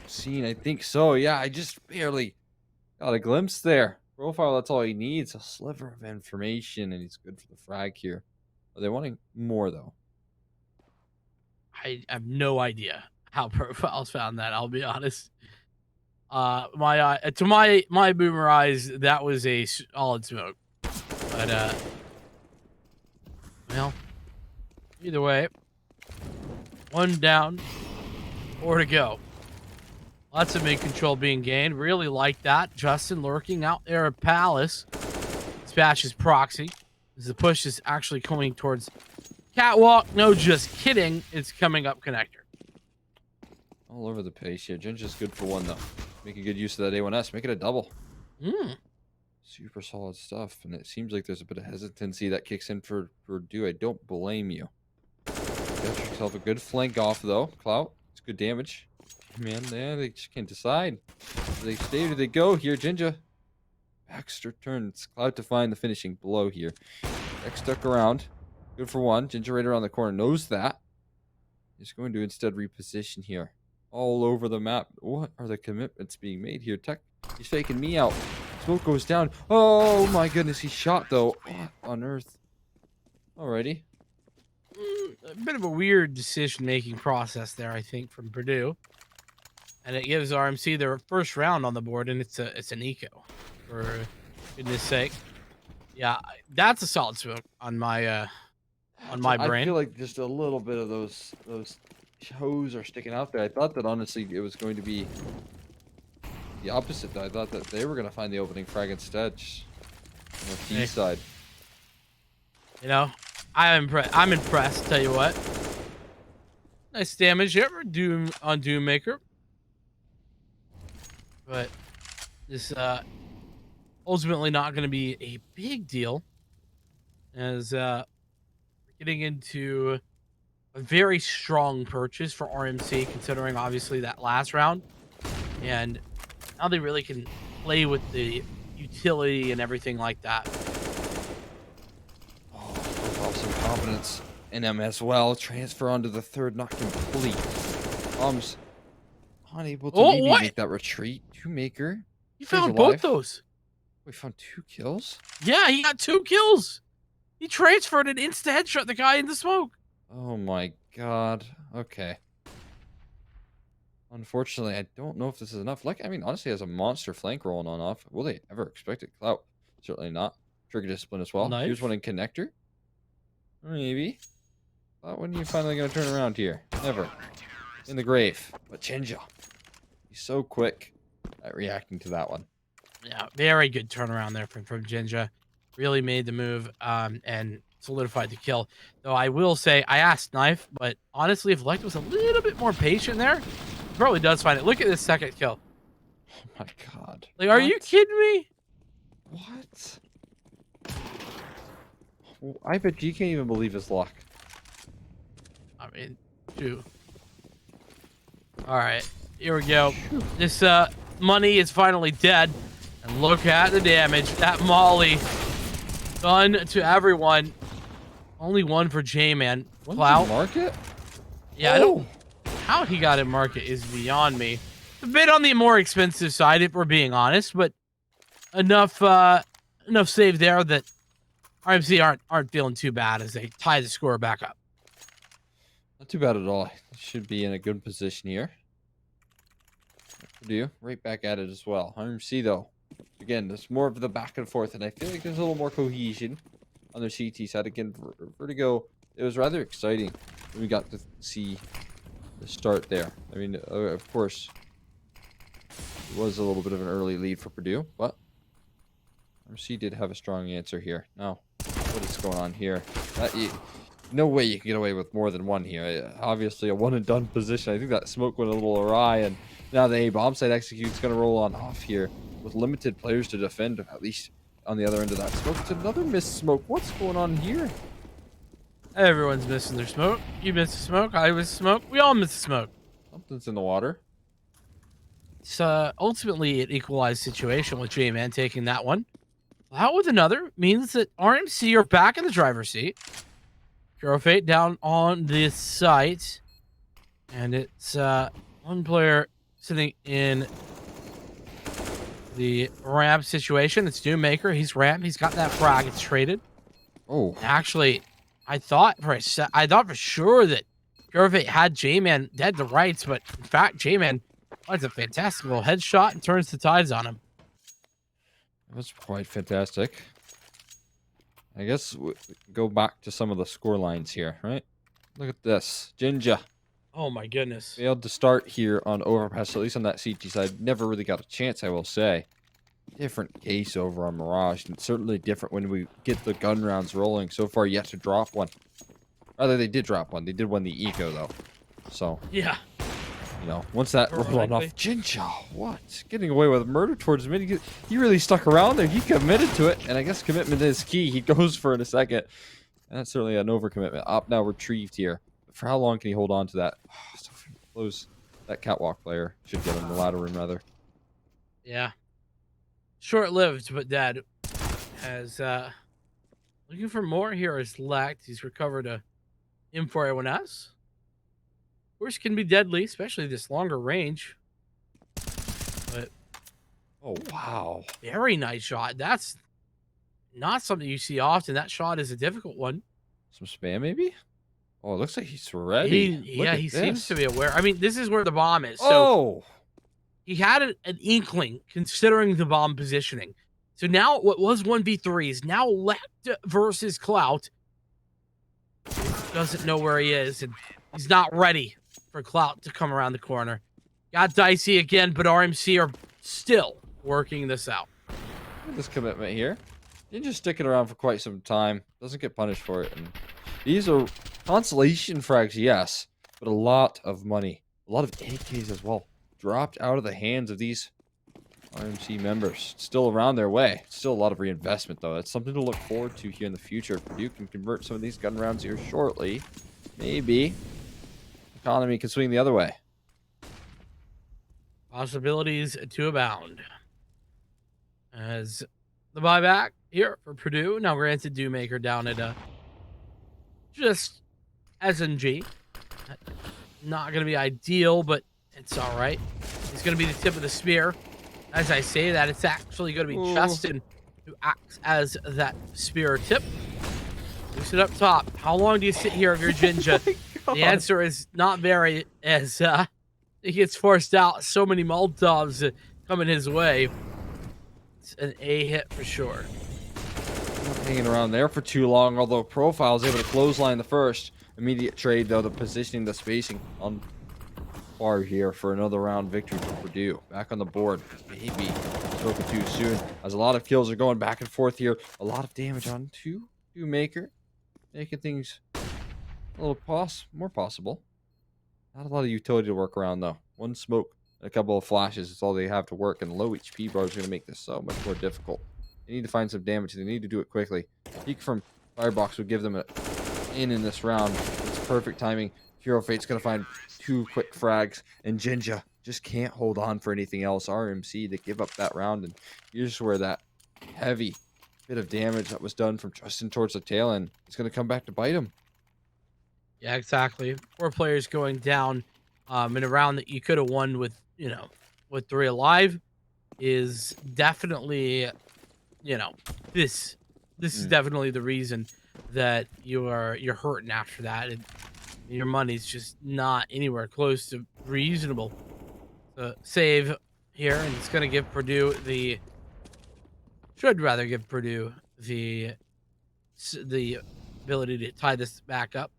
scene? I think so. Yeah, I just barely got a glimpse there. Profile, that's all he needs. A sliver of information, and he's good for the frag here. Are they wanting more, though? I have no idea how Profiles found that, I'll be honest. To my boomer eyes, that was a solid smoke. But, well, either way, 1 down, 4 to go. Lots of mid-control being gained. Really like that. Justin lurking out there at Palace. Dispatches Proxy. As the push is actually coming towards Catwalk. No, just kidding. It's coming up Connector. All over the pace here. Ginger's good for 1, though. Making good use of that A1S. Make it a double. Super solid stuff. And it seems like there's a bit of hesitancy that kicks in for Purdue. I don't blame you. Got yourself a good flank off, though. Clout. It's good damage. Man, they just can't decide. Do they stay or do they go here? Ginger. Baxter turns. Cloud to find the finishing blow here. X stuck around. Good for 1. Ginger right around the corner knows that. He's going to instead reposition here. All over the map. What are the commitments being made here? Tech, he's faking me out. Smoke goes down. Oh my goodness, he shot though. What on earth? Alrighty. A bit of a weird decision-making process there, I think, from Purdue. And it gives RMC their first round on the board, and it's an eco, for goodness sake. Yeah, that's a solid smoke on my brain. I feel like just a little bit of those toes are sticking out there. I thought that honestly it was going to be the opposite. I thought that they were going to find the opening frag instead on the T side. You know, I'm impressed. Tell you what, nice damage here on Doommaker. But this ultimately not going to be a big deal, as we're getting into a very strong purchase for RMC, considering obviously that last round, and now they really can play with the utility and everything like that. Oh, some confidence in them as well. Transfer onto the 3rd, not complete. Unable to maybe make that retreat. Two-maker. He found both those. We found 2 kills? Yeah, he got 2 kills. He transferred and insta-headshot the guy in the smoke. Oh my god. Okay. Unfortunately, I don't know if this is enough. Like, I mean, honestly, has a monster flank rolling on off. Will they ever expect it? Clout. Certainly not. Trigger discipline as well. Nice. Here's one in connector. Maybe. But when are you finally going to turn around here? Never. In the grave. But Chinja. He's so quick at reacting to that one. Yeah, very good turnaround there from Jinja. Really made the move and solidified the kill. Though I will say, I asked Knife, but honestly, if Lect was a little bit more patient there, he probably does find it. Look at this second kill. Oh my god. Like, are you kidding me? What? Well, I bet you can't even believe his luck. I mean, shoot. All right, here we go. This money is finally dead. And look at the damage. That molly done to everyone. Only 1 for J-Man. When Clout. did you mark it? Yeah, I don't. How he got in market is beyond me. A bit on the more expensive side, if we're being honest, but enough enough save there that RMC aren't feeling too bad as they tie the score back up. Not too bad at all. Should be in a good position here. Purdue right back at it as well. RMC though, again, there's more of the back and forth, and I feel like there's a little more cohesion on their CT side. Again, Vertigo, it was rather exciting when we got to see the start there. I mean, of course, it was a little bit of an early lead for Purdue, but RMC did have a strong answer here. Now, what is going on here? No way you can get away with more than one here. Obviously, a one and done position. I think that smoke went a little awry, and now the bomb site execute's going to roll on off here with limited players to defend, at least on the other end of that smoke. It's another missed smoke. What's going on here? Everyone's missing their smoke. You missed the smoke. I missed the smoke. We all missed the smoke. Something's in the water. It's ultimately an equalized situation with J-Man taking that one. Out with another means that RMC are back in the driver's seat. Hero Fate down on this site. And it's one player sitting in the ramp situation. It's Doommaker. He's ramp. He's got that frag. It's traded. Oh, Actually, I thought for sure that Hero Fate had J-Man dead to rights, but in fact, J-Man finds a fantastic little headshot and turns the tides on him. that's quite fantastic. I guess we go back to some of the score lines here, right? Look at this. Jinja Oh my goodness. failed to start here on Overpass, at least on that CT side. Never really got a chance, I will say. Different case over on Mirage, and certainly different when we get the gun rounds rolling. So far, yet to drop one. Rather, they did drop one. They did win the Eco, though. So, Yeah. you know, once that More rolled likely. off, Jinja, what? Getting away with murder towards mid. He really stuck around there. He committed to it, and I guess commitment is key. He goes for it in a second. And that's certainly an overcommitment. Op now retrieved here. For how long can he hold on to that? Oh, so close. That catwalk player should get him the ladder room, rather. Yeah. Short-lived, but dead. As looking for more here is Lect. He's recovered a M4A1S. Of course, can be deadly, especially this longer range. But Oh, wow. very nice shot. That's not something you see often. That shot is a difficult one. Some spam, maybe? Oh, it looks like he's ready. He seems to be aware. I mean, this is where the bomb is. So Oh! he had an inkling considering the bomb positioning. So now what was 1v3 is now Lect versus Clout. He doesn't know where he is, and he's not ready for Clout to come around the corner. Got dicey again, but RMC are still working this out. Look at this commitment here. Ninja's sticking around for quite some time. Doesn't get punished for it. And these are consolation frags, yes, but a lot of money. A lot of AKs as well. Dropped out of the hands of these RMC members. Still around their way. Still a lot of reinvestment, though. That's something to look forward to here in the future. If Purdue can convert some of these gun rounds here shortly, maybe economy can swing the other way. Possibilities to abound. As the buyback here for Purdue. Now, granted, Doommaker down at just SNG. Not going to be ideal, but it's all right. It's going to be the tip of the spear. As I say that, it's actually going to be Justin who acts as that spear tip. Loose it up top. How long do you sit here of your Jinja? The answer is not very, as he gets forced out. So many Molotovs coming his way. It's an A hit for sure. Not hanging around there for too long, although Profile is able to clothesline the first. Immediate trade, though, the positioning, the spacing on far here for another round victory for Purdue. Back on the board. Maybe spoken too soon, as a lot of kills are going back and forth here. A lot of damage on Maker, making things a little more possible. Not a lot of utility to work around, though. One smoke and a couple of flashes is all they have to work, and low HP bars are going to make this so much more difficult. They need to find some damage. They need to do it quickly. Peek from Firebox would give them an in this round. It's perfect timing. Hero Fate's going to find 2 quick frags, and Jinja just can't hold on for anything else. RMC, they give up that round, and here's where that heavy bit of damage that was done from Justin towards the tail end is going to come back to bite him. Yeah, exactly. 4 players going down in a round that you could have won with, with 3 alive is definitely, you know, this this is Mm. definitely the reason that you're hurting after that, and your money's just not anywhere close to reasonable. So save here, and it's gonna give Purdue the should rather give Purdue the ability to tie this back up.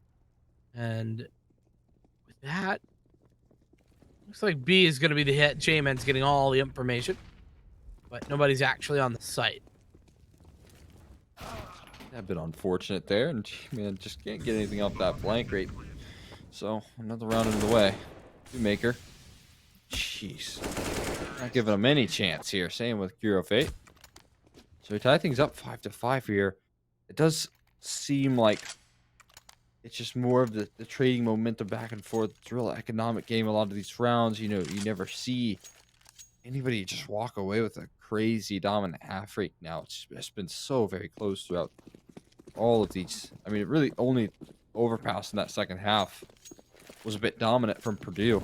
And with that, looks like B is gonna be the hit. J-Man's getting all the information, but nobody's actually on the site. A bit unfortunate there, and man, just can't get anything off that flank rate. So another round in the way. Maker. Jeez. Not giving him any chance here. Same with Hero Fate. So we tie things up 5-5 here. It does seem like it's just more of the trading momentum back and forth. It's a real economic game. A lot of these rounds, you never see anybody just walk away with a crazy dominant half rate now. It's just been so very close throughout all of these. I mean, it really only overpassed in that second half was a bit dominant from Purdue.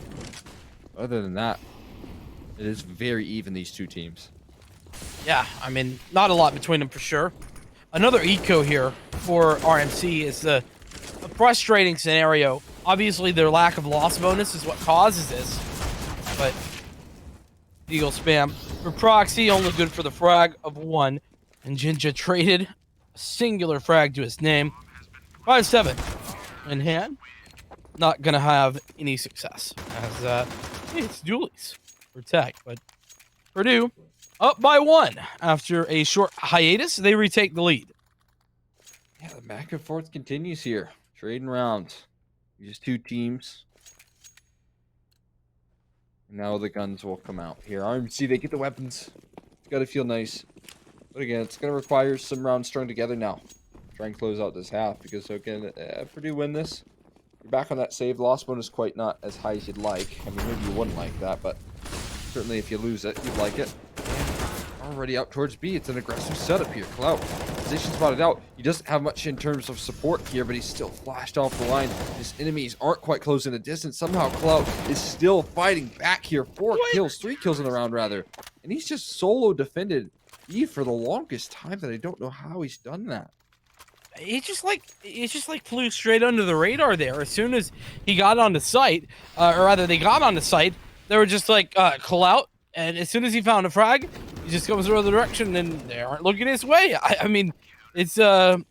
Other than that, it is very even, these two teams. Yeah, I mean, not a lot between them for sure. Another eco here for RMC is a frustrating scenario. Obviously, their lack of loss bonus is what causes this, but Eagle spam for proxy, only good for the frag of 1, and Jinja traded a singular frag to his name. 5-7 in hand. Not gonna have any success as it's Julie's for tech, but Purdue up by 1 after a short hiatus. They retake the lead. Yeah, the back and forth continues here. Trading rounds. These two teams. Now the guns will come out here. RMC, they get the weapons. It's got to feel nice. But again, it's going to require some rounds strung together now. Try and close out this half because, again, Purdue win this. You're back on that save. Loss bonus quite not as high as you'd like. I mean, maybe you wouldn't like that, but certainly if you lose it, you'd like it. Already out towards B. It's an aggressive setup here. Clout, position spotted out. He doesn't have much in terms of support here, but he's still flashed off the line. His enemies aren't quite closing the distance. Somehow Clout is still fighting back here. 3 kills in the round, rather. And he's just solo defended B for the longest time that I don't know how he's done that. It just like flew straight under the radar there. As soon as he got on the site, or rather they got on the site, they were just like, call out. And as soon as he found a frag, he just goes the other direction, and they aren't looking his way. I mean, it's the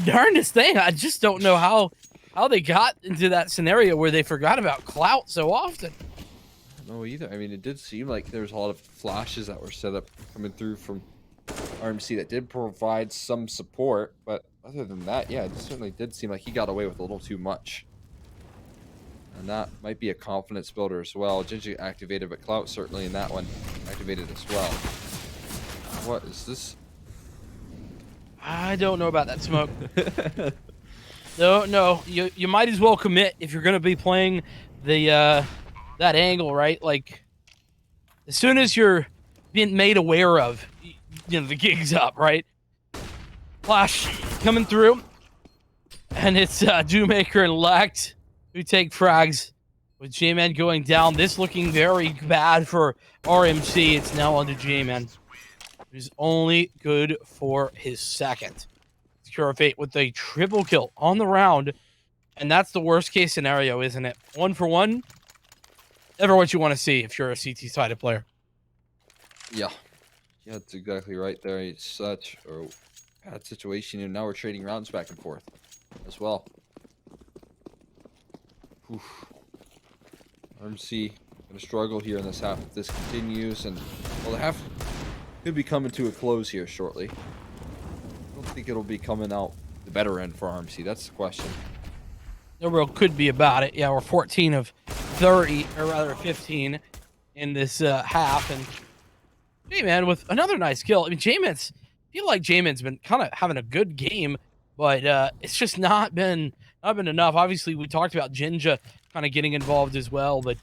darndest thing. I just don't know how they got into that scenario where they forgot about clout so often. I don't know either. I mean, it did seem like there was a lot of flashes that were set up coming through from RMC that did provide some support, but other than that, yeah, it certainly did seem like he got away with a little too much. And that might be a confidence builder as well. Gingy activated, but Clout certainly in that one activated as well. What is this? I don't know about that smoke. No, you might as well commit if you're gonna be playing the that angle, right? Like, as soon as you're being made aware of, the gig's up, right? Flash coming through, and it's Dewmaker and Lect who take frags, with J-Man going down. This looking very bad for RMC. It's now onto J-Man, who's only good for his second. Cure Fate with a triple kill on the round, and that's the worst case scenario, isn't it? 1 for 1. Never what you want to see if you're a CT-sided player. Yeah, that's exactly right there. It's such a bad situation, and now we're trading rounds back and forth as well. Oof. RMC gonna struggle here in this half if this continues, and well, the half could be coming to a close here shortly. I don't think it'll be coming out the better end for RMC. That's the question. No real could be about it. Yeah, we're 14 of 30, or rather 15 in this half, and J-Man with another nice kill. I mean, I feel like J-Man's been kind of having a good game, but it's just not been enough. Obviously, we talked about Jinja kind of getting involved as well, but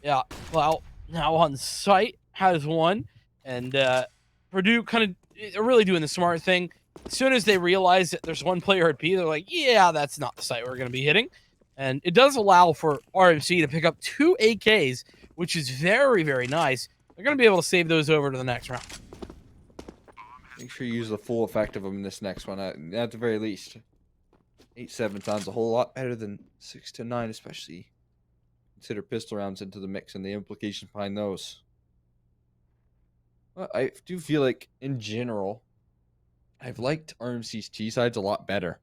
yeah, Clout now on site has 1, and Purdue kind of really doing the smart thing. As soon as they realize that there's 1 player at B, they're like, yeah, that's not the site we're going to be hitting. And it does allow for RMC to pick up 2 AKs, which is very, very nice. They're going to be able to save those over to the next round. Make sure you use the full effect of them in this next one. At the very least, 8-7 sounds a whole lot better than 6-9, especially consider pistol rounds into the mix and the implications behind those. Well, I do feel like, in general, I've liked RMC's T sides a lot better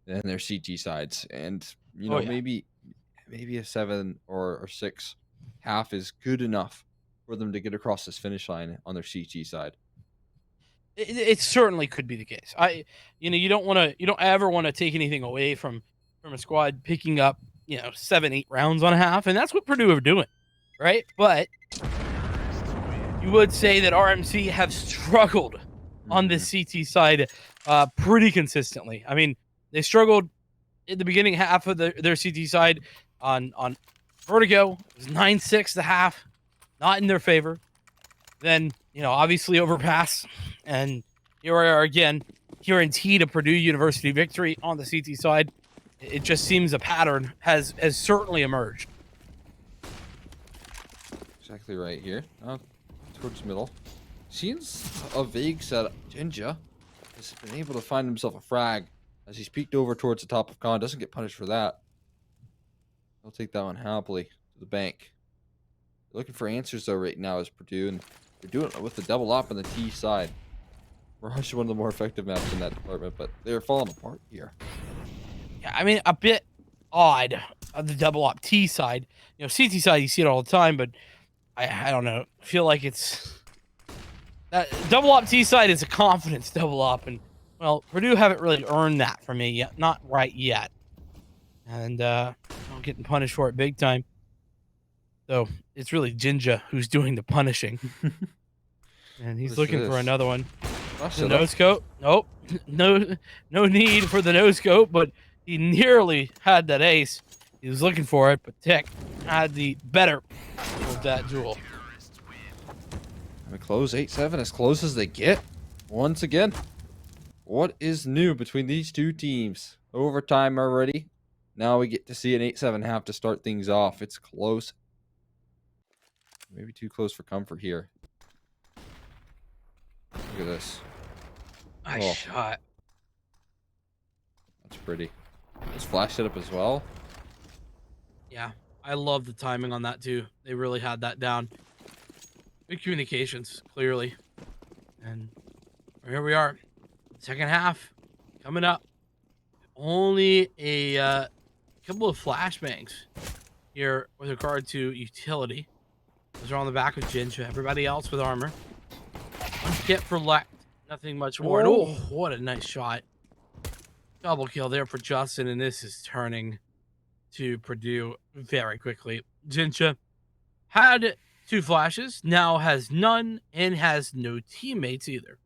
than their CT sides, and you know, maybe a 7 or 6 half is good enough for them to get across this finish line on their CT side. It certainly could be the case. You don't ever want to take anything away from a squad picking up 7-8 rounds on a half, and that's what Purdue are doing, right? But you would say that RMC have struggled on this CT side pretty consistently. I mean, they struggled in the beginning half of their CT side on Vertigo. It was 9-6 the half, not in their favor. Then, obviously overpass. And here we are again, guaranteed a Purdue University victory on the CT side. It just seems a pattern has certainly emerged. Exactly right here. Towards middle. Seems a vague setup. Jinja has been able to find himself a frag as he's peeked over towards the top of con. Doesn't get punished for that. I'll take that one happily to the bank. Looking for answers though right now is Purdue, and they're doing it with the double op on the T side. Mirage is one of the more effective maps in that department, but they're falling apart here. Yeah, I mean, a bit odd on the double op T side. CT side, you see it all the time, but I don't know. I feel like it's... double op T side is a confidence double op, and, well, Purdue haven't really earned that for me yet. Not right yet. And I'm getting punished for it big time. So it's really Jinja who's doing the punishing. And he's looking for another one. The no scope. Nope. No need for the no scope, but he nearly had that ace. He was looking for it, but Tech had the better of that duel. We close 8-7, as close as they get. Once again, what is new between these two teams? Overtime already. Now we get to see an 8-7 half to start things off. It's close. Maybe too close for comfort here. Look at this. Nice shot. That's pretty. Just flashed it up as well. Yeah, I love the timing on that too. They really had that down. Good communications, clearly. And here we are. Second half coming up. Only a couple of flashbangs here with regard to utility. Those are on the back of Jinja. Everybody else with armor. One kit for Lect. Nothing much more. Oh, what a nice shot. Double kill there for Justin, and this is turning to Purdue very quickly. Jinja had 2 flashes, now has none, and has no teammates either.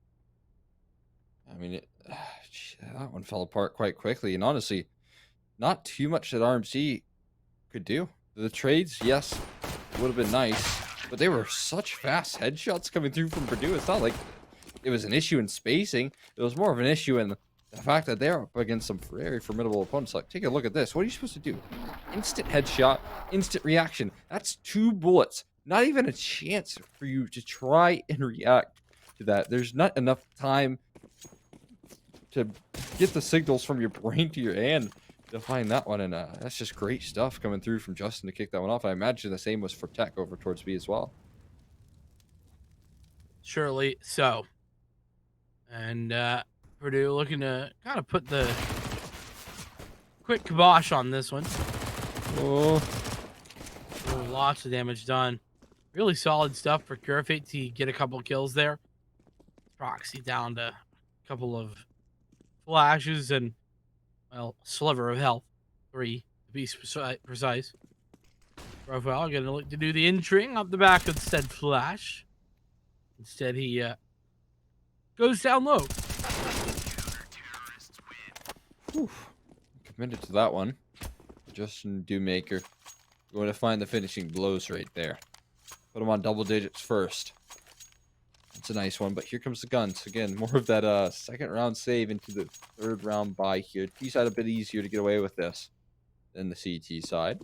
I mean, that one fell apart quite quickly, and honestly, not too much that RMC could do. The trades, yes, would have been nice, but they were such fast headshots coming through from Purdue. It's not like it was an issue in spacing. It was more of an issue in the fact that they're up against some very formidable opponents. Like, take a look at this. What are you supposed to do? Instant headshot, instant reaction. That's 2 bullets. Not even a chance for you to try and react to that. There's not enough time to get the signals from your brain to your hand to find that one. And that's just great stuff coming through from Justin to kick that one off. I imagine the same was for Tech over towards B as well. Surely so. And Purdue looking to kind of put the quick kibosh on this one. Oh, Lots of damage done. Really solid stuff for Curefate to get a couple kills there. Proxy down to a couple of flashes and, well, a sliver of health. 3 to be precise. Profile gonna look to do the in-tring up the back of said flash. Instead, he goes down low. Whew. Committed to that one. Justin Dewmaker going to find the finishing blows right there. Put him on double digits first. That's a nice one, but here comes the guns. Again, more of that second round save into the third round buy here. T-side a bit easier to get away with this. than the CT side.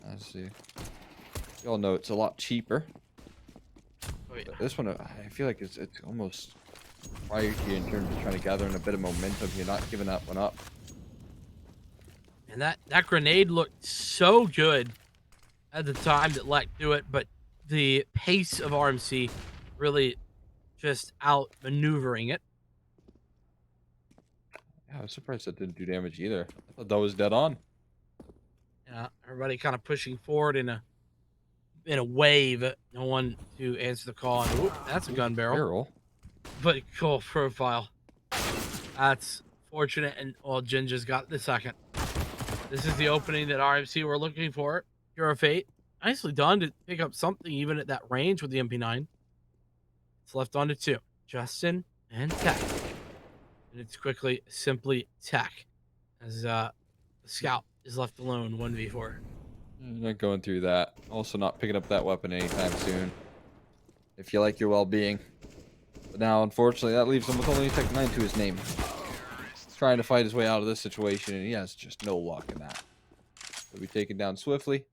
Let's see. You all know it's a lot cheaper. Oh, yeah. But this one, I feel like it's almost prior here in terms of trying to gather in a bit of momentum here, not giving that one up. And that grenade looked so good at the time that Lek do it, but the pace of RMC really just outmaneuvering it. Yeah, I was surprised that didn't do damage either. I thought that was dead on. Yeah, everybody kind of pushing forward in a wave. No one to answer the call. And, ooh, that's a gun barrel. But cool profile. That's fortunate, and well, Jinja's got the second. This is the opening that RMC were looking for. Hero Fate, nicely done to pick up something even at that range with the MP9. It's left on to 2. Justin and Tech. And it's quickly simply Tech as the scout is left alone 1v4. Not going through that. Also not picking up that weapon anytime soon. If you like your well-being. But now, unfortunately, that leaves him with only Tech 9 to his name. He's trying to fight his way out of this situation, and he has just no luck in that. He'll be taken down swiftly.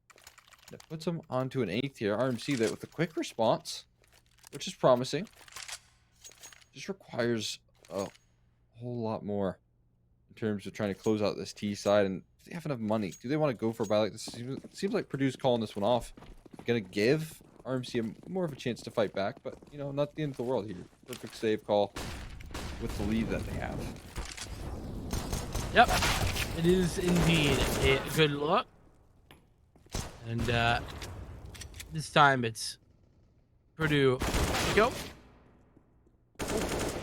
That puts him onto an 8th here. RMC that with a quick response, which is promising. Just requires a whole lot more in terms of trying to close out this T side. And if they have enough money, do they want to go for a buy like this? It seems like Purdue's calling this one off. Gonna give RMC more of a chance to fight back, but you know, not the end of the world here. Perfect save call with the lead that they have. Yep, it is indeed a good look. And this time it's Purdue. Go.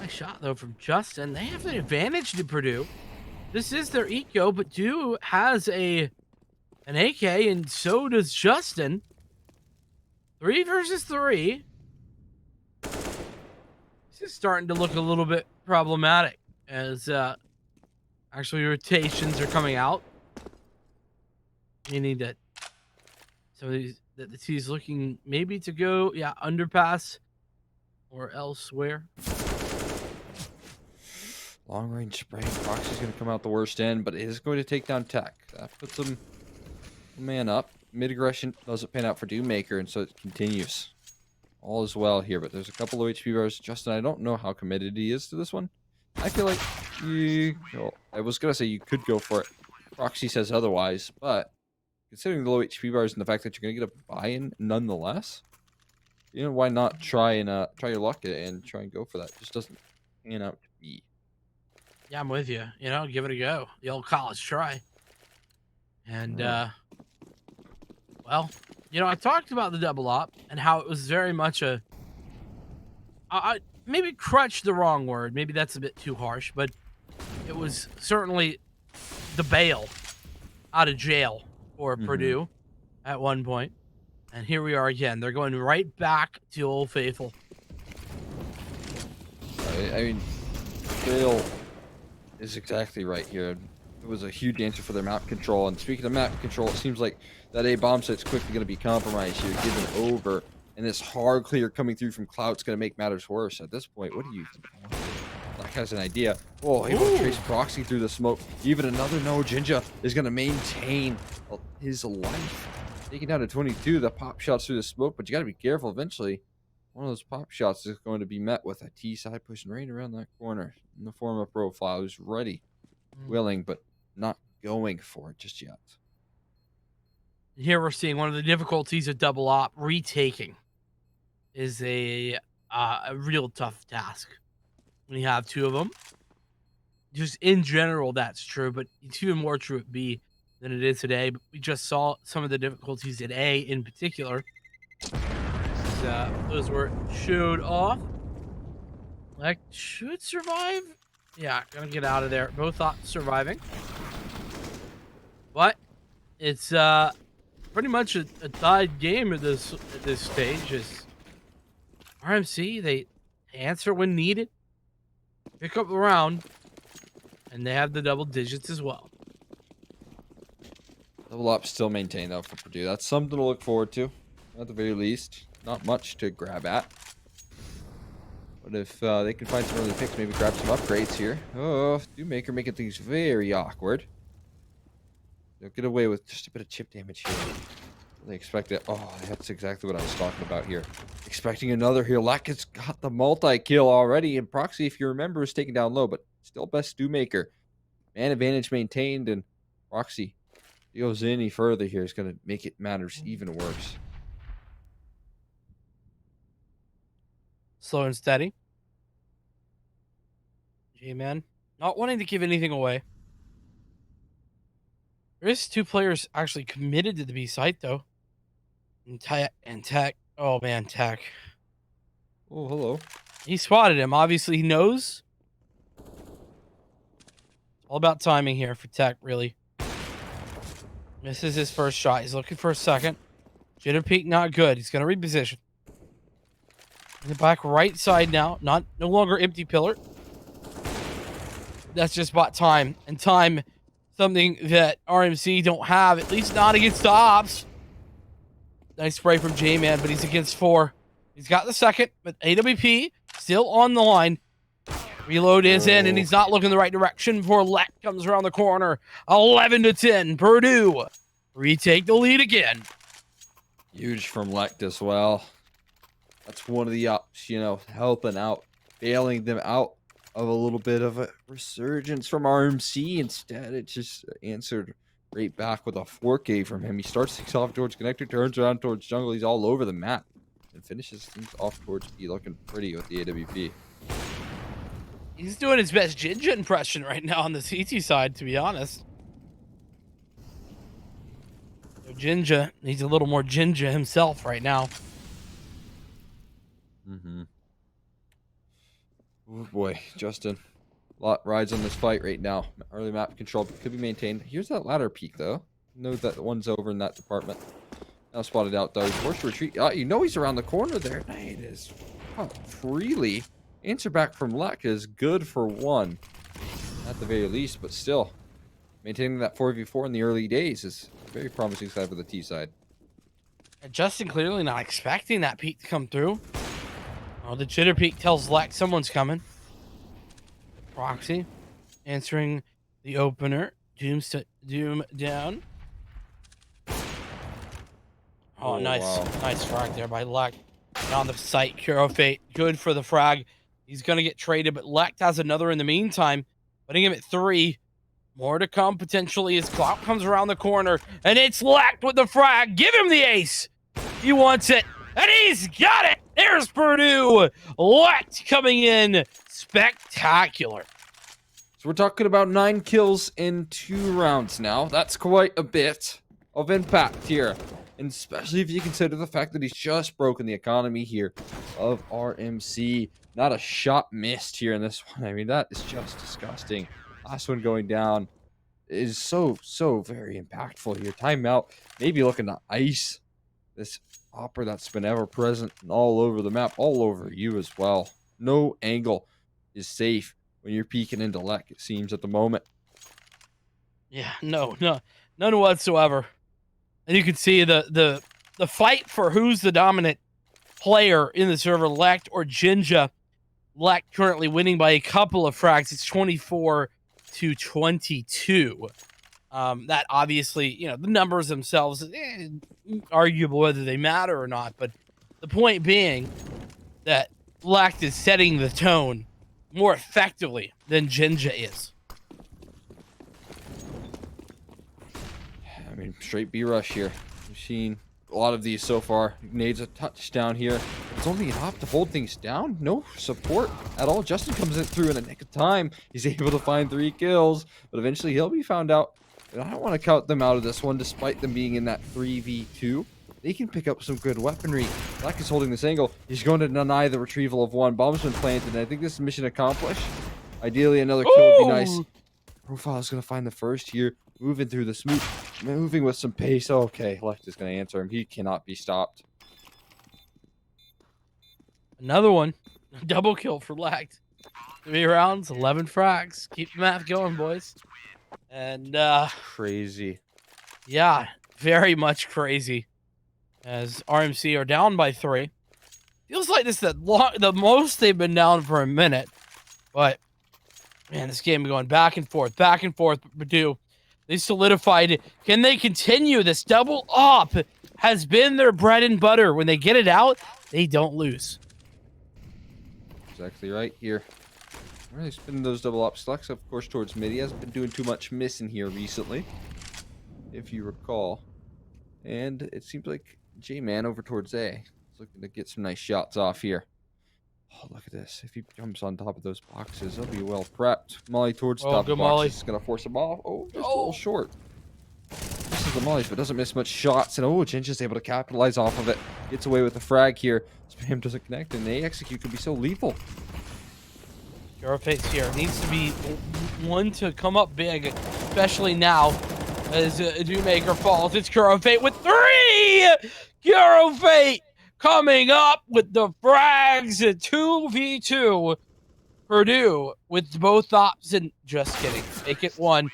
Nice shot though from Justin. They have the advantage to Purdue. This is their eco, but Dew has an AK, and so does Justin. 3 versus 3. This is starting to look a little bit problematic as actually rotations are coming out, meaning that some of these that the T is looking maybe to go underpass or elsewhere. Long range spray. Proxy's going to come out the worst end, but it is going to take down Tech. That puts him man up. Mid aggression doesn't pan out for Doommaker, and so it continues. All is well here, but there's a couple of HP bars. Justin, I don't know how committed he is to this one. I feel like I was going to say you could go for it. Proxy says otherwise, but considering the low HP bars and the fact that you're going to get a buy-in nonetheless, you know, why not try your luck at it and try and go for that? It just doesn't pan out to be. Yeah, I'm with you. You know, give it a go. The old college try. And, well, you know, I talked about the double op and how it was very much a... maybe crutch the wrong word. Maybe that's a bit too harsh, but it was certainly the bail out of jail for Purdue at one point. And here we are again. They're going right back to Old Faithful. I mean, bail is exactly right here. It was a huge answer for their map control. And speaking of map control, it seems like that A bomb site's quickly going to be compromised here, given over. And this hard clear coming through from Cloud's going to make matters worse. At this point, what do you think? Black has an idea. Oh, he will trace Proxy through the smoke. Even another no. Jinja is going to maintain his life. Taking down to 22, the pop shots through the smoke, but you got to be careful. Eventually, one of those pop shots is going to be met with a T side pushing right around that corner in the form of Profile, who's ready, willing, but not going for it just yet. Here we're seeing one of the difficulties of double op. Retaking is a real tough task when you have 2 of them. Just in general, that's true, but it's even more true at B than it is today. But we just saw some of the difficulties at A in particular. Those were showed off. Like, should survive. Yeah, gonna get out of there. Both thought surviving. But it's pretty much a tied game at this stage. Is RMC, they answer when needed, pick up the round, and they have the double digits as well. Double up still maintained though for Purdue. That's something to look forward to, at the very least. Not much to grab at. But if they can find some early picks, maybe grab some upgrades here. Oh, Doommaker making things very awkward. They'll get away with just a bit of chip damage here. They expect it. Oh, that's exactly what I was talking about here. Expecting another here. Lack has got the multi-kill already, and Proxy, if you remember, is taken down low, but still best stew maker. Man advantage maintained, and Proxy goes any further here is going to make it matters even worse. Slow and steady. J-Man, not wanting to give anything away. There is 2 players actually committed to the B site, though. And Tech. Oh, man, Tech. Oh, hello. He spotted him. Obviously, he knows. It's all about timing here for Tech, really. Misses his first shot. He's looking for a second. Jitter peek, not good. He's going to reposition. In the back right side now. No longer empty pillar. That's just bought time. And time, something that RMC don't have, at least not against the ops. Nice spray from J-Man, but he's against 4. He's got the second, but AWP still on the line. Reload is in, and he's not looking the right direction before Lek comes around the corner. 11-10. Purdue retake the lead again. Huge from Lekt as well. That's one of the ups, you know, helping out, bailing them out of a little bit of a resurgence from RMC. Instead, it just answered right back with a 4K from him. He starts things off towards connector, turns around towards jungle. He's all over the map and finishes things off towards B, looking pretty with the AWP. He's doing his best Jinja impression right now on the CT side, to be honest. So Jinja needs a little more Jinja himself right now. Oh boy, Justin. A lot rides on this fight right now. Early map control could be maintained. Here's that ladder peak, though. Know that one's over in that department. Now spotted out, though. He's forced to retreat. You know he's around the corner there. It is freely. Answer back from Lek is good for 1. At the very least, but still. Maintaining that 4v4 in the early days is a very promising side for the T side. And Justin clearly not expecting that peak to come through. Oh, the jitter peak tells Lek someone's coming. Proxy answering the opener. Doom down. Oh, nice. Wow. Nice frag there by Lek. On the site, Curo Fate. Good for the frag. He's going to get traded, but Lek has another in the meantime. Putting him at 3. More to come potentially as Clout comes around the corner. And it's Lek with the frag. Give him the ace. He wants it. And he's got it. There's Purdue. Lek coming in. Spectacular. So we're talking about 9 kills in 2 rounds now. That's quite a bit of impact here. And especially if you consider the fact that he's just broken the economy here of RMC. Not a shot missed here in this one. I mean, that is just disgusting. Last one going down is so very impactful here. Timeout. Maybe looking to ice this opera that's been ever present and all over the map, all over you as well. No angle is safe when you're peeking into Lek, it seems, at the moment. Yeah, no, none whatsoever. And you can see the fight for who's the dominant player in the server, Lekt or Jinja. Lekt currently winning by a couple of frags. It's 24-22. That obviously, you know, the numbers themselves, arguable whether they matter or not. But the point being that Lekt is setting the tone more effectively than Jinja is. I mean, straight B rush here. We've seen a lot of these so far. Nades a touchdown here. It's only enough to hold things down. No support at all. Justin comes in through in the nick of time. He's able to find 3 kills, but eventually he'll be found out. And I don't want to count them out of this one, despite them being in that 3v2. They can pick up some good weaponry. Black is holding this angle. He's going to deny the retrieval of 1. Bomb's been planted, and I think this is mission accomplished. Ideally, another kill would be nice. Profile is going to find the first here. Moving through the smooth. Moving with some pace. Okay, Lekt is going to answer him. He cannot be stopped. Another one. Double kill for Lekt. 3 rounds, 11 frags. Keep the math going, boys. And, Crazy. yeah, very much crazy. As RMC are down by 3. Feels like this is the most they've been down for a minute. But, man, this game going back and forth. Purdue They solidified it. Can they continue? This double up has been their bread and butter. When they get it out, they don't lose. Exactly right here. Really spinning those double up selects, of course, towards mid. He hasn't been doing too much missing here recently, if you recall. And it seems like J-Man over towards A is looking to get some nice shots off here. Oh, look at this. If he jumps on top of those boxes, he'll be well prepped. Molly towards the top of the boxes is going to force him off. Oh, just a little short. This is the Molly's, but doesn't miss much shots. And oh, Ginger's able to capitalize off of it. Gets away with the frag here. Spam doesn't connect, and the execute could be so lethal. Euroface here needs to be one to come up big, especially now as Dewmaker falls. It's Eurofate with 3! Eurofate coming up with the frags at 2v2. Purdue with both ops, and just kidding. Make it 1.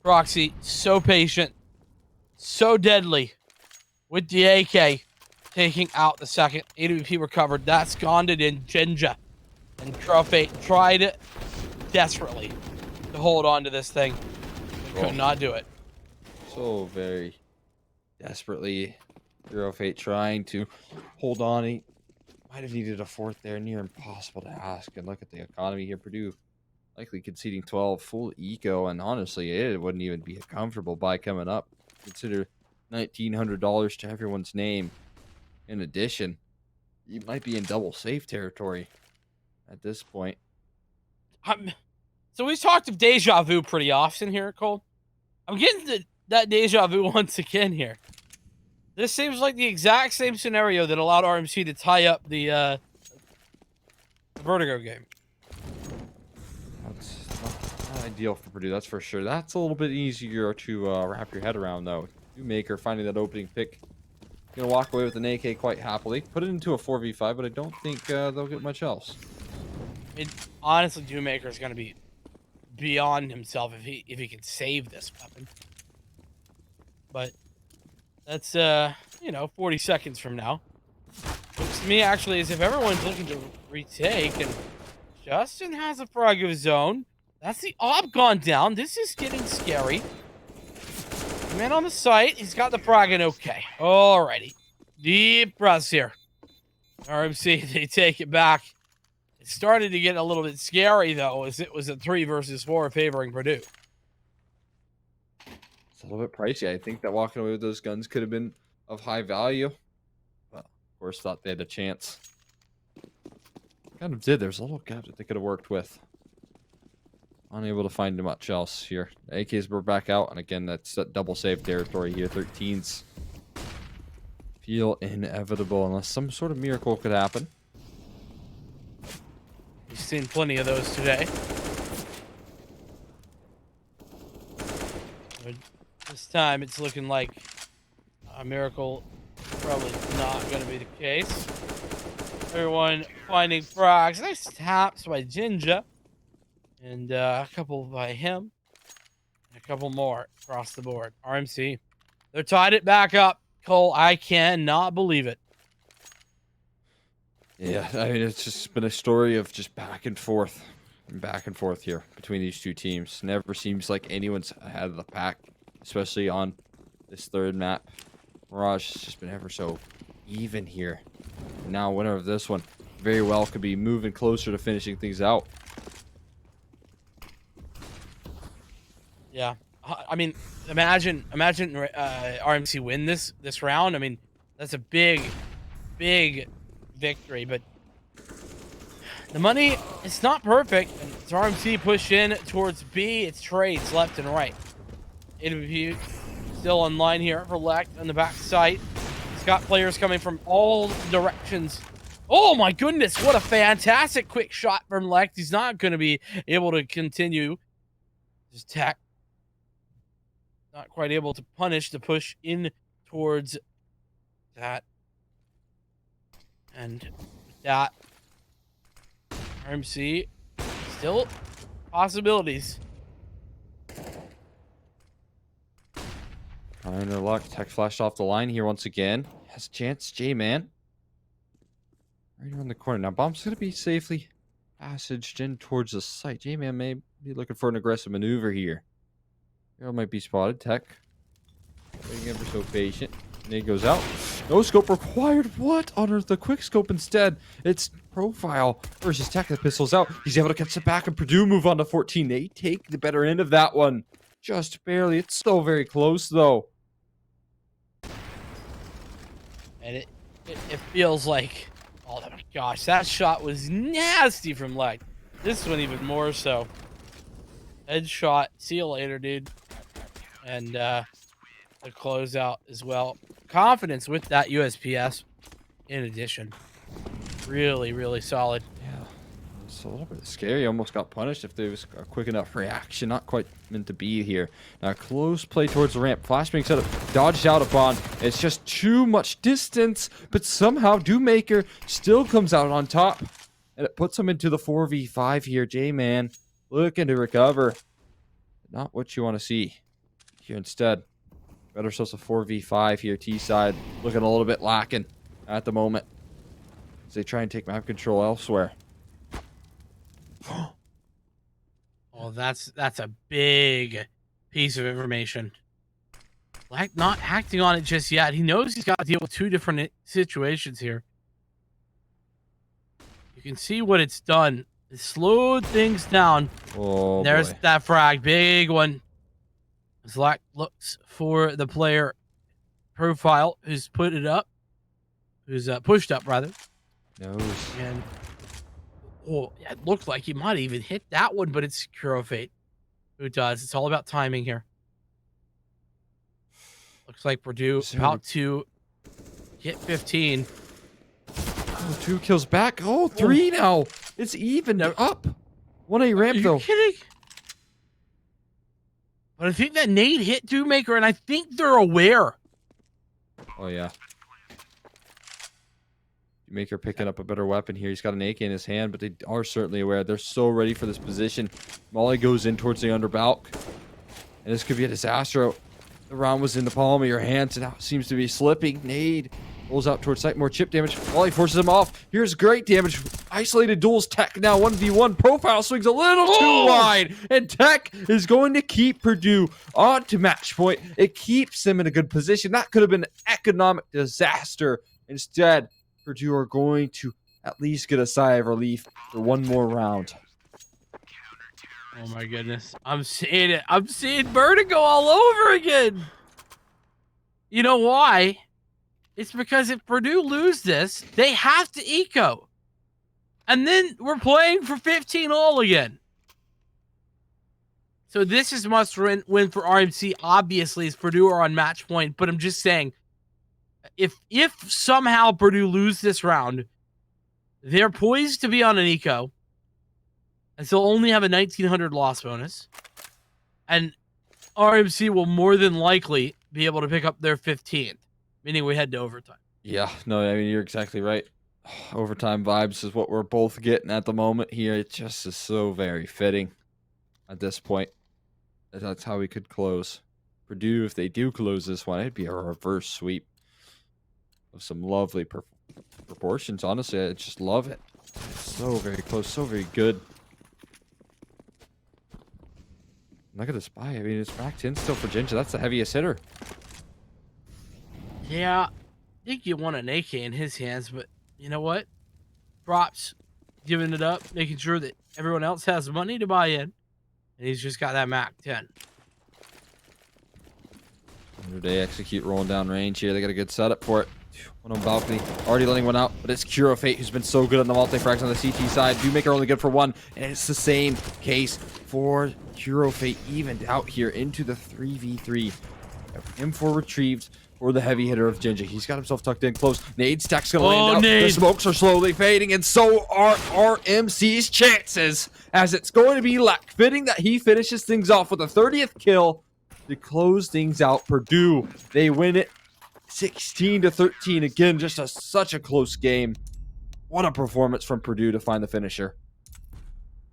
Proxy, so patient, so deadly with the AK, taking out the second. AWP recovered. That's Gonded and Jinja. And Eurofate tried desperately to hold on to this thing. Could not do it. So very desperately, Eurofate trying to hold on. He might have needed a 4th there, near impossible to ask. And look at the economy here. Purdue likely conceding 12, full eco, and honestly, it wouldn't even be a comfortable buy coming up. Consider $1,900 to everyone's name. In addition, you might be in double safe territory at this point. So we've talked of deja vu pretty often here, Cole. I'm getting that deja vu once again here. This seems like the exact same scenario that allowed RMC to tie up the Vertigo game. That's not ideal for Purdue, that's for sure. That's a little bit easier to wrap your head around, though. Dewmaker finding that opening pick. Gonna walk away with an AK quite happily. Put it into a 4v5, but I don't think they'll get much else. Honestly, Dewmaker is going to be beyond himself if he can save this weapon. But that's 40 seconds from now. Looks to me actually as if everyone's looking to retake, and Justin has a frag of his own. That's the op gone down. This is getting scary. Man on the site, he's got the frag in. Okay, alrighty. Deep breaths here. RMC, they take it back. It started to get a little bit scary, though, as it was a 3 versus 4 favoring Purdue. It's a little bit pricey. I think that walking away with those guns could have been of high value. Well, of course, thought they had a chance. Kind of did. There's a little gap that they could have worked with. Unable to find much else here. AKs were back out, and again, that's that double save territory here. 13s feel inevitable unless some sort of miracle could happen. We've seen plenty of those today. But this time, it's looking like a miracle probably not going to be the case. Everyone finding frags. Nice taps by Jinja. And a couple by him. And a couple more across the board. RMC. They're tied it back up. Cole, I cannot believe it. Yeah, I mean, it's just been a story of just back and forth here between these two teams. Never seems like anyone's ahead of the pack, especially on this third map. Mirage has just been ever so even here. And now, winner of this one very well could be moving closer to finishing things out. Yeah, I mean, imagine RMC win this round. I mean, that's a big victory, but the money, it's not perfect. And it's RMC push in towards B. It's trades left and right. AWP still online here for Lect on the back side. He's got players coming from all directions. Oh my goodness, what a fantastic quick shot from Lect. He's not going to be able to continue his attack. Not quite able to punish the push in towards that. And with that, RMC still possibilities. Trying their luck. Tech flashed off the line here once again. Has a chance. J-Man. Right around the corner. Now, Bomb's going to be safely passaged in towards the site. J-Man may be looking for an aggressive maneuver here. Hero might be spotted. Tech. Waiting ever so patient. Nade goes out. No scope required. What on earth? The quick scope instead. It's Profile versus Tech. The pistol's out. He's able to catch it back, and Purdue move on to 14. They take the better end of that one. Just barely. It's still very close, though. And it feels like, oh my gosh, that shot was nasty from Leg. This one even more so. Headshot. See you later, dude. And the closeout as well. Confidence with that USPS in addition. Really, really solid. Yeah. It's a little bit scary. Almost got punished if there was a quick enough reaction. Not quite meant to be here. Now, close play towards the ramp. Flashbang setup. Dodged out upon. It's just too much distance. But somehow, Dewmaker still comes out on top. And it puts him into the 4v5 here. J-Man looking to recover. Not what you want to see here instead. Got ourselves a 4v5 here. T-side looking a little bit lacking at the moment as they try and take map control elsewhere. Oh, that's a big piece of information. Like not acting on it just yet. He knows he's got to deal with two different situations here. You can see what it's done. It slowed things down. Oh, there's boy. that frag, big one. Zlak looks for the player Profile who's put it up, who's pushed up rather. Knows. And oh, yeah, it looked like he might even hit that one, but it's Kurofate who does. It's all about timing here. Looks like Purdue about to hit 15. Oh, 2 kills back. Oh, 3 now. It's even. They're up. 1A ramp, though. Are you kidding? But I think that nade hit Dewmaker, and I think they're aware. Oh, yeah. Dewmaker picking up a better weapon here. He's got an AK in his hand, but they are certainly aware. They're so ready for this position. Molly goes in towards the underbalk. And this could be a disaster. The round was in the palm of your hands, and now it seems to be slipping. Nade rolls out towards site. More chip damage. Molly forces him off. Here's great damage. Isolated duels. Tech now 1v1. Profile swings a little too wide. And Tech is going to keep Purdue on to match point. It keeps them in a good position. That could have been an economic disaster. Instead, Purdue are going to at least get a sigh of relief for one more round. Oh my goodness. I'm seeing it. I'm seeing Vertigo all over again. You know why? It's because if Purdue lose this, they have to eco. And then we're playing for 15 all again. So this is must win for RMC, obviously, as Purdue are on match point. But I'm just saying, if somehow Purdue lose this round, they're poised to be on an eco. And so only have a 1900 loss bonus. And RMC will more than likely be able to pick up their 15th. Meaning we head to overtime. Yeah, no, I mean, you're exactly right. Overtime vibes is what we're both getting at the moment here. It just is so very fitting at this point. That's how we could close. Purdue, if they do close this one, it'd be a reverse sweep of some lovely proportions. Honestly, I just love it. It's so very close, so very good. Look at the spy. I mean, it's back 10 still for Ginger. That's the heaviest hitter. Yeah, I think you want an AK in his hands, but you know what? Props, giving it up, making sure that everyone else has money to buy in. And he's just got that Mac 10. They execute rolling down range here. They got a good setup for it. One on balcony. Already letting one out, but it's Kurofate who's been so good on the multi-frags on the CT side. Dewmaker only good for one, and it's the same case for Kurofate evened out here into the 3v3. M4 retrieved for the heavy hitter of Ginger. He's got himself tucked in close. Nade stack's gonna land out. Nade. The smokes are slowly fading, and so are RMC's chances, as it's going to be Lack. Fitting that he finishes things off with a 30th kill to close things out. Purdue, they win it 16-13. Again, just such a close game. What a performance from Purdue to find the finisher.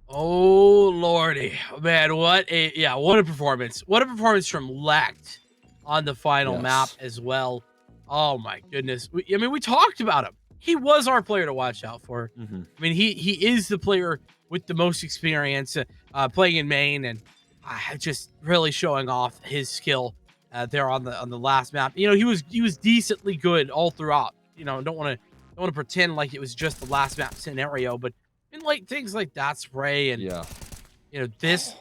Oh lordy, man! What a performance! What a performance from Lect on the final map as well. Oh my goodness! We talked about him. He was our player to watch out for. I mean, he is the player with the most experience playing in main and just really showing off his skill there on the last map. You know, he was decently good all throughout. You know, don't want to pretend like it was just the last map scenario, but in like things like that spray and Yeah. you know this,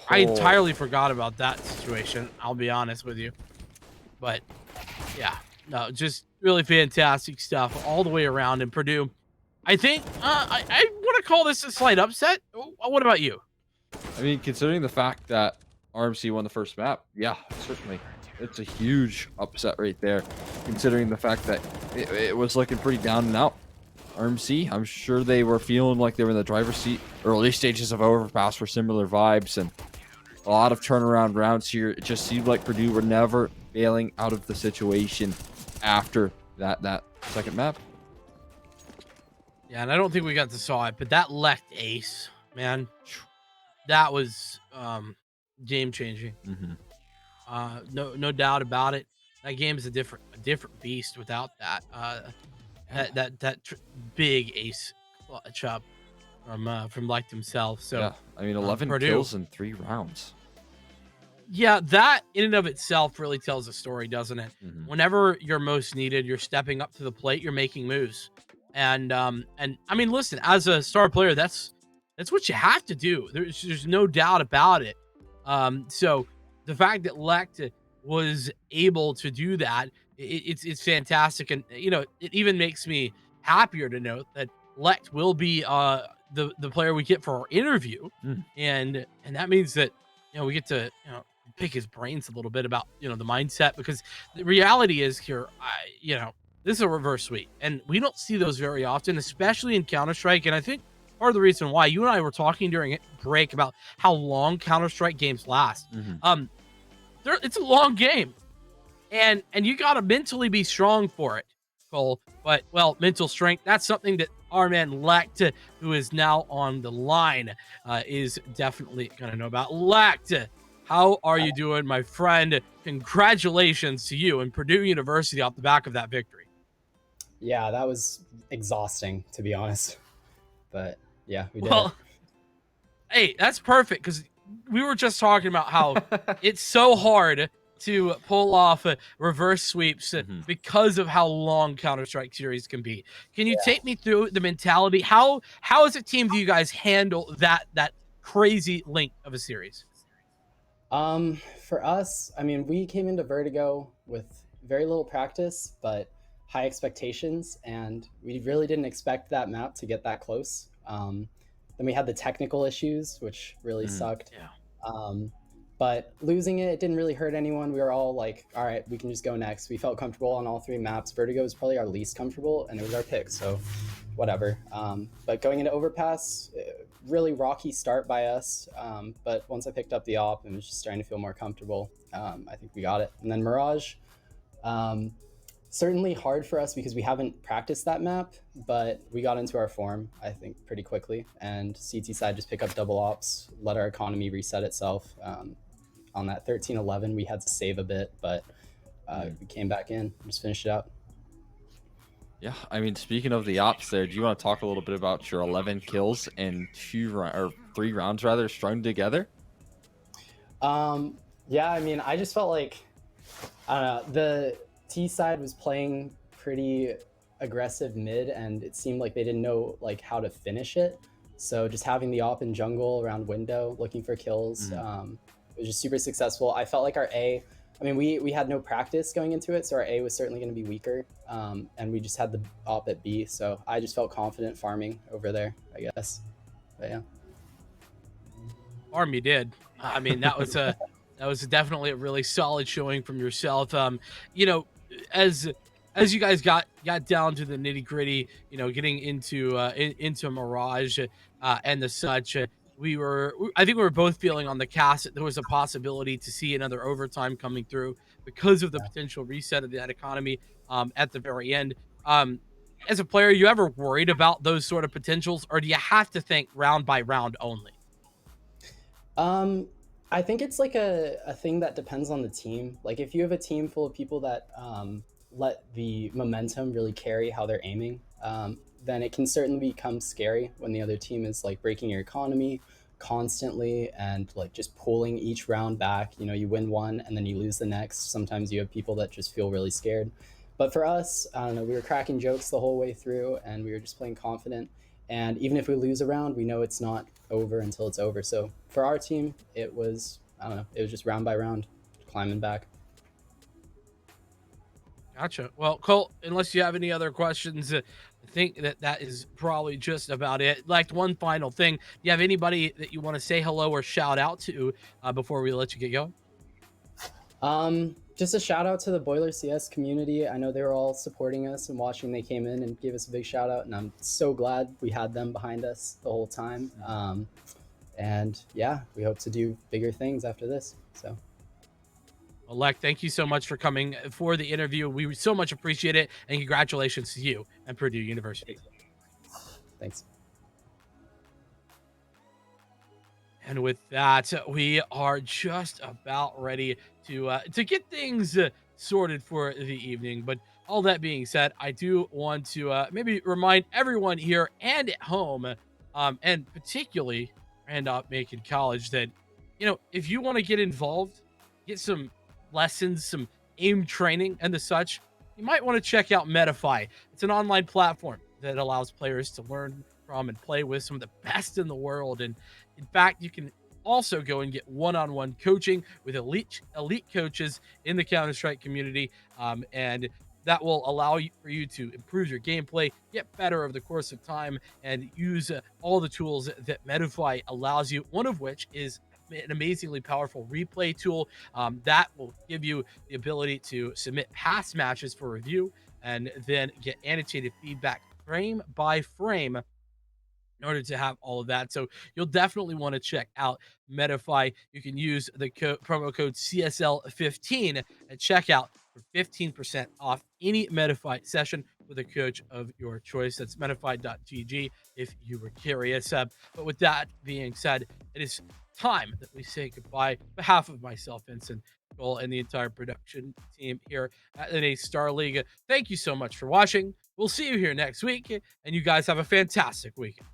I entirely forgot about that situation. I'll be honest with you, but yeah, no, just really fantastic stuff all the way around. And Purdue, I think I want to call this a slight upset. What about you? I mean, considering the fact that RMC won the first map, yeah, certainly. It's a huge upset right there, considering the fact that it was looking pretty down and out. RMC, I'm sure they were feeling like they were in the driver's seat. Early stages of Overpass were similar vibes, and a lot of turnaround rounds here. It just seemed like Purdue were never bailing out of the situation after that second map. Yeah, and I don't think we got to saw it, but that Lect ace, man, that was game changing. No doubt about it. That game is a different beast without that. Big ace clutch up from Lect himself. So Yeah, I mean, 11 Purdue, kills in 3 rounds. yeah, that in and of itself really tells a story, doesn't it? Whenever you're most needed, you're stepping up to the plate, you're making moves. And I mean, listen, as a star player, that's what you have to do. There's no doubt about it. So the fact that Lect was able to do that, it's fantastic. And you know, it even makes me happier to note that Lect will be the player we get for our interview. And that means that, you know, we get to, you know, pick his brains a little bit about, you know, the mindset, because the reality is here, you know, this is a reverse sweep, and we don't see those very often, especially in Counter-Strike. And I think part of the reason why you and I were talking during break about how long Counter-Strike games last, it's a long game, and you got to mentally be strong for it, Cole. But well, mental strength, that's something that our man Lect, who is now on the line, is definitely gonna know about. Lect, how are you doing, my friend? Congratulations to you and Purdue University off the back of that victory. Yeah, that was exhausting, to be honest. But yeah, we did it. Hey, that's perfect, because we were just talking about how it's so hard to pull off reverse sweeps because of how long Counter-Strike series can be. Can you take me through the mentality? How as a team do you guys handle that crazy length of a series? For us, I mean, we came into Vertigo with very little practice, but high expectations, and we really didn't expect that map to get that close. Then we had the technical issues, which really sucked. But losing it didn't really hurt anyone. We were all like, all right, we can just go next. We felt comfortable on all 3 maps. Vertigo was probably our least comfortable, and it was our pick, so whatever. But going into Overpass, really rocky start by us. But once I picked up the op and was just starting to feel more comfortable, I think we got it. And then Mirage, certainly hard for us because we haven't practiced that map, but we got into our form, I think, pretty quickly. And CT side just pick up double ops, let our economy reset itself. On that 13-11, we had to save a bit, but we came back in and just finished it out. Yeah, I mean, speaking of the ops there, do you want to talk a little bit about your 11 kills and 3 rounds rather strung together? Yeah, I mean, I just felt like, I don't know, the T side was playing pretty aggressive mid, and it seemed like they didn't know like how to finish it. So just having the op in jungle around window, looking for kills, it was just super successful. I felt like our A, I mean, we had no practice going into it, so our A was certainly going to be weaker, and we just had the op at B, so I just felt confident farming over there, I guess. But yeah. Farm you did. I mean, that was definitely a really solid showing from yourself. You know, as you guys got down to the nitty gritty, you know, getting into Mirage and the such, I think we were both feeling on the cast that there was a possibility to see another overtime coming through because of the potential reset of that economy at the very end. As a player, are you ever worried about those sort of potentials, or do you have to think round by round only? I think it's like a thing that depends on the team. Like if you have a team full of people that let the momentum really carry how they're aiming, then it can certainly become scary when the other team is like breaking your economy constantly and like just pulling each round back. You know, you win one and then you lose the next. Sometimes you have people that just feel really scared. But for us, I don't know, we were cracking jokes the whole way through and we were just playing confident. And even if we lose a round, we know it's not over until it's over. So for our team, it was, I don't know, it was just round by round, climbing back. Gotcha. Well, Colt, unless you have any other questions, I think that is probably just about it. Like one final thing, do you have anybody that you want to say hello or shout out to before we let you get going? Just a shout out to the Boiler CS community. I know they were all supporting us and watching. They came in and gave us a big shout out, and I'm so glad we had them behind us the whole time. And yeah, we hope to do bigger things after this. So. Well, Lek, thank you so much for coming for the interview. We so much appreciate it, and congratulations to you and Purdue University. Thanks. And with that, we are just about ready to get things sorted for the evening. But all that being said, I do want to maybe remind everyone here and at home, and particularly Randolph Macon College, that if you want to get involved, get some lessons, some aim training, and the such, you might want to check out Medify. It's an online platform that allows players to learn from and play with some of the best in the world. And in fact, you can also go and get one-on-one coaching with elite coaches in the Counter-Strike community, and that will allow you for you to improve your gameplay, get better over the course of time, and use all the tools that Medify allows you. One of which is an amazingly powerful replay tool that will give you the ability to submit past matches for review and then get annotated feedback frame by frame in order to have all of that. So you'll definitely want to check out Medify. You can use the promo code CSL15 at checkout for 15% off any Medify session with a coach of your choice. That's medify.gg if you were curious. But with that being said, it is time that we say goodbye. On behalf of myself, Vincent, Cole, and the entire production team here at the NACE Starleague, thank you so much for watching. We'll see you here next week, and you guys have a fantastic weekend.